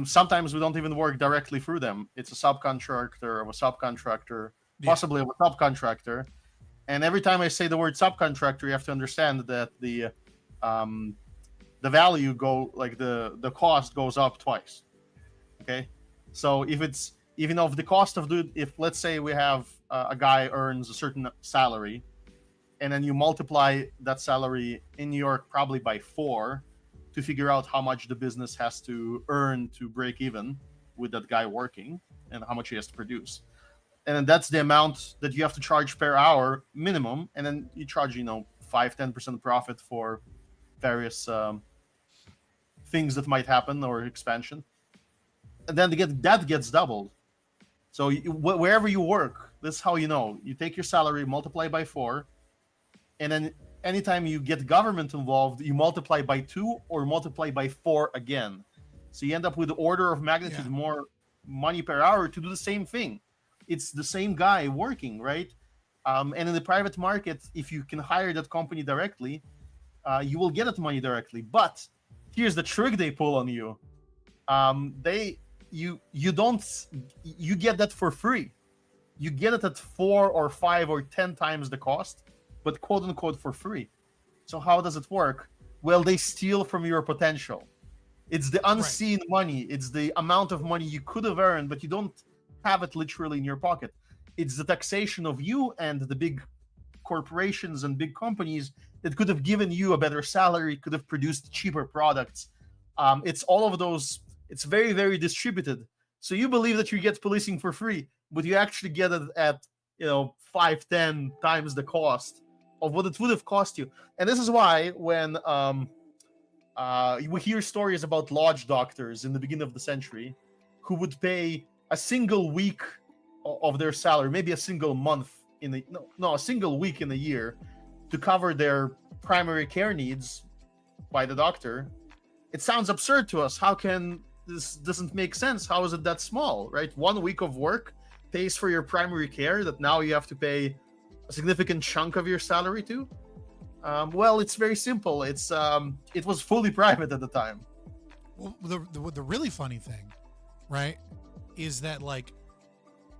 O: sometimes we don't even work directly through them. It's a subcontractor of a subcontractor, possibly of a subcontractor. And every time I say the word subcontractor, you have to understand that the value the cost goes up twice. Okay, so if the cost of if let's say we have a guy earns a certain salary, and then you multiply that salary in New York probably by 4 to figure out how much the business has to earn to break even with that guy working and how much he has to produce. And then that's the amount that you have to charge per hour minimum. And then you charge, 5-10% profit for various things that might happen or expansion. And then that gets doubled. So wherever you work, this is how you know. You take your salary, multiply by 4, and then anytime you get government involved, you multiply by 2 or multiply by 4 again. So you end up with the order of magnitude more money per hour to do the same thing. It's the same guy working, right? And in the private market, if you can hire that company directly, you will get that money directly. But here's the trick they pull on you. You get that for free. You get it at 4 or 5 or 10 times the cost, but quote unquote for free. So how does it work? Well, they steal from your potential. It's the unseen money. It's the amount of money you could have earned, but you don't have it literally in your pocket. It's the taxation of you and the big corporations and big companies that could have given you a better salary, could have produced cheaper products. It's all of those. It's very, very distributed. So you believe that you get policing for free, but you actually get it at 5-10 times the cost of what it would have cost you. And this is why when we hear stories about lodge doctors in the beginning of the century who would pay a single week of their salary, maybe a single month a single week in a year to cover their primary care needs by the doctor. It sounds absurd to us. How can this doesn't make sense? How is it that small, right? 1 week of work pays for your primary care that now you have to pay a significant chunk of your salary to? Well, it's very simple. It was fully private at the time.
A: Well, the really funny thing, right, is that like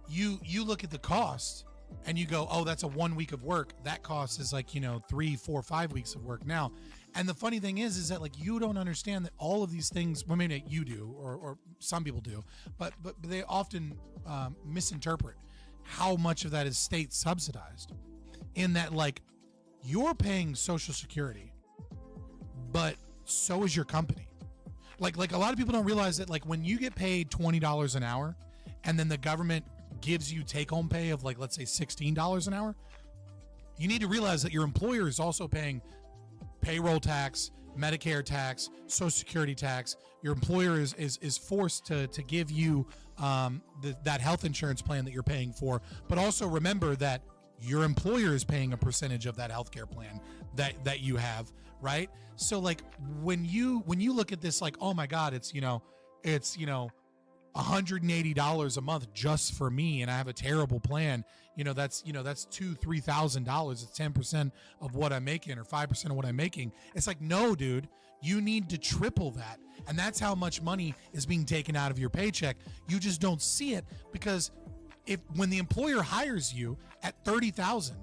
A: you look at the cost and you go, oh, that's a 1 week of work. That cost is like 3, 4, 5 weeks of work now. And the funny thing is that like you don't understand that all of these things. Well, maybe you do, or some people do, but they often misinterpret how much of that is state subsidized. In that, like, you're paying Social Security, but so is your company. Like a lot of people don't realize that, like, when you get paid $20 an hour, and then the government gives you take-home pay of, like, let's say $16 an hour, you need to realize that your employer is also paying payroll tax, Medicare tax, Social Security tax. Your employer is forced to give you that health insurance plan that you're paying for. But also remember that your employer is paying a percentage of that healthcare plan that you have, right? So like when you look at this, like, oh my God, it's $180 a month just for me, and I have a terrible plan. That's $2,000-$3,000. It's 10% of what I'm making, or 5% of what I'm making. It's like, no, dude, you need to triple that, and that's how much money is being taken out of your paycheck. You just don't see it because when the employer hires you at 30,000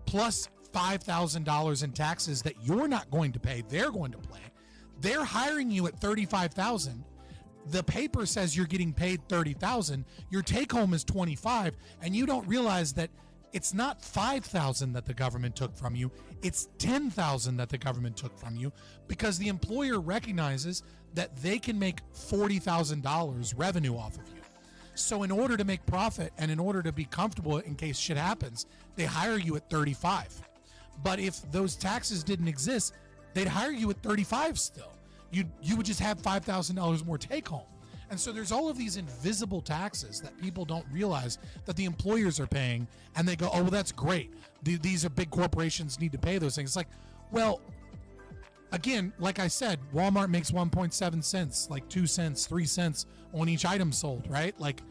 A: plus $5,000 in taxes that you're not going to pay, they're going to pay. They're hiring you at 35,000. The paper says you're getting paid 30,000. Your take home is 25, and you don't realize that it's not 5,000 that the government took from you. It's 10,000 that the government took from you, because the employer recognizes that they can make $40,000 revenue off of you. So in order to make profit and in order to be comfortable in case shit happens, they hire you at 35. But if those taxes didn't exist, they'd hire you at 35 still. You would just have $5,000 more take home. And so there's all of these invisible taxes that people don't realize that the employers are paying, and they go, oh, well, that's great. These are big corporations, need to pay those things. It's like, well, again, like I said, Walmart makes 1.7 cents, like 2 cents, 3 cents on each item sold, right? Like,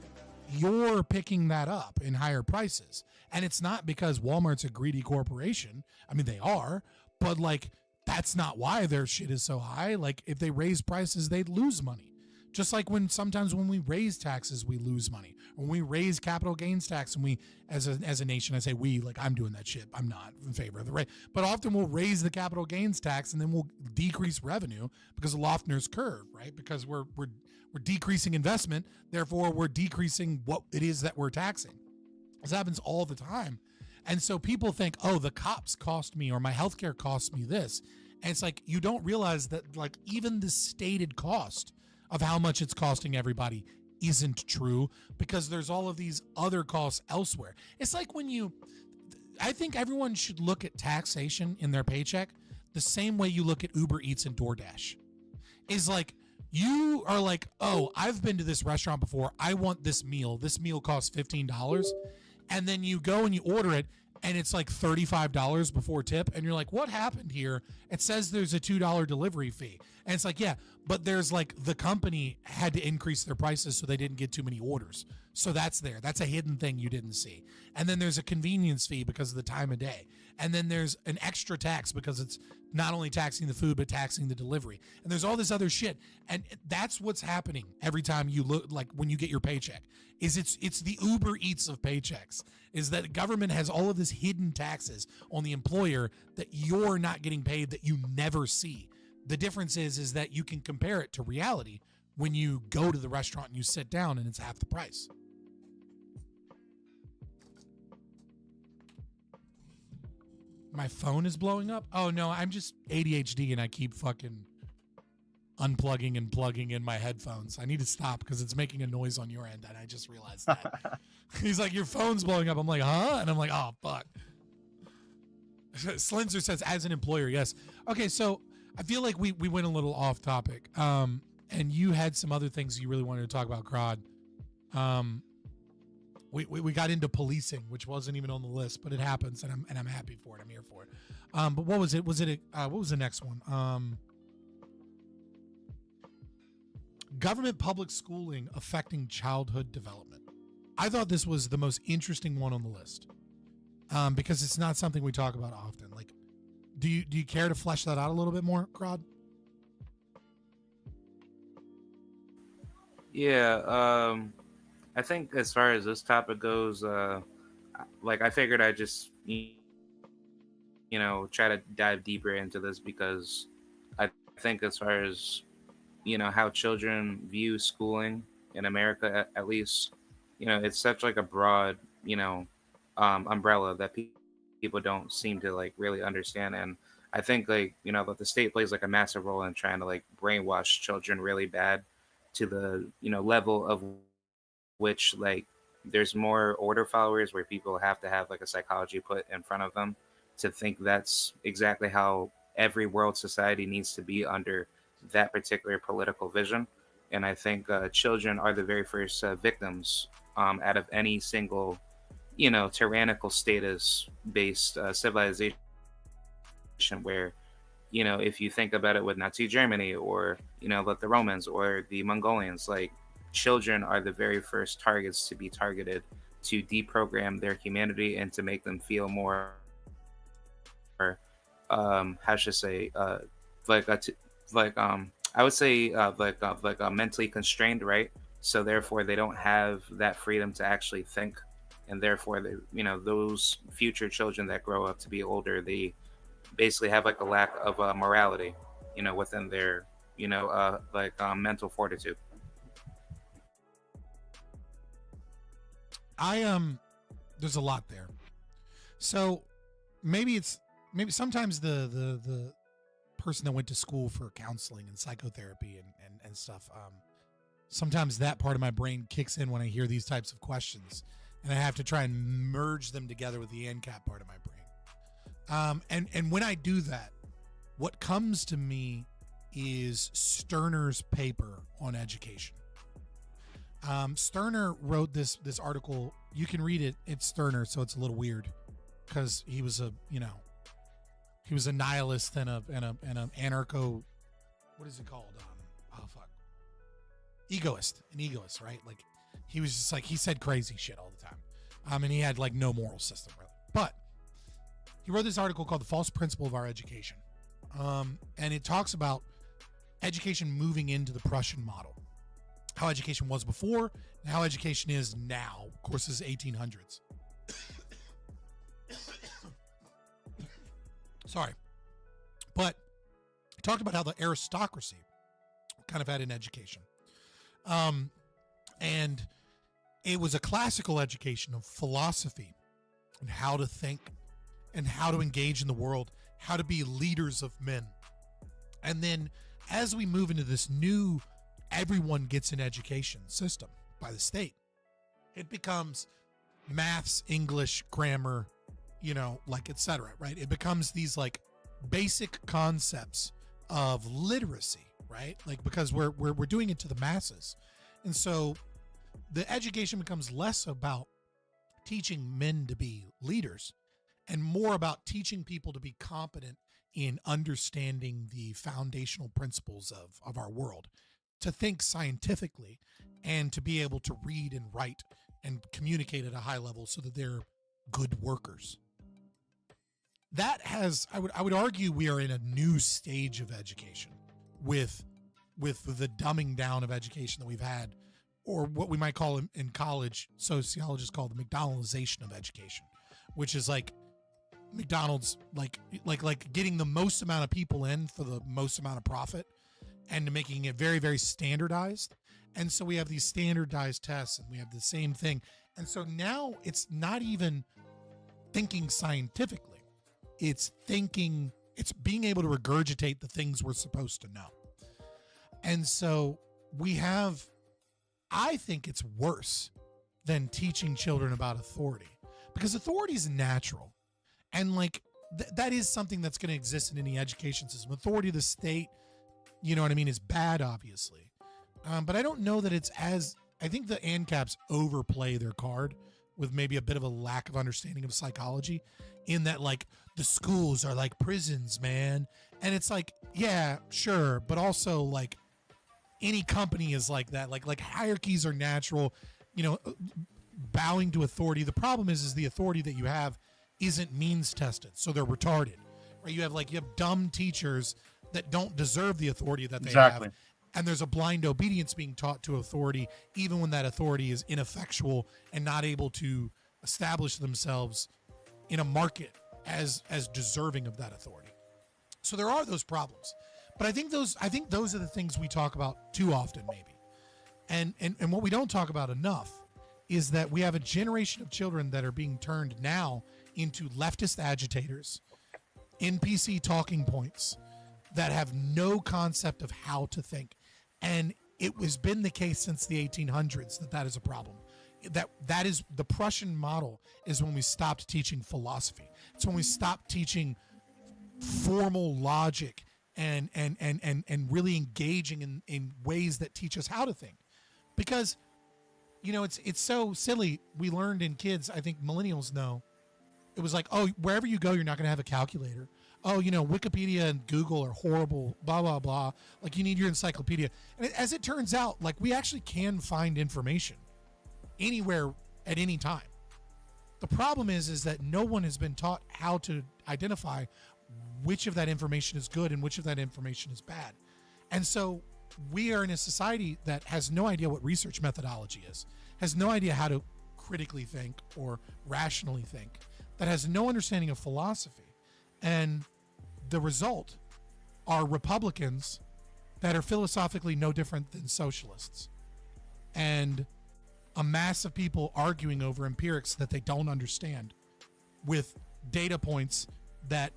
A: you're picking that up in higher prices. And it's not because Walmart's a greedy corporation. I mean, they are, but like, that's not why their shit is so high. Like, if they raise prices, they'd lose money. Just like sometimes when we raise taxes, we lose money. When we raise capital gains tax, and we, as a nation, I say we, like I'm doing that shit. I'm not in favor of the rate. But often we'll raise the capital gains tax, and then we'll decrease revenue because of Loeffner's curve, right? Because we're decreasing investment, therefore we're decreasing what it is that we're taxing. This happens all the time. And so people think, oh, the cops cost me, or my healthcare costs me this. And it's like, you don't realize that like even the stated cost of how much it's costing everybody isn't true, because there's all of these other costs elsewhere. It's like I think everyone should look at taxation in their paycheck the same way you look at Uber Eats and DoorDash. Is like, you are like, oh, I've been to this restaurant before. I want this meal. This meal costs $15. And then you go and you order it, and it's like $35 before tip. And you're like, what happened here? It says there's a $2 delivery fee. And it's like, yeah, but there's like, the company had to increase their prices so they didn't get too many orders. So that's there. That's a hidden thing you didn't see. And then there's a convenience fee because of the time of day. And then there's an extra tax because it's not only taxing the food, but taxing the delivery. And there's all this other shit. And that's what's happening every time you look, like when you get your paycheck, is it's the Uber Eats of paychecks, is that government has all of this hidden taxes on the employer that you're not getting paid, that you never see. The difference is that you can compare it to reality when you go to the restaurant and you sit down and it's half the price. My phone is blowing up? Oh no, I'm just ADHD and I keep fucking unplugging and plugging in my headphones. I need to stop because it's making a noise on your end, and I just realized that. He's like, your phone's blowing up. I'm like, huh? And I'm like, oh, fuck. Slinzer says, as an employer, yes. Okay, so I feel like we went a little off topic. And you had some other things you really wanted to talk about, Krod. We got into policing, which wasn't even on the list, but it happens, and I'm happy for it. I'm here for it. But what was it? What was the next one? Government public schooling affecting childhood development. I thought this was the most interesting one on the list, because it's not something we talk about often. Like, do you care to flesh that out a little bit more, Krod?
N: Yeah, I think as far as this topic goes, like I figured I'd just try to dive deeper into this, because I think as far as how children view schooling in America, at least, it's such like a broad, umbrella that people don't seem to like really understand. And I think like, that the state plays like a massive role in trying to like brainwash children really bad to the, level of which like there's more order followers where people have to have like a psychology put in front of them to think that's exactly how every world society needs to be under that particular political vision. And I think children are the very first victims out of any single, tyrannical status based civilization, where, if you think about it with Nazi Germany or, like the Romans or the Mongolians, like children are the very first targets to be targeted to deprogram their humanity and to make them feel more, how should I say, I would say mentally constrained, right? So therefore they don't have that freedom to actually think and therefore they, those future children that grow up to be older, they basically have like a lack of morality, within their, mental fortitude.
A: There's a lot there. So maybe sometimes the person that went to school for counseling and psychotherapy and stuff, sometimes that part of my brain kicks in when I hear these types of questions, and I have to try and merge them together with the ANCAP part of my brain. And when I do that, what comes to me is Stirner's paper on education. Stirner wrote this article. You can read it. It's Stirner, so it's a little weird because he was a nihilist and an anarcho. What is it called? An egoist, right? Like he was just like, he said crazy shit all the time. And he had like no moral system really. But he wrote this article called "The False Principle of Our Education," and it talks about education moving into the Prussian model. How education was before and how education is now. Of course, this is 1800s. Sorry. But he talked about how the aristocracy kind of had an education. And it was a classical education of philosophy and how to think and how to engage in the world, how to be leaders of men. And then as we move into this new everyone gets an education system by the state, it becomes maths, English, grammar, etc., right? It becomes these like basic concepts of literacy, right? Like, because we're doing it to the masses. And so the education becomes less about teaching men to be leaders and more about teaching people to be competent in understanding the foundational principles of our world, to think scientifically, and to be able to read and write and communicate at a high level so that they're good workers. That has, I would argue, we are in a new stage of education with the dumbing down of education that we've had, or what we might call in college, sociologists call the McDonaldization of education, which is like McDonald's, like getting the most amount of people in for the most amount of profit, and making it very, very standardized. And so we have these standardized tests, and we have the same thing. And so now it's not even thinking scientifically. It's being able to regurgitate the things we're supposed to know. And so I think it's worse than teaching children about authority, because authority is natural. And like, that is something that's going to exist in any education system. Authority of the state, you know what I mean, is bad, obviously. But I don't know that it's I think the ANCAPs overplay their card with maybe a bit of a lack of understanding of psychology, in that like the schools are like prisons, man. And it's like, yeah, sure. But also like any company is like that. Like hierarchies are natural, bowing to authority. The problem is the authority that you have isn't means tested. So they're retarded, right? You have dumb teachers that don't deserve the authority that they have. And there's a blind obedience being taught to authority, even when that authority is ineffectual and not able to establish themselves in a market as deserving of that authority. So there are those problems. But I think those are the things we talk about too often, maybe. And what we don't talk about enough is that we have a generation of children that are being turned now into leftist agitators, NPC talking points, that have no concept of how to think. And it has been the case since the 1800s that is a problem. That is the Prussian model, is when we stopped teaching philosophy. It's when we stopped teaching formal logic and really engaging in ways that teach us how to think. Because, it's so silly. We learned in kids, I think millennials know, it was like, oh, wherever you go, you're not going to have a calculator. Oh, Wikipedia and Google are horrible, blah, blah, blah. Like, you need your encyclopedia. And as it turns out, like, we actually can find information anywhere at any time. The problem is that no one has been taught how to identify which of that information is good and which of that information is bad. And so we are in a society that has no idea what research methodology is, has no idea how to critically think or rationally think, that has no understanding of philosophy. And the result are Republicans that are philosophically no different than socialists. And a mass of people arguing over empirics that they don't understand with data points that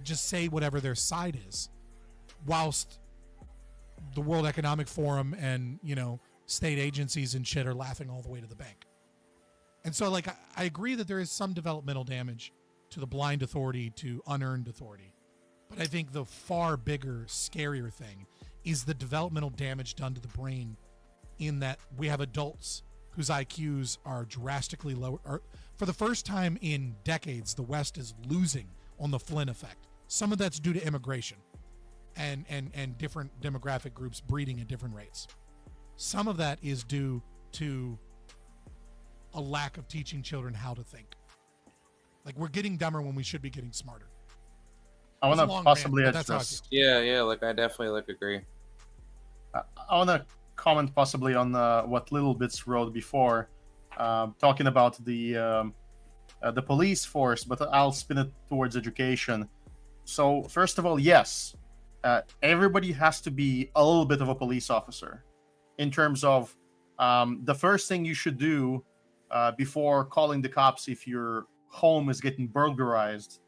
A: just say whatever their side is, whilst the World Economic Forum and, you know, state agencies and shit are laughing all the way to the bank. And so, like, I agree that there is some developmental damage to the blind authority, to unearned authority. But I think the far bigger, scarier thing is the developmental damage done to the brain, in that we have adults whose IQs are drastically lower. For the first time in decades, the West is losing on the Flynn effect. Some of that's due to immigration and different demographic groups breeding at different rates. Some of that is due to a lack of teaching children how to think. Like, we're getting dumber when we should be getting smarter.
O: I want to possibly
A: address.
N: Yeah, like I definitely like agree.
O: I want to comment possibly on what Little Bits wrote before, talking about the police force, but I'll spin it towards education. So first of all, yes, everybody has to be a little bit of a police officer, in terms of the first thing you should do before calling the cops if your home is getting burglarized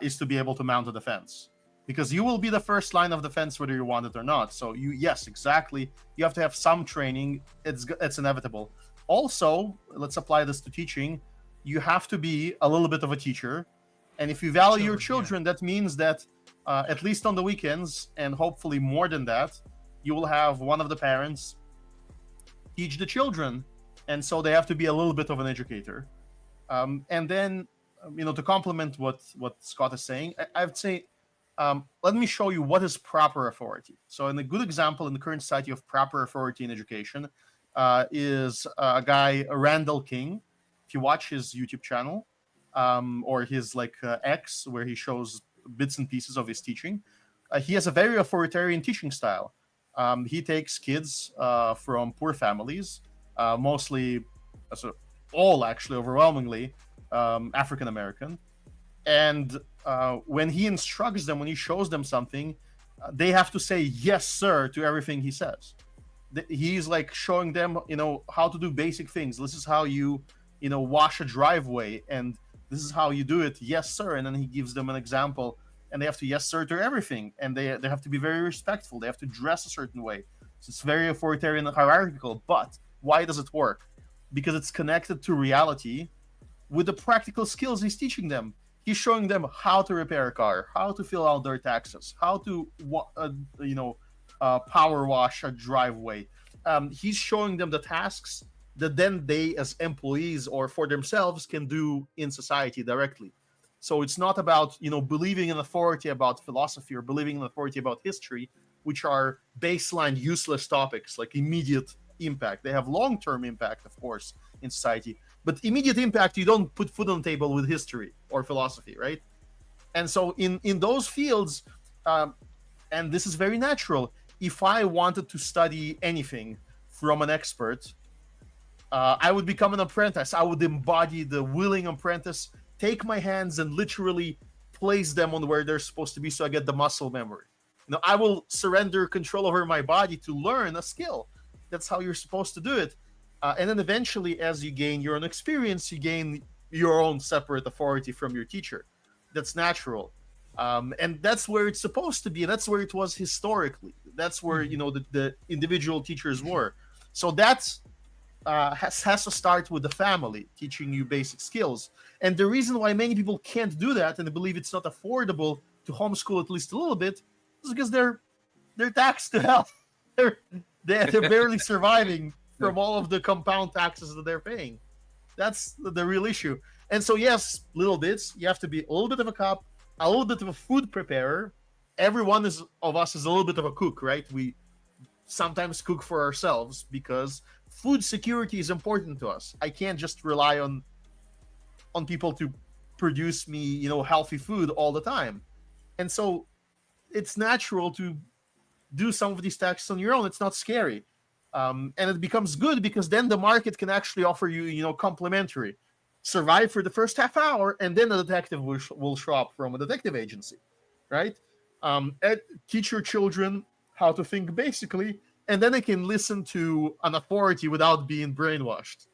O: is to be able to mount a defense, because you will be the first line of defense whether you want it or not. So yes, exactly, you have to have some training. It's inevitable. Also, let's apply this to teaching. You have to be a little bit of a teacher, and if you value your children, that means that at least on the weekends, and hopefully more than that, you will have one of the parents teach the children, and so they have to be a little bit of an educator. And then, to complement what Scott is saying, I would say, let me show you what is proper authority. So, a good example in the current society of proper authority in education is a guy, Randall King. If you watch his YouTube channel or his X, where he shows bits and pieces of his teaching, he has a very authoritarian teaching style. He takes kids from poor families, mostly, all actually overwhelmingly African American, and when he instructs them, when he shows them something, they have to say yes sir to everything he says. He's like showing them how to do basic things. This is how you wash a driveway, and this is how you do it, yes sir. And then he gives them an example, and they have to yes sir to everything, and they have to be very respectful. They have to dress a certain way. So it's very authoritarian and hierarchical. But why does it work? Because it's connected to reality with the practical skills he's teaching them. He's showing them how to repair a car, how to fill out their taxes, how to power wash a driveway. He's showing them the tasks that then they, as employees or for themselves, can do in society directly. So it's not about believing in authority about philosophy or believing in authority about history, which are baseline useless topics like immediate impact. They have long-term impact, of course, in society, but immediate impact, you don't put food on the table with history or philosophy, right? And so in those fields, and this is very natural, if I wanted to study anything from an expert, I would become an apprentice. I would embody the willing apprentice, take my hands and literally place them on where they're supposed to be, so I get the muscle memory. I will surrender control over my body to learn a skill. That's how you're supposed to do it. And then eventually, as you gain your own experience, you gain your own separate authority from your teacher. That's natural. And that's where it's supposed to be. And that's where it was historically. That's where, the individual teachers were. So that's has to start with the family, teaching you basic skills. And the reason why many people can't do that, and they believe it's not affordable to homeschool at least a little bit, is because they're taxed to hell. They're barely surviving from all of the compound taxes that they're paying. That's the real issue. And so, yes, little bits, you have to be a little bit of a cop, a little bit of a food preparer. Every one of us is a little bit of a cook, right? We sometimes cook for ourselves because food security is important to us. I can't just rely on people to produce me, healthy food all the time. And so it's natural to do some of these tasks on your own. It's not scary. And it becomes good because then the market can actually offer you, complimentary. Survive for the first half hour, and then the detective will show up from a detective agency, right? Teach your children how to think basically, and then they can listen to an authority without being brainwashed.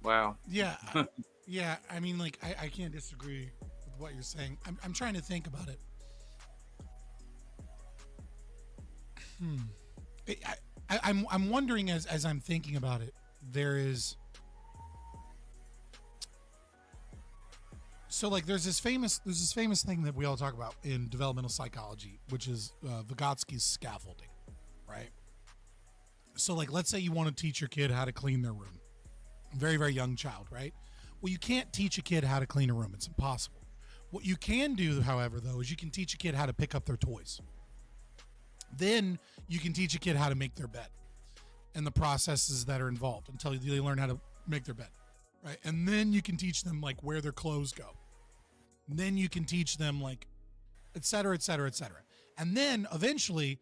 N: Wow.
A: Yeah. Yeah. I mean, like, I can't disagree with what you're saying. I'm trying to think about it. I'm wondering as I'm thinking about it, there's this famous thing that we all talk about in developmental psychology, which is Vygotsky's scaffolding, right? So like, let's say you want to teach your kid how to clean their room, very, very young child, right? Well, you can't teach a kid how to clean a room. It's impossible. What you can do, however, though, is you can teach a kid how to pick up their toys. Then you can teach a kid how to make their bed and the processes that are involved until they learn how to make their bed, right? And then you can teach them like where their clothes go. And then you can teach them like, et cetera, et cetera, et cetera. And then eventually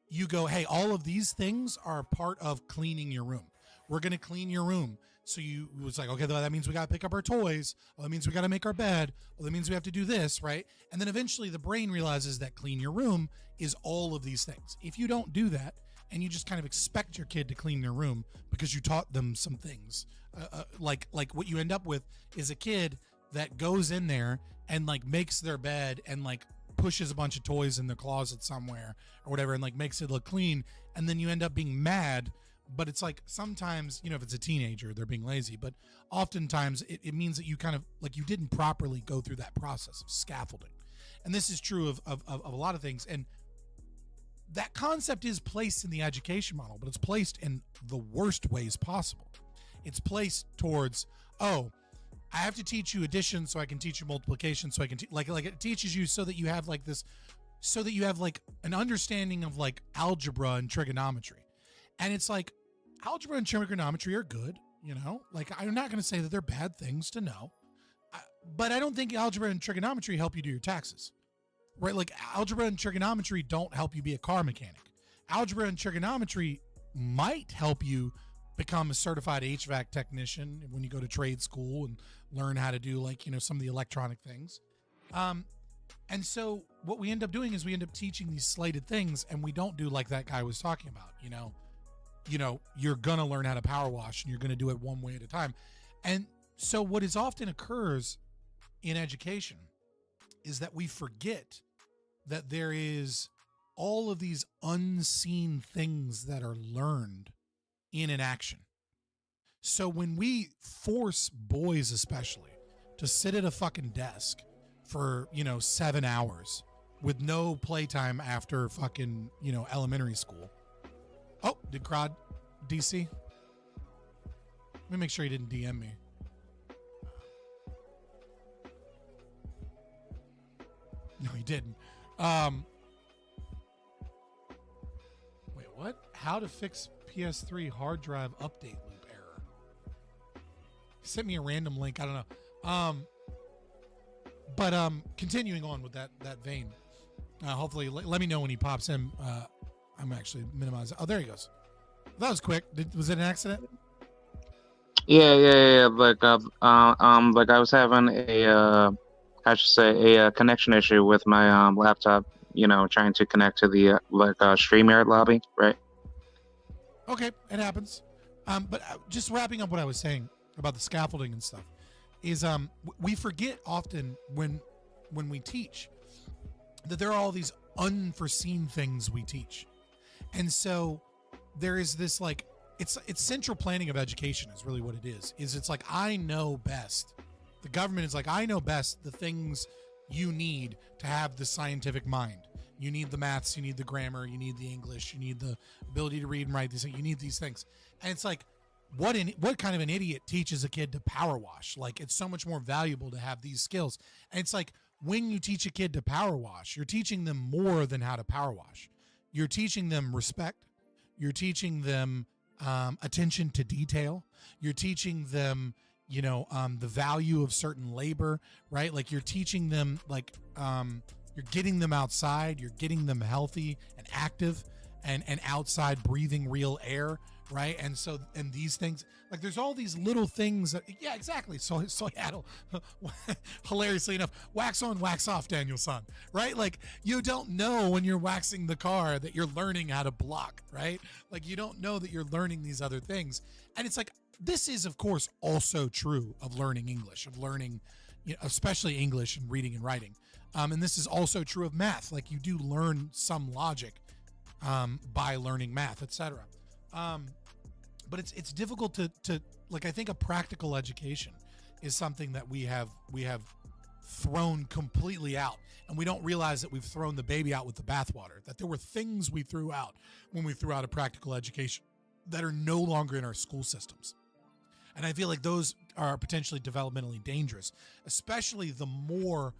A: you go, hey, all of these things are part of cleaning your room. We're going to clean your room. So it's like, okay, that means we got to pick up our toys. Well, that means we got to make our bed. Well, that means we have to do this, right? And then eventually the brain realizes that clean your room is all of these things. If you don't do that and you just kind of expect your kid to clean their room because you taught them some things, like what you end up with is a kid that goes in there and like makes their bed and like pushes a bunch of toys in the closet somewhere or whatever and like makes it look clean. And then you end up being mad. But it's like sometimes, if it's a teenager, they're being lazy. But oftentimes it means that you kind of like you didn't properly go through that process of scaffolding. And this is true of a lot of things. And that concept is placed in the education model, but it's placed in the worst ways possible. It's placed towards, I have to teach you addition so I can teach you multiplication so I can like it teaches you so that you have like this, so that you have like an understanding of like algebra and trigonometry. And it's like algebra and trigonometry are good, like I'm not going to say that they're bad things to know, but I don't think algebra and trigonometry help you do your taxes, right? Like algebra and trigonometry don't help you be a car mechanic. Algebra and trigonometry might help you become a certified HVAC technician when you go to trade school and learn how to do like, some of the electronic things. And so what we end up doing is we end up teaching these slated things and we don't do like that guy was talking about, you're going to learn how to power wash and you're going to do it one way at a time. And so what is often occurs in education is that we forget that there is all of these unseen things that are learned in an action. So when we force boys especially to sit at a fucking desk for, 7 hours with no playtime after fucking, elementary school. Oh, did Krod DC? Let me make sure he didn't DM me. No, he didn't. Wait, what? How to fix PS3 hard drive update loop error. He sent me a random link. I don't know. But continuing on with that vein. Hopefully, let me know when he pops in. I'm actually minimizing. Oh, there he goes. That was quick. Was it an accident?
N: Yeah. Like I was having a connection issue with my laptop. Trying to connect to the StreamYard lobby, right?
A: Okay, it happens. But just wrapping up what I was saying about the scaffolding and stuff is we forget often when we teach that there are all these unforeseen things we teach. And so there is this like it's central planning of education is really what it is it's like I know best. The government is like, I know best the things you need to have the scientific mind. You need the maths, you need the grammar, you need the English, you need the ability to read and write these things. You need these things. And it's like, what kind of an idiot teaches a kid to power wash? Like, it's so much more valuable to have these skills. And it's like, when you teach a kid to power wash, you're teaching them more than how to power wash. You're teaching them respect. You're teaching them attention to detail. You're teaching them, the value of certain labor, right? Like, you're teaching them, like, you're getting them outside. You're getting them healthy and active. and outside breathing real air, right? And so, and these things, like there's all these little things that, yeah, exactly. So Seattle, hilariously enough, wax on, wax off, Daniel-san, right? Like you don't know when you're waxing the car that you're learning how to block, right? Like you don't know that you're learning these other things. And it's like, this is of course also true of learning English, of learning, especially English and reading and writing. And this is also true of math. Like you do learn some logic by learning math, etc. But it's difficult to like, I think a practical education is something that we have thrown completely out, and we don't realize that we've thrown the baby out with the bathwater, that there were things we threw out when we threw out a practical education that are no longer in our school systems. And I feel like those are potentially developmentally dangerous, especially the more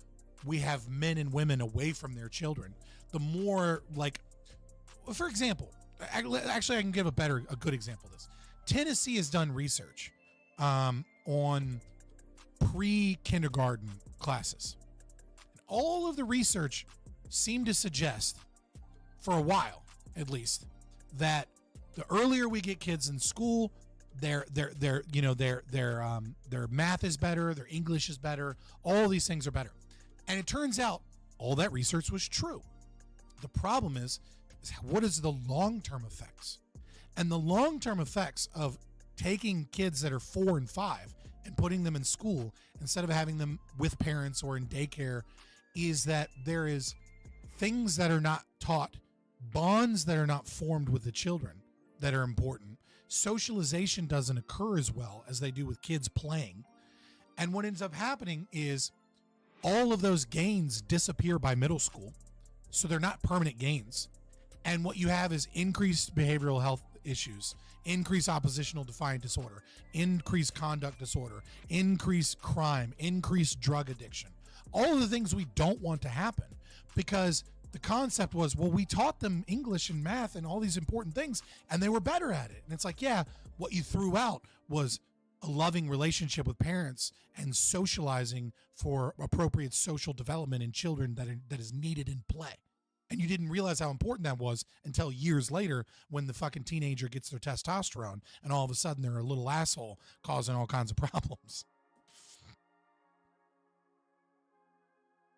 A: we have men and women away from their children, the more, like, for example, actually I can give a good example of this. Tennessee has done research on pre-kindergarten classes. And all of the research seemed to suggest, for a while at least, that the earlier we get kids in school, their math is better, their English is better, all these things are better. And it turns out all that research was true. The problem is what is the long-term effects? And the long-term effects of taking kids that are 4 and 5 and putting them in school instead of having them with parents or in daycare is that there is things that are not taught, bonds that are not formed with the children that are important. Socialization doesn't occur as well as they do with kids playing. And what ends up happening is all of those gains disappear by middle school. So they're not permanent gains. And what you have is increased behavioral health issues, increased oppositional defiant disorder, increased conduct disorder, increased crime, increased drug addiction. All of the things we don't want to happen, because the concept was, well, we taught them English and math and all these important things, and they were better at it. And it's like, yeah, what you threw out was a loving relationship with parents and socializing for appropriate social development in children that is needed in play. And you didn't realize how important that was until years later when the fucking teenager gets their testosterone and all of a sudden they're a little asshole causing all kinds of problems.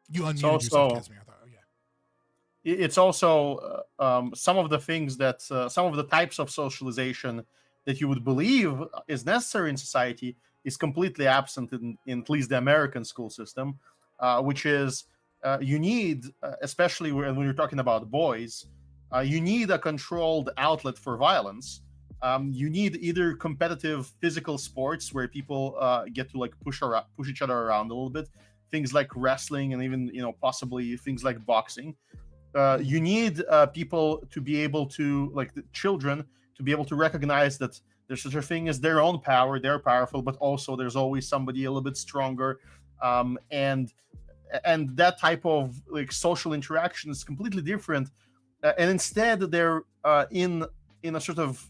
A: You unmuted yourself, Casimir. I thought, oh, yeah.
O: It's also some of the things that, some of the types of socialization that you would believe is necessary in society is completely absent in at least the American school system, which is you need, especially when you're talking about boys, you need a controlled outlet for violence. You need either competitive physical sports where people get to like push each other around a little bit, things like wrestling, and even possibly things like boxing. You need people to be able to, like the children, to be able to recognize that there's such a thing as their own power, they're powerful, but also there's always somebody a little bit stronger, and that type of like social interaction is completely different, and instead they're in a sort of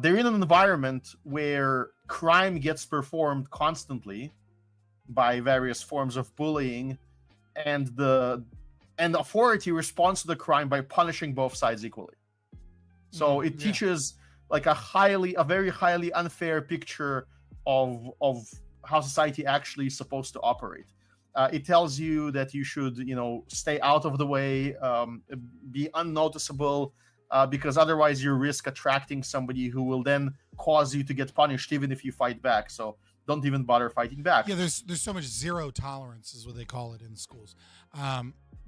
O: they're in an environment where crime gets performed constantly by various forms of bullying, and the authority responds to the crime by punishing both sides equally. So it teaches like a very highly unfair picture of how society actually is supposed to operate. It tells you that you should, stay out of the way, be unnoticeable, because otherwise you risk attracting somebody who will then cause you to get punished even if you fight back. So don't even bother fighting back.
A: Yeah, there's so much zero tolerance is what they call it in schools.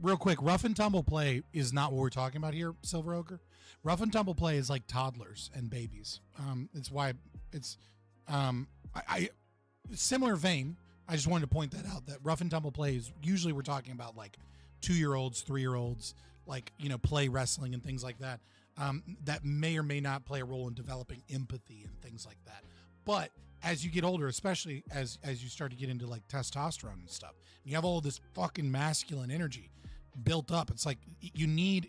A: Real quick, rough and tumble play is not what we're talking about here, Silver Ogre. Rough and tumble play is like toddlers and babies. It's why it's similar vein. I just wanted to point that out, that rough and tumble play is usually we're talking about like 2-year-olds, 3-year-olds, like, play wrestling and things like that. That may or may not play a role in developing empathy and things like that. But as you get older, especially as you start to get into like testosterone and stuff, you have all this fucking masculine energy built up. It's like you need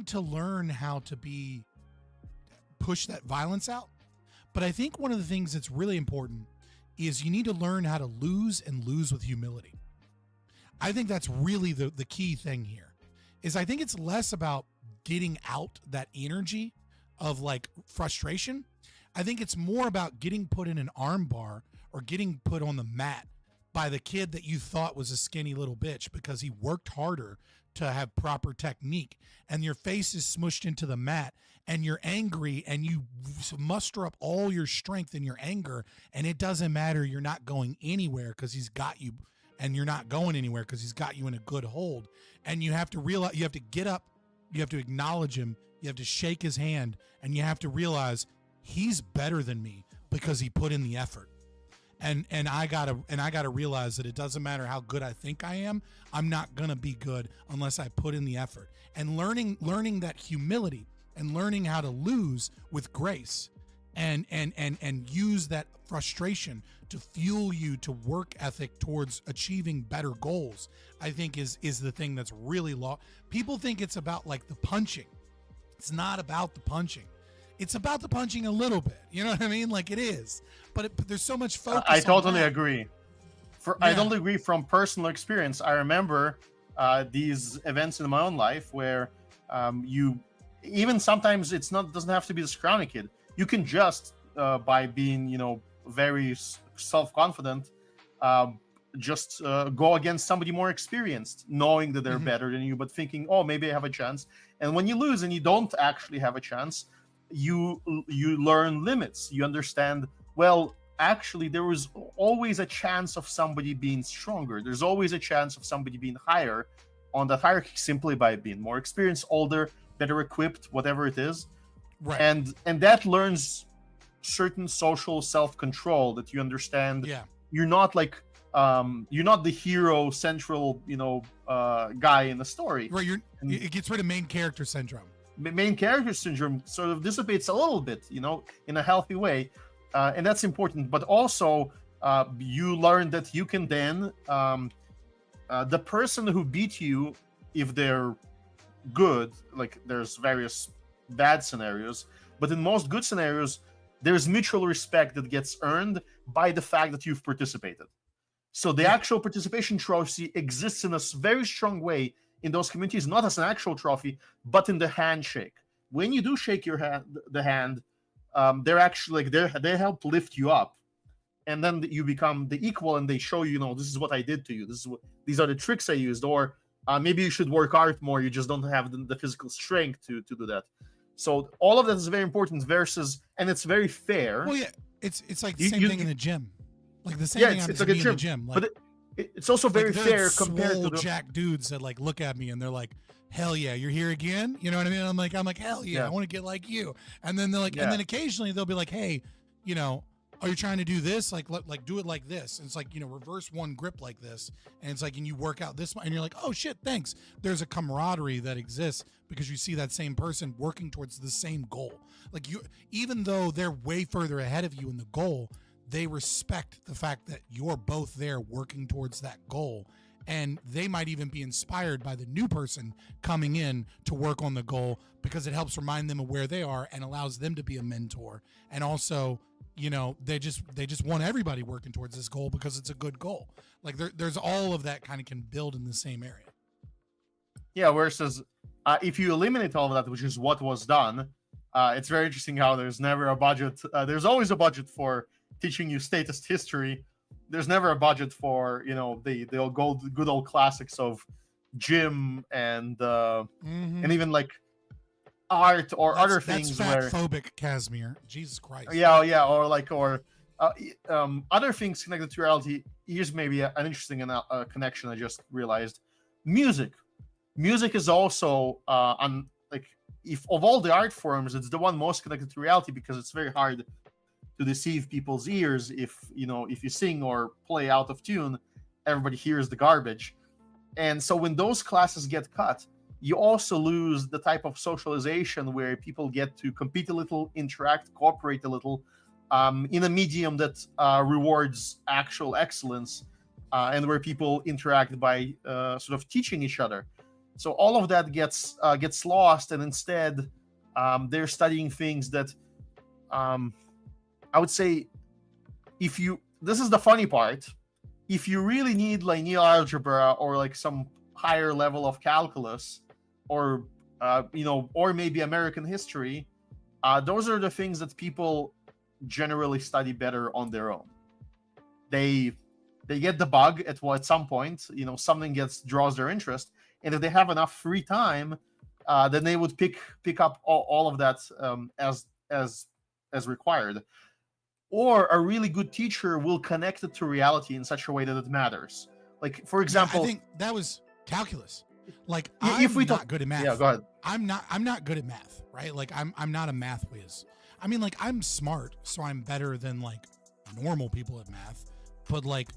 A: to learn how to push that violence out. But I think one of the things that's really important is you need to learn how to lose and lose with humility. I think that's really the key thing here. Is I think it's less about getting out that energy of like frustration. I think it's more about getting put in an arm bar or getting put on the mat by the kid that you thought was a skinny little bitch because he worked harder to have proper technique, and your face is smushed into the mat and you're angry and you muster up all your strength in your anger, and it doesn't matter. You're not going anywhere because he's got you, and you're not going anywhere because he's got you in a good hold. And you have to realize, you have to get up, you have to acknowledge him, you have to shake his hand, and you have to realize he's better than me because he put in the effort. And I gotta realize that it doesn't matter how good I think I am. I'm not gonna be good unless I put in the effort. And learning that humility and learning how to lose with grace, and use that frustration to fuel you to work ethic towards achieving better goals, I think is the thing that's really people think it's about like the punching. It's not about the punching. It's about the punching a little bit. You know what I mean? Like it is, but there's so much focus.
O: I totally
A: on
O: agree. I totally agree from personal experience. I remember these events in my own life where you, even sometimes doesn't have to be the scrawny kid. You can just by being, very self-confident, just go against somebody more experienced, knowing that they're better than you, but thinking, oh, maybe I have a chance. And when you lose and you don't actually have a chance, you learn limits. You understand, well, actually there was always a chance of somebody being stronger. There's always a chance of somebody being higher on that hierarchy simply by being more experienced, older, better equipped, whatever it is.
A: Right.
O: And that learns certain social self-control, that you understand. You're not like you're not the hero central guy in the story.
A: Right. It gets rid of main character syndrome.
O: Main character syndrome sort of dissipates a little bit, in a healthy way, and that's important. But also you learn that you can then the person who beat you, if they're good, like there's various bad scenarios, but in most good scenarios there's mutual respect that gets earned by the fact that you've participated. So the actual participation trophy exists in a very strong way in those communities, not as an actual trophy, but in the handshake. When you do shake the hand, they're actually they help lift you up, and then you become the equal, and they show you, this is what I did to you. These are the tricks I used, or maybe you should work hard more. You just don't have the physical strength to do that. So all of that is very important. And it's very fair.
A: Well, yeah, it's like the same thing in the gym. Like the same thing happens
O: like
A: to me in the gym. Like,
O: but it's also very fair compared to the
A: jack dudes that like look at me and they're like, hell yeah, you're here again. You know what I mean? I'm like, hell yeah, I want to get like you. And then they're like, and then occasionally they'll be like, hey, are you trying to do this? Like do it like this. And it's like, reverse one grip like this. And it's like, and you work out this, and you're like, oh shit, thanks. There's a camaraderie that exists because you see that same person working towards the same goal. Like even though they're way further ahead of you in the goal, they respect the fact that you're both there working towards that goal. And they might even be inspired by the new person coming in to work on the goal because it helps remind them of where they are and allows them to be a mentor. And also, they just want everybody working towards this goal because it's a good goal. Like there's all of that kind of can build in the same area.
O: Yeah, versus if you eliminate all of that, which is what was done, it's very interesting how there's never a budget. There's always a budget for teaching you statist history. There's never a budget for the good old classics of gym and even like art or other things.
A: That's fat-phobic, Casimir. Jesus Christ.
O: Or other things connected to reality. Here's maybe an interesting connection I just realized. Music is also if of all the art forms, it's the one most connected to reality because it's very hard to deceive people's ears. If you sing or play out of tune, everybody hears the garbage. And so when those classes get cut, you also lose the type of socialization where people get to compete a little, interact, cooperate a little, in a medium that rewards actual excellence, and where people interact by sort of teaching each other. So all of that gets lost, and instead they're studying things that I would say, this is the funny part, if you really need linear algebra or like some higher level of calculus or or maybe American history, those are the things that people generally study better on their own. They get the bug at some point, something draws their interest, and if they have enough free time, then they would pick up all of that as required. Or a really good teacher will connect it to reality in such a way that it matters. Like, for example,
A: I think that was calculus. Like,
O: if we
A: not good at math.
O: Yeah, go ahead.
A: I'm not good at math, right? Like, I'm not a math whiz. I mean, like, I'm smart, so I'm better than like normal people at math. But like,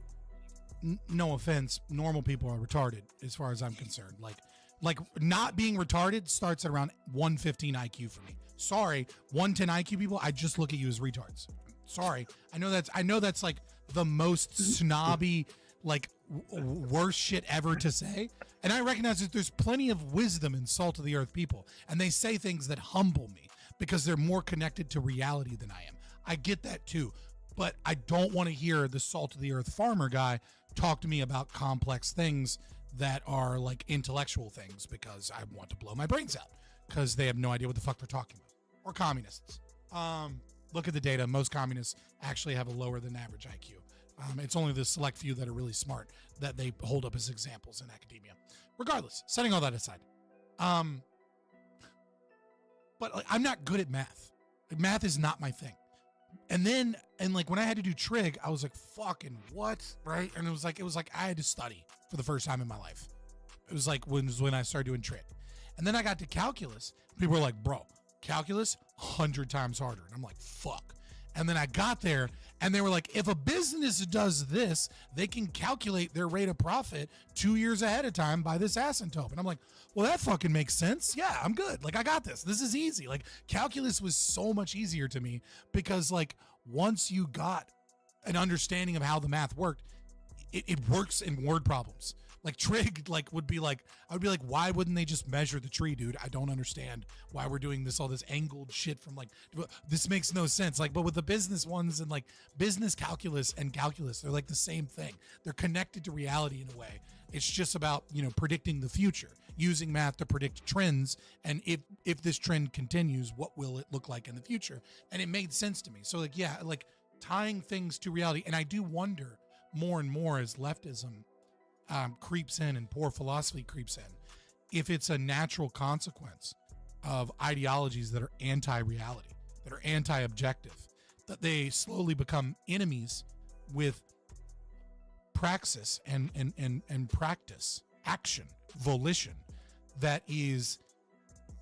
A: no offense, normal people are retarded as far as I'm concerned. Like not being retarded starts at around 115 IQ for me. Sorry, 110 IQ people, I just look at you as retards. Sorry, I know that's like the most snobby, like worst shit ever to say, and I recognize that there's plenty of wisdom in salt of the earth people, and they say things that humble me because they're more connected to reality than I am. I get that too, but I don't want to hear the salt of the earth farmer guy talk to me about complex things that are like intellectual things, because I want to blow my brains out because they have no idea what the fuck they're talking about. Or communists. Look at the data. Most communists actually have a lower than average IQ. It's only the select few that are really smart that they hold up as examples in academia. Regardless, setting all that aside. But like, I'm not good at math. Like, math is not my thing. And like when I had to do trig, I was like, fucking what? Right? And it was like I had to study for the first time in my life. It was like when I started doing trig. And then I got to calculus. People were like, bro, calculus 100 times harder. And I'm like, fuck. And then I got there and they were like, if a business does this, they can calculate their rate of profit 2 years ahead of time by this asymptote. And I'm like, well, that fucking makes sense. Yeah, I'm good. Like, I got this. This is easy. Like, calculus was so much easier to me because like once you got an understanding of how the math worked, it works in word problems. Like trig, like I would be like, why wouldn't they just measure the tree, dude? I don't understand why we're doing all this angled shit from like, this makes no sense. Like, but with the business ones and like business calculus and calculus, they're like the same thing. They're connected to reality in a way. It's just about, predicting the future, using math to predict trends. And if this trend continues, what will it look like in the future? And it made sense to me. So like, yeah, like tying things to reality. And I do wonder more and more as leftism creeps in and poor philosophy creeps in, if it's a natural consequence of ideologies that are anti-reality, that are anti-objective, that they slowly become enemies with praxis and practice, action, volition that is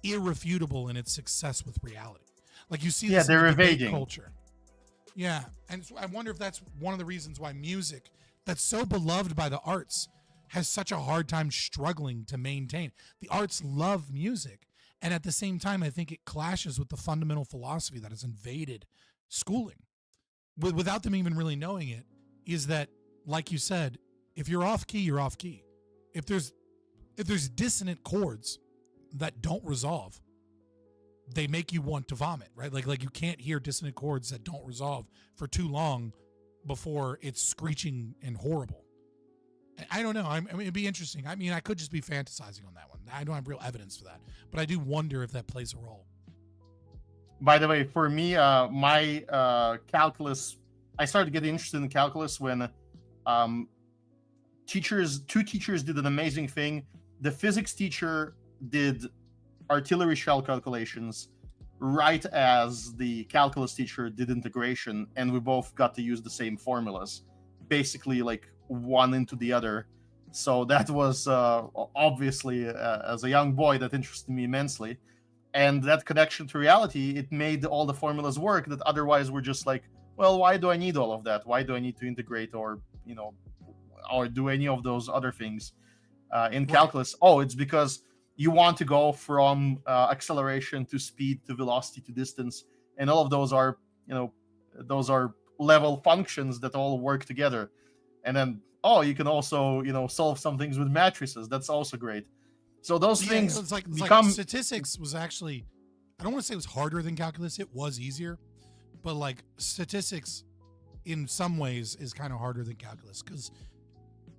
A: irrefutable in its success with reality. Like you see this in
O: they're
A: the debate
O: evading
A: culture. Yeah, and so I wonder if that's one of the reasons why music that's so beloved by the arts has such a hard time struggling to maintain. The arts love music, and at the same time, I think it clashes with the fundamental philosophy that has invaded schooling, without them even really knowing it, is that, like you said, if you're off key, you're off key. If there's dissonant chords that don't resolve, they make you want to vomit, right? Like you can't hear dissonant chords that don't resolve for too long before it's screeching and horrible. I don't know. I mean, it'd be interesting. I mean, I could just be fantasizing on that one. I don't have real evidence for that, but I do wonder if that plays a role.
O: By the way, for me, my calculus, I started getting interested in calculus when two teachers did an amazing thing. The physics teacher did artillery shell calculations right as the calculus teacher did integration, and we both got to use the same formulas, basically like one into the other. So that was obviously, as a young boy, that interested me immensely. And that connection to reality, it made all the formulas work that otherwise were just like, well, why do I need all of that? Why do I need to integrate or do any of those other things in calculus? Oh, it's because you want to go from acceleration to speed to velocity to distance, and all of those are, those are level functions that all work together. And then, you can also, solve some things with matrices. That's also great. So those things
A: it's like statistics was actually, I don't want to say it was harder than calculus. It was easier, but like statistics in some ways is kind of harder than calculus because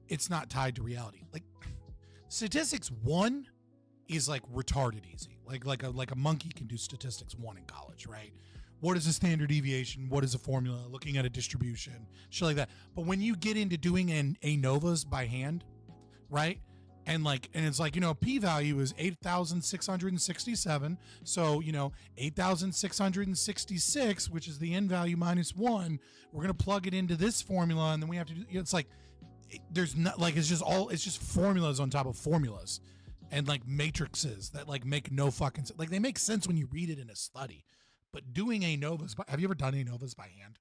A: it's not tied to reality. Like statistics 1 is like retarded easy. Like a monkey can do statistics 1 in college, right? What is a standard deviation? What is a formula? Looking at a distribution, shit like that. But when you get into doing ANOVAs by hand, right? And it's like, p-value is 8,667. So, 8,666, which is the n value minus 1, we're going to plug it into this formula. And then we have to do, it's like, there's not like, it's just formulas on top of formulas and like matrices that like make no fucking sense. Like they make sense when you read it in a study, but doing ANOVAs, have you ever done ANOVAs by hand?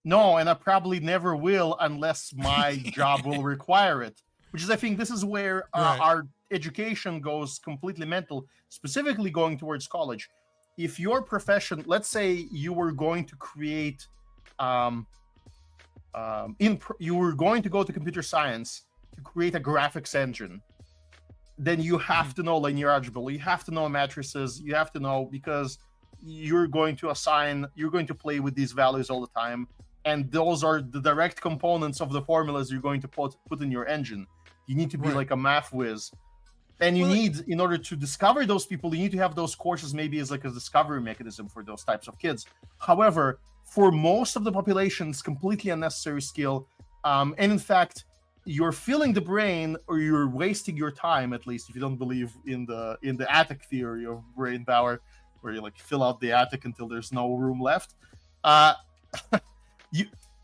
O: No, and I probably never will unless my job will require it. Which is, I think, this is where our education goes completely mental, specifically going towards college. If your profession, let's say you were going to create, you were going to go to computer science to create a graphics engine, then you have to know linear algebra, you have to know matrices, you have to know, because you're going to play with these values all the time. And those are the direct components of the formulas you're going to put in your engine. You need to be like a math whiz. And you need, in order to discover those people, you need to have those courses maybe as like a discovery mechanism for those types of kids. However, for most of the population, it's completely unnecessary skill. And in fact, you're filling the brain, or you're wasting your time, at least if you don't believe in the attic theory of brain power, where you like fill out the attic until there's no room left.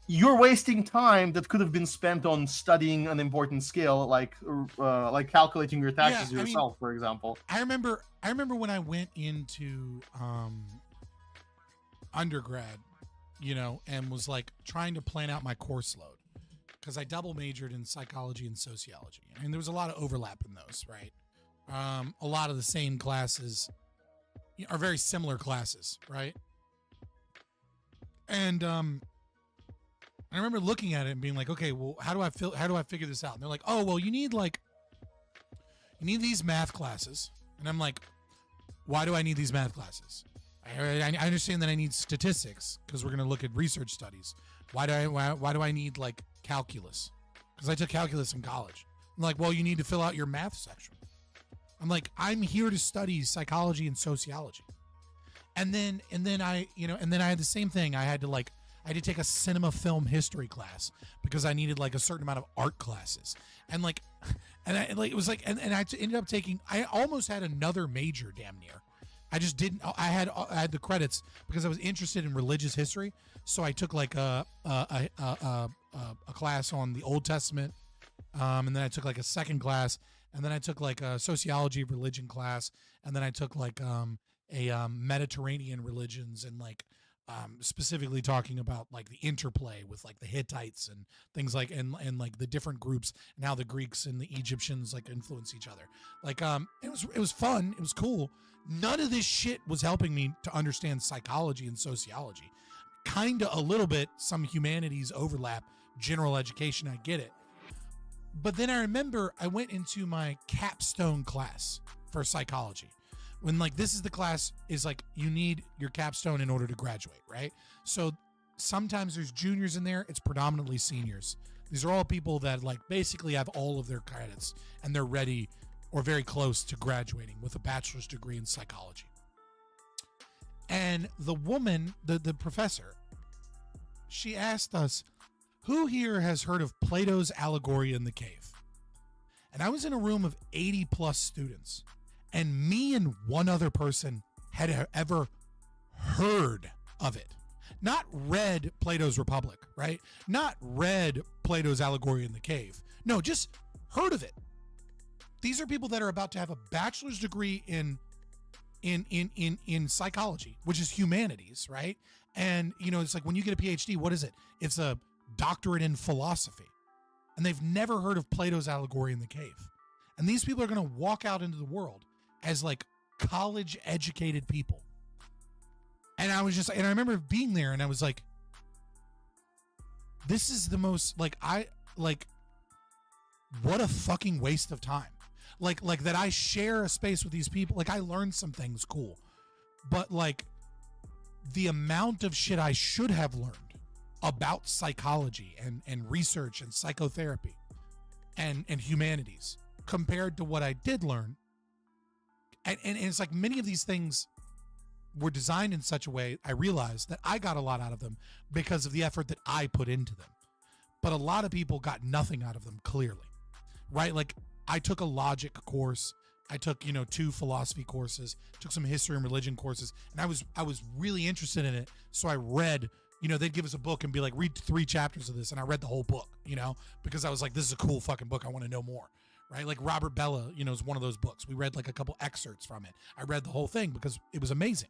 O: You're wasting time that could have been spent on studying an important skill, like calculating your taxes yourself, for example.
A: I remember when I went into undergrad, and was like trying to plan out my course load, because I double majored in psychology and sociology, and there was a lot of overlap in those, right? A lot of the same classes are very similar classes, right? And I remember looking at it and being like, okay, well, how do I figure this out? And they're like, oh, well, you need these math classes. And I'm like, why do I need these math classes? I understand that I need statistics because we're going to look at research studies. Why do I need like calculus? Because I took calculus in college. I'm like, well, you need to fill out your math section. I'm like, I'm here to study psychology and sociology. And then I had the same thing. I had to take a cinema film history class because I needed like a certain amount of art classes. And I ended up taking, I almost had another major damn near. I just didn't, I had the credits because I was interested in religious history. So I took like a class on the Old Testament. And then I took like a second class, and then I took like a sociology of religion class. And then I took like a Mediterranean religions, and like specifically talking about like the interplay with like the Hittites and things like and like the different groups and how the Greeks and the Egyptians like influence each other. Like it was fun, it was cool. None of this shit was helping me to understand psychology and sociology. Kinda a little bit, some humanities overlap, general education, I get it. But then I remember I went into my capstone class for psychology. When like this is the class is like you need your capstone in order to graduate, right? So sometimes there's juniors in there, it's predominantly seniors. These are all people that like basically have all of their credits and they're ready or very close to graduating with a bachelor's degree in psychology. And the woman, the professor, she asked us, who here has heard of Plato's allegory in the cave? And I was in a room of 80 plus students. And me and one other person had ever heard of it. Not read Plato's Republic, right? Not read Plato's allegory in the cave. No, just heard of it. These are people that are about to have a bachelor's degree in psychology, which is humanities, right? And, it's like when you get a PhD, what is it? It's a doctorate in philosophy. And they've never heard of Plato's allegory in the cave. And these people are going to walk out into the world as like college educated people. And I remember being there and I was like, this is the most what a fucking waste of time. Like that I share a space with these people. Like I learned some things cool, but like the amount of shit I should have learned about psychology and research and psychotherapy and humanities compared to what I did learn. And it's like many of these things were designed in such a way, I realized that I got a lot out of them because of the effort that I put into them. But a lot of people got nothing out of them, clearly, right? Like I took a logic course. I took, 2 philosophy courses, took some history and religion courses, and I was really interested in it. So I read, they'd give us a book and be like, read 3 chapters of this. And I read the whole book, because I was like, this is a cool fucking book. I want to know more, right? Like Robert Bella, is one of those books. We read like a couple excerpts from it. I read the whole thing because it was amazing.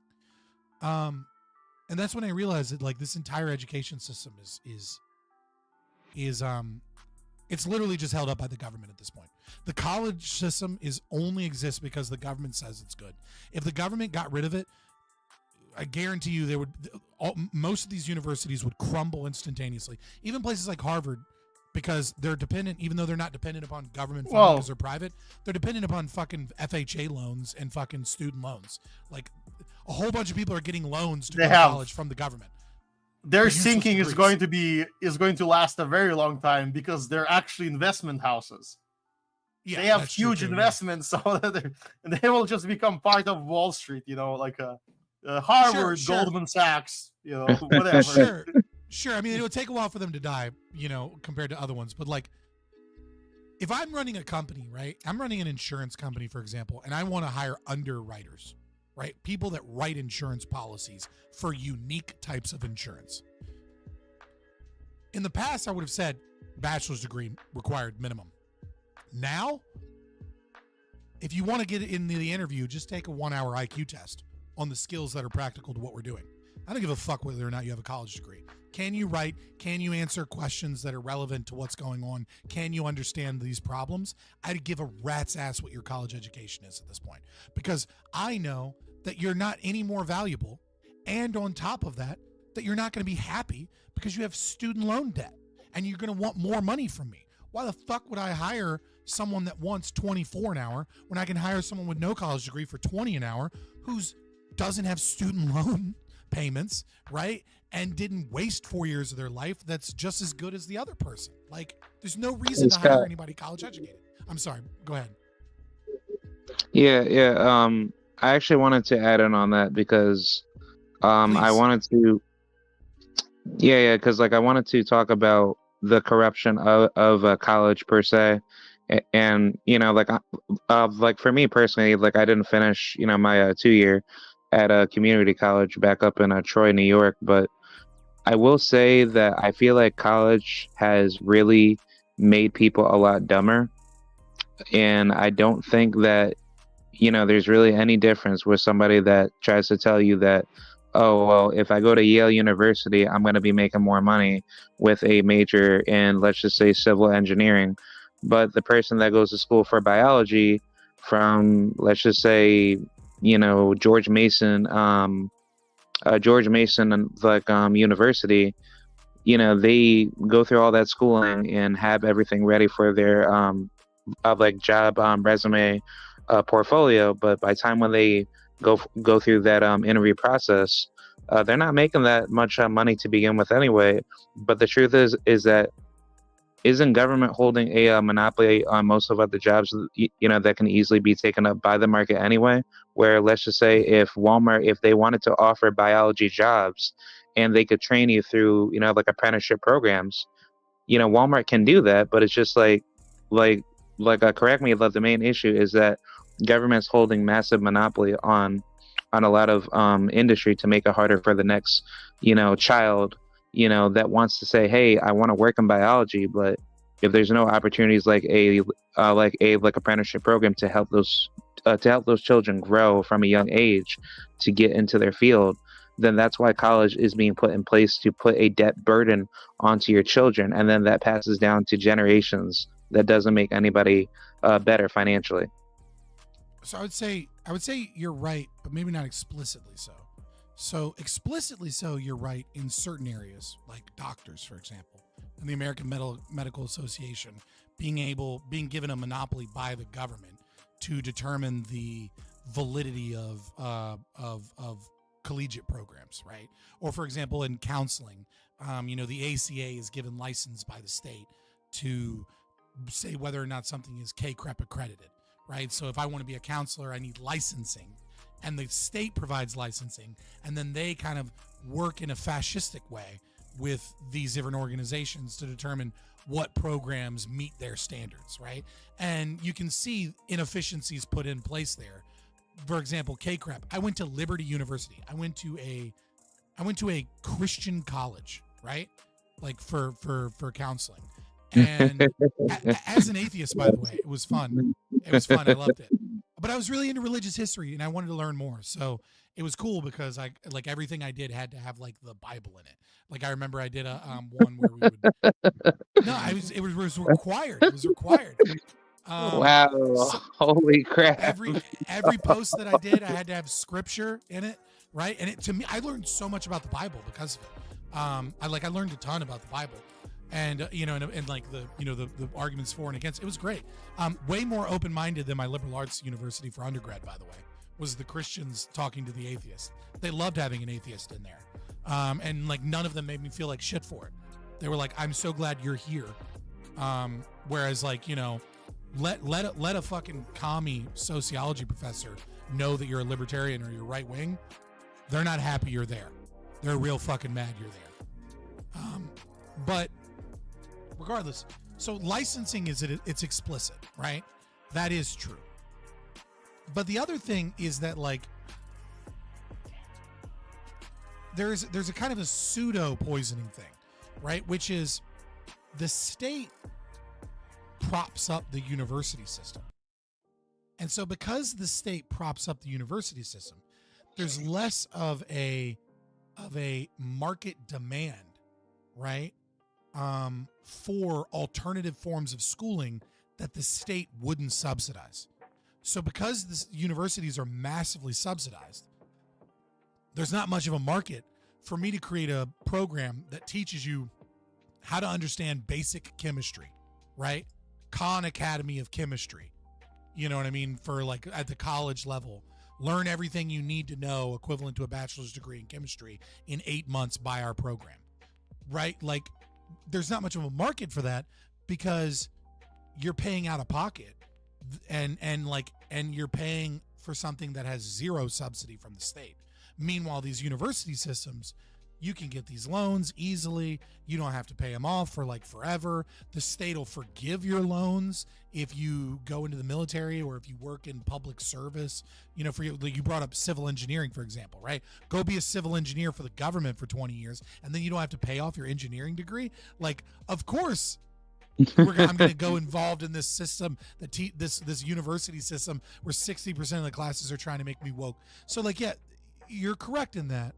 A: And that's when I realized that like this entire education system is it's literally just held up by the government at this point. The college system only exists because the government says it's good. If the government got rid of it, I guarantee you most of these universities would crumble instantaneously. Even places like Harvard, because they're dependent, even though they're not dependent upon government funding because they're private, they're dependent upon fucking FHA loans and fucking student loans. Like a whole bunch of people are getting loans to go to college from the government.
O: Their sinking is going to last a very long time because they're actually investment houses. Yeah, they have huge investments, so they will just become part of Wall Street. Like Harvard, Goldman Sachs, whatever.
A: Sure. I mean, it would take a while for them to die, compared to other ones. But like, if I'm running a company, right? I'm running an insurance company, for example, and I want to hire underwriters. Right? People that write insurance policies for unique types of insurance. In the past, I would have said bachelor's degree required minimum. Now, if you want to get in the interview, just take a 1-hour IQ test on the skills that are practical to what we're doing. I don't give a fuck whether or not you have a college degree. Can you write? Can you answer questions that are relevant to what's going on? Can you understand these problems? I'd give a rat's ass what your college education is at this point, because I know that you're not any more valuable, and on top of that, that you're not going to be happy because you have student loan debt and you're going to want more money from me. Why the fuck would I hire someone that wants $24 an hour when I can hire someone with no college degree for $20 an hour who doesn't have student loan payments, right? And didn't waste 4 years of their life that's just as good as the other person. Like, there's no reason to hire anybody college educated. I'm sorry, go ahead.
N: Yeah. I actually wanted to add in on that because I wanted to, because like I wanted to talk about the corruption of college per se, and like for me personally, like I didn't finish my 2-year at a community college back up in Troy, New York, but I will say that I feel like college has really made people a lot dumber, and I don't think that there's really any difference with somebody that tries to tell you that, oh, well, if I go to Yale University, I'm going to be making more money with a major in, let's just say, civil engineering. But the person that goes to school for biology from, let's just say, George Mason University, they go through all that schooling and have everything ready for their job resume portfolio, but by the time when they go through that interview process, they're not making that much money to begin with anyway. But the truth is that isn't government holding a monopoly on most of other jobs that can easily be taken up by the market anyway? Where let's just say if Walmart, if they wanted to offer biology jobs and they could train you through like apprenticeship programs, Walmart can do that, but it's just correct me if the main issue is that government's holding massive monopoly on a lot of industry to make it harder for the next child that wants to say, hey, I want to work in biology, but if there's no opportunities like a apprenticeship program to help those children grow from a young age to get into their field, then that's why college is being put in place, to put a debt burden onto your children, and then that passes down to generations. That doesn't make anybody better financially.
A: So I would say you're right, but maybe not explicitly so. So explicitly so, you're right in certain areas, like doctors, for example, and the American Medical Association being given a monopoly by the government to determine the validity of collegiate programs, right? Or for example, in counseling, the ACA is given license by the state to say whether or not something is KCREP accredited, right? So if I want to be a counselor, I need licensing, and the state provides licensing, and then they kind of work in a fascistic way with these different organizations to determine what programs meet their standards, right? And you can see inefficiencies put in place there. For example, KCREP. I went to Liberty University. I went to a Christian college, right? Like for counseling. And as an atheist, by the way, it was fun. It was fun. I loved it. But I was really into religious history and I wanted to learn more. So it was cool because I like everything I did had to have like the Bible in it. Like I remember I did a one where we would it was required. It was required.
P: Wow.
A: So
P: Holy crap.
A: every post that I did, I had to have scripture in it, right? And to me, I learned so much about the Bible because of it. I learned a ton about the Bible. And and like the arguments for and against. It was great. Way more open-minded than my liberal arts university for undergrad, by the way, was the Christians talking to the atheists. They loved having an atheist in there. And like none of them made me feel like shit for it. They were like, I'm so glad you're here. Whereas like, let a fucking commie sociology professor know that you're a libertarian or you're right wing. They're not happy you're there. They're real fucking mad you're there. But regardless, so licensing it's explicit, right? That is true. But the other thing is that like there's a kind of a pseudo poisoning thing, right? Which is the state props up the university system. And so because the state props up the university system, there's less of a market demand, right? For alternative forms of schooling that the state wouldn't subsidize. So because the universities are massively subsidized, there's not much of a market for me to create a program that teaches you how to understand basic chemistry, right? Khan Academy of Chemistry. You know what I mean? For like at the college level, learn everything you need to know equivalent to a bachelor's degree in chemistry in 8 months by our program, right? Like there's not much of a market for that because you're paying out of pocket and you're paying for something that has zero subsidy from the state. Meanwhile, these university systems, you can get these loans easily. You don't have to pay them off for like forever. The state will forgive your loans if you go into the military or if you work in public service. You brought up civil engineering, for example, right? Go be a civil engineer for the government for 20 years, and then you don't have to pay off your engineering degree. Like, of course, I'm going to go involved in this system, this university system where 60% of the classes are trying to make me woke. So, like, yeah, you're correct in that.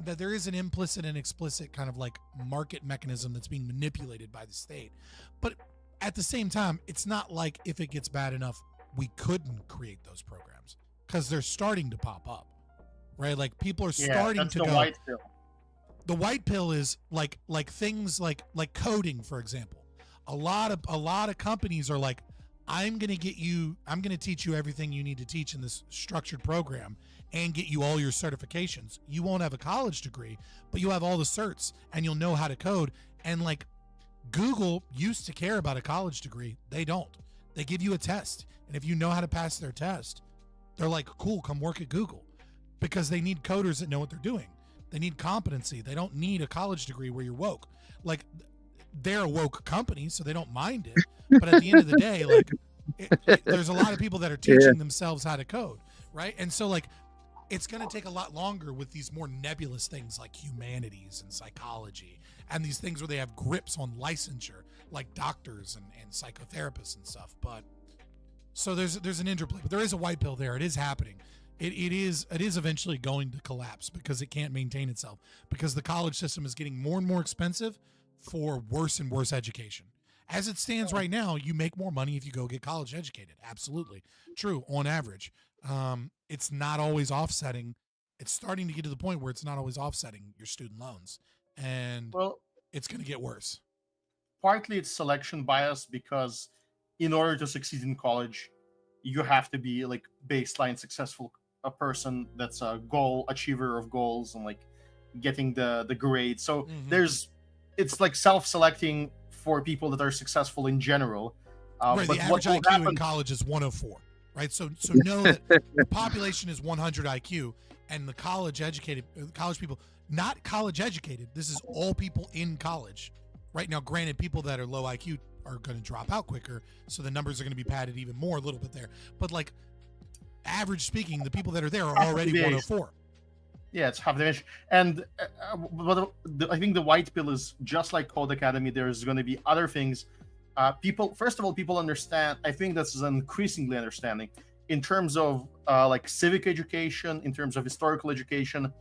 A: That there is an implicit and explicit kind of like market mechanism that's being manipulated by the state. But at the same time, it's not like if it gets bad enough, we couldn't create those programs because they're starting to pop up, right? Like people are starting to go.
O: White pill.
A: The white pill is like things like coding, for example. A lot of companies are like, I'm going to teach you everything you need to teach in this structured program and get you all your certifications. You won't have a college degree, but you'll have all the certs and you'll know how to code. And like Google used to care about a college degree. They don't. They give you a test. And if you know how to pass their test, they're like, cool, come work at Google, because they need coders that know what they're doing. They need competency. They don't need a college degree where you're woke. Like they're a woke company, so they don't mind it. But at the end of the day, like there's a lot of people that are teaching themselves how to code, right? And so like it's going to take a lot longer with these more nebulous things like humanities and psychology and these things where they have grips on licensure, like doctors and psychotherapists and stuff. But so there's an interplay, but there is a white pill there. It is happening. It is eventually going to collapse because it can't maintain itself, because the college system is getting more and more expensive for worse and worse education. As it stands right now, you make more money if you go get college educated. Absolutely true on average. It's not always offsetting. It's starting to get to the point where it's not always offsetting your student loans, and it's going to get worse.
O: Partly it's selection bias, because in order to succeed in college, you have to be like baseline successful, a person that's a goal achiever of goals and like getting the grade. So it's like self-selecting for people that are successful in general.
A: Right,
O: But
A: the average
O: what will
A: IQ in
O: happen?
A: college is 104, right? So know that the population is 100 IQ, and the college people, not college educated. This is all people in college, right? Now, granted, people that are low IQ are going to drop out quicker, so the numbers are going to be padded even more a little bit there. But like, average speaking, the people that are there are already 104.
O: Yeah, it's half the age. And I think the white pill is just like Code Academy. There's going to be other things. People, first of all, people understand. I think that's an increasingly understanding in terms of like civic education, in terms of historical education.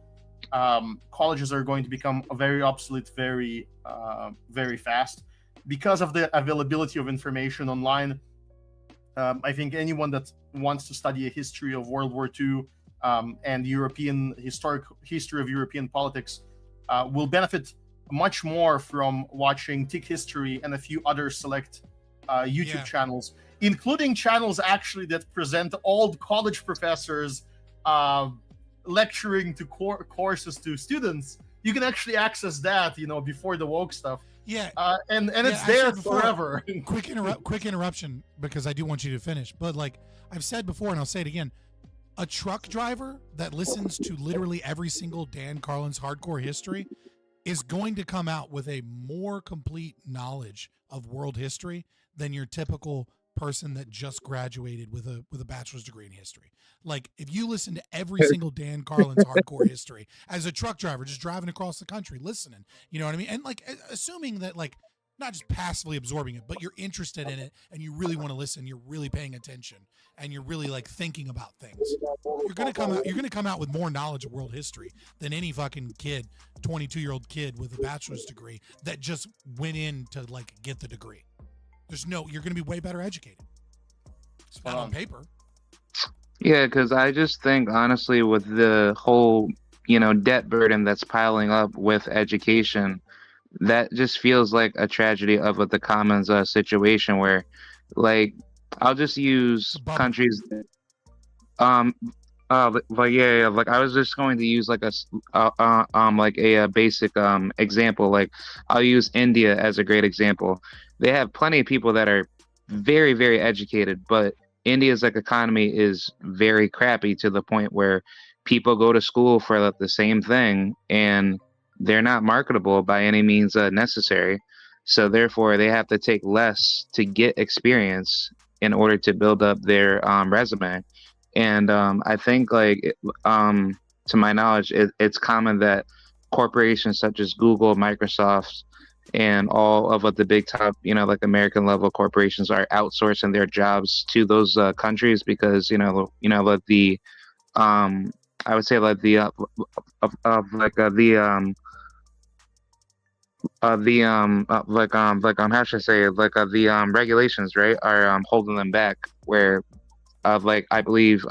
O: Colleges are going to become very obsolete very fast because of the availability of information online. I think anyone that wants to study a history of World War II and European history of European politics will benefit much more from watching Tick History and a few other select YouTube channels, including channels actually that present old college professors lecturing to courses to students. You can actually access that, before the woke stuff.
A: Yeah,
O: and it's there forever.
A: Quick interruption, because I do want you to finish. But like I've said before, and I'll say it again, a truck driver that listens to literally every single Dan Carlin's hardcore history is going to come out with a more complete knowledge of world history than your typical person that just graduated with a bachelor's degree in history. Like, if you listen to every single Dan Carlin's hardcore history as a truck driver, just driving across the country, listening, you know what I mean? And like, assuming that like, not just passively absorbing it, but you're interested in it and you really want to listen, you're really paying attention, and you're really like thinking about things. You're going to come out with more knowledge of world history than any fucking 22-year-old kid with a bachelor's degree that just went in to like get the degree. You're going to be way better educated. It's not on paper.
P: Yeah, because I just think, honestly, with the whole, debt burden that's piling up with education, that just feels like a tragedy of the commons situation where, like, I'll just use countries. Like I was just going to use like a basic example. Like, I'll use India as a great example. They have plenty of people that are very, very educated, but India's like economy is very crappy to the point where people go to school for like, the same thing, and they're not marketable by any means necessary. So therefore, they have to take less to get experience in order to build up their resume. And I think, like, to my knowledge, it's common that corporations such as Google, Microsoft, and all of the big top, like American level corporations are outsourcing their jobs to those countries because, like the, I would say like the, how should I say it? Like the regulations, right, are holding them back, where I believe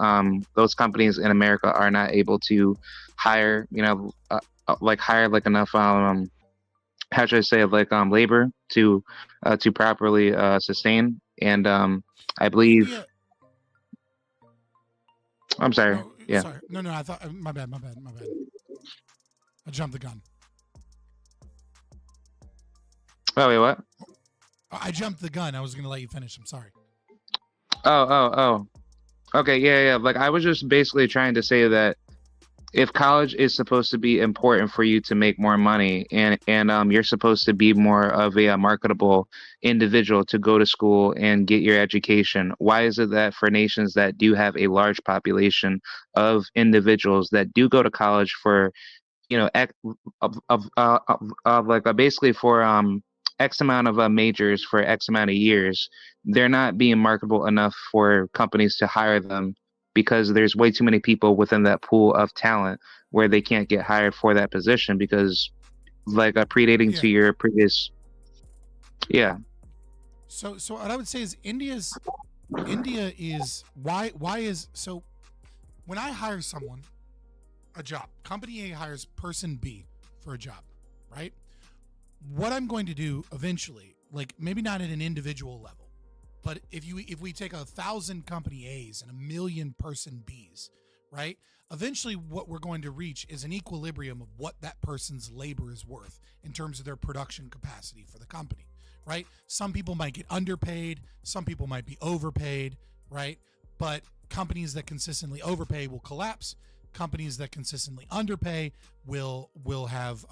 P: those companies in America are not able to hire enough how should I say it, labor to properly sustain. And I believe I'm sorry.
A: Oh,
P: yeah.
A: Sorry. No, I thought my bad. I jumped the gun.
P: Oh, wait, what?
A: I jumped the gun. I was going to let you finish. I'm sorry.
P: Oh. Okay, yeah. Like, I was just basically trying to say that if college is supposed to be important for you to make more money, and you're supposed to be more of a marketable individual to go to school and get your education, why is it that for nations that do have a large population of individuals that do go to college for, basically for X amount of majors for X amount of years, they're not being marketable enough for companies to hire them, because there's way too many people within that pool of talent where they can't get hired for that position because, predating to your previous,
A: So what I would say is India is why is so when I hire someone a job, company A hires person B for a job, right? What I'm going to do eventually, like maybe not at an individual level, but if we take 1,000 company A's and 1 million person B's, right? Eventually what we're going to reach is an equilibrium of what that person's labor is worth in terms of their production capacity for the company, right? Some people might get underpaid, some people might be overpaid, right? But companies that consistently overpay will collapse. Companies that consistently underpay will have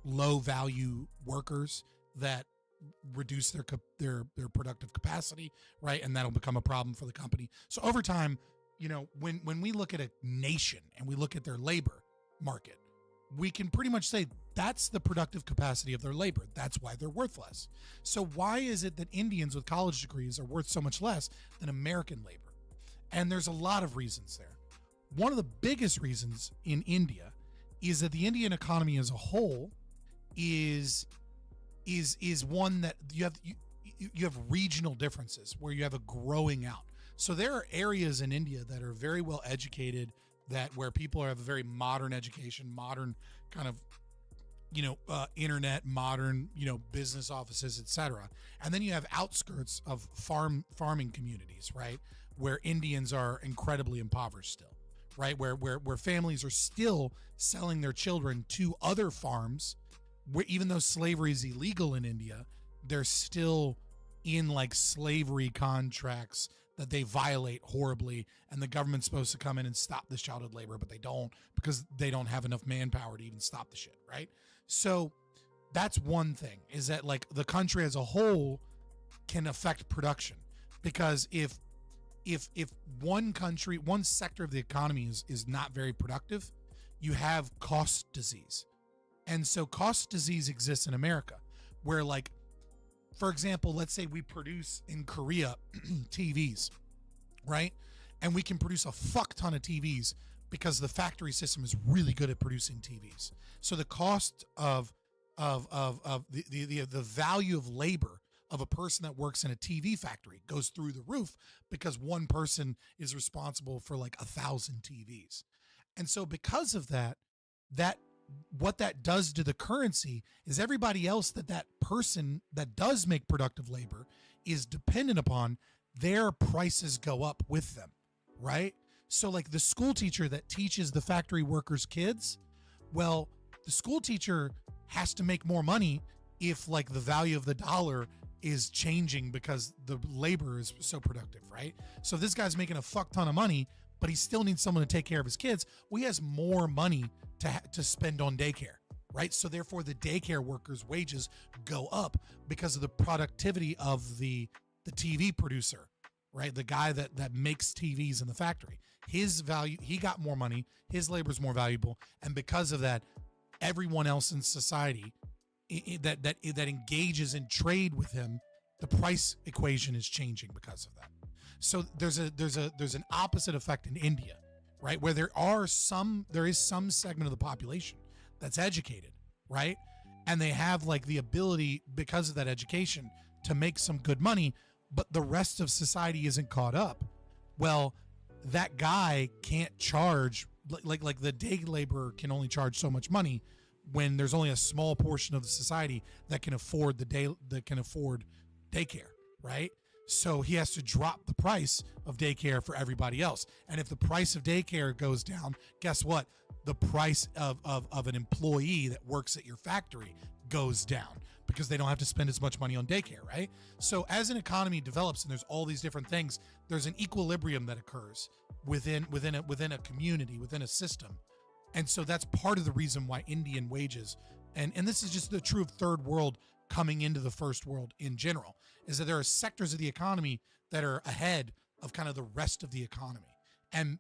A: low value workers that reduce their productive capacity, right? And that'll become a problem for the company. So over time, when we look at a nation and we look at their labor market, we can pretty much say that's the productive capacity of their labor. That's why they're worth less. So why is it that Indians with college degrees are worth so much less than American labor? And there's a lot of reasons there. One of the biggest reasons in India is that the Indian economy as a whole is one that you have regional differences where you have a growing out. So there are areas in India that are very well educated, where people have a very modern education, modern kind of internet, modern business offices, etc. And then you have outskirts of farming communities, right, where Indians are incredibly impoverished still, right, where families are still selling their children to other farms, where even though slavery is illegal in India, they're still in like slavery contracts that they violate horribly, and the government's supposed to come in and stop this childhood labor, but they don't, because they don't have enough manpower to even stop the shit, right? So that's one thing, is that like the country as a whole can affect production, because if one sector of the economy is not very productive, you have cost disease. And so cost disease exists in America, where, like, for example, let's say we produce in Korea TVs, right? And we can produce a fuck ton of TVs because the factory system is really good at producing TVs. So the cost of the value of labor of a person that works in a TV factory goes through the roof, because one person is responsible for like 1,000 TVs. And so because of that what that does to the currency is everybody else that person that does make productive labor is dependent upon, their prices go up with them, right? So like the school teacher that teaches the factory workers' kids, well, the school teacher has to make more money if like the value of the dollar is changing because the labor is so productive, right? So this guy's making a fuck ton of money, but he still needs someone to take care of his kids. Well, he has more money to spend on daycare, right? So therefore the daycare workers' wages go up because of the productivity of the TV producer, right? The guy that makes TVs in the factory. His value, he got more money, his labor is more valuable, and because of that, everyone else in society that engages in trade with him, the price equation is changing because of that. So there's an opposite effect in India, right? Where there is some segment of the population that's educated, right? And they have like the ability, because of that education, to make some good money, but the rest of society isn't caught up. Well, that guy can't charge, like the day laborer can only charge so much money when there's only a small portion of the society that can afford daycare, right? So he has to drop the price of daycare for everybody else. And if the price of daycare goes down, guess what? The price of an employee that works at your factory goes down, because they don't have to spend as much money on daycare, right? So as an economy develops and there's all these different things, there's an equilibrium that occurs within a community, within a system. And so that's part of the reason why Indian wages, and this is just the true of third world coming into the first world in general, is that there are sectors of the economy that are ahead of kind of the rest of the economy. And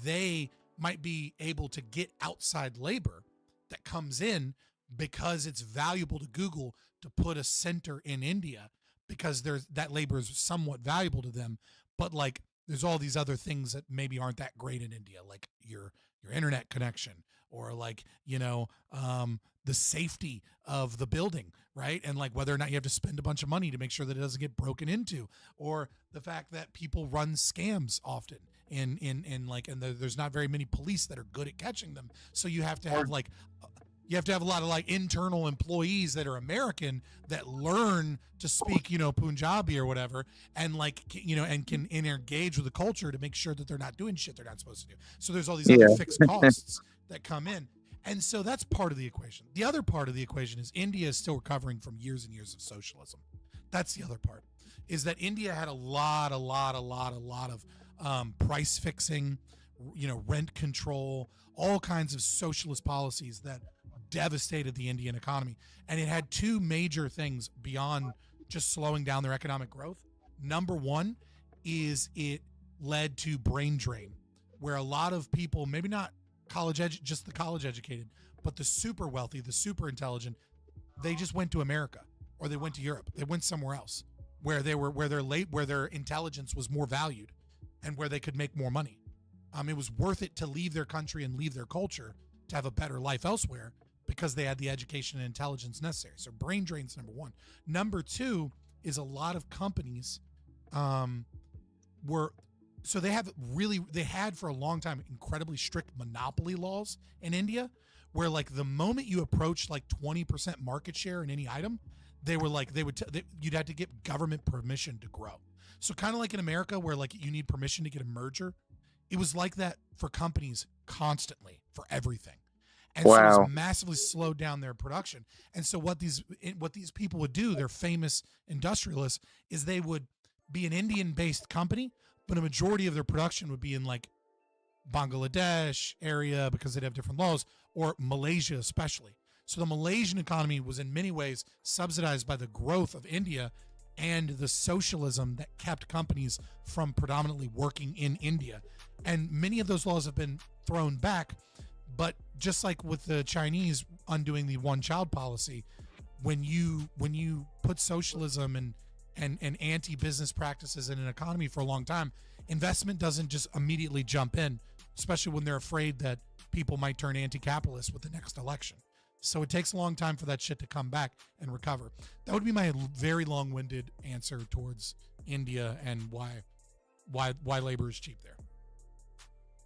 A: they might be able to get outside labor that comes in because it's valuable to Google to put a center in India, because that labor is somewhat valuable to them. But like, there's all these other things that maybe aren't that great in India, like your internet connection, or like, the safety of the building, right? And like whether or not you have to spend a bunch of money to make sure that it doesn't get broken into, or the fact that people run scams often and there's not very many police that are good at catching them. So you have to have a lot of like internal employees that are American that learn to speak, Punjabi or whatever, and like, and can engage with the culture to make sure that they're not doing shit they're not supposed to do. So there's all these other fixed costs that come in. And so that's part of the equation. The other part of the equation is India is still recovering from years and years of socialism. That's the other part, is that India had a lot of price fixing, rent control, all kinds of socialist policies that devastated the Indian economy. And it had two major things beyond just slowing down their economic growth. Number one is it led to brain drain, where a lot of people, maybe not just the college educated, but the super wealthy, the super intelligent, they just went to America or they went to Europe. They went somewhere else where their intelligence was more valued and where they could make more money. It was worth it to leave their country and leave their culture to have a better life elsewhere because they had the education and intelligence necessary. So brain drain's number one. Number two is a lot of companies they had for a long time incredibly strict monopoly laws in India, where like the moment you approach like 20% market share in any item, you'd have to get government permission to grow. So kind of like in America where like you need permission to get a merger, it was like that for companies constantly for everything. And so it was massively slowed down their production. And so what these people would do, their famous industrialists, is they would be an Indian-based company, but a majority of their production would be in like Bangladesh area because they'd have different laws, or Malaysia especially. So the Malaysian economy was in many ways subsidized by the growth of India and the socialism that kept companies from predominantly working in India. And many of those laws have been thrown back, but just like with the Chinese undoing the one-child policy, when you put socialism and anti-business practices in an economy for a long time, investment doesn't just immediately jump in, especially when they're afraid that people might turn anti-capitalist with the next election. So it takes a long time for that shit to come back and recover. That would be my very long-winded answer towards India and why labor is cheap there.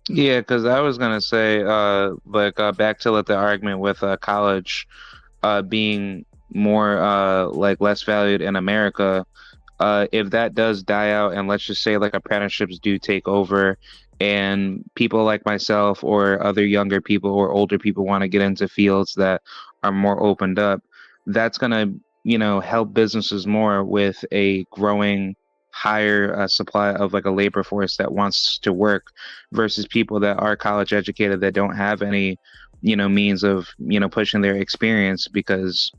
P: Yeah, because I was gonna say, back to the argument with college being more less valued in America. If that does die out, and let's just say like apprenticeships do take over, and people like myself or other younger people or older people want to get into fields that are more opened up, that's gonna help businesses more with a growing higher supply of like a labor force that wants to work versus people that are college educated that don't have any means of pushing their experience, because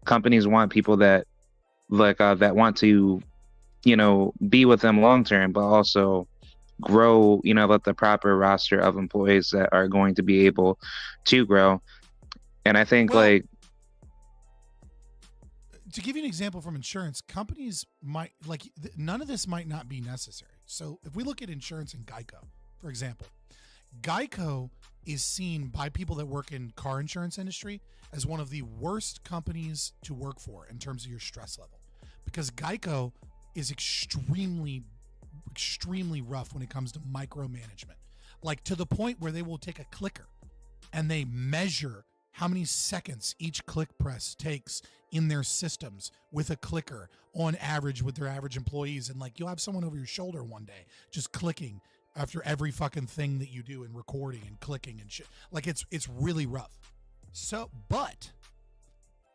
P: companies want people that that want to be with them long term, but also grow with the proper roster of employees that are going to be able to grow. And I think
A: to give you an example from insurance, companies might none of this might not be necessary. So if we look at insurance and Geico, for example, Geico is seen by people that work in car insurance industry as one of the worst companies to work for in terms of your stress level, because Geico is extremely rough when it comes to micromanagement, like to the point where they will take a clicker and they measure how many seconds each click press takes in their systems with a clicker on average with their average employees. And like, you'll have someone over your shoulder one day just clicking after every fucking thing that you do and recording and clicking and shit. Like it's really rough. So, but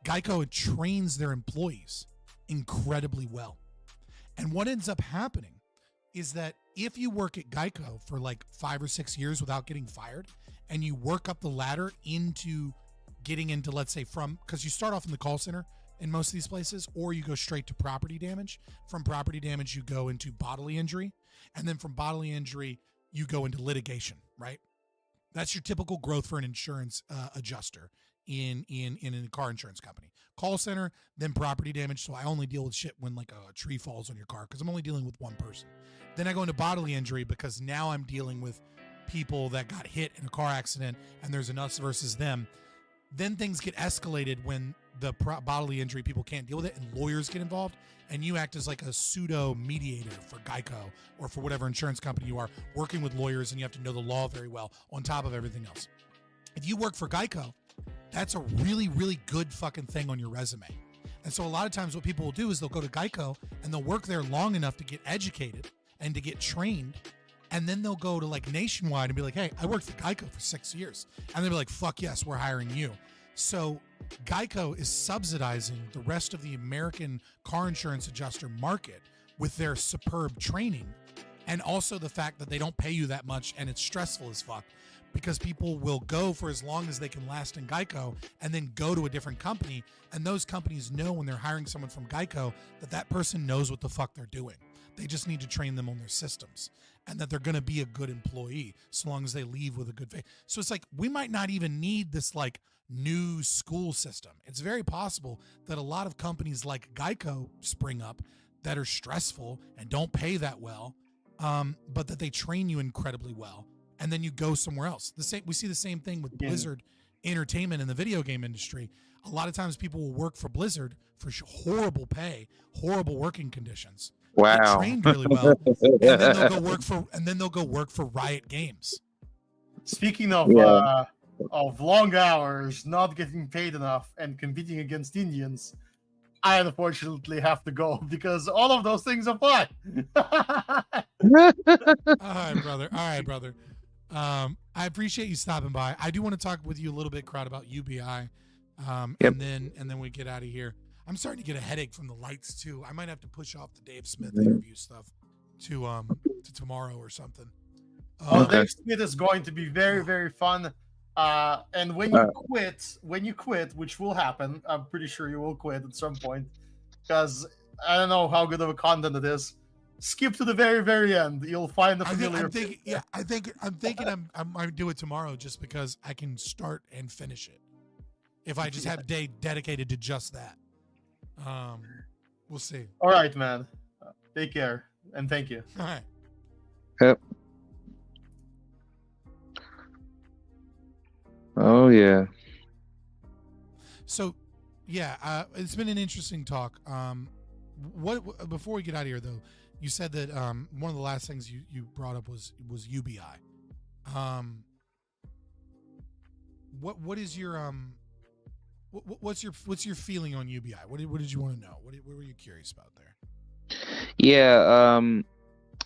A: Geico trains their employees incredibly well. And what ends up happening is that if you work at Geico for like 5 or 6 years without getting fired, and you work up the ladder into getting into, let's say, because you start off in the call center in most of these places, or you go straight to property damage. From property damage, you go into bodily injury. And then from bodily injury, you go into litigation, right? That's your typical growth for an insurance adjuster in a car insurance company. Call center, then property damage. So I only deal with shit when like a tree falls on your car, because I'm only dealing with one person. Then I go into bodily injury because now I'm dealing with people that got hit in a car accident and there's an us versus them. Then things get escalated when the bodily injury people can't deal with it and lawyers get involved, and you act as like a pseudo mediator for Geico or for whatever insurance company you are, working with lawyers, and you have to know the law very well on top of everything else. If you work for Geico, that's a really, really good fucking thing on your resume. And so a lot of times what people will do is they'll go to Geico and they'll work there long enough to get educated and to get trained, And then they'll go to like Nationwide and be like, hey, I worked for Geico for 6 years. And they'll be like, fuck yes, we're hiring you. So Geico is subsidizing the rest of the American car insurance adjuster market with their superb training. And also the fact that they don't pay you that much and it's stressful as fuck, because people will go for as long as they can last in Geico and then go to a different company. And those companies know when they're hiring someone from Geico that that person knows what the fuck they're doing. They just need to train them on their systems and that they're going to be a good employee so long as they leave with a good faith. So it's like, we might not even need this like new school system. It's very possible that a lot of companies like Geico spring up that are stressful and don't pay that well, but that they train you incredibly well. And then you go somewhere else. We see the same thing with Blizzard Entertainment in the video game industry. A lot of times people will work for Blizzard for horrible pay, horrible working conditions.
P: Wow.
A: Get trained really well, and then they'll go work for Riot Games.
O: Speaking of long hours, not getting paid enough, and competing against Indians, I unfortunately have to go because all of those things apply.
A: All right, brother. I appreciate you stopping by. I do want to talk with you a little bit, Krod, about UBI, and then we get out of here. I'm starting to get a headache from the lights too. I might have to push off the Dave Smith interview stuff to tomorrow or something.
O: Dave Smith is going to be very, very fun. And when you quit, which will happen, I'm pretty sure you will quit at some point, because I don't know how good of a content it is. Skip to the very, very end. You'll find the familiar.
A: I'm thinking I might do it tomorrow just because I can start and finish it. If I just have a day dedicated to just that. We'll see.
O: All right, man. Take care and thank you.
A: All right.
P: Yep. Oh yeah.
A: So, yeah, it's been an interesting talk. What before we get out of here though, you said that one of the last things you brought up was UBI. What is your what's your feeling on UBI? What did you want to know? What were you curious about there?
P: Yeah,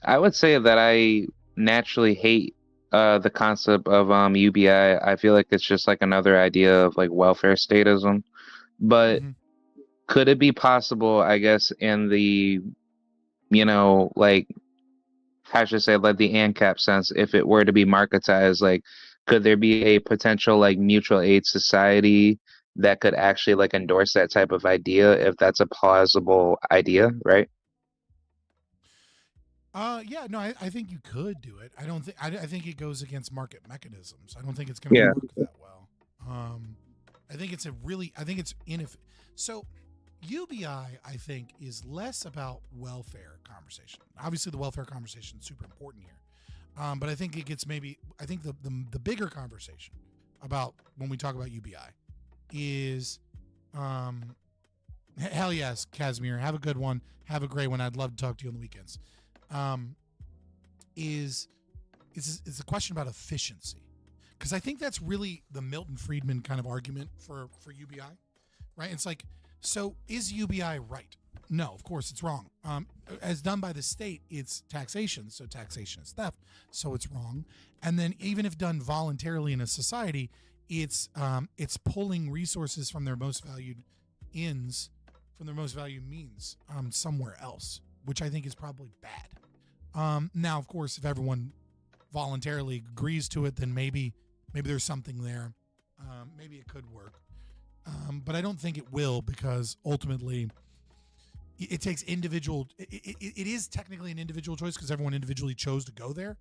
P: I would say that I naturally hate the concept of UBI. I feel like it's just like another idea of like welfare statism. But could it be possible, I guess, in the, like, how should I say, like the ANCAP sense, if it were to be marketized, like, could there be a potential like mutual aid society that could actually like endorse that type of idea if that's a plausible idea, right?
A: Yeah, no, I think you could do it. I think it goes against market mechanisms. I don't think it's going to work that well. I think it's so UBI, I think, is less about welfare conversation. Obviously, the welfare conversation is super important here. But I think it gets the bigger conversation about when we talk about UBI is, hell yes, Casimir, have a good one. Have a great one. I'd love to talk to you on the weekends. It's a question about efficiency, because I think that's really the Milton Friedman kind of argument for UBI, right? It's like, so is UBI right? No, of course it's wrong. As done by the state, it's taxation, so taxation is theft, so it's wrong. And then even if done voluntarily in a society, it's pulling resources from their most valued ends, from their most valued means, somewhere else, which I think is probably bad. Now, of course, if everyone voluntarily agrees to it, then maybe there's something there. Maybe it could work. But I don't think it will, because ultimately it takes individual. It is technically an individual choice because everyone individually chose to go there.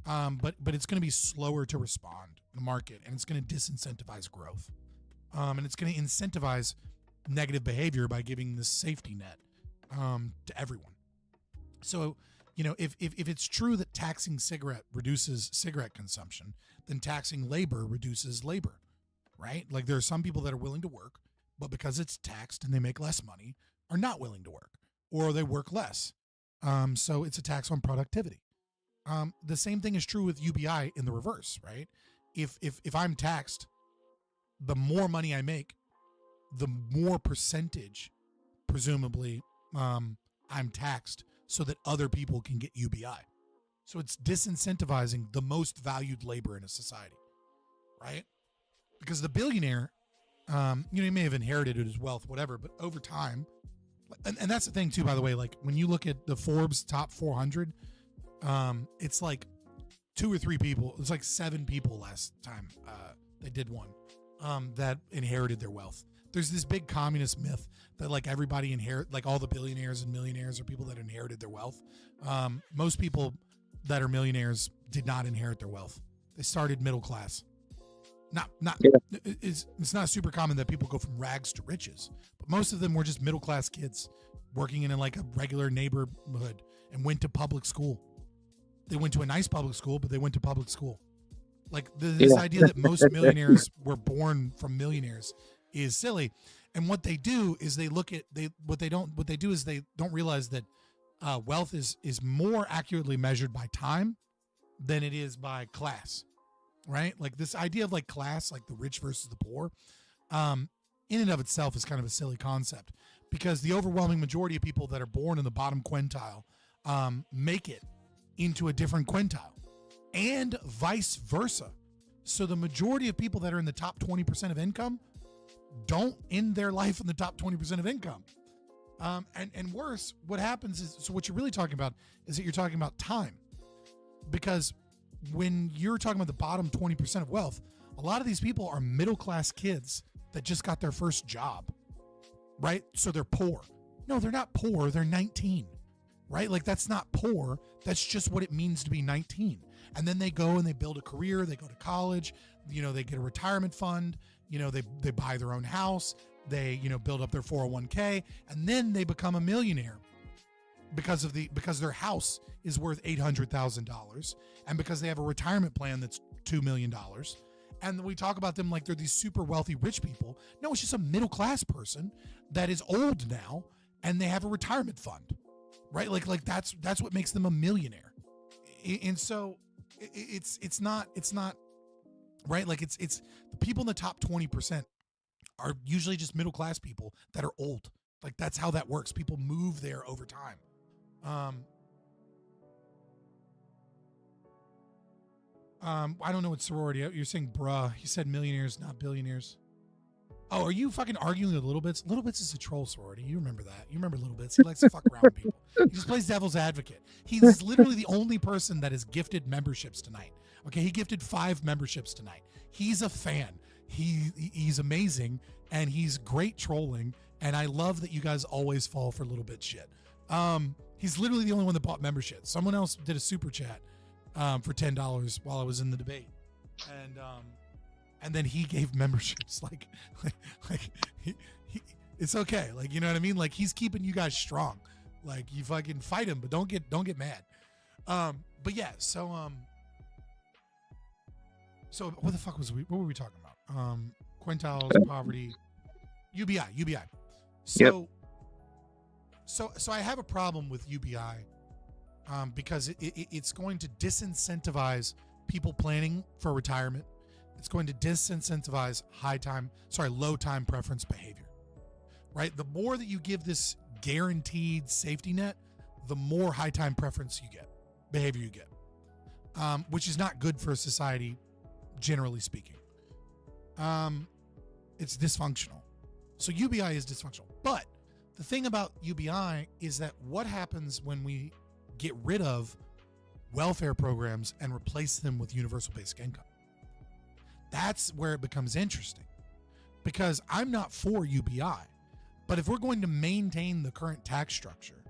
A: But it's going to be slower to respond in the market, and it's going to disincentivize growth. And it's going to incentivize negative behavior by giving this safety net to everyone. So, if it's true that taxing cigarette reduces cigarette consumption, then taxing labor reduces labor, right? Like, there are some people that are willing to work, but because it's taxed and they make less money, are not willing to work, or they work less. So it's a tax on productivity. The same thing is true with UBI in the reverse, right? If I'm taxed, the more money I make, the more percentage, presumably, I'm taxed, so that other people can get UBI. So it's disincentivizing the most valued labor in a society, right? Because the billionaire, he may have inherited his wealth, whatever, but over time, and that's the thing too, by the way, like when you look at the Forbes top 400, it's like 2 or 3 people, it's like 7 people last time they did one that inherited their wealth. There's this big communist myth that like everybody like all the billionaires and millionaires are people that inherited their wealth. Most people that are millionaires did not inherit their wealth. They started middle class. It's not super common that people go from rags to riches, but most of them were just middle class kids working in like a regular neighborhood and went to public school. They went to a nice public school, but they went to public school. Like this idea that most millionaires were born from millionaires is silly. And what they do is they don't realize that wealth is more accurately measured by time than it is by class, right? Like this idea of like class, like the rich versus the poor, in and of itself is kind of a silly concept, because the overwhelming majority of people that are born in the bottom quintile make it into a different quintile, and vice versa. So the majority of people that are in the top 20% of income don't end their life in the top 20% of income. And worse, what happens is, so what you're really talking about is that you're talking about time. Because when you're talking about the bottom 20% of wealth, a lot of these people are middle-class kids that just got their first job, right? So they're poor. No, they're not poor. They're 19, right? Like that's not poor. That's just what it means to be 19. And then they go and they build a career. They go to college. They get a retirement fund. They buy their own house. They, build up their 401k, and then they become a millionaire because their house is worth $800,000, and because they have a retirement plan that's $2 million. And we talk about them like they're these super wealthy rich people. No, it's just a middle class person that is old now, and they have a retirement fund, right? Like that's what makes them a millionaire. And so it's not right. Like it's the people in the top 20% are usually just middle class people that are old. Like that's how that works. People move there over time. I don't know what sorority. You're saying bruh. He said millionaires, not billionaires. Oh, are you fucking arguing with Little Bits? Little Bits is a troll sorority. You remember that. You remember Little Bits. He likes to fuck around with people. He just plays devil's advocate. He's literally the only person that has gifted memberships tonight. Okay, he gifted 5 memberships tonight. He's a fan. He's amazing, and he's great trolling, and I love that you guys always fall for Little Bit shit. He's literally the only one that bought membership. Someone else did a super chat for $10 while I was in the debate, and then he gave memberships. Like he it's okay. Like, you know what I mean? Like he's keeping you guys strong. Like you fucking fight him, but don't get mad. But yeah, so what the fuck what were we talking about? Quintiles, poverty, UBI. So I have a problem with UBI because it's going to disincentivize people planning for retirement. It's going to disincentivize low time preference behavior, right? The more that you give this guaranteed safety net, the more high time preference behavior you get, which is not good for a society, generally speaking. It's dysfunctional. So UBI is dysfunctional. But the thing about UBI is that what happens when we get rid of welfare programs and replace them with universal basic income? That's where it becomes interesting, because I'm not for UBI, but if we're going to maintain the current tax structure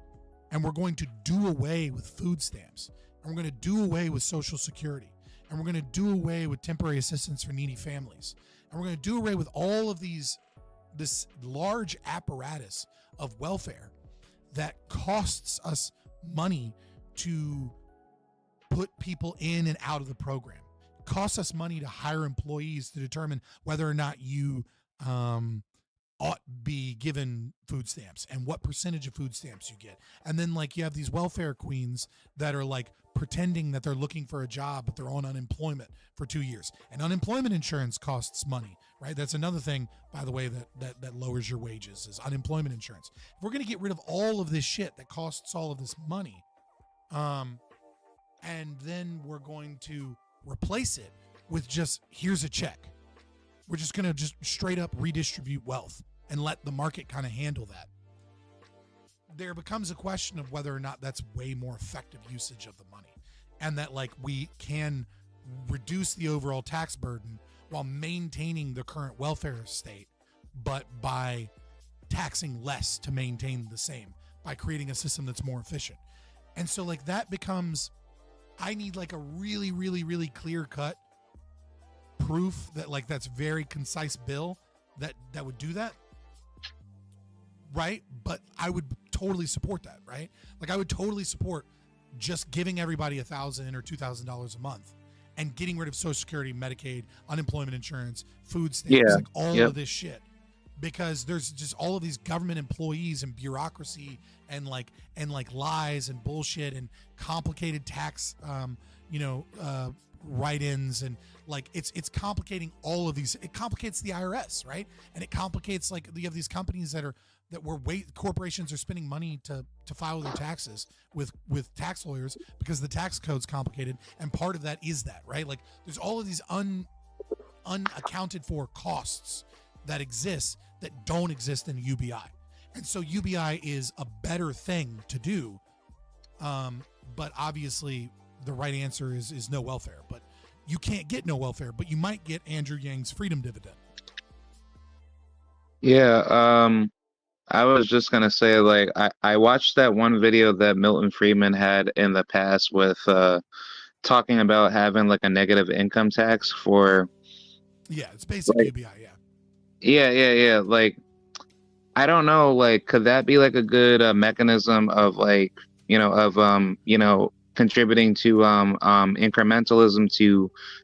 A: and we're going to do away with food stamps and we're going to do away with Social Security and we're going to do away with temporary assistance for needy families and we're going to do away with all of this large apparatus of welfare that costs us money to put people in and out of the program, costs us money to hire employees to determine whether or not you ought be given food stamps and what percentage of food stamps you get. And then like you have these welfare queens that are like pretending that they're looking for a job, but they're on unemployment for 2 years. And unemployment insurance costs money, right? That's another thing, by the way, that lowers your wages is unemployment insurance. If we're going to get rid of all of this shit that costs all of this money, and then we're going to replace it with just, here's a check. We're just going to just straight up redistribute wealth and let the market kind of handle that. There becomes a question of whether or not that's way more effective usage of the money, and that like we can reduce the overall tax burden while maintaining the current welfare state, but by taxing less to maintain the same, by creating a system that's more efficient. And so like that becomes, I need like a really, really, really clear cut proof that like that's very concise bill that would do that. Right. But I would totally support that. Right. Like I would totally support just giving everybody $1,000 or $2,000 a month and getting rid of Social Security, Medicaid, unemployment insurance, food stamps, like all of this shit. Because there's just all of these government employees and bureaucracy and like lies and bullshit and complicated tax, write-ins, and like it's complicating all of these. It complicates the IRS, right? And it complicates like you have these companies that corporations are spending money to file their taxes with tax lawyers because the tax code's complicated, and part of that is that, right? Like there's all of these unaccounted for costs that exist that don't exist in UBI. And so UBI is a better thing to do. But obviously the right answer is no welfare. But you can't get no welfare, but you might get Andrew Yang's freedom dividend.
P: Yeah, I was just gonna say, like, I watched that one video that Milton Friedman had in the past with talking about having like a negative income tax for.
A: Yeah, it's basically UBI.
P: Yeah. Like, I don't know. Like, could that be like a good mechanism of like, contributing to incrementalism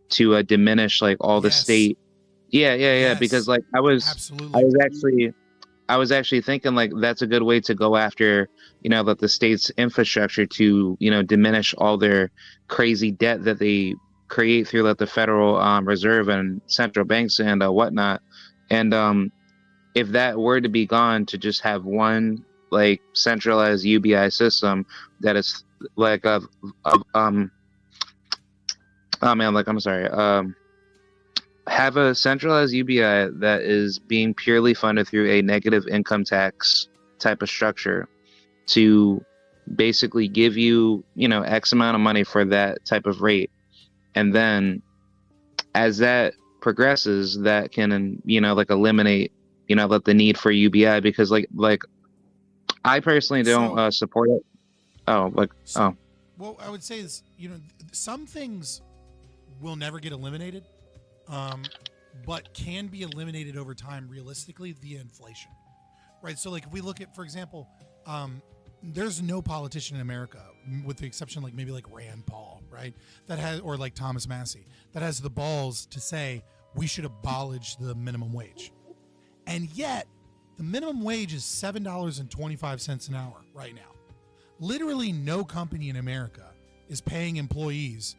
P: to diminish like all the state. Yeah. Because like I was actually thinking like that's a good way to go after, that the state's infrastructure to, diminish all their crazy debt that they create through like the Federal Reserve and central banks and whatnot. And if that were to be gone, to just have one like centralized UBI system that is like have a centralized UBI that is being purely funded through a negative income tax type of structure to basically give you, X amount of money for that type of rate. And then as that progresses, that can, like eliminate, like the need for UBI, because like I personally don't support it. Well,
A: I would say is, some things will never get eliminated, but can be eliminated over time realistically via inflation, right? So like if we look at, for example, there's no politician in America, with the exception like maybe like Rand Paul, right, that has, or like Thomas Massey, that has the balls to say we should abolish the minimum wage. And yet the minimum wage is $7.25 an hour right now. Literally no company in America is paying employees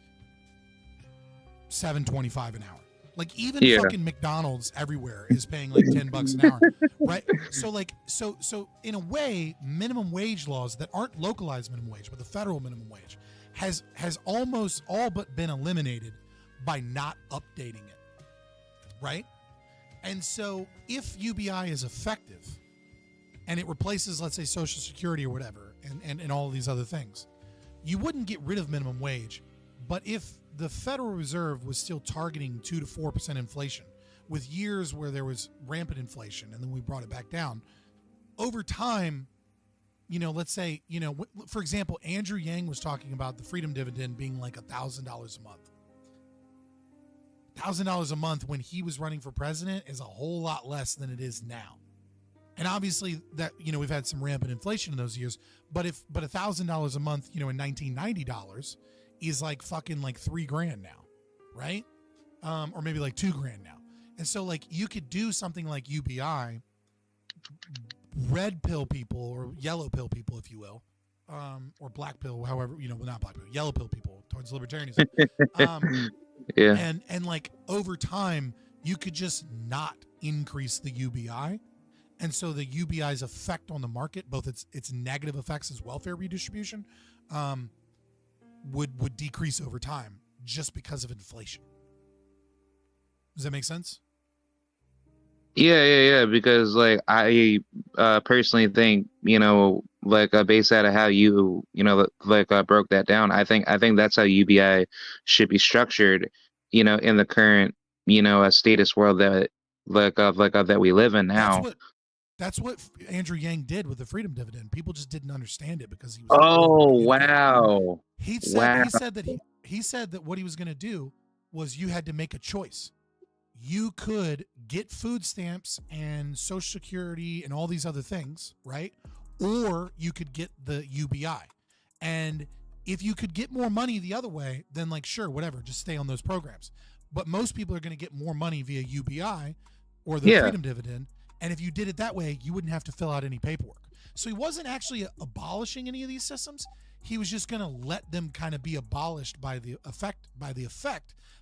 A: $7.25 an hour. Like even fucking McDonald's everywhere is paying like $10 an hour, right? So like, so in a way, minimum wage laws that aren't localized minimum wage, but the federal minimum wage has almost all but been eliminated by not updating it, right? And so if UBI is effective and it replaces, let's say, Social Security or whatever, and all of these other things, you wouldn't get rid of minimum wage. But if the Federal Reserve was still targeting 2 to 4% inflation, with years where there was rampant inflation and then we brought it back down, over time, let's say, for example, Andrew Yang was talking about the freedom dividend being like $1,000 a month. $1,000 a month when he was running for president is a whole lot less than it is now. And obviously that, we've had some rampant inflation in those years, but $1,000 a month, in $1990 is like fucking like $3,000 now, right? Or maybe like $2,000 now. And so like you could do something like UBI, red pill people or yellow pill people, if you will, or black pill, however, not black pill, yellow pill people towards libertarianism.
P: Yeah.
A: And like over time, you could just not increase the UBI. And so the UBI's effect on the market, both its negative effects as welfare redistribution, would decrease over time just because of inflation. Does that make sense?
P: Yeah. Because like I personally think, based out of how broke that down, I think that's how UBI should be structured, in the current, status world that that we live in now.
A: That's what Andrew Yang did with the freedom dividend. People just didn't understand it because he was.
P: Oh wow!
A: He said that what he was going to do was you had to make a choice. You could get food stamps and Social Security and all these other things, right? Or you could get the UBI. And if you could get more money the other way, then like, sure, whatever, just stay on those programs. But most people are going to get more money via UBI or the freedom dividend. And if you did it that way, you wouldn't have to fill out any paperwork. So he wasn't actually abolishing any of these systems. He was just going to let them kind of be abolished by the effect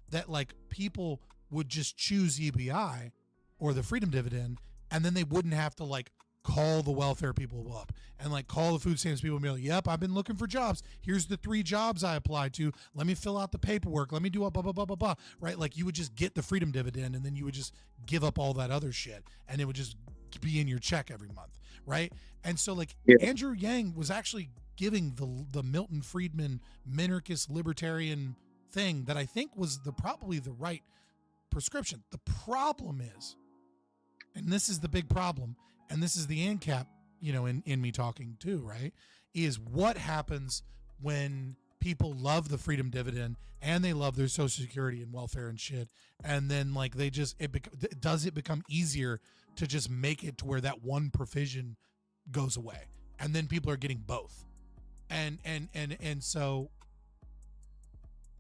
A: that like people would just choose UBI or the freedom dividend, and then they wouldn't have to like call the welfare people up and like call the food stamps people and be like, yep, I've been looking for jobs. Here's the 3 jobs I applied to. Let me fill out the paperwork. Let me do a blah, blah, blah, blah, blah, right? Like you would just get the freedom dividend and then you would just give up all that other shit and it would just be in your check every month, right? And so like Andrew Yang was actually giving the Milton Friedman minarchist libertarian thing that I think was probably the right prescription. The problem is, and this is the big problem, and this is the ANCAP, in me talking too, right, is what happens when people love the freedom dividend and they love their Social Security and welfare and shit, and then like does it become easier to just make it to where that one provision goes away, and then people are getting both, and so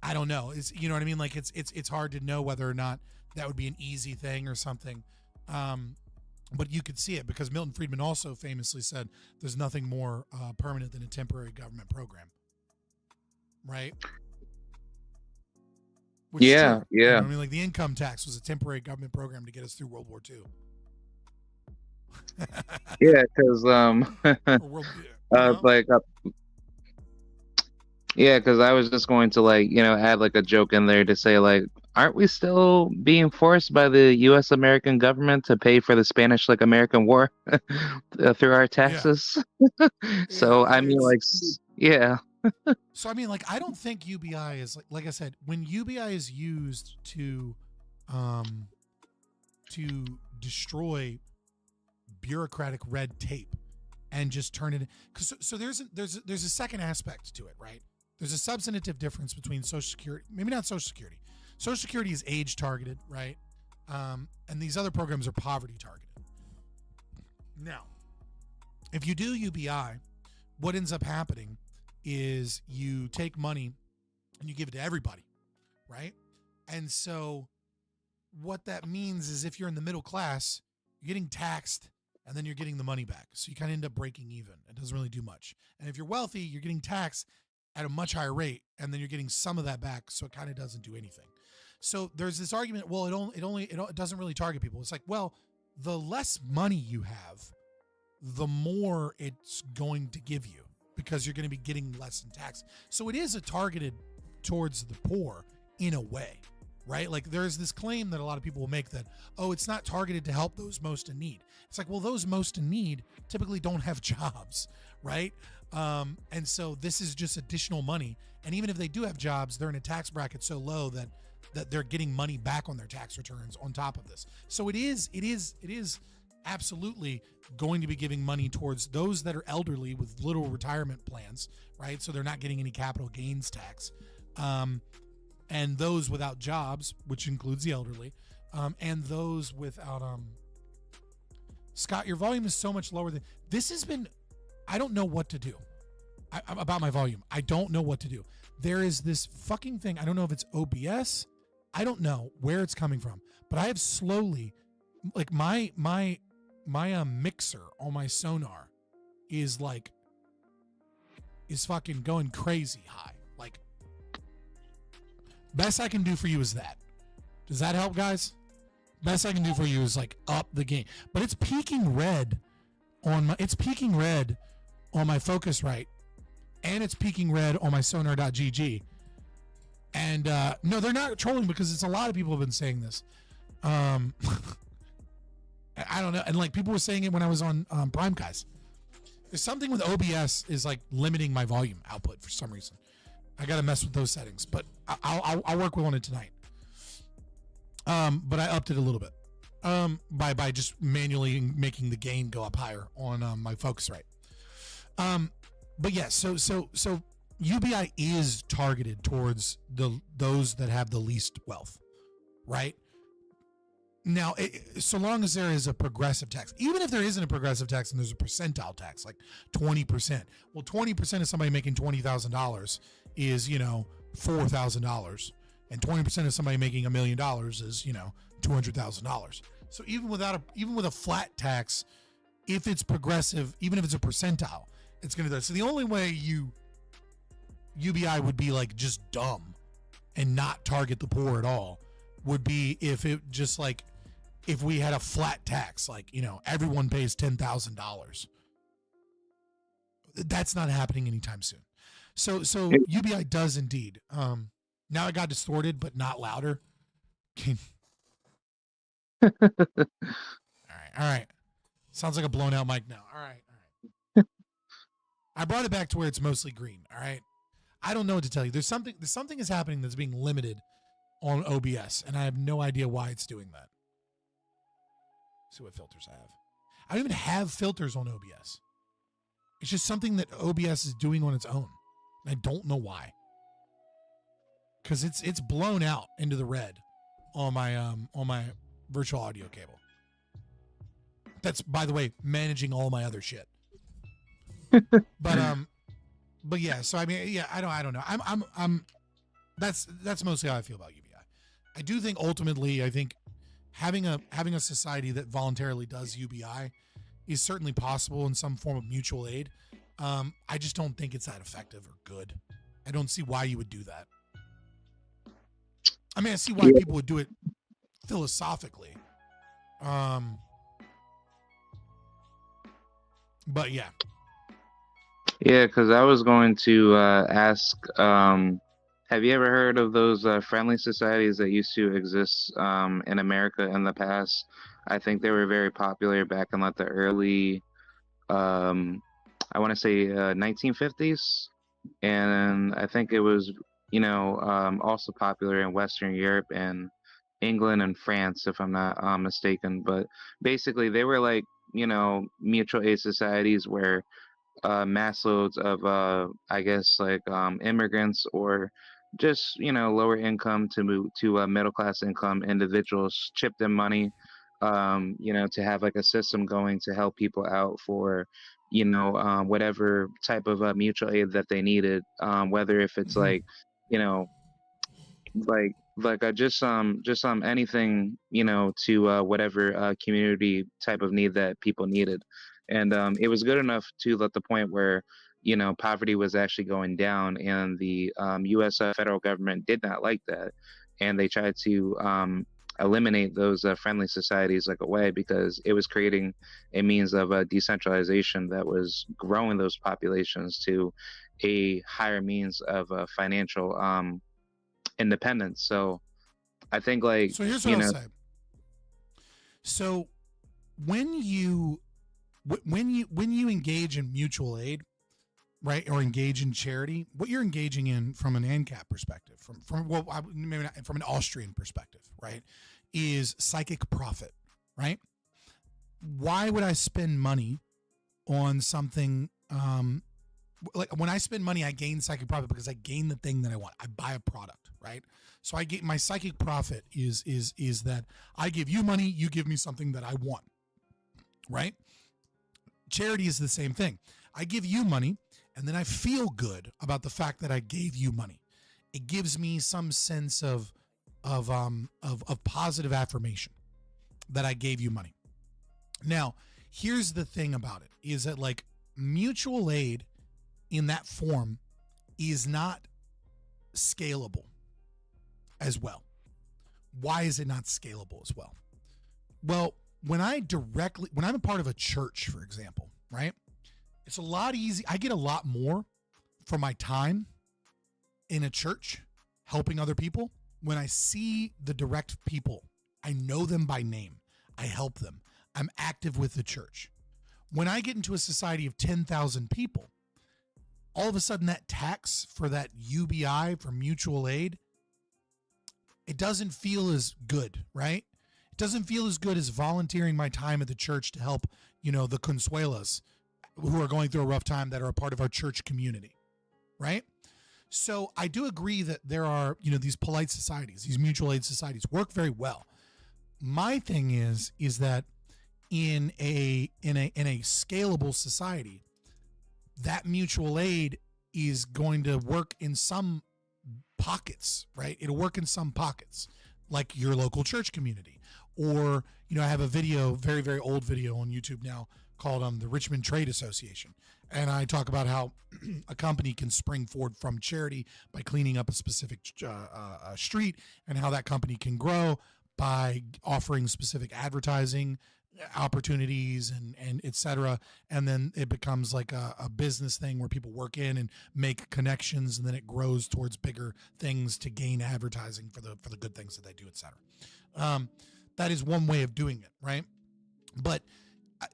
A: I don't know. It's, you know what I mean? Like it's hard to know whether or not that would be an easy thing or something. But you could see it because Milton Friedman also famously said there's nothing more permanent than a temporary government program. Right? Which is true.
P: Yeah.
A: You know what I mean, like the income tax was a temporary government program to get us through World War II.
P: Yeah, because because I was just going to add like a joke in there to say like, aren't we still being forced by the U.S. American government to pay for the Spanish American War through our taxes? So I mean, yeah.
A: So I mean, like, I don't think UBI is like I said, when UBI is used to destroy bureaucratic red tape and just turn it, because so there's a second aspect to it, right? There's a substantive difference between Social Security, maybe not Social Security. Social Security is age targeted, right? And these other programs are poverty targeted. Now, if you do UBI, what ends up happening is you take money and you give it to everybody, right? And so what that means is if you're in the middle class, you're getting taxed and then you're getting the money back. So you kind of end up breaking even. It doesn't really do much. And if you're wealthy, you're getting taxed at a much higher rate and then you're getting some of that back, so it kind of doesn't do anything. So there's this argument, well, it doesn't really target people. It's like, well, the less money you have, the more it's going to give you because you're going to be getting less in tax. So it is a targeted towards the poor in a way, right? Like there's this claim that a lot of people will make that, oh, it's not targeted to help those most in need. It's like, well, those most in need typically don't have jobs, right? And so this is just additional money. And even if they do have jobs, they're in a tax bracket so low that they're getting money back on their tax returns on top of this. So it is absolutely going to be giving money towards those that are elderly with little retirement plans, right? So they're not getting any capital gains tax. And those without jobs, which includes the elderly, and those without, Scott, your volume is so much lower than this has been. I don't know what to do about my volume. I don't know what to do. There is this fucking thing. I don't know if it's OBS. I don't know where it's coming from, but I have slowly, like my mixer on my Sonar is fucking going crazy high. Like, best I can do for you is that. Does that help, guys? Best I can do for you is like up the game, but it's peaking red on my Focusrite and it's peaking red on my sonar.gg. And no, they're not trolling because it's a lot of people have been saying this. I don't know. And like people were saying it when I was on Prime Guys. There's something with OBS is like limiting my volume output for some reason. I got to mess with those settings, but I'll work on it tonight. But I upped it a little bit by just manually making the gain go up higher on my Focusrite. But yeah, so UBI is targeted towards those that have the least wealth, right? Now, so long as there is a progressive tax, even if there isn't a progressive tax and there's a percentile tax, like 20%. Well, 20% of somebody making $20,000 is, $4,000. And 20% of somebody making $1 million is, $200,000. So even with a flat tax, if it's progressive, even if it's a percentile, it's going to do. So the only way UBI would be like just dumb and not target the poor at all would be if it just like, if we had a flat tax, like, everyone pays $10,000. That's not happening anytime soon. So UBI does indeed. Now it got distorted, but not louder. All right. Sounds like a blown out mic now. All right. I brought it back to where it's mostly green. All right. I don't know what to tell you. There's something is happening that's being limited on OBS, and I have no idea why it's doing that. See what filters I have. I don't even have filters on OBS. It's just something that OBS is doing on its own. I don't know why. Because it's blown out into the red on my virtual audio cable. That's, by the way, managing all my other shit. But yeah. So I mean, yeah. I don't know. I'm. That's mostly how I feel about UBI. I do think ultimately, having a society that voluntarily does UBI is certainly possible in some form of mutual aid. I just don't think it's that effective or good. I don't see why you would do that. I mean, I see why people would do it philosophically. But yeah.
P: Yeah, because I was going to ask, have you ever heard of those friendly societies that used to exist in America in the past? I think they were very popular back in like the early, I want to say 1950s. And I think it was, also popular in Western Europe and England and France, if I'm not mistaken. But basically they were like, mutual aid societies where mass loads of immigrants or just lower income to middle class income individuals chipped in money to have like a system going to help people out for whatever type of mutual aid that they needed, whether if it's like just anything to whatever community type of need that people needed. And it was good enough to the point where, poverty was actually going down, and the U.S. Federal government did not like that. And they tried to eliminate those friendly societies like away, because it was creating a means of decentralization that was growing those populations to a higher means of financial independence. So I think
A: so here's what I'll say. So when you engage in mutual aid, right, or engage in charity, what you're engaging in from an ANCAP perspective, maybe not, from an Austrian perspective, right, is psychic profit, right? Why would I spend money on something? Like when I spend money, I gain psychic profit because I gain the thing that I want. I buy a product, right? So I get my psychic profit is that I give you money, you give me something that I want, right? Charity is the same thing. I give you money, and then I feel good about the fact that I gave you money. It gives me some sense of positive affirmation that I gave you money. Now, here's the thing about it, is that like mutual aid in that form is not scalable as well. Why is it not scalable as well? Well, when I'm a part of a church, for example, right? It's a lot easy. I get a lot more for my time in a church, helping other people, when I see the direct people, I know them by name. I help them. I'm active with the church. When I get into a society of 10,000 people, all of a sudden that tax for that UBI, for mutual aid, it doesn't feel as good, right? It doesn't feel as good as volunteering my time at the church to help, the Consuelas who are going through a rough time that are a part of our church community, right? So I do agree that there are, these polite societies, these mutual aid societies work very well. My thing is that in a scalable society, that mutual aid is going to work in some pockets, right? It'll work in some pockets, like your local church community. Or, I have a video, very, very old video on YouTube now called the Richmond Trade Association. And I talk about how a company can spring forward from charity by cleaning up a specific street, and how that company can grow by offering specific advertising opportunities and et cetera. And then it becomes like a business thing where people work in and make connections, and then it grows towards bigger things to gain advertising for the good things that they do, et cetera. That is one way of doing it, right? But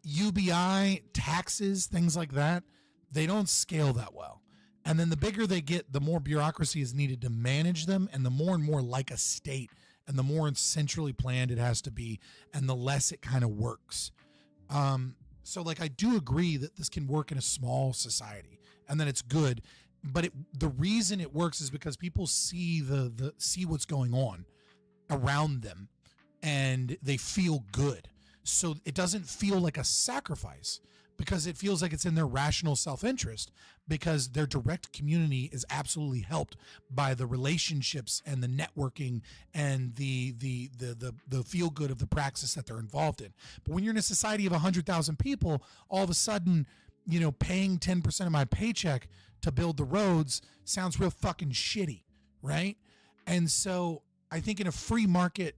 A: UBI, taxes, things like that, they don't scale that well. And then the bigger they get, the more bureaucracy is needed to manage them, and the more and more like a state, and the more centrally planned it has to be, and the less it kind of works. So I do agree that this can work in a small society, and that it's good. But the reason it works is because people see see what's going on around them, and they feel good. So it doesn't feel like a sacrifice, because it feels like it's in their rational self-interest, because their direct community is absolutely helped by the relationships and the networking and the feel good of the praxis that they're involved in. But when you're in a society of 100,000 people, all of a sudden, paying 10% of my paycheck to build the roads sounds real fucking shitty, right? And so I think in a free market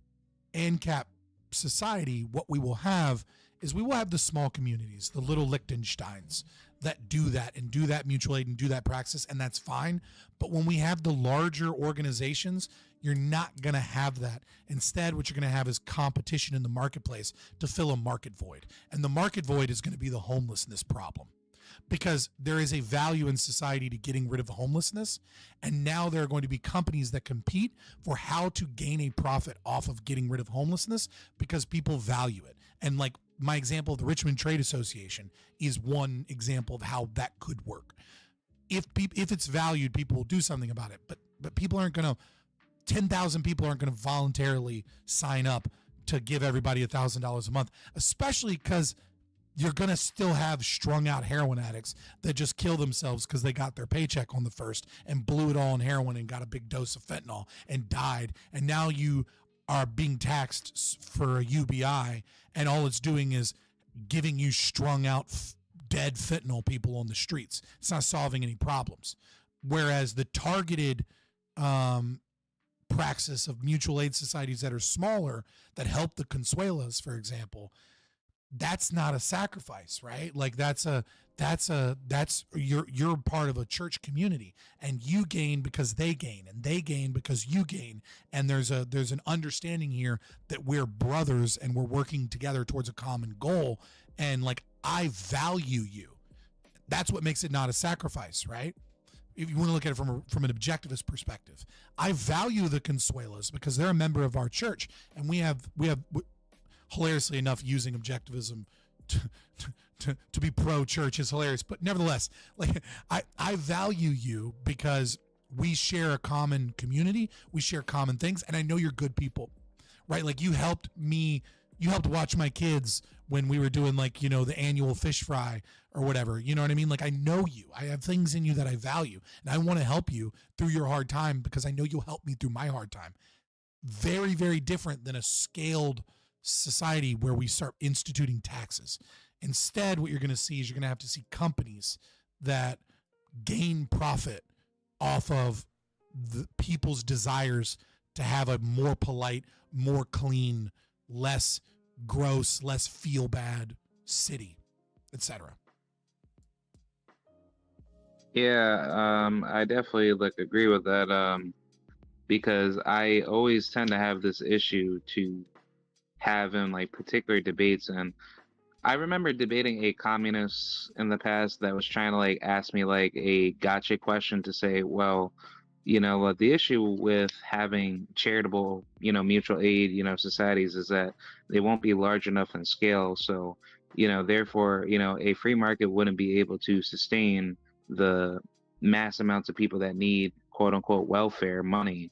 A: ANCAP society, what we will have is we will have the small communities, the little Liechtensteins that do that and do that mutual aid and do that praxis, and that's fine. But when we have the larger organizations, you're not going to have that. Instead, what you're going to have is competition in the marketplace to fill a market void. And the market void is going to be the homelessness problem, because there is a value in society to getting rid of homelessness. And now there are going to be companies that compete for how to gain a profit off of getting rid of homelessness, because people value it. And like my example of the Richmond Trade Association is one example of how that could work. If it's valued, people will do something about it. But people aren't going to, 10,000 people aren't going to voluntarily sign up to give everybody $1,000 a month, especially because you're going to still have strung out heroin addicts that just kill themselves because they got their paycheck on the first and blew it all on heroin and got a big dose of fentanyl and died. And now you are being taxed for a UBI, and all it's doing is giving you strung out dead fentanyl people on the streets. It's not solving any problems. Whereas the targeted praxis of mutual aid societies that are smaller, that help the Consuelas, for example, that's not a sacrifice, right? Like that's you're part of a church community, and you gain because they gain, and they gain because you gain. And there's an understanding here that we're brothers and we're working together towards a common goal. And like, I value you. That's what makes it not a sacrifice, right? If you want to look at it from an objectivist perspective, I value the Consuelas because they're a member of our church, and we have hilariously enough, using objectivism to be pro-church is hilarious. But nevertheless, like I value you because we share a common community, we share common things, and I know you're good people, right? Like you helped watch my kids when we were doing the annual fish fry or whatever. You know what I mean? Like I know you. I have things in you that I value, and I want to help you through your hard time because I know you'll help me through my hard time. Very, very different than a scaled society where we start instituting taxes. Instead, what you're going to see is you're going to have to see companies that gain profit off of the people's desires to have a more polite, more clean, less gross, less feel bad city, etc.
P: Yeah, I definitely agree with that. Because I always tend to have this issue to have in particular debates, and I remember debating a communist in the past that was trying to ask me a gotcha question to say, well, the issue with having charitable, mutual aid, societies is that they won't be large enough in scale. So, therefore, a free market wouldn't be able to sustain the mass amounts of people that need quote unquote welfare money.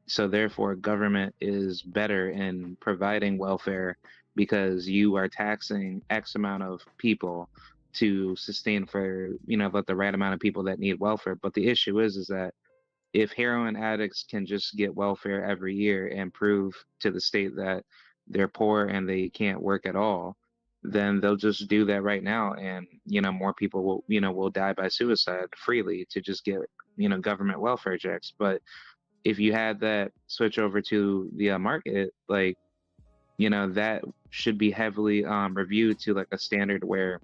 P: So therefore, government is better in providing welfare because you are taxing X amount of people to sustain for, the right amount of people that need welfare. But the issue is that if heroin addicts can just get welfare every year and prove to the state that they're poor and they can't work at all, then they'll just do that right now, and more people will die by suicide freely to just get government welfare checks. But if you had that switch over to the market, that should be heavily reviewed to a standard where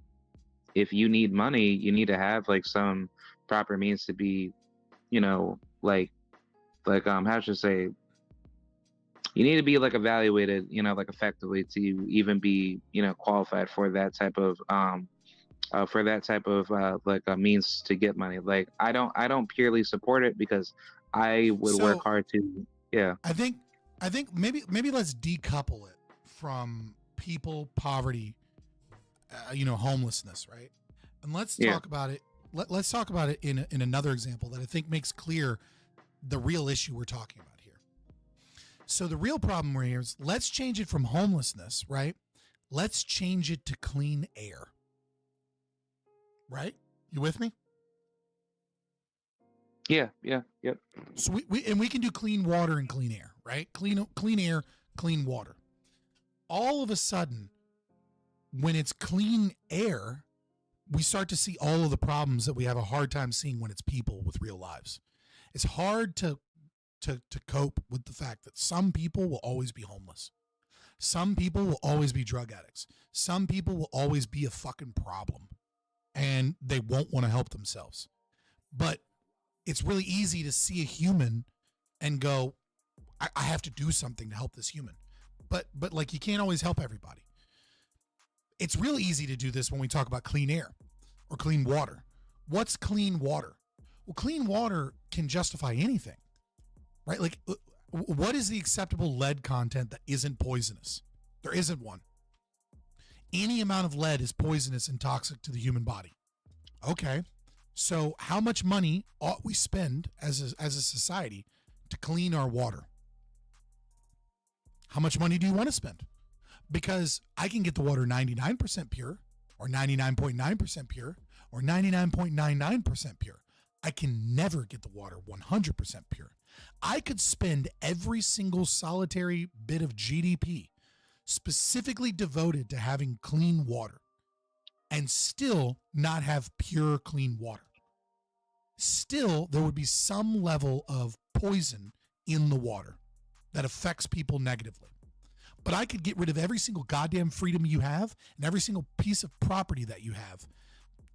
P: if you need money, you need to have some proper means to be, how should I say, you need to be evaluated, effectively to even be, qualified for that type of a means to get money. I don't purely support it because I would work hard to. Yeah.
A: I think maybe let's decouple it from people, poverty, homelessness, right? And let's talk about it. Let's talk about it in another example that I think makes clear the real issue we're talking about here. So the real problem we're here is, let's change it from homelessness, right? Let's change it to clean air. Right? You with me?
P: Yeah.
A: So we can do clean water and clean air, right? Clean air, clean water. All of a sudden, when it's clean air, we start to see all of the problems that we have a hard time seeing when it's people with real lives. It's hard to cope with the fact that some people will always be homeless. Some people will always be drug addicts. Some people will always be a fucking problem, and they won't want to help themselves. But it's really easy to see a human and go, I have to do something to help this human. But you can't always help everybody. It's real easy to do this when we talk about clean air or clean water. What's clean water? Well, clean water can justify anything, right? What is the acceptable lead content that isn't poisonous? There isn't one. Any amount of lead is poisonous and toxic to the human body. Okay. So how much money ought we spend as a society to clean our water? How much money do you want to spend? Because I can get the water 99% pure, or 99.9% pure, or 99.99% pure. I can never get the water 100% pure. I could spend every single solitary bit of GDP specifically devoted to having clean water and still not have pure, clean water. Still, there would be some level of poison in the water that affects people negatively. But I could get rid of every single goddamn freedom you have and every single piece of property that you have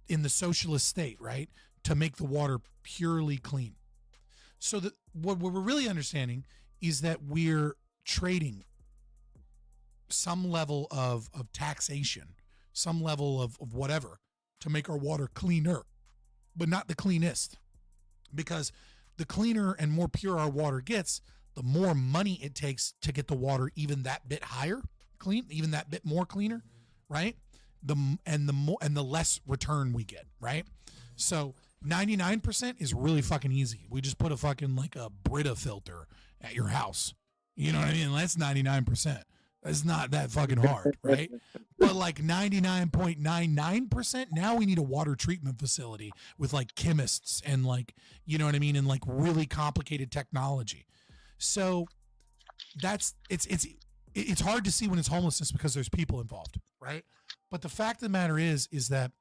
A: in the socialist state, right, to make the water purely clean. So that what we're really understanding is that we're trading some level of taxation, some level of whatever, to make our water cleaner, but not the cleanest. Because the cleaner and more pure our water gets, the more money it takes to get the water even that bit higher clean, even that bit more cleaner, right? The less return we get, right? So 99% is really fucking easy. We just put a fucking a Brita filter at your house. You know what I mean? That's 99%. That's not that fucking hard, right? But 99.99%, now we need a water treatment facility with chemists and you know what I mean? And really complicated technology. So it's hard to see when it's homelessness because there's people involved, right? But the fact of the matter is that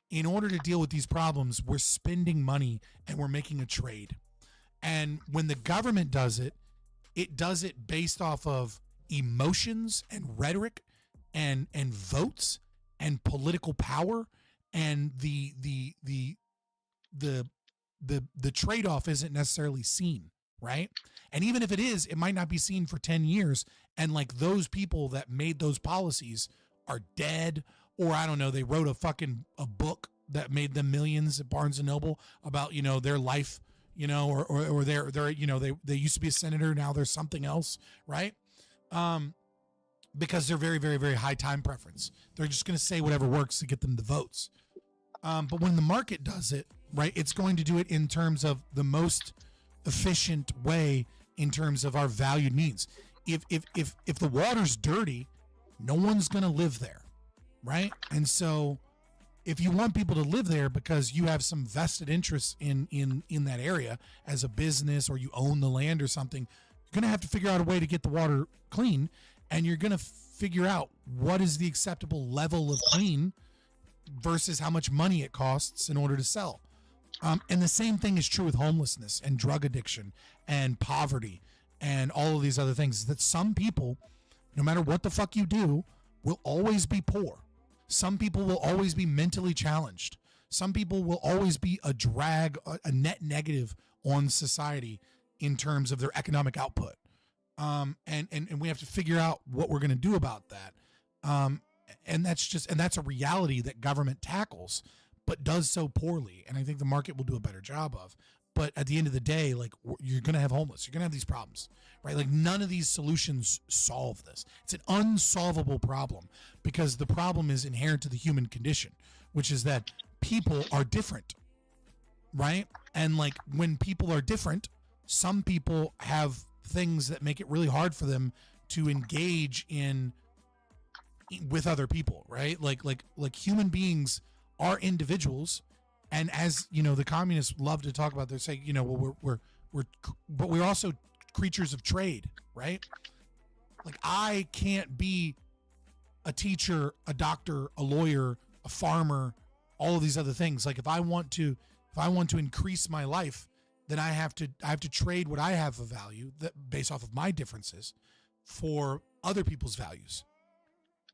A: in order to deal with these problems, we're spending money and we're making a trade. And when the government does it, it does it based off of emotions and rhetoric and votes and political power and the the trade-off isn't necessarily seen, right? And even if it is, it might not be seen for 10 years. And like those people that made those policies are dead, or I don't know, they wrote a book that made them millions at Barnes and Noble about, you know, their life, you know, or they're you know, they used to be a senator, now they're something else, right? Because they're very, very, very high time preference. They're just going to say whatever works to get them the votes. But when the market does it, right, it's going to do it in terms of the most efficient way in terms of our valued needs. If the water's dirty, no one's going to live there, right? And so if you want people to live there because you have some vested interest in that area as a business, or you own the land or something, you're going to have to figure out a way to get the water clean, and you're going to figure out what is the acceptable level of clean versus how much money it costs in order to sell. And the same thing is true with homelessness and drug addiction and poverty and all of these other things, that some people, no matter what the fuck you do, will always be poor. Some people will always be mentally challenged. Some people will always be a drag, a net negative on society in terms of their economic output. And we have to figure out what we're going to do about that. And that's a reality that government tackles, but does so poorly. And I think the market will do a better job of. But at the end of the day, like, you're going to have homeless. You're going to have these problems, right? Like, none of these solutions solve this. It's an unsolvable problem because the problem is inherent to the human condition, which is that people are different, right? And like, when people are different, some people have things that make it really hard for them to engage with other people, right? Like human beings are individuals. And as you know, the communists love to talk about, they're saying, you know, well, but we're also creatures of trade, right? Like, I can't be a teacher, a doctor, a lawyer, a farmer, all of these other things. Like, if I want to increase my life, then I have to trade what I have of value that based off of my differences for other people's values.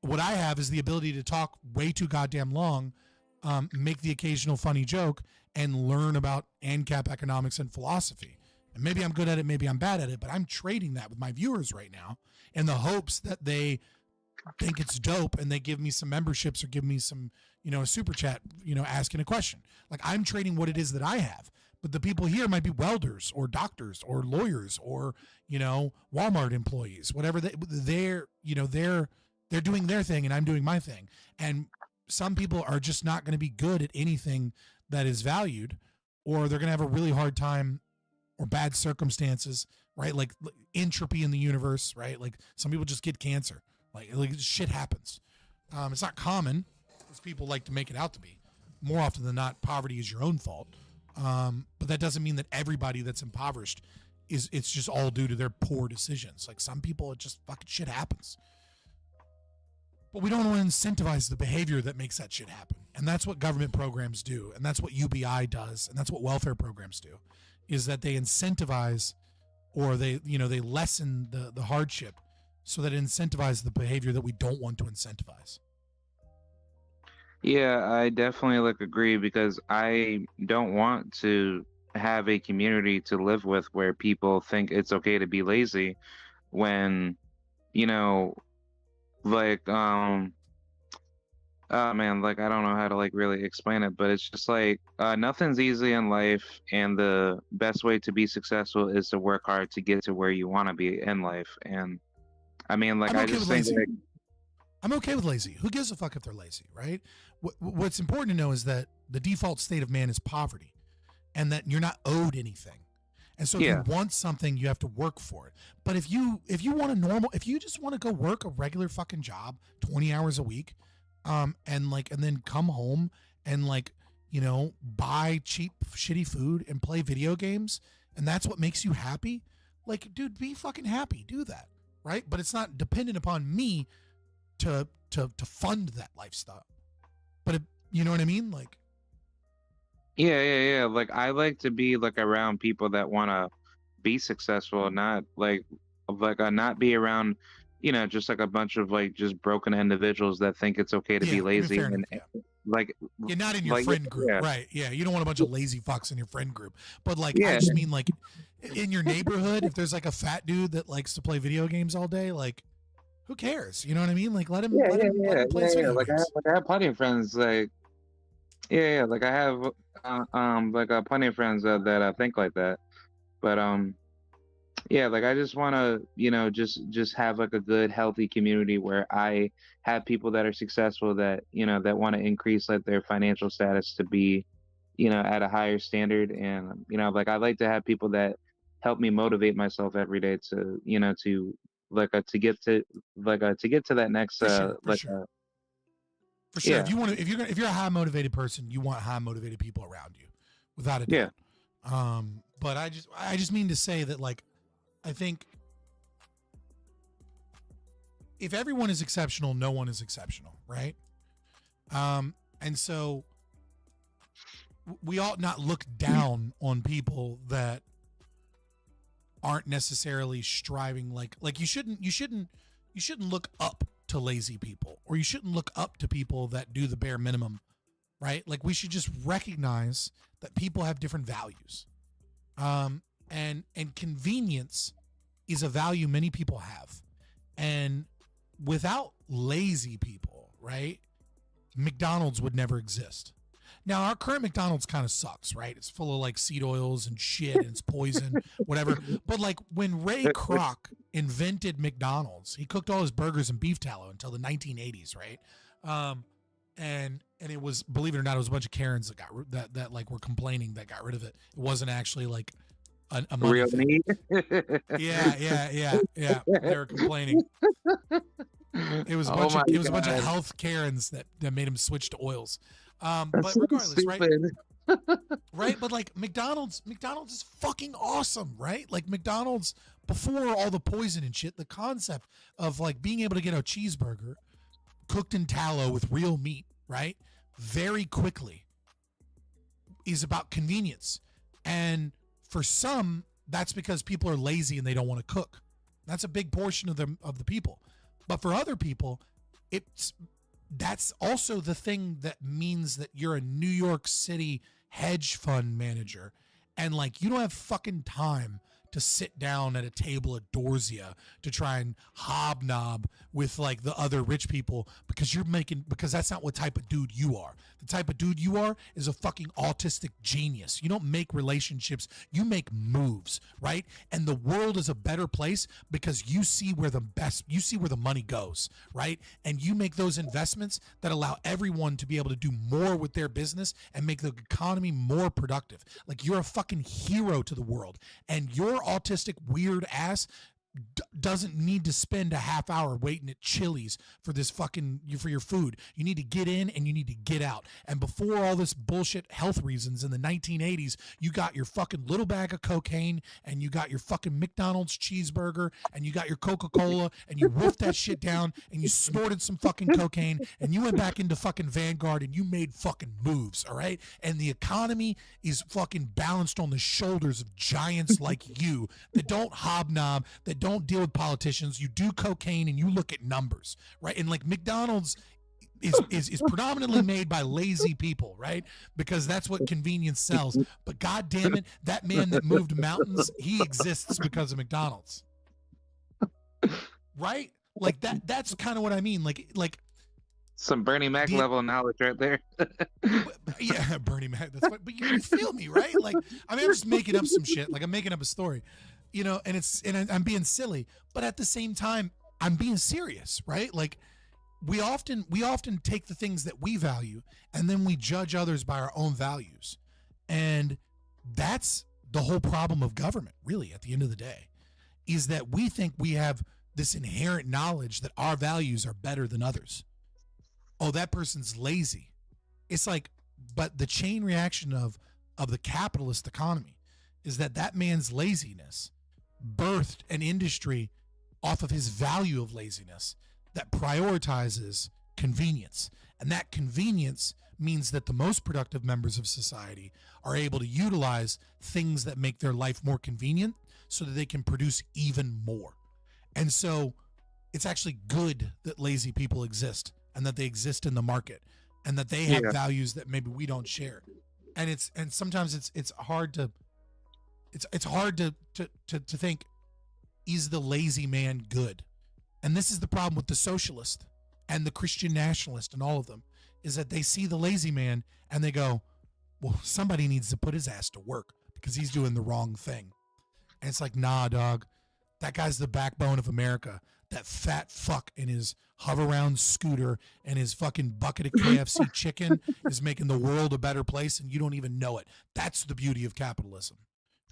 A: What I have is the ability to talk way too goddamn long, make the occasional funny joke, and learn about ANCAP economics and philosophy. And maybe I'm good at it, maybe I'm bad at it, but I'm trading that with my viewers right now in the hopes that they think it's dope and they give me some memberships or give me some, you know, a super chat, you know, asking a question. Like, I'm trading what it is that I have. But the people here might be welders or doctors or lawyers or, you know, Walmart employees, whatever they're doing their thing and I'm doing my thing. And some people are just not going to be good at anything that is valued, or they're going to have a really hard time or bad circumstances, right? Like entropy in the universe, right? Like, some people just get cancer. Like shit happens. It's not common, as people like to make it out to be. More often than not, poverty is your own fault. But that doesn't mean that everybody that's impoverished it's just all due to their poor decisions. Like, some people, it just fucking shit happens. But we don't want to incentivize the behavior that makes that shit happen. And that's what government programs do. And that's what UBI does. And that's what welfare programs do, is that they incentivize, or they lessen the hardship so that it incentivizes the behavior that we don't want to incentivize.
P: Yeah, I definitely agree, because I don't want to have a community to live with where people think it's okay to be lazy when, you know, like oh man, like, I don't know how to really explain it, but it's just like nothing's easy in life, and the best way to be successful is to work hard to get to where you want to be in life. And I mean, like, I just think like,
A: I'm okay with lazy. Who gives a fuck if they're lazy, right? What's important to know is that the default state of man is poverty, and that you're not owed anything. And so if you want something, you have to work for it. But if you want if you just want to go work a regular fucking job, 20 hours a week, and then come home and buy cheap, shitty food and play video games, and that's what makes you happy, like, dude, be fucking happy. Do that, right? But it's not dependent upon me to fund that lifestyle. But you know what I mean? Like,
P: yeah. Like, I like to be around people that want to be successful, not not be around, just a bunch of just broken individuals that think it's okay to be lazy. like
A: You're not in your friend group,
P: yeah.
A: right? Yeah, you don't want a bunch of lazy fucks in your friend group. But like,
P: Yeah.
A: I just mean like in your neighborhood, if there's like a fat dude that likes to play video games all day, like, who cares? You know what I mean? Like, let him play his video
P: Like
A: games.
P: I have plenty of friends like like I have like plenty of friends that think like that, but like I just want to just have like a good healthy community where I have people that are successful that that want to increase like their financial status to be at a higher standard, and like I like to have people that help me motivate myself every day to to get to that next
A: For sure. For sure.
P: Yeah.
A: If you're a high motivated person, you want high motivated people around you, without a doubt. But I just mean to say that, like, I think if everyone is exceptional, no one is exceptional, right? And so we ought not look down on people that aren't necessarily striving like you shouldn't look up to lazy people, or you shouldn't look up to people that do the bare minimum, right? Like, we should just recognize that people have different values. And convenience is a value many people have. And without lazy people, right, McDonald's would never exist. Now, our current McDonald's kind of sucks, right? It's full of like seed oils and shit, and it's poison, whatever. But like when Ray Kroc invented McDonald's, he cooked all his burgers in beef tallow until the 1980s, right? And it was, believe it or not, it was a bunch of Karens that like were complaining that got rid of it. It wasn't actually like a money
P: real
A: thing.
P: meat.
A: Yeah. They were complaining. It was a bunch of health Karens that made him switch to oils. But regardless, right? Right? But like McDonald's is fucking awesome, right? Like McDonald's, before all the poison and shit, the concept of like being able to get a cheeseburger cooked in tallow with real meat, right, very quickly, is about convenience. And for some, that's because people are lazy and they don't want to cook. That's a big portion of the people. But for other people, that's also the thing that means that you're a New York City hedge fund manager, and like you don't have fucking time to sit down at a table at Dorsia to try and hobnob with like the other rich people, because that's not what type of dude you are. The type of dude you are is a fucking autistic genius. You don't make relationships, you make moves, right? And the world is a better place because you see where the money goes, right? And you make those investments that allow everyone to be able to do more with their business and make the economy more productive. Like, you're a fucking hero to the world, and your autistic weird ass doesn't need to spend a half hour waiting at Chili's for your food. You need to get in and you need to get out. And before all this bullshit health reasons in the 1980s, you got your fucking little bag of cocaine, and you got your fucking McDonald's cheeseburger, and you got your Coca-Cola, and you wolfed that shit down, and you snorted some fucking cocaine, and you went back into fucking Vanguard, and you made fucking moves, all right? And the economy is fucking balanced on the shoulders of giants like you that don't hobnob, that don't deal with politicians. You do cocaine and you look at numbers, right? And like McDonald's is predominantly made by lazy people, right? Because that's what convenience sells. But god damn it, that man that moved mountains, he exists because of McDonald's, right? Like that's kind of what I mean. Like
P: some Bernie Mac level knowledge right there.
A: Yeah, Bernie Mac. That's what, but you feel me, right? Like, I mean, I'm just making up some shit. Like, I'm making up a story, and I'm being silly, but at the same time, I'm being serious, right? Like, we often take the things that we value and then we judge others by our own values, and that's the whole problem of government. Really, at the end of the day, is that we think we have this inherent knowledge that our values are better than others. Oh, that person's lazy. It's like, but the chain reaction of the capitalist economy is that man's laziness birthed an industry off of his value of laziness that prioritizes convenience. And that convenience means that the most productive members of society are able to utilize things that make their life more convenient so that they can produce even more. And so it's actually good that lazy people exist and that they exist in the market. and that they have
P: Yeah.
A: values that maybe we don't share. And sometimes it's hard to think, is the lazy man good? And this is the problem with the socialist and the Christian nationalist and all of them, is that they see the lazy man and they go, well, somebody needs to put his ass to work because he's doing the wrong thing. And it's like, nah, dog, that guy's the backbone of America. That fat fuck in his hover-around scooter and his fucking bucket of KFC chicken is making the world a better place, and you don't even know it. That's the beauty of capitalism,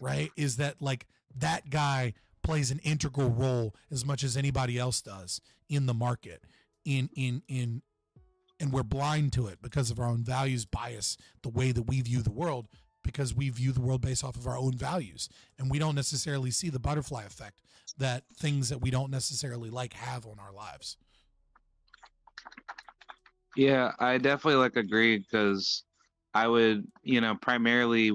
A: right? Is that, like, that guy plays an integral role as much as anybody else does in the market, and we're blind to it because of our own values bias, the way that we view the world, because we view the world based off of our own values, and we don't necessarily see the butterfly effect that things that we don't necessarily like have on our lives.
P: Yeah, I definitely like agree, because I would, primarily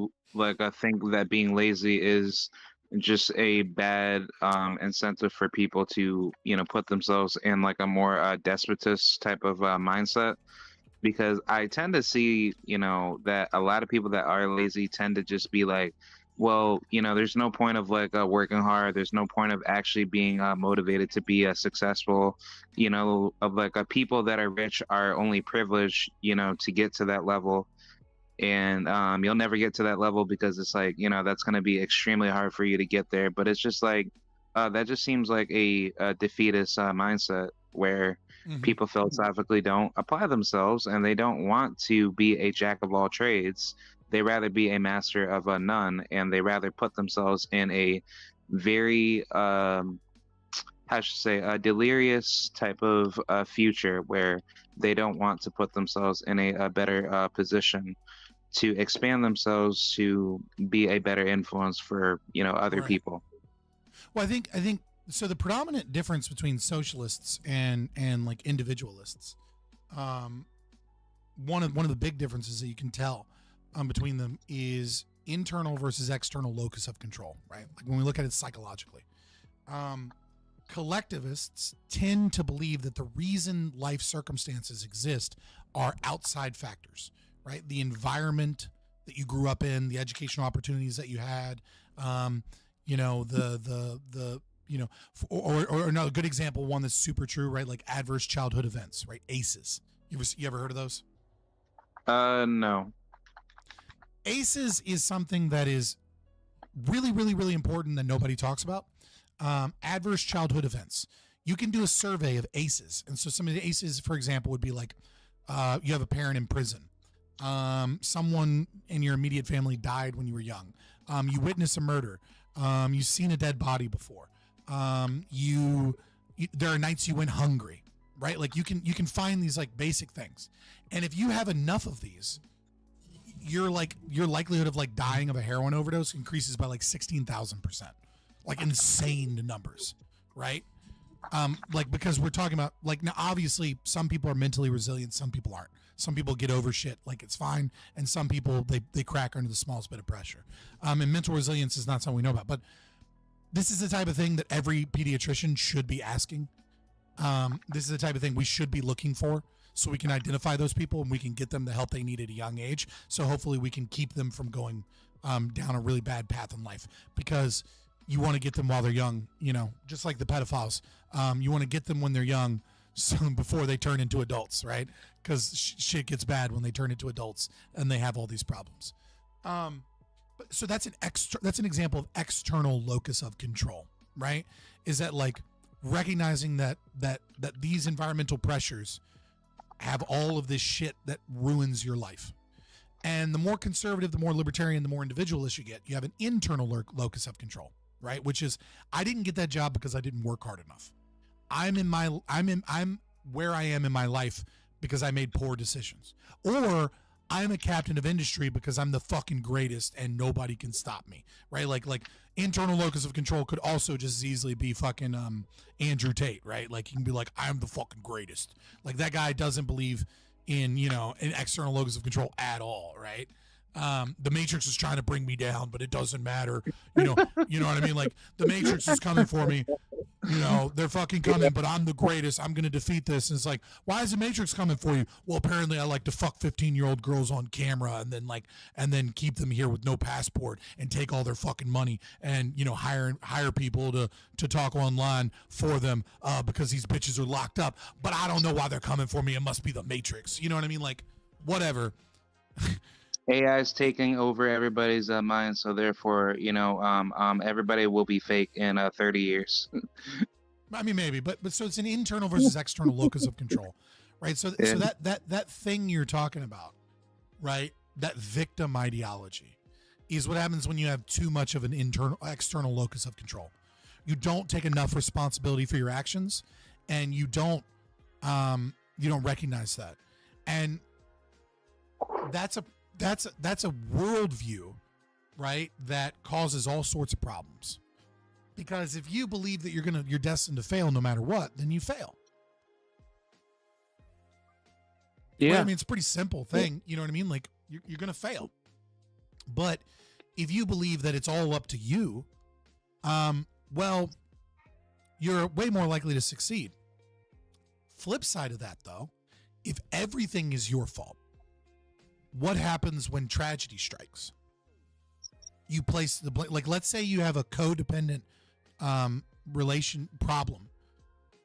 P: think that being lazy is just a bad incentive for people to, put themselves in like a more despotist type of mindset. Because I tend to see, that a lot of people that are lazy tend to just be like, well, there's no point of working hard. There's no point of actually being motivated to be successful. People that are rich are only privileged, to get to that level. And you'll never get to that level because it's like, that's going to be extremely hard for you to get there. But it's just like, that just seems like a defeatist mindset where people philosophically don't apply themselves, and they don't want to be a jack of all trades. They rather be a master of none, and they rather put themselves in a very, a delirious type of future where they don't want to put themselves in a better position to expand themselves to be a better influence for, other people.
A: Well, I think so. The predominant difference between socialists and like individualists, one of the big differences that you can tell between them is internal versus external locus of control, right? Like when we look at it psychologically, collectivists tend to believe that the reason life circumstances exist are outside factors, right? The environment that you grew up in, the educational opportunities that you had, or another good example, one that's super true, right? Like adverse childhood events, right? ACEs. You ever heard of those?
P: No.
A: ACEs is something that is really, really, really important that nobody talks about. Adverse childhood events. You can do a survey of ACEs. And so some of the ACEs, for example, would be like, you have a parent in prison. Someone in your immediate family died when you were young. You witness a murder. You've seen a dead body before. There are nights you went hungry, right? Like you can find these like basic things. And if you have enough of these, your likelihood of like dying of a heroin overdose increases by like 16,000%, like insane numbers, right? Because we're talking about like, now obviously some people are mentally resilient, some people aren't. Some people get over shit like it's fine, and some people they crack under the smallest bit of pressure. And mental resilience is not something we know about, but this is the type of thing that every pediatrician should be asking. This is the type of thing we should be looking for, so we can identify those people and we can get them the help they need at a young age. So hopefully we can keep them from going down a really bad path in life, because you want to get them while they're young, just like the pedophiles. You want to get them when they're young, so before they turn into adults, right? Because shit gets bad when they turn into adults and they have all these problems. So that's an example of external locus of control, right? Is that like recognizing that these environmental pressures have all of this shit that ruins your life. And the more conservative, the more libertarian, the more individualist you get, you have an internal locus of control, right? Which is, I didn't get that job because I didn't work hard enough. I'm where I am in my life because I made poor decisions. Or I'm a captain of industry because I'm the fucking greatest and nobody can stop me, right? Like internal locus of control could also just as easily be fucking Andrew Tate, right? Like he can be like, I'm the fucking greatest. Like that guy doesn't believe in, an external locus of control at all, right? The Matrix is trying to bring me down, but it doesn't matter. You know what I mean? Like the Matrix is coming for me. You know, they're fucking coming, but I'm the greatest. I'm going to defeat this. And it's like, why is the Matrix coming for you? Well, apparently I like to fuck 15-year-old girls on camera and then keep them here with no passport and take all their fucking money and, you know, hire people to talk online for them because these bitches are locked up. But I don't know why they're coming for me. It must be the Matrix. You know what I mean? Like, whatever.
P: AI is taking over everybody's mind, so therefore, you know, everybody will be fake in 30 years.
A: I mean, maybe, but so it's an internal versus external locus of control, right? So that thing you're talking about, right? That victim ideology is what happens when you have too much of an external locus of control. You don't take enough responsibility for your actions, and you don't recognize that, and that's a worldview, right? That causes all sorts of problems. Because if you believe that you're destined to fail no matter what, then you fail.
P: Yeah,
A: right? I mean, it's a pretty simple thing. You know what I mean? Like you're going to fail. But if you believe that it's all up to you, well, you're way more likely to succeed. Flip side of that, though, if everything is your fault, what happens when tragedy strikes? You place the blame. Like, let's say you have a codependent relation problem.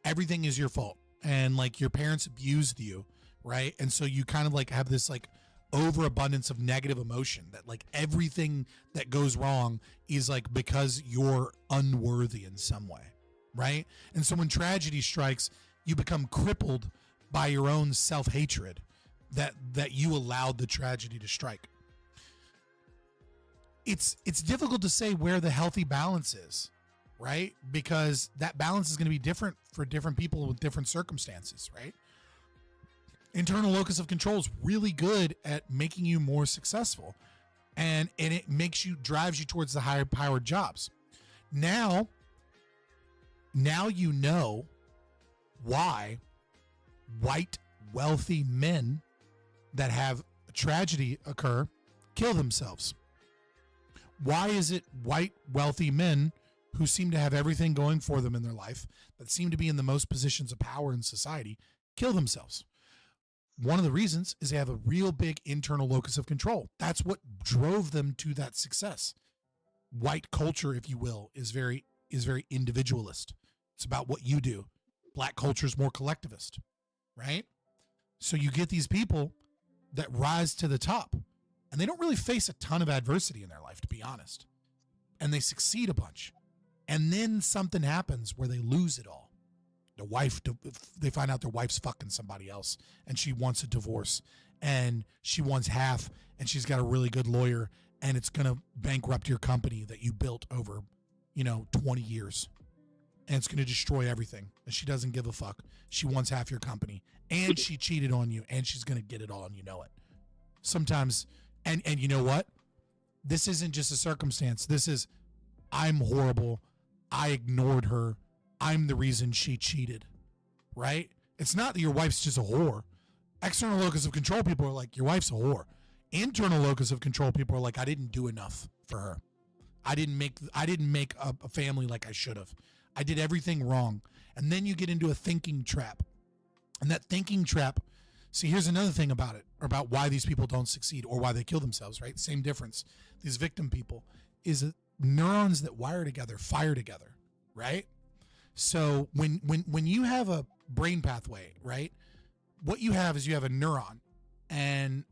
A: Everything is your fault, and like your parents abused you, right? And so you kind of like have this like overabundance of negative emotion that like everything that goes wrong is like because you're unworthy in some way, right? And so when tragedy strikes, you become crippled by your own self-hatred that you allowed the tragedy to strike. It's difficult to say where the healthy balance is, right? Because that balance is going to be different for different people with different circumstances, right? Internal locus of control is really good at making you more successful, and it drives you towards the higher powered jobs. Now you know why white wealthy men that have a tragedy occur kill themselves. Why is it white wealthy men who seem to have everything going for them in their life, that seem to be in the most positions of power in society, kill themselves? One of the reasons is they have a real big internal locus of control. That's what drove them to that success. White culture, if you will, is very individualist. It's about what you do. Black culture is more collectivist, right? So you get these people that rise to the top, and they don't really face a ton of adversity in their life, to be honest. And they succeed a bunch. And then something happens where they lose it all. The wife, they find out their wife's fucking somebody else, and she wants a divorce, and she wants half, and she's got a really good lawyer, and it's going to bankrupt your company that you built over, 20 years. And it's going to destroy everything. And she doesn't give a fuck. She wants half your company, and she cheated on you, and she's going to get it all, and you know it. Sometimes, and you know what? This isn't just a circumstance. This is, I'm horrible. I ignored her. I'm the reason she cheated, right? It's not that your wife's just a whore. External locus of control people are like, your wife's a whore. Internal locus of control people are like, I didn't do enough for her. I didn't make a family like I should have. I did everything wrong. And then you get into a thinking trap. And that thinking trap, see, here's another thing about it, about why these people don't succeed or why they kill themselves, right? Same difference. These victim people is that neurons that wire together fire together, right? So when you have a brain pathway, right, what you have is you have a neuron, and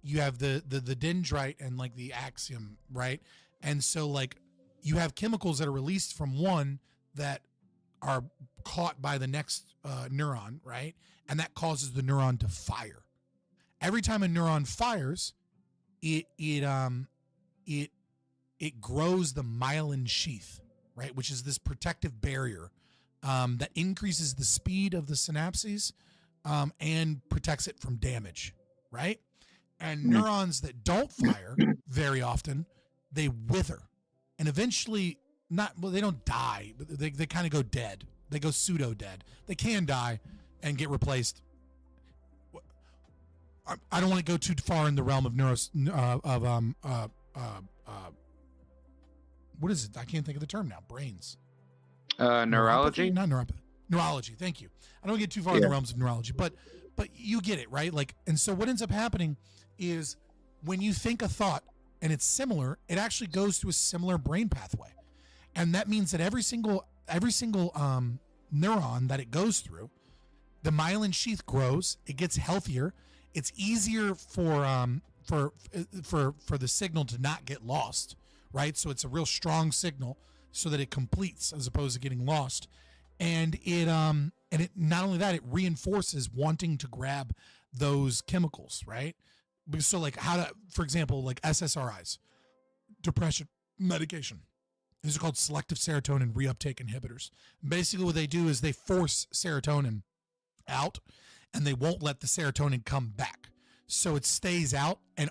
A: you have the dendrite and like the axiom, right? And so like you have chemicals that are released from one that are caught by the next neuron, right? And that causes the neuron to fire. Every time a neuron fires, it grows the myelin sheath, right, which is this protective barrier that increases the speed of the synapses and protects it from damage, right? And neurons that don't fire very often, they wither, and eventually they don't die, but they kind of go dead. They go pseudo dead. They can die and get replaced. I don't want to go too far in the realm of what is it? I can't think of the term now. Brains.
P: Neurology?
A: Not neuropathy. Neurology. Thank you. I don't get too far in the realms of neurology, but you get it, right? Like, and so what ends up happening is when you think a thought and it's similar, it actually goes through a similar brain pathway, and that means that every single neuron that it goes through, the myelin sheath grows, it gets healthier, it's easier for the signal to not get lost, right? So it's a real strong signal so that it completes as opposed to getting lost. And it not only that, it reinforces wanting to grab those chemicals, right? So like for example, like SSRIs, depression medication. These are called selective serotonin reuptake inhibitors. Basically what they do is they force serotonin out and they won't let the serotonin come back. So it stays out and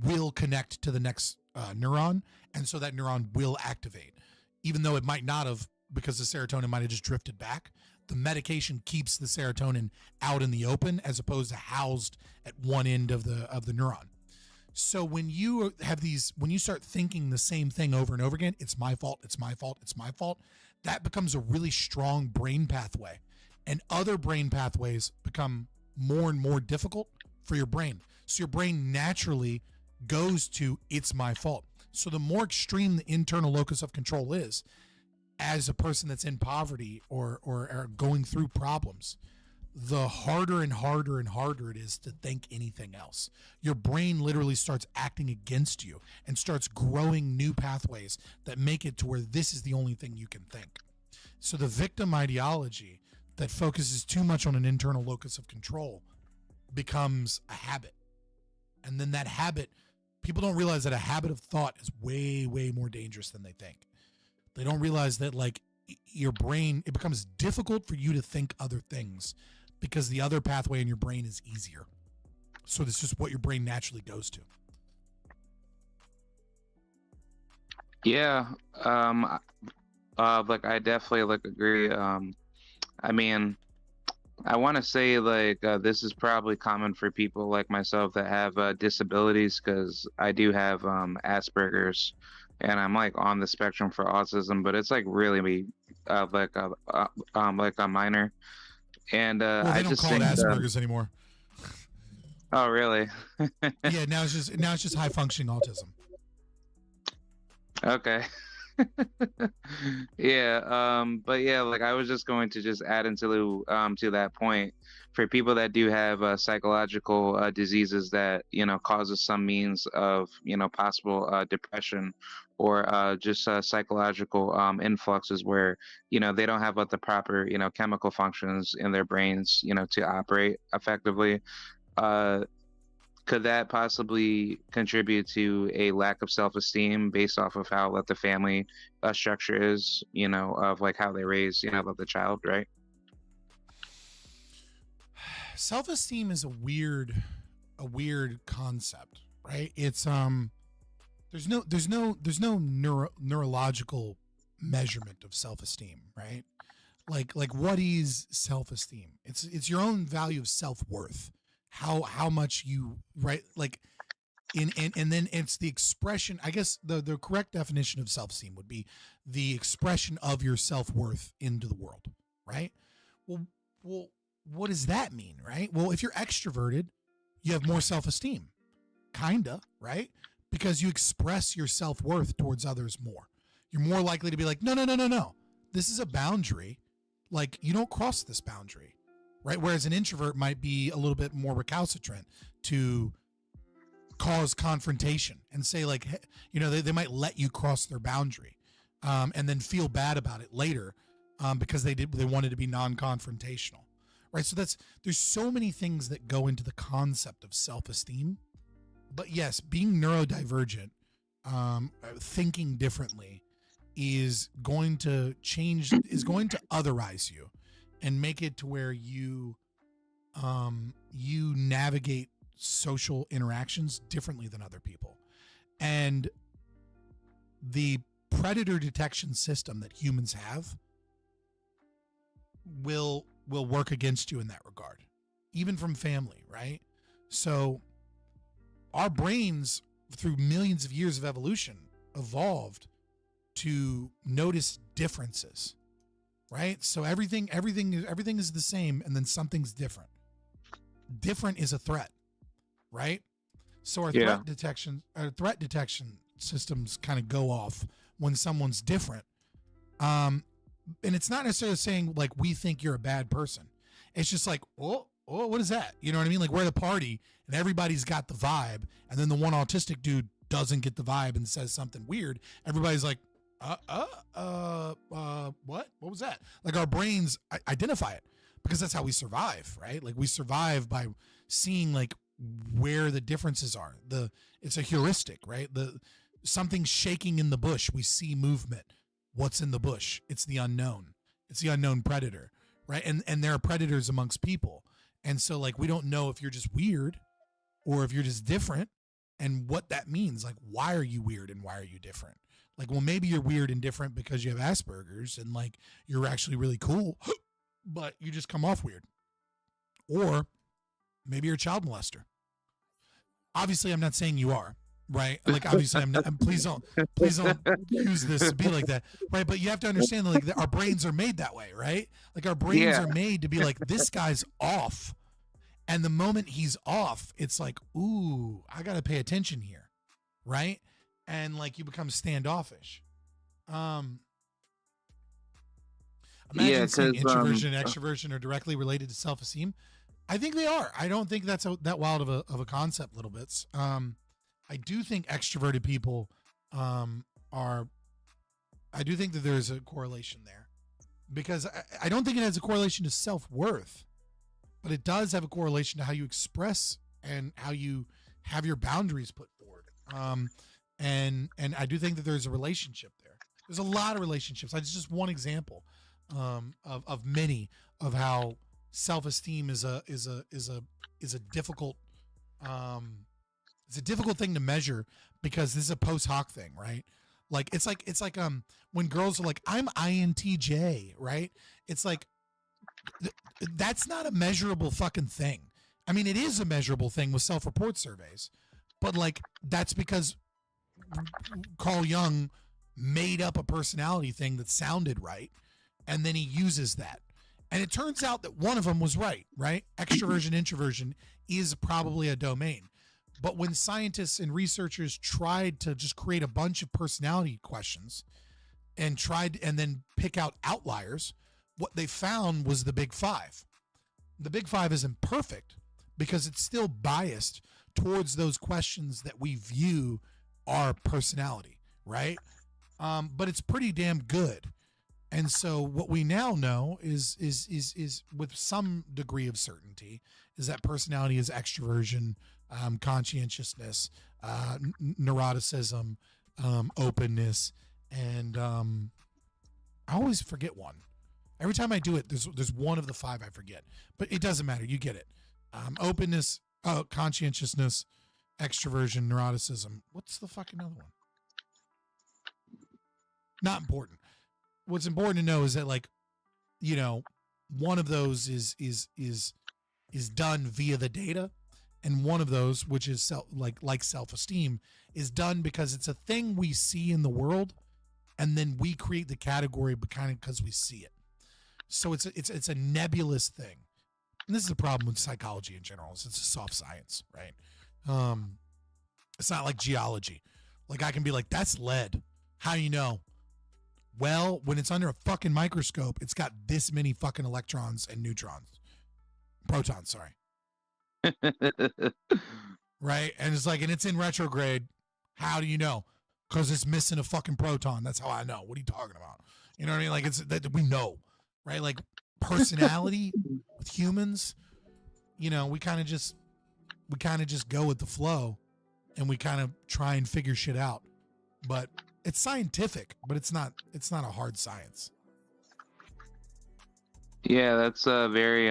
A: will connect to the next neuron. And so that neuron will activate, even though it might not have, because the serotonin might have just drifted back. The medication keeps the serotonin out in the open as opposed to housed at one end of the neuron. So when you start thinking the same thing over and over again, it's my fault, it's my fault, it's my fault, that becomes a really strong brain pathway. And other brain pathways become more and more difficult for your brain. So your brain naturally goes to it's my fault. So the more extreme the internal locus of control is, as a person that's in poverty or going through problems, the harder and harder and harder it is to think anything else. Your brain literally starts acting against you and starts growing new pathways that make it to where this is the only thing you can think. So the victim ideology that focuses too much on an internal locus of control becomes a habit. And then that habit, people don't realize that a habit of thought is way, way more dangerous than they think. They don't realize that, like, your brain, it becomes difficult for you to think other things because the other pathway in your brain is easier. So this is what your brain naturally goes to.
P: Yeah. Like I definitely agree. I mean, I want to say this is probably common for people like myself that have disabilities, because I do have Asperger's, and I'm on the spectrum for autism, but it's really a minor. And
A: well, they don't call it Asperger's anymore.
P: Oh, really?
A: Yeah, now it's just high functioning autism.
P: Okay. Yeah, but yeah, I was just going to just add into to that point, for people that do have psychological diseases that causes some means of possible depression, or just psychological influxes where they don't have the proper chemical functions in their brains to operate effectively. Could that possibly contribute to a lack of self-esteem based off of how the family structure is, of how they raise, the child, right?
A: Self-esteem is a weird concept, right? It's there's no neurological measurement of self-esteem, right? Like what is self-esteem? It's your own value of self-worth. How much you, right, and then it's the expression. I guess the correct definition of self-esteem would be the expression of your self-worth into the world, right? Well, what does that mean, right? Well, if you're extroverted, you have more self-esteem, kinda, right? Because you express your self-worth towards others more. You're more likely to be like, no, this is a boundary. You don't cross this boundary. Right. Whereas an introvert might be a little bit more recalcitrant to cause confrontation and say they might let you cross their boundary, and then feel bad about it later, because they wanted to be non-confrontational. Right. So there's so many things that go into the concept of self-esteem. But yes, being neurodivergent, thinking differently is going to otherize you and make it to where you navigate social interactions differently than other people. And the predator detection system that humans have will work against you in that regard, even from family, right? So our brains, through millions of years of evolution, evolved to notice differences. right? So everything is the same, and then something's different. Different is a threat, right? So our threat detection systems kind of go off when someone's different. And it's not necessarily saying like we think you're a bad person. It's just like, oh, what is that? You know what I mean? Like we're at a party and everybody's got the vibe, and then the one autistic dude doesn't get the vibe and says something weird. Everybody's like, what was that? Like our brains identify it because that's how we survive, right? Like we survive by seeing like where the differences are. It's a heuristic, right? Something's shaking in the bush. We see movement. What's in the bush? It's the unknown. It's the unknown predator, right? And there are predators amongst people. And so like we don't know if you're just weird or if you're just different and what that means. Like why are you weird and why are you different? Like, well, maybe you're weird and different because you have Asperger's and like you're actually really cool, but you just come off weird. Or maybe you're a child molester. Obviously, I'm not saying you are, right? Like, obviously, I'm not. Please don't use this to be like that, right? But you have to understand, like, our brains are made that way, right? Like, our brains are made to be like, this guy's off, and the moment he's off, it's like, ooh, I got to pay attention here, right? And like, you become standoffish. Imagine saying introversion and extroversion are directly related to self-esteem. I think they are. I don't think that's that wild of a concept, little bits. I do think extroverted people I do think that there's a correlation there, because I don't think it has a correlation to self-worth, but it does have a correlation to how you express and how you have your boundaries put forward. And I do think that there's a relationship there. There's a lot of relationships. It's just one example of many of how self-esteem is a difficult it's a difficult thing to measure, because this is a post hoc thing, right? Like it's like when girls are like, I'm INTJ, right? It's like that's not a measurable fucking thing. I mean, it is a measurable thing with self-report surveys, but like that's because Carl Jung made up a personality thing that sounded right, and then he uses that. And it turns out that one of them was right? Extroversion, introversion is probably a domain. But when scientists and researchers tried to just create a bunch of personality questions and then pick out outliers, what they found was the Big Five. The Big Five isn't perfect because it's still biased towards those questions that we view our personality, right? But it's pretty damn good. And so what we now know is with some degree of certainty is that personality is extroversion, conscientiousness, neuroticism, openness, and I always forget one. Every time I do it, there's one of the five I forget, but it doesn't matter. You get it. Openness, conscientiousness, extroversion, neuroticism. What's the fucking other one? Not important. What's important to know is that, like, you know, one of those is done via the data, and one of those, which is self-esteem, is done because it's a thing we see in the world, and then we create the category because we see it. So it's a nebulous thing. And this is the problem with psychology in general. It's a soft science, right? It's not like geology. Like, I can be like, that's lead. How do you know? Well, when it's under a fucking microscope, it's got this many fucking electrons and protons, sorry. Right? And it's like, and it's in retrograde. How do you know? Because it's missing a fucking proton. That's how I know. What are you talking about? You know what I mean? Like, it's that we know, right? Like, personality with humans, you know, we kind of just go with the flow, and we kind of try and figure shit out. But it's scientific, but it's not a hard science.
P: Yeah, that's very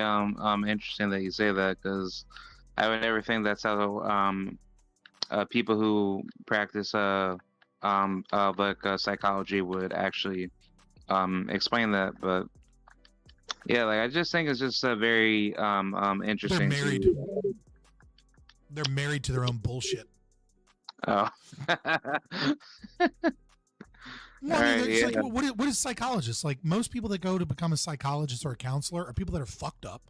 P: interesting that you say that, because I would never think that's how people who practice psychology would actually explain that. But yeah, like, I just think it's just a very interesting.
A: They're married to their own bullshit.
P: Oh.
A: Well, I mean,
P: Alright,
A: it's
P: yeah.
A: like, what is psychologists? Like, most people that go to become a psychologist or a counselor are people that are fucked up,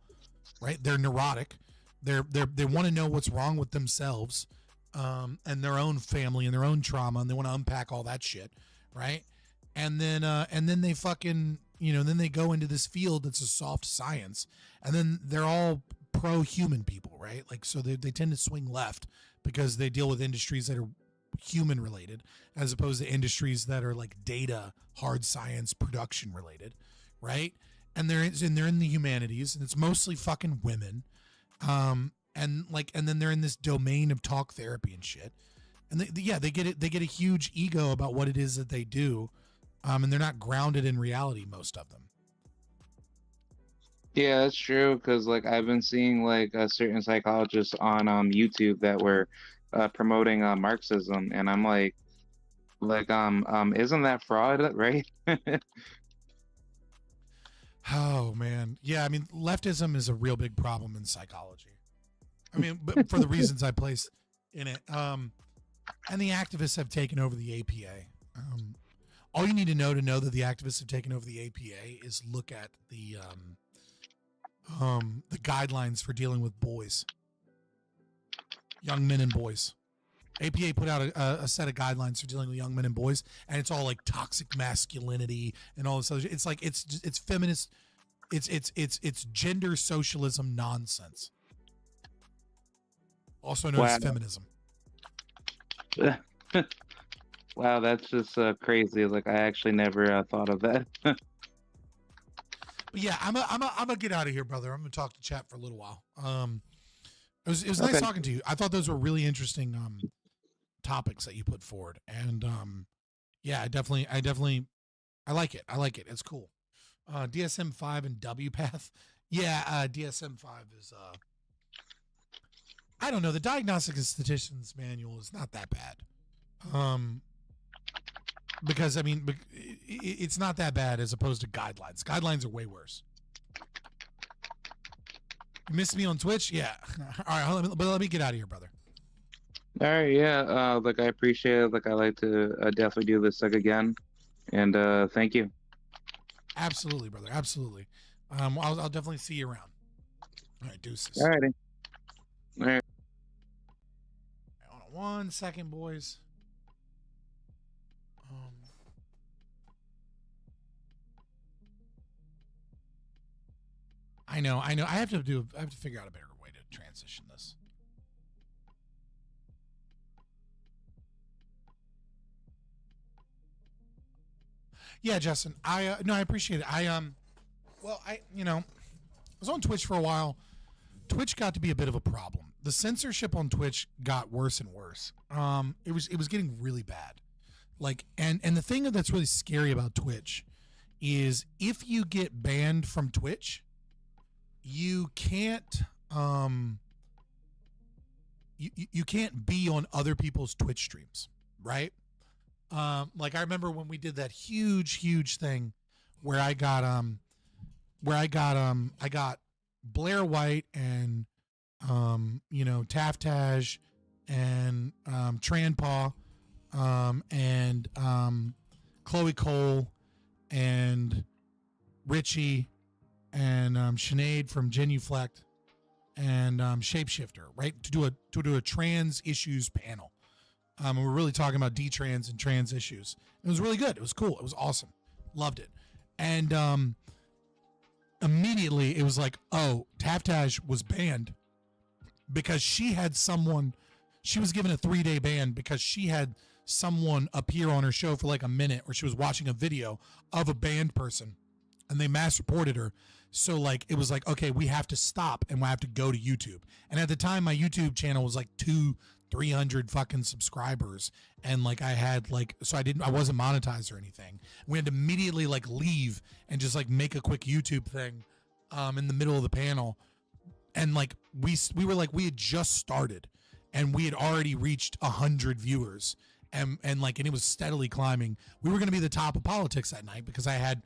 A: right? They're neurotic. They want to know what's wrong with themselves, and their own family and their own trauma, and they want to unpack all that shit, right? And then they fucking, then they go into this field that's a soft science, and then they're all pro-human people, right? Like, so they tend to swing left because they deal with industries that are human related as opposed to industries that are like data, hard science, production related, right? And they're in the humanities, and it's mostly fucking women, and then they're in this domain of talk therapy and shit, and they get a huge ego about what it is that they do, and they're not grounded in reality, most of them.
P: Yeah, that's true. Because like I've been seeing like certain psychologists on YouTube that were promoting Marxism, and I'm like, isn't that fraud, right?
A: Oh man, yeah. I mean, leftism is a real big problem in psychology. I mean, but for the reasons I place in it, and the activists have taken over the APA. All you need to know that the activists have taken over the APA is look at the guidelines for dealing with boys, young men and boys. APA put out a set of guidelines for dealing with young men and boys, and it's all like toxic masculinity and all this other shit. It's like it's feminist, it's gender socialism nonsense, also known as feminism.
P: Wow, that's just crazy. Like I actually never thought of that.
A: But yeah, I'm gonna get out of here, brother. I'm gonna talk to chat for a little while. It was nice
P: Okay.
A: talking to you. I thought those were really interesting topics that you put forward, and yeah, I definitely like it. It's cool. DSM-5 and WPATH. Yeah, DSM-5 is I don't know. The Diagnostic and Statisticians Manual is not that bad. Because I mean, it's not that bad as opposed to guidelines. Guidelines are way worse. You missed me on Twitch? Yeah. All right, let me get out of here, brother.
P: All right, yeah. Like I appreciate it. Like I like to definitely do this like again, and thank you.
A: Absolutely, brother. Absolutely. I'll definitely see you around. All right, deuces.
P: All righty. All right.
A: Hold on 1 second, boys. I know. I have to figure out a better way to transition this. Yeah, Justin. I appreciate it. I was on Twitch for a while. Twitch got to be a bit of a problem. The censorship on Twitch got worse and worse. It was getting really bad. Like, and the thing that's really scary about Twitch is if you get banned from Twitch, you can't you can't be on other people's Twitch streams, right? Like I remember when we did that huge thing where I got Blair White and Taftage and Tranpaw and Chloe Cole and Richie and Sinead from Genuflect and Shapeshifter, right? To do a trans issues panel. And we're really talking about detrans and trans issues. It was really good. It was cool. It was awesome. Loved it. And immediately it was like, oh, Taftage was banned because she was given a 3-day ban because she had someone appear on her show for like a minute, or she was watching a video of a banned person and they mass reported her. So like it was like, okay, we have to stop and we have to go to YouTube. And at the time my YouTube channel was like 200-300 fucking subscribers, and like I had like, so I wasn't monetized or anything. We had to immediately like leave and just like make a quick YouTube thing in the middle of the panel. And like we were like, we had just started and we had already reached 100 viewers, and it was steadily climbing. We were going to be the top of politics that night because I had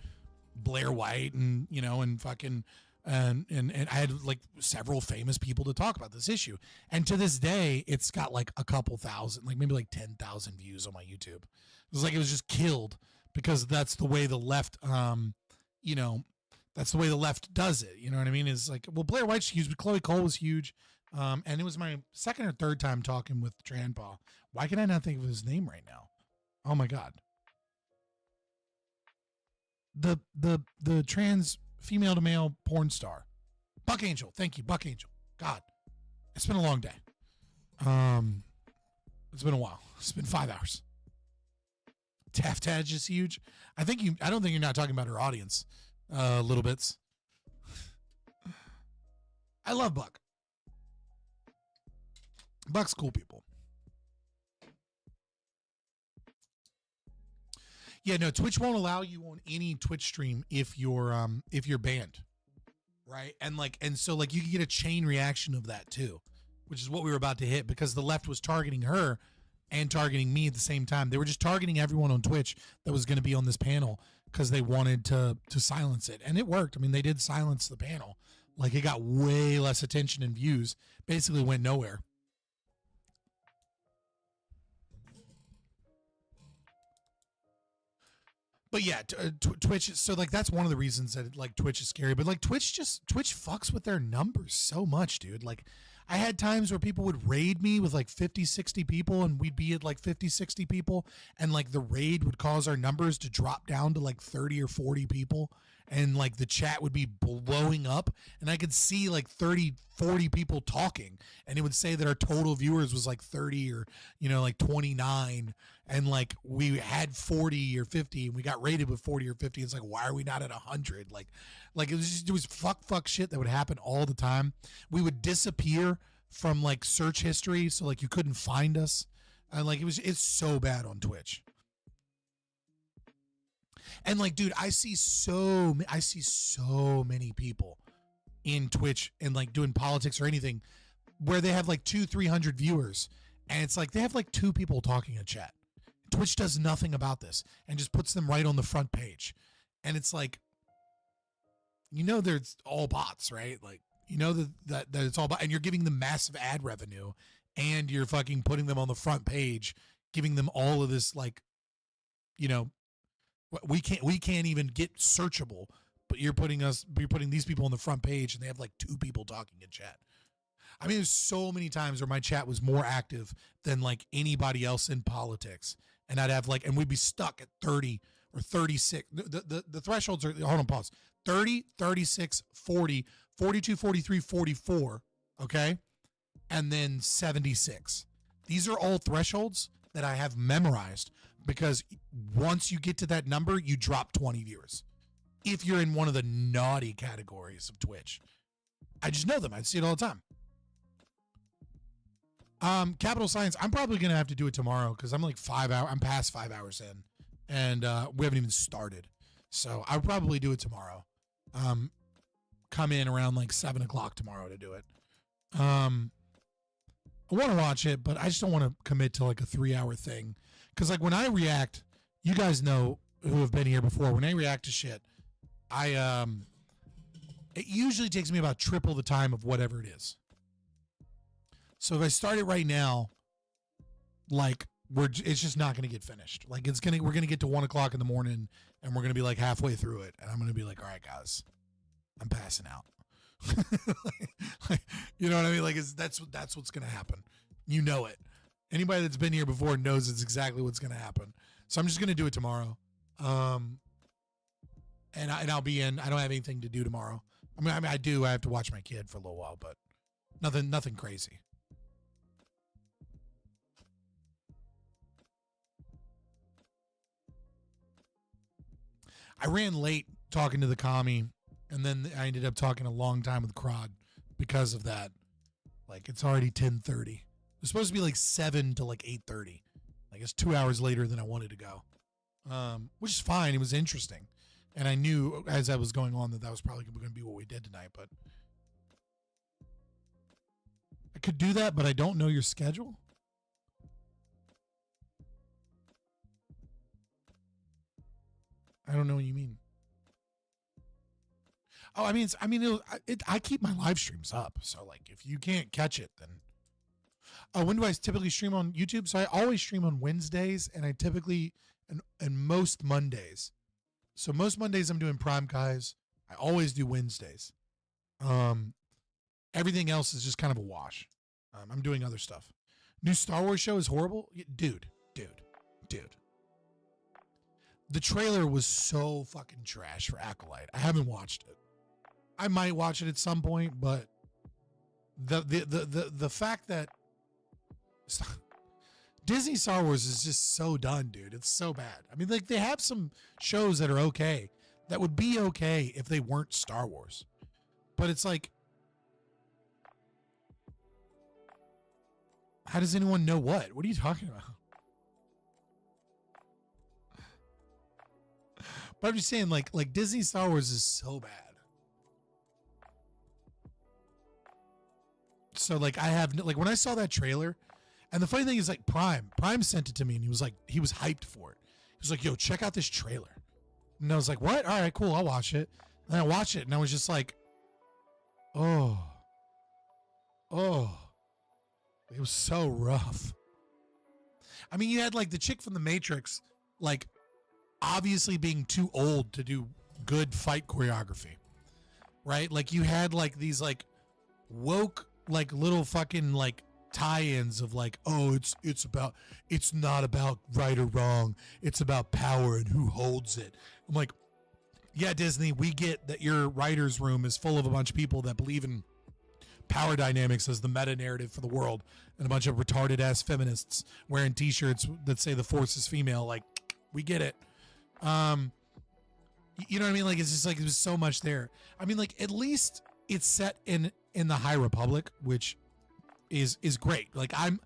A: Blair White and and fucking and I had like several famous people to talk about this issue. And to this day, it's got like a couple thousand, like maybe like 10,000 views on my YouTube. It was like it was just killed because that's the way the left, you know, that's the way the left does it. You know what I mean? Is like, well, Blair White's huge, but Chloe Cole was huge. And it was my second or third time talking with Tranpaw. Why can I not think of his name right now? Oh my God. The trans female to male porn star. Buck Angel. Thank you, Buck Angel. God. It's been a long day. It's been a while. It's been 5 hours. Taftadge is huge. I don't think you're not talking about her audience. Little bits. I love Buck. Buck's cool people. Yeah, no, Twitch won't allow you on any Twitch stream if you're banned. Right? And so you can get a chain reaction of that too, which is what we were about to hit, because the left was targeting her and targeting me at the same time. They were just targeting everyone on Twitch that was going to be on this panel because they wanted to silence it. And it worked. I mean, they did silence the panel. Like, it got way less attention and views. Basically went nowhere. But yeah, Twitch. So that's one of the reasons that Twitch is scary. But Twitch fucks with their numbers so much, dude. I had times where people would raid me with 50, 60 people, and we'd be at 50, 60 people, and the raid would cause our numbers to drop down to 30 or 40 people, and the chat would be blowing up, and I could see 30, 40 people talking, and it would say that our total viewers was 30 or 29, and we had 40 or 50, and we got rated with 40 or 50. It's why are we not at 100? It was fuck shit that would happen all the time. We would disappear from search history, so you couldn't find us, and it's so bad on Twitch. And dude, I see so many people in Twitch and doing politics or anything where they have 200-300 viewers, and it's they have 2 people talking in chat. Twitch does nothing about this and just puts them right on the front page, and it's there's all bots, right? That it's all bot, and you're giving them massive ad revenue, and you're fucking putting them on the front page, giving them all of this we can't even get searchable, but you're putting these people on the front page, and they have 2 people talking in chat. I mean, there's so many times where my chat was more active than anybody else in politics, and I'd have and we'd be stuck at 30 or 36. The thresholds are, hold on, pause. 30, 36, 40, 42, 43, 44, okay? And then 76. These are all thresholds that I have memorized, because once you get to that number, you drop 20 viewers. If you're in one of the naughty categories of Twitch. I just know them. I see it all the time. Capital Science, I'm probably going to have to do it tomorrow, because I'm I'm past 5 hours in, and we haven't even started. So I'll probably do it tomorrow. Come in around 7 o'clock tomorrow to do it. I want to watch it, but I just don't want to commit to a 3-hour thing. Because when I react, you guys know who have been here before, when I react to shit, it usually takes me about triple the time of whatever it is. So if I start it right now, it's just not going to get finished. We're going to get to 1 o'clock in the morning, and we're going to be halfway through it, and I'm going to be all right, guys, I'm passing out. You know what I mean? That's what's going to happen. You know it. Anybody that's been here before knows it's exactly what's going to happen. So I'm just going to do it tomorrow. And I'll be in. I don't have anything to do tomorrow. I mean, I do. I have to watch my kid for a little while, but nothing crazy. I ran late talking to the commie, and then I ended up talking a long time with Krod because of that. It's already 10:30. It's supposed to be 7 to 8:30. It's 2 hours later than I wanted to go, which is fine. It was interesting, and I knew as I was going on that was probably going to be what we did tonight. But I could do that, but I don't know your schedule. I don't know what you mean. Oh, I keep my live streams up, so if you can't catch it, then. When do I typically stream on YouTube? So I always stream on Wednesdays, and I typically and most Mondays. So most Mondays I'm doing Prime Guys. I always do Wednesdays. Everything else is just kind of a wash. I'm doing other stuff. New Star Wars show is horrible. Dude. The trailer was so fucking trash for Acolyte. I haven't watched it. I might watch it at some point, but the fact that Disney Star Wars is just so done, dude. It's so bad. I mean, like, they have some shows that are okay, that would be okay if they weren't Star Wars. But it's like, how does anyone know what? What are you talking about? But I'm just saying, like Disney Star Wars is so bad. So like, I have, like, when I saw that trailer, and the funny thing is, like, Prime sent it to me, and he was hyped for it. He was like, yo, check out this trailer. And I was like, what? All right, cool, I'll watch it. And I watched it, and I was just like, oh, it was so rough. I mean, you had, like, the chick from The Matrix, like, obviously being too old to do good fight choreography, right? Like, you had, like, these, like, woke, like, little fucking, like, tie-ins of, like, oh, it's not about right or wrong, it's about power and who holds it. I'm like, yeah, Disney, we get that your writer's room is full of a bunch of people that believe in power dynamics as the meta narrative for the world, and a bunch of retarded ass feminists wearing t-shirts that say the force is female. Like, we get it. You know what I mean? Like, it's just like, there's so much there. I mean, like, at least it's set in the High Republic, which is great. Like, I'm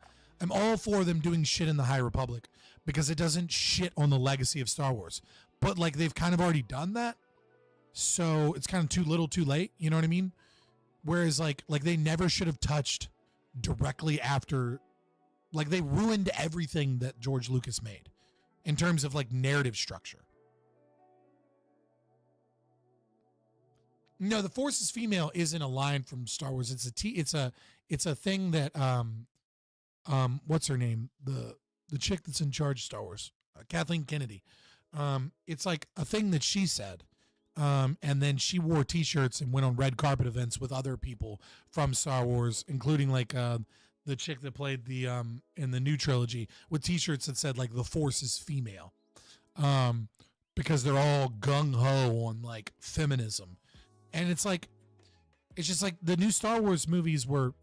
A: all for them doing shit in the High Republic because it doesn't shit on the legacy of Star Wars. But, like, they've kind of already done that, so it's kind of too little too late. You know what I mean? Whereas, like they never should have touched directly after, like, they ruined everything that George Lucas made in terms of, like, narrative structure. No, the Force is female isn't a line from Star Wars. It's a thing that what's her name? The chick that's in charge of Star Wars, Kathleen Kennedy. It's like a thing that she said. And then she wore t-shirts and went on red carpet events with other people from Star Wars, including, like, the chick that played the in the new trilogy, with t-shirts that said, like, the Force is female, because they're all gung-ho on, like, feminism. And it's like, it's just like the new Star Wars movies were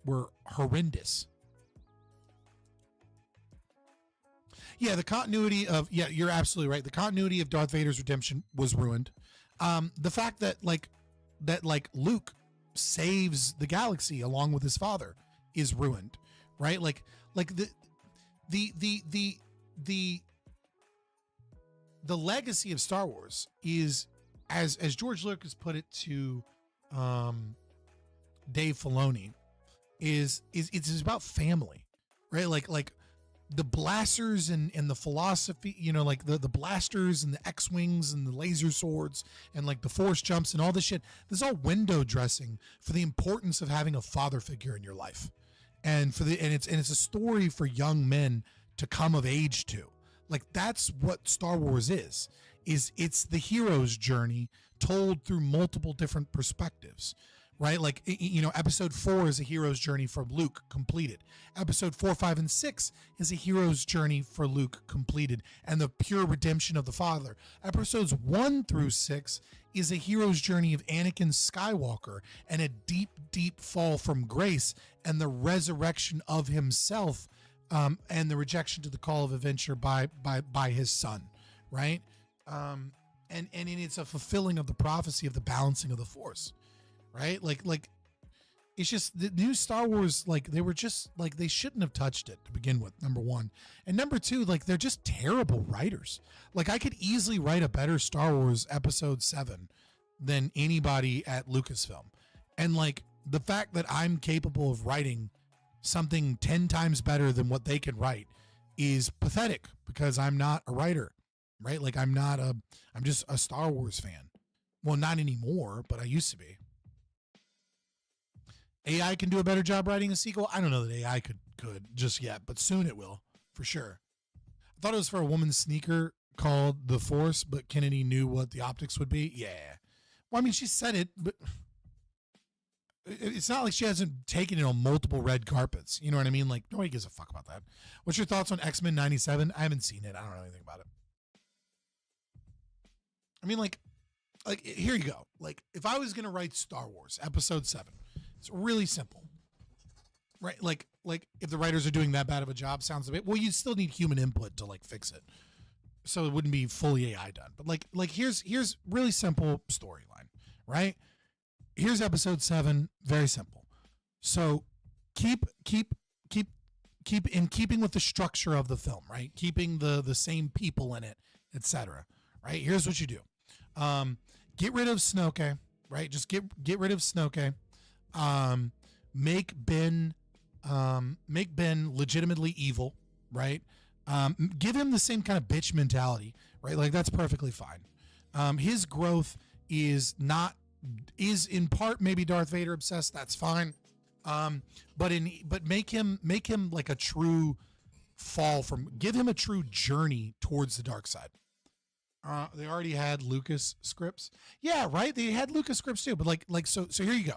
A: horrendous. Yeah, the continuity of, yeah, you're absolutely right. The continuity of Darth Vader's redemption was ruined. The fact that Luke saves the galaxy along with his father is ruined, right? Like the legacy of Star Wars is, as George Lucas put it to Dave Filoni, is it's about family, right? Like the blasters and the philosophy, you know, like the blasters and the X-wings and the laser swords and, like, the force jumps and all this shit. This is all window dressing for the importance of having a father figure in your life, and it's a story for young men to come of age to. Like, that's what Star Wars is it's the hero's journey told through multiple different perspectives, right? Like, you know, episode 4 is a hero's journey for Luke completed. Episode 4, 5, and 6 is a hero's journey for Luke completed and the pure redemption of the father. Episodes 1 through 6 is a hero's journey of Anakin Skywalker and a deep, deep fall from grace and the resurrection of himself, and the rejection to the call of adventure by his son, right? And it's a fulfilling of the prophecy of the balancing of the Force, right? Like it's just the new Star Wars, like, they were just, like, they shouldn't have touched it to begin with, number one. And number two, like, they're just terrible writers. Like, I could easily write a better Star Wars episode 7 than anybody at Lucasfilm. And, like, the fact that I'm capable of writing something 10 times better than what they can write is pathetic, because I'm not a writer, right? Like, I'm just a Star Wars fan. Well, not anymore, but I used to be. AI can do a better job writing a sequel. I don't know that AI could just yet, but soon it will, for sure. I thought it was for a woman's sneaker called the Force, but Kennedy knew what the optics would be? Yeah. Well, I mean, she said it, but it's not like she hasn't taken it on multiple red carpets. You know what I mean? Like, nobody gives a fuck about that. What's your thoughts on X-Men 97? I haven't seen it. I don't know anything about it. I mean, like here you go. Like, if I was going to write Star Wars Episode 7, it's really simple. Right? Like if the writers are doing that bad of a job, sounds a bit, well, you still need human input to like fix it. So it wouldn't be fully AI done. But like here's really simple storyline, right? Here's Episode 7, very simple. So keep in keeping with the structure of the film, right? Keeping the same people in it, etc. Right? Here's what you do. Get rid of Snoke, right? Just get rid of Snoke. Make Ben legitimately evil, right? Give him the same kind of bitch mentality, right? Like, that's perfectly fine. His growth is in part maybe Darth Vader obsessed. That's fine. But make him like a true give him a true journey towards the dark side. They already had Lucas scripts. Yeah, right. They had Lucas scripts too. But like so here you go.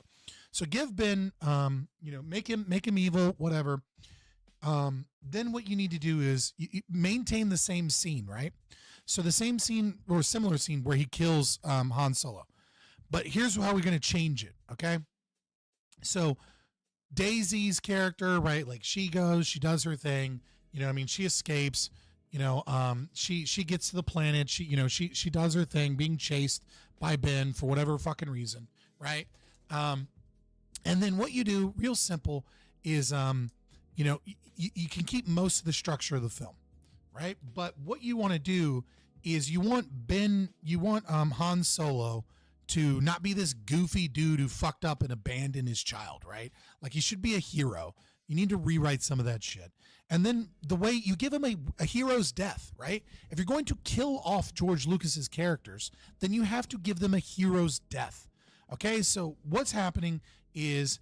A: So give Ben, make him evil, whatever. Then what you need to do is you maintain the same scene, right? So the same scene or similar scene where he kills Han Solo. But here's how we're going to change it, okay? So Daisy's character, right? Like, she does her thing. You know what I mean? She escapes. She gets to the planet. She does her thing, being chased by Ben for whatever fucking reason, right? And then what you do, real simple, is you can keep most of the structure of the film, right? But what you want to do is you want Han Solo to not be this goofy dude who fucked up and abandoned his child, right? Like, he should be a hero. You need to rewrite some of that shit. And then the way you give him a hero's death, right? If you're going to kill off George Lucas's characters, then you have to give them a hero's death. Okay, so what's happening is,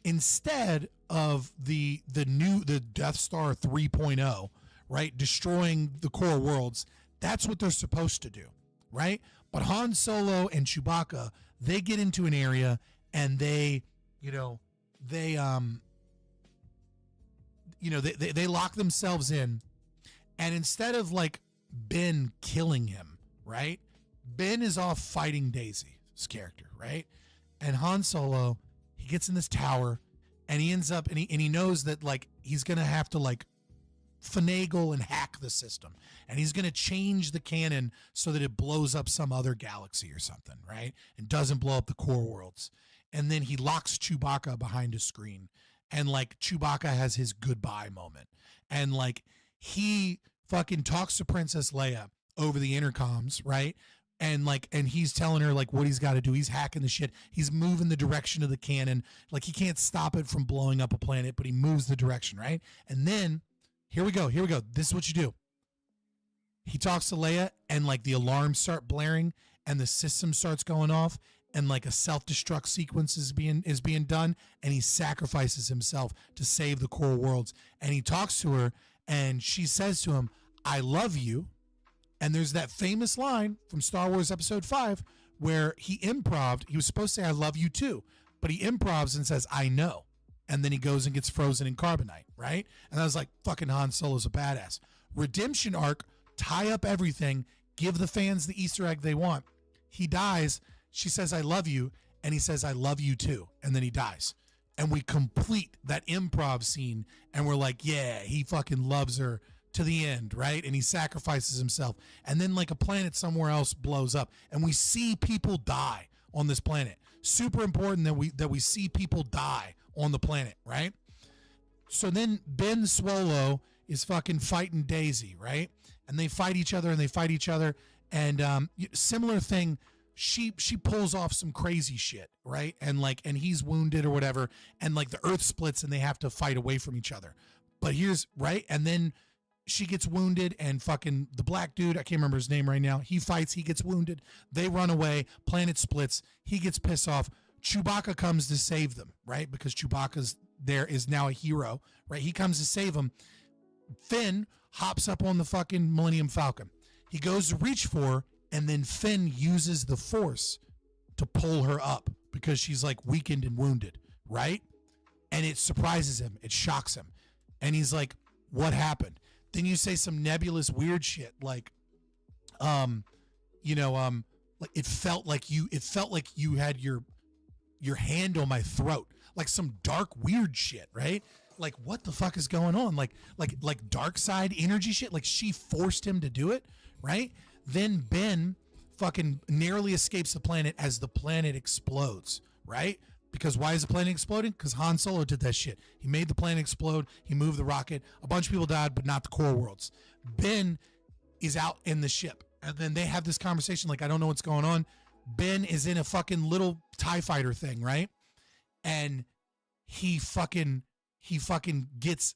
A: instead of the Death Star 3.0, right, destroying the core worlds, that's what they're supposed to do, right? But Han Solo and Chewbacca, they get into an area and they lock themselves in, and instead of like Ben killing him, right? Ben is off fighting Daisy's character, right? And Han Solo, he gets in this tower, and he ends up, and he knows that like he's gonna have to like finagle and hack the system, and he's gonna change the canon so that it blows up some other galaxy or something, right? And doesn't blow up the core worlds. And then he locks Chewbacca behind a screen, and like Chewbacca has his goodbye moment, and like he fucking talks to Princess Leia over the intercoms, right? And he's telling her like what he's got to do. He's hacking the shit. He's moving the direction of the cannon. Like, he can't stop it from blowing up a planet, but he moves the direction, right? And then here we go. This is what you do. He talks to Leia, and like the alarms start blaring, and the system starts going off, and like a self-destruct sequence is being done, and he sacrifices himself to save the core worlds. And he talks to her, and she says to him, "I love you." And there's that famous line from Star Wars Episode 5 where he improv'd. He was supposed to say, "I love you too," but he improvs and says, "I know." And then he goes and gets frozen in carbonite, right? And I was like, fucking Han Solo's a badass. Redemption arc, tie up everything, give the fans the Easter egg they want. He dies. She says, "I love you." And he says, "I love you too." And then he dies. And we complete that improv scene. And we're like, yeah, he fucking loves her to the end, right? And he sacrifices himself. And then like a planet somewhere else blows up, and we see people die on this planet. Super important that we see people die on the planet, right? So then Ben Swallow is fucking fighting Daisy, right? And they fight each other, and similar thing. She pulls off some crazy shit, right? And he's wounded or whatever, and like the earth splits and they have to fight away from each other. But here's right, and then she gets wounded, and fucking the black dude, I can't remember his name right now, he fights, he gets wounded, they run away, planet splits, he gets pissed off. Chewbacca comes to save them, right? Because Chewbacca's is now a hero, right? He comes to save them. Finn hops up on the fucking Millennium Falcon. He goes to reach for her, and then Finn uses the Force to pull her up because she's like weakened and wounded, right? And it surprises him. It shocks him. And he's like, what happened? Then you say some nebulous weird shit like, like it felt like you had your hand on my throat, like some dark weird shit, right? Like, what the fuck is going on? Like dark side energy shit. Like, she forced him to do it, right? Then Ben fucking narrowly escapes the planet as the planet explodes, right? Because why is the planet exploding? Because Han Solo did that shit. He made the planet explode. He moved the rocket. A bunch of people died, but not the core worlds. Ben is out in the ship, and then they have this conversation like, I don't know what's going on. Ben is in a fucking little TIE fighter thing, right? And he fucking gets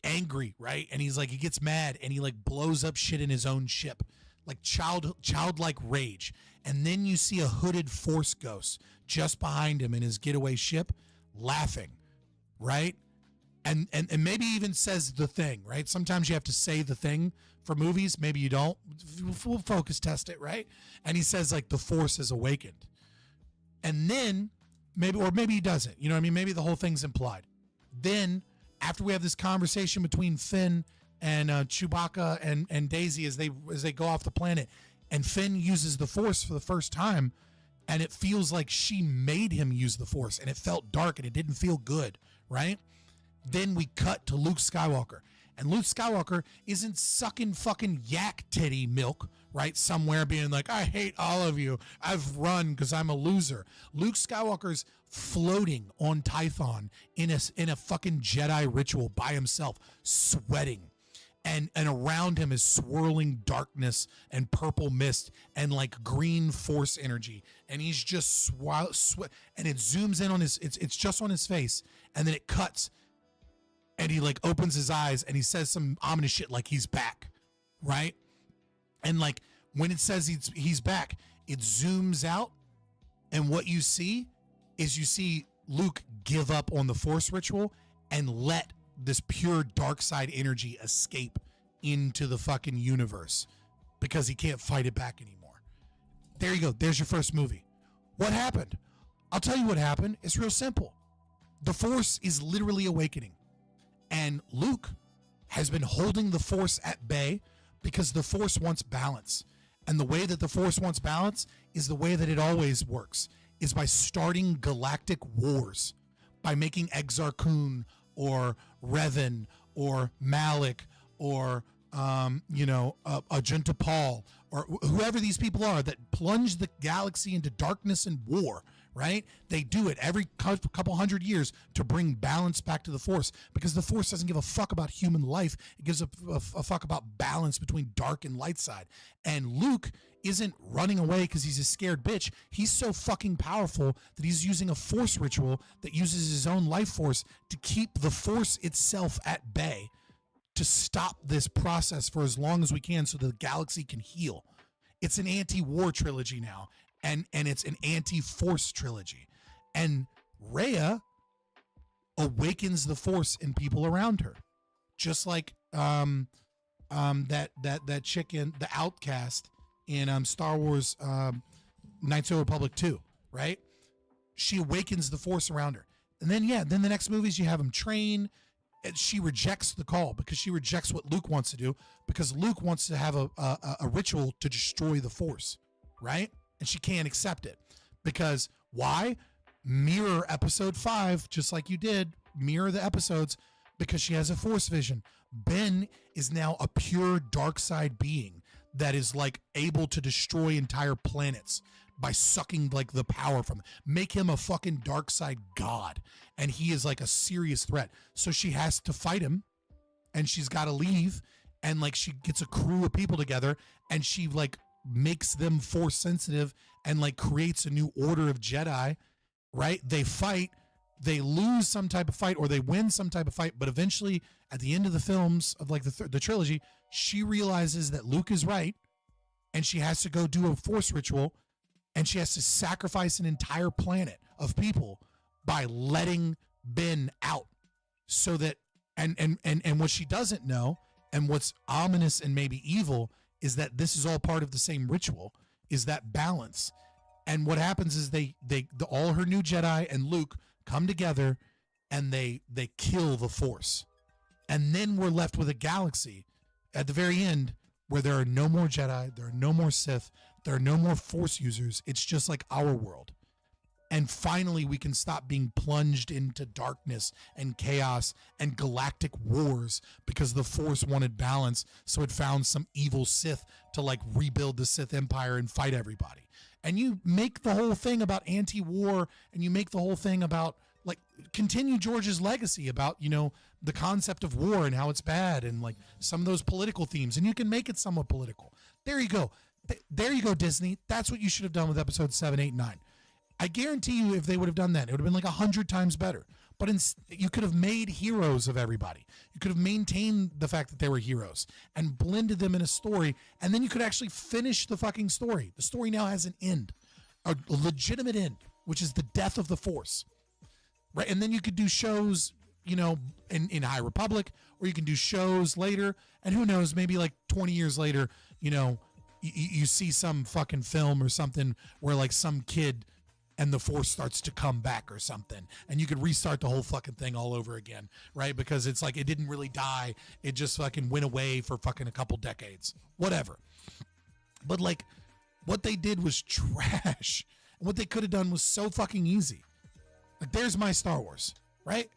A: angry, right? And he gets mad, and he like blows up shit in his own ship, like childlike rage. And then you see a hooded Force ghost just behind him in his getaway ship, laughing, right? And maybe even says the thing, right? Sometimes you have to say the thing for movies. Maybe you don't. We'll focus test it, right? And he says like the Force has awakened. And then maybe he doesn't. You know what I mean? Maybe the whole thing's implied. Then after we have this conversation between Finn and Chewbacca and Daisy as they go off the planet, and Finn uses the Force for the first time, and it feels like she made him use the Force, and it felt dark and it didn't feel good, right? Then we cut to Luke Skywalker, and Luke Skywalker isn't sucking fucking yak titty milk, right? Somewhere being like, I hate all of you. I've run because I'm a loser. Luke Skywalker's floating on Tython in a fucking Jedi ritual by himself, sweating. And around him is swirling darkness and purple mist and like green Force energy. And he's just and it zooms in on it's just on his face. And then it cuts. And he like opens his eyes and he says some ominous shit like he's back, right? And like when it says he's back, it zooms out, and what you see is Luke give up on the Force ritual and let this pure dark side energy escape into the fucking universe because he can't fight it back anymore. There you go. There's your first movie. What happened? I'll tell you what happened. It's real simple. The Force is literally awakening. And Luke has been holding the Force at bay because the Force wants balance. And the way that the Force wants balance is the way that it always works, is by starting galactic wars, by making Exar Kun or Revan or Malik or Ajunta Paul or whoever these people are that plunge the galaxy into darkness and war, right? They do it every couple hundred years to bring balance back to the Force, because the Force doesn't give a fuck about human life. It gives a fuck about balance between dark and light side. And Luke isn't running away because he's a scared bitch. He's so fucking powerful that he's using a Force ritual that uses his own life force to keep the Force itself at bay, to stop this process for as long as we can so the galaxy can heal. It's an anti-war trilogy now, and it's an anti-Force trilogy. And Rhea awakens the Force in people around her, just like that chick in the Outcast in Star Wars Knights of the Republic 2, right? She awakens the Force around her. And then the next movies you have him train. And she rejects the call because she rejects what Luke wants to do, because Luke wants to have a ritual to destroy the Force, right? And she can't accept it because why? Mirror episode 5, just like you did. Mirror the episodes, because she has a Force vision. Ben is now a pure dark side being that is like able to destroy entire planets by sucking like the power from it. Make him a fucking dark side god, and he is like a serious threat. So she has to fight him, and she's got to leave, and like she gets a crew of people together, and she like makes them Force sensitive and like creates a new order of Jedi, right? They fight, they lose some type of fight, or they win some type of fight, but eventually at the end of the films of like the trilogy, she realizes that Luke is right, and she has to go do a Force ritual, and she has to sacrifice an entire planet of people by letting Ben out, so that and what she doesn't know, and what's ominous and maybe evil, is that this is all part of the same ritual, is that balance. And what happens is all her new Jedi and Luke come together and they kill the Force. And then we're left with a galaxy at the very end where there are no more Jedi, there are no more Sith, there are no more Force users. It's just like our world. And finally, we can stop being plunged into darkness and chaos and galactic wars because the Force wanted balance. So it found some evil Sith to like rebuild the Sith Empire and fight everybody. And you make the whole thing about anti-war, and you make the whole thing about like continue George's legacy about, you know, the concept of war and how it's bad and like some of those political themes. And you can make it somewhat political. There you go. There you go, Disney. That's what you should have done with episodes 7, 8, 9. I guarantee you if they would have done that, it would have been like 100 times better. But you could have made heroes of everybody. You could have maintained the fact that they were heroes and blended them in a story. And then you could actually finish the fucking story. The story now has an end, a legitimate end, which is the death of the Force. Right? And then you could do shows, you know, in High Republic, or you can do shows later. And who knows, maybe like 20 years later, you know, you see some fucking film or something where like some kid and the Force starts to come back or something, and you could restart the whole fucking thing all over again, right? Because it's like it didn't really die, it just fucking went away for fucking a couple decades, whatever. But like what they did was trash, and what they could have done was so fucking easy. Like there's my Star Wars, right?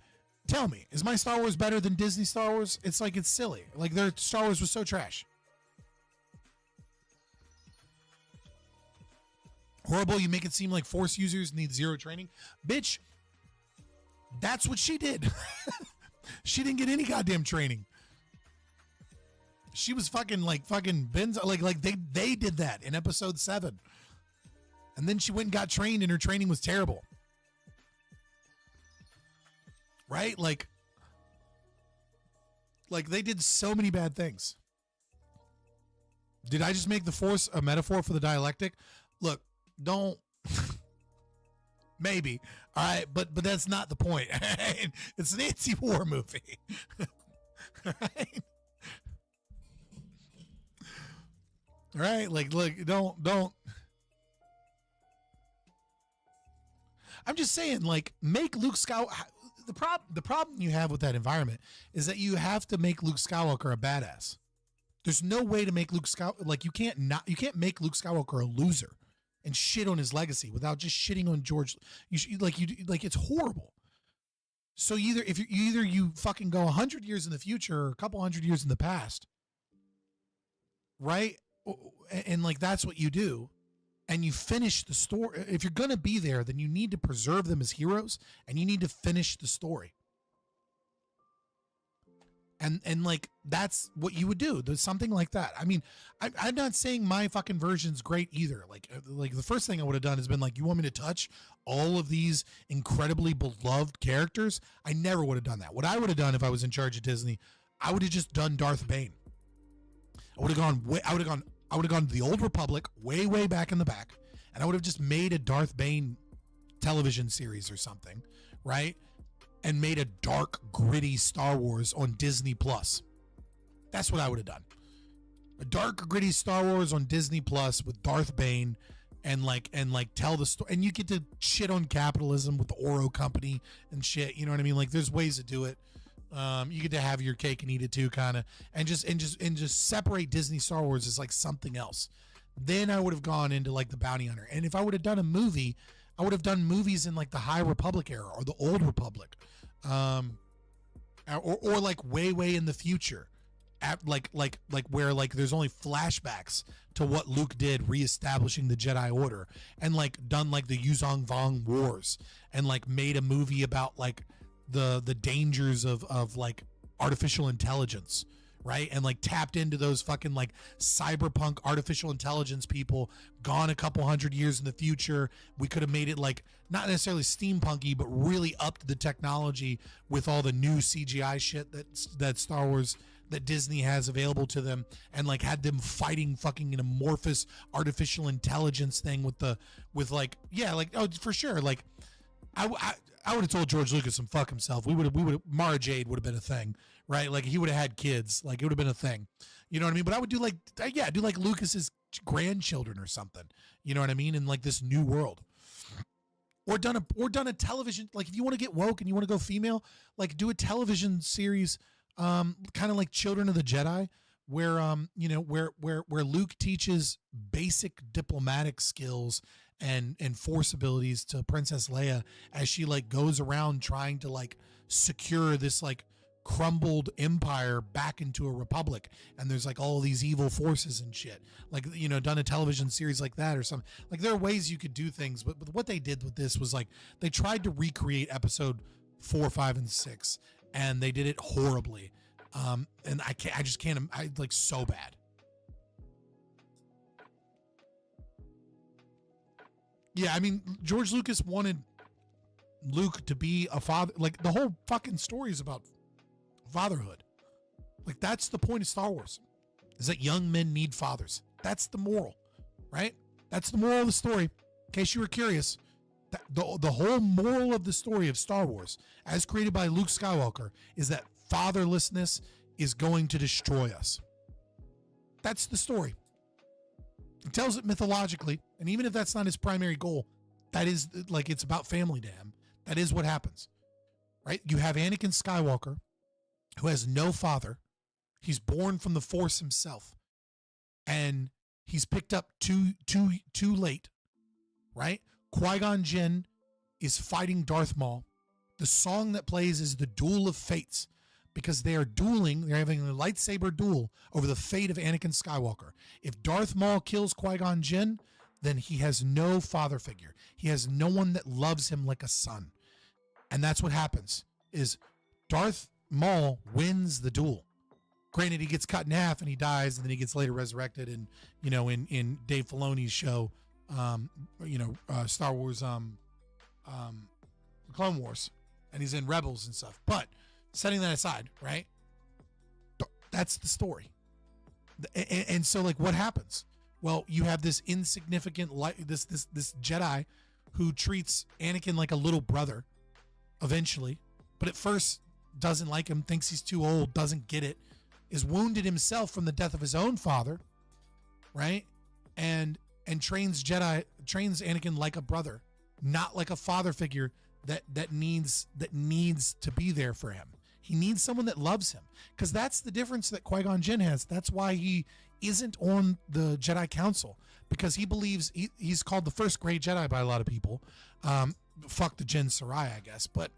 A: Tell me, is my Star Wars better than Disney Star Wars? It's like it's silly. Like their Star Wars was so trash. Horrible, you make it seem like Force users need zero training. Bitch, that's what she did. She didn't get any goddamn training. She was fucking Benz, like they did that in episode 7. And then she went and got trained and her training was terrible. Right? Like they did so many bad things. Did I just make the Force a metaphor for the dialectic? Look, don't maybe, all right, but that's not the point. It's an anti-war movie. Right? Right? Like, look, don't. I'm just saying, like, make Luke Skywalker. The problem you have with that environment is that you have to make Luke Skywalker a badass. There's no way to make Luke Skywalker, like, you can't make Luke Skywalker a loser and shit on his legacy without just shitting on George. It's horrible. So either you fucking go 100 years in the future or a couple 100 years in the past, right? And like that's what you do, and you finish the story. If you're gonna be there, then you need to preserve them as heroes, and you need to finish the story. And like that's what you would do. There's something like that. I mean, I'm not saying my fucking version's great either. Like the first thing I would have done has been like, you want me to touch all of these incredibly beloved characters? I never would have done that. What I would have done if I was in charge of Disney, I would have just done Darth Bane. I would have gone to the Old Republic, way back in the back, and I would have just made a Darth Bane television series or something, right? And made a dark, gritty Star Wars on Disney Plus. That's what I would have done. A dark, gritty Star Wars on Disney Plus with Darth Bane, and tell the story. And you get to shit on capitalism with the Oro Company and shit. You know what I mean? Like, there's ways to do it. You get to have your cake and eat it too, kind of, and just separate Disney Star Wars as like something else. Then I would have gone into like the Bounty Hunter. And if I would have done a movie, I would have done movies in like the High Republic era or the Old Republic, or like way in the future, at like where like there's only flashbacks to what Luke did reestablishing the Jedi Order, and like done like the Yuzong Vong Wars, and like made a movie about like the dangers of like artificial intelligence. Right? And like tapped into those fucking like cyberpunk artificial intelligence people gone a couple 100 years in the future. We could have made it like not necessarily steampunky, but really upped the technology with all the new CGI shit that Star Wars, that Disney has available to them, and like had them fighting fucking an amorphous artificial intelligence thing for sure. Like I would have told George Lucas to fuck himself. Mara Jade would have been a thing, right? Like he would have had kids. Like it would have been a thing. You know what I mean? But I would do like, yeah, do like Lucas's grandchildren or something. You know what I mean? In like this new world. Or done a television, like if you want to get woke and you want to go female, like do a television series, kind of like Children of the Jedi, where where Luke teaches basic diplomatic skills and force abilities to Princess Leia as she like goes around trying to like secure this like crumbled empire back into a republic, and there's like all these evil forces and shit, like, you know, done a television series like that or something. Like there are ways you could do things, but what they did with this was like they tried to recreate episode 4, 5, and 6, and they did it horribly. And I just can't, like so bad. Yeah, I mean, George Lucas wanted Luke to be a father. Like the whole fucking story is about fatherhood. Like that's the point of Star Wars, is that young men need fathers. That's the moral, right? That's the moral of the story. In case you were curious, the whole moral of the story of Star Wars, as created by Luke Skywalker, is that fatherlessness is going to destroy us. That's the story. He tells it mythologically, and even if that's not his primary goal, that is like, it's about family to him. That is what happens, right? You have Anakin Skywalker, who has no father. He's born from the Force himself, and he's picked up too late, right? Qui-Gon Jinn is fighting Darth Maul. The song that plays is the Duel of Fates, because they are dueling. They're having a lightsaber duel over the fate of Anakin Skywalker. If Darth Maul kills Qui-Gon Jinn, then he has no father figure. He has no one that loves him like a son. And that's what happens, is Darth Maul wins the duel. Granted, he gets cut in half and he dies, and then he gets later resurrected. And you know, in Dave Filoni's show, Star Wars, Clone Wars, and he's in Rebels and stuff. But setting that aside, right? That's the story. And so, like, what happens? Well, you have this insignificant, this Jedi who treats Anakin like a little brother, eventually, but at first doesn't like him, thinks he's too old, doesn't get it, is wounded himself from the death of his own father, right? And trains Anakin like a brother, not like a father figure that needs to be there for him. He needs someone that loves him, because that's the difference that Qui-Gon Jinn has. That's why he isn't on the Jedi Council, because he believes he's called the first great Jedi by a lot of people. Fuck the Jinn Sarai, I guess, but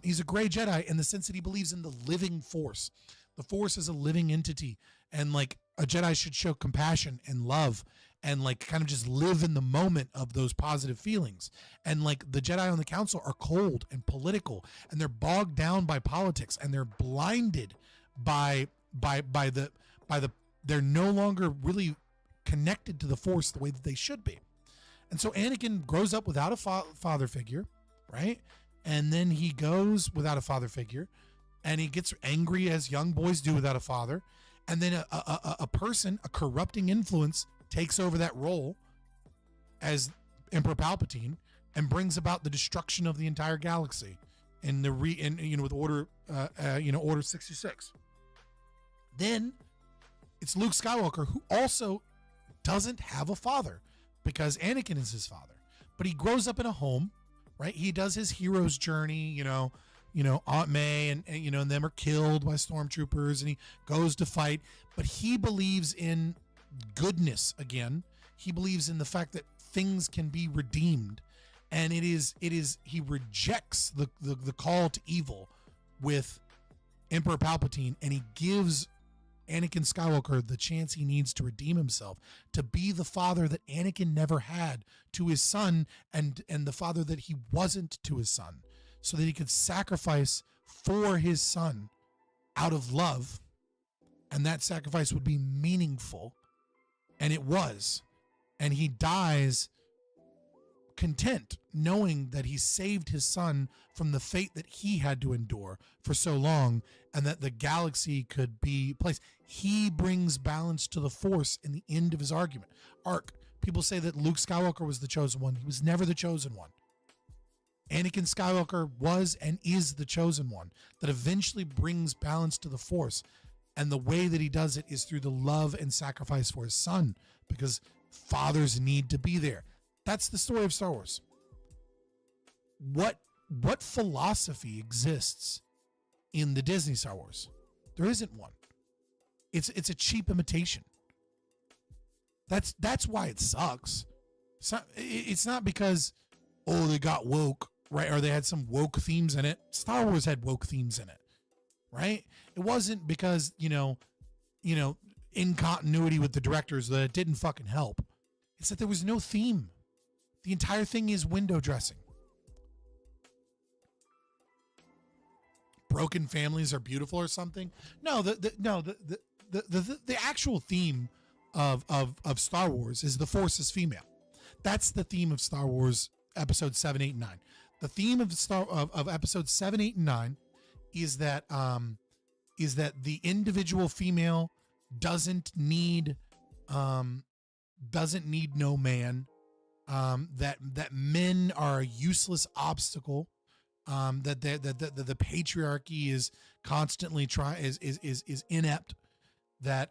A: he's a gray Jedi in the sense that he believes in the living Force. The Force is a living entity, and like a Jedi should show compassion and love, and like kind of just live in the moment of those positive feelings. And like the Jedi on the Council are cold and political, and they're bogged down by politics, and they're blinded by they're no longer really connected to the Force the way that they should be. And so Anakin grows up without a father figure, right? And then he goes without a father figure, and he gets angry, as young boys do, without a father. And then a person, a corrupting influence, takes over that role as Emperor Palpatine and brings about the destruction of the entire galaxy with Order 66. Then it's Luke Skywalker, who also doesn't have a father, because Anakin is his father, but he grows up in a home, right? He does his hero's journey, Aunt May and them are killed by stormtroopers, and he goes to fight, but he believes in goodness again. He believes in the fact that things can be redeemed, and he rejects the call to evil with Emperor Palpatine, and he gives Anakin Skywalker the chance he needs to redeem himself, to be the father that Anakin never had to his son, and the father that he wasn't to his son, so that he could sacrifice for his son out of love, and that sacrifice would be meaningful. And it was. And he dies content, knowing that he saved his son from the fate that he had to endure for so long, and that the galaxy could be placed. He brings balance to the Force in the end of his arc. People say that Luke Skywalker was the chosen one. He was never the chosen one. Anakin Skywalker was and is the chosen one that eventually brings balance to the Force. And the way that he does it is through the love and sacrifice for his son, because fathers need to be there. That's the story of Star Wars. What philosophy exists in the Disney Star Wars? There isn't one. It's a cheap imitation. That's why it sucks. It's not because, oh, they got woke, right? Or they had some woke themes in it. Star Wars had woke themes in it, right? It wasn't because, in continuity with the directors that it didn't fucking help. It's that there was no theme. The entire thing is window dressing. Broken families are beautiful or something. No, the actual theme of Star Wars is the Force is female. That's the theme of Star Wars episode 7, 8, and 9. The theme of episodes 7, 8, and 9 is that the individual female doesn't need no man, that men are a useless obstacle, that the patriarchy is constantly is inept, that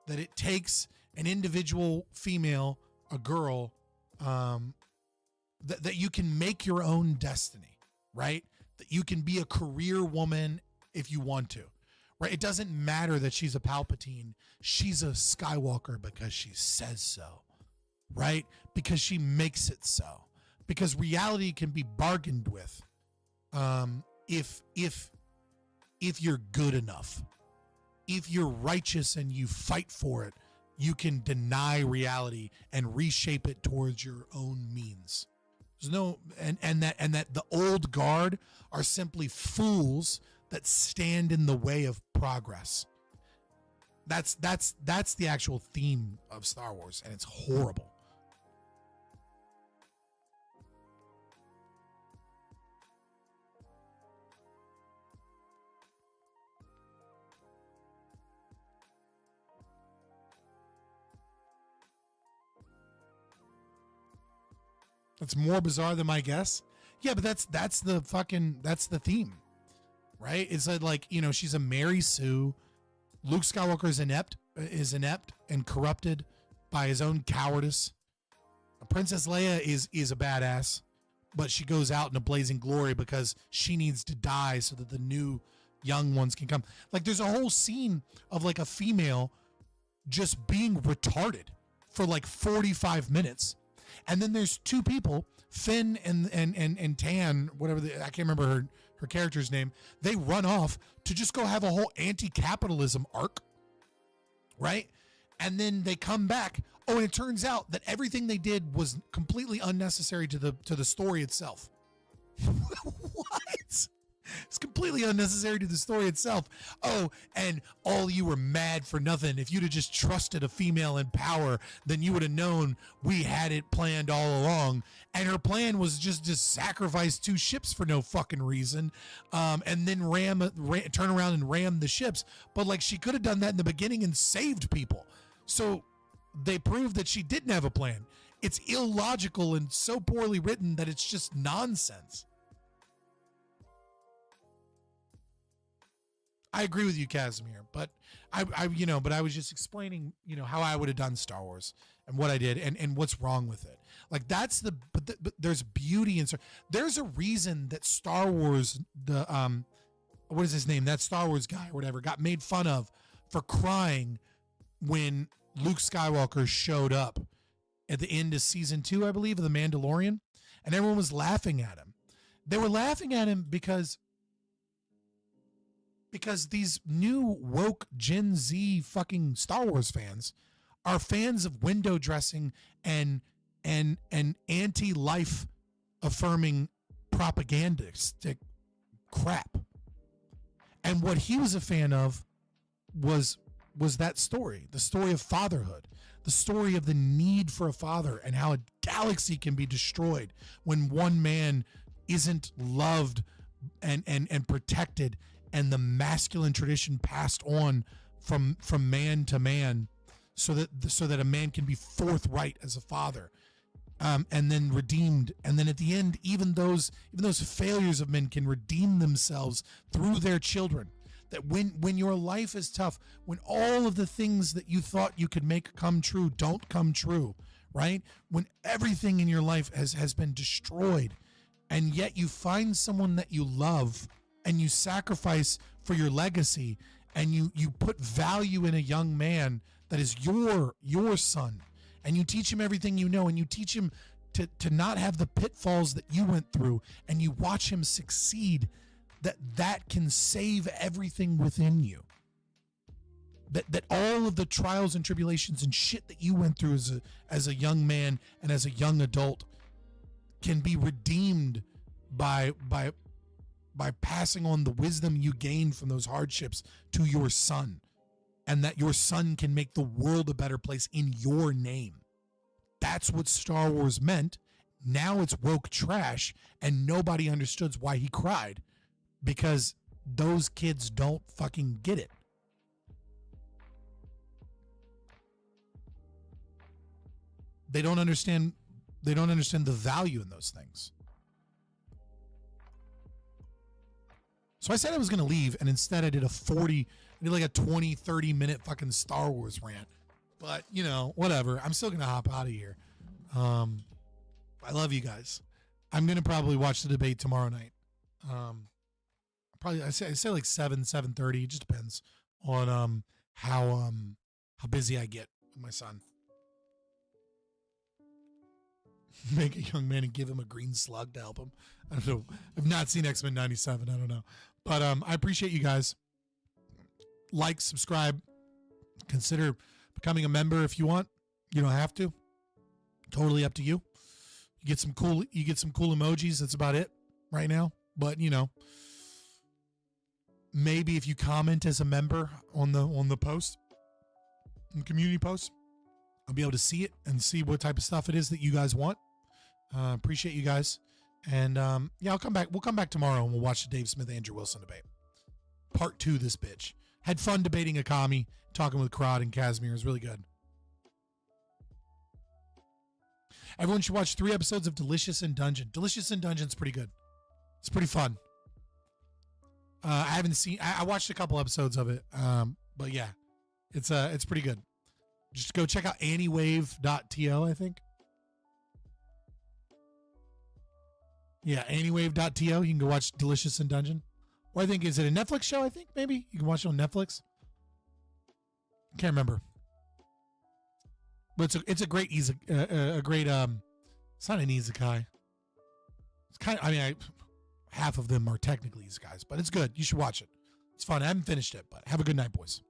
A: it takes an individual female, a girl, that you can make your own destiny, right? That you can be a career woman if you want to, right? It doesn't matter that she's a Palpatine. She's a Skywalker because she says so, right? Because she makes it so. Because reality can be bargained with, if you're good enough. If you're righteous and you fight for it, you can deny reality and reshape it towards your own means. There's no and that the old guard are simply fools that stand in the way of progress. That's the actual theme of Star Wars, and it's horrible. It's more bizarre than my guess. Yeah, but that's the theme, right? It's like, she's a Mary Sue. Luke Skywalker is inept and corrupted by his own cowardice. Princess Leia is a badass, but she goes out in a blazing glory because she needs to die so that the new young ones can come. Like, there's a whole scene of like a female just being retarded for like 45 minutes. And then there's two people, Finn and Tan, whatever, I can't remember her character's name. They run off to just go have a whole anti-capitalism arc, right? And then they come back. Oh, and it turns out that everything they did was completely unnecessary to the story itself. What? It's completely unnecessary to the story itself. Oh, and all you were mad for nothing. If you'd have just trusted a female in power, then you would have known we had it planned all along. And her plan was just to sacrifice 2 ships for no fucking reason, and then turn around and ram the ships. But like, she could have done that in the beginning and saved people. So they proved that she didn't have a plan. It's illogical and so poorly written that it's just nonsense. I agree with you, Casimir, but I was just explaining, how I would have done Star Wars and what I did and what's wrong with it. Like, but there's beauty in there's a reason that Star Wars, what is his name? That Star Wars guy or whatever got made fun of for crying when Luke Skywalker showed up at the end of season 2, I believe, of The Mandalorian, and everyone was laughing at him. They were laughing at him because these new woke Gen Z fucking Star Wars fans are fans of window dressing and anti-life affirming propagandistic crap. And what he was a fan of was that story, the story of fatherhood, the story of the need for a father and how a galaxy can be destroyed when one man isn't loved and protected, and the masculine tradition passed on from man to man, so that a man can be forthright as a father, and then redeemed, and then at the end, even those failures of men can redeem themselves through their children. That when your life is tough, when all of the things that you thought you could make come true don't come true, right? When everything in your life has been destroyed, and yet you find someone that you love and you sacrifice for your legacy, and you put value in a young man that is your son, and you teach him everything you know, and you teach him to not have the pitfalls that you went through, and you watch him succeed, that can save everything within you. That all of the trials and tribulations and shit that you went through as a young man and as a young adult can be redeemed by passing on the wisdom you gained from those hardships to your son, and that your son can make the world a better place in your name. That's what Star Wars meant. Now it's woke trash, and nobody understood why he cried, because those kids don't fucking get it. They don't understand the value in those things. So I said I was going to leave, and instead I did like a 20, 30 minute fucking Star Wars rant. But, you know, whatever. I'm still going to hop out of here. I love you guys. I'm going to probably watch the debate tomorrow night. I say like 7:30. It just depends on how busy I get with my son. Make a young man and give him a green slug to help him. I don't know. I've not seen X-Men 97. I don't know. But I appreciate you guys. Like, subscribe, consider becoming a member if you want. You don't have to. Totally up to you. You get some cool emojis. That's about it right now. But, you know, maybe if you comment as a member on the post, on the community post, I'll be able to see it and see what type of stuff it is that you guys want. Appreciate you guys. And yeah, I'll come back. We'll come back tomorrow and we'll watch the Dave Smith, Andrew Wilson debate. Part 2, this bitch. Had fun debating a commie, talking with Krod and Casimir. It was really good. Everyone should watch 3 episodes of Delicious in Dungeon. Delicious in Dungeon's pretty good. It's pretty fun. I haven't seen. I watched a couple episodes of it, but yeah, it's pretty good. Just go check out anywave.to, I think. Yeah, anywave.to. You can go watch Delicious in Dungeon. Or I think, is it a Netflix show? I think maybe you can watch it on Netflix. Can't remember. But it's a great it's not an isekai. It's kind of, I mean, half of them are technically isekais, but it's good. You should watch it. It's fun. I haven't finished it, but have a good night, boys.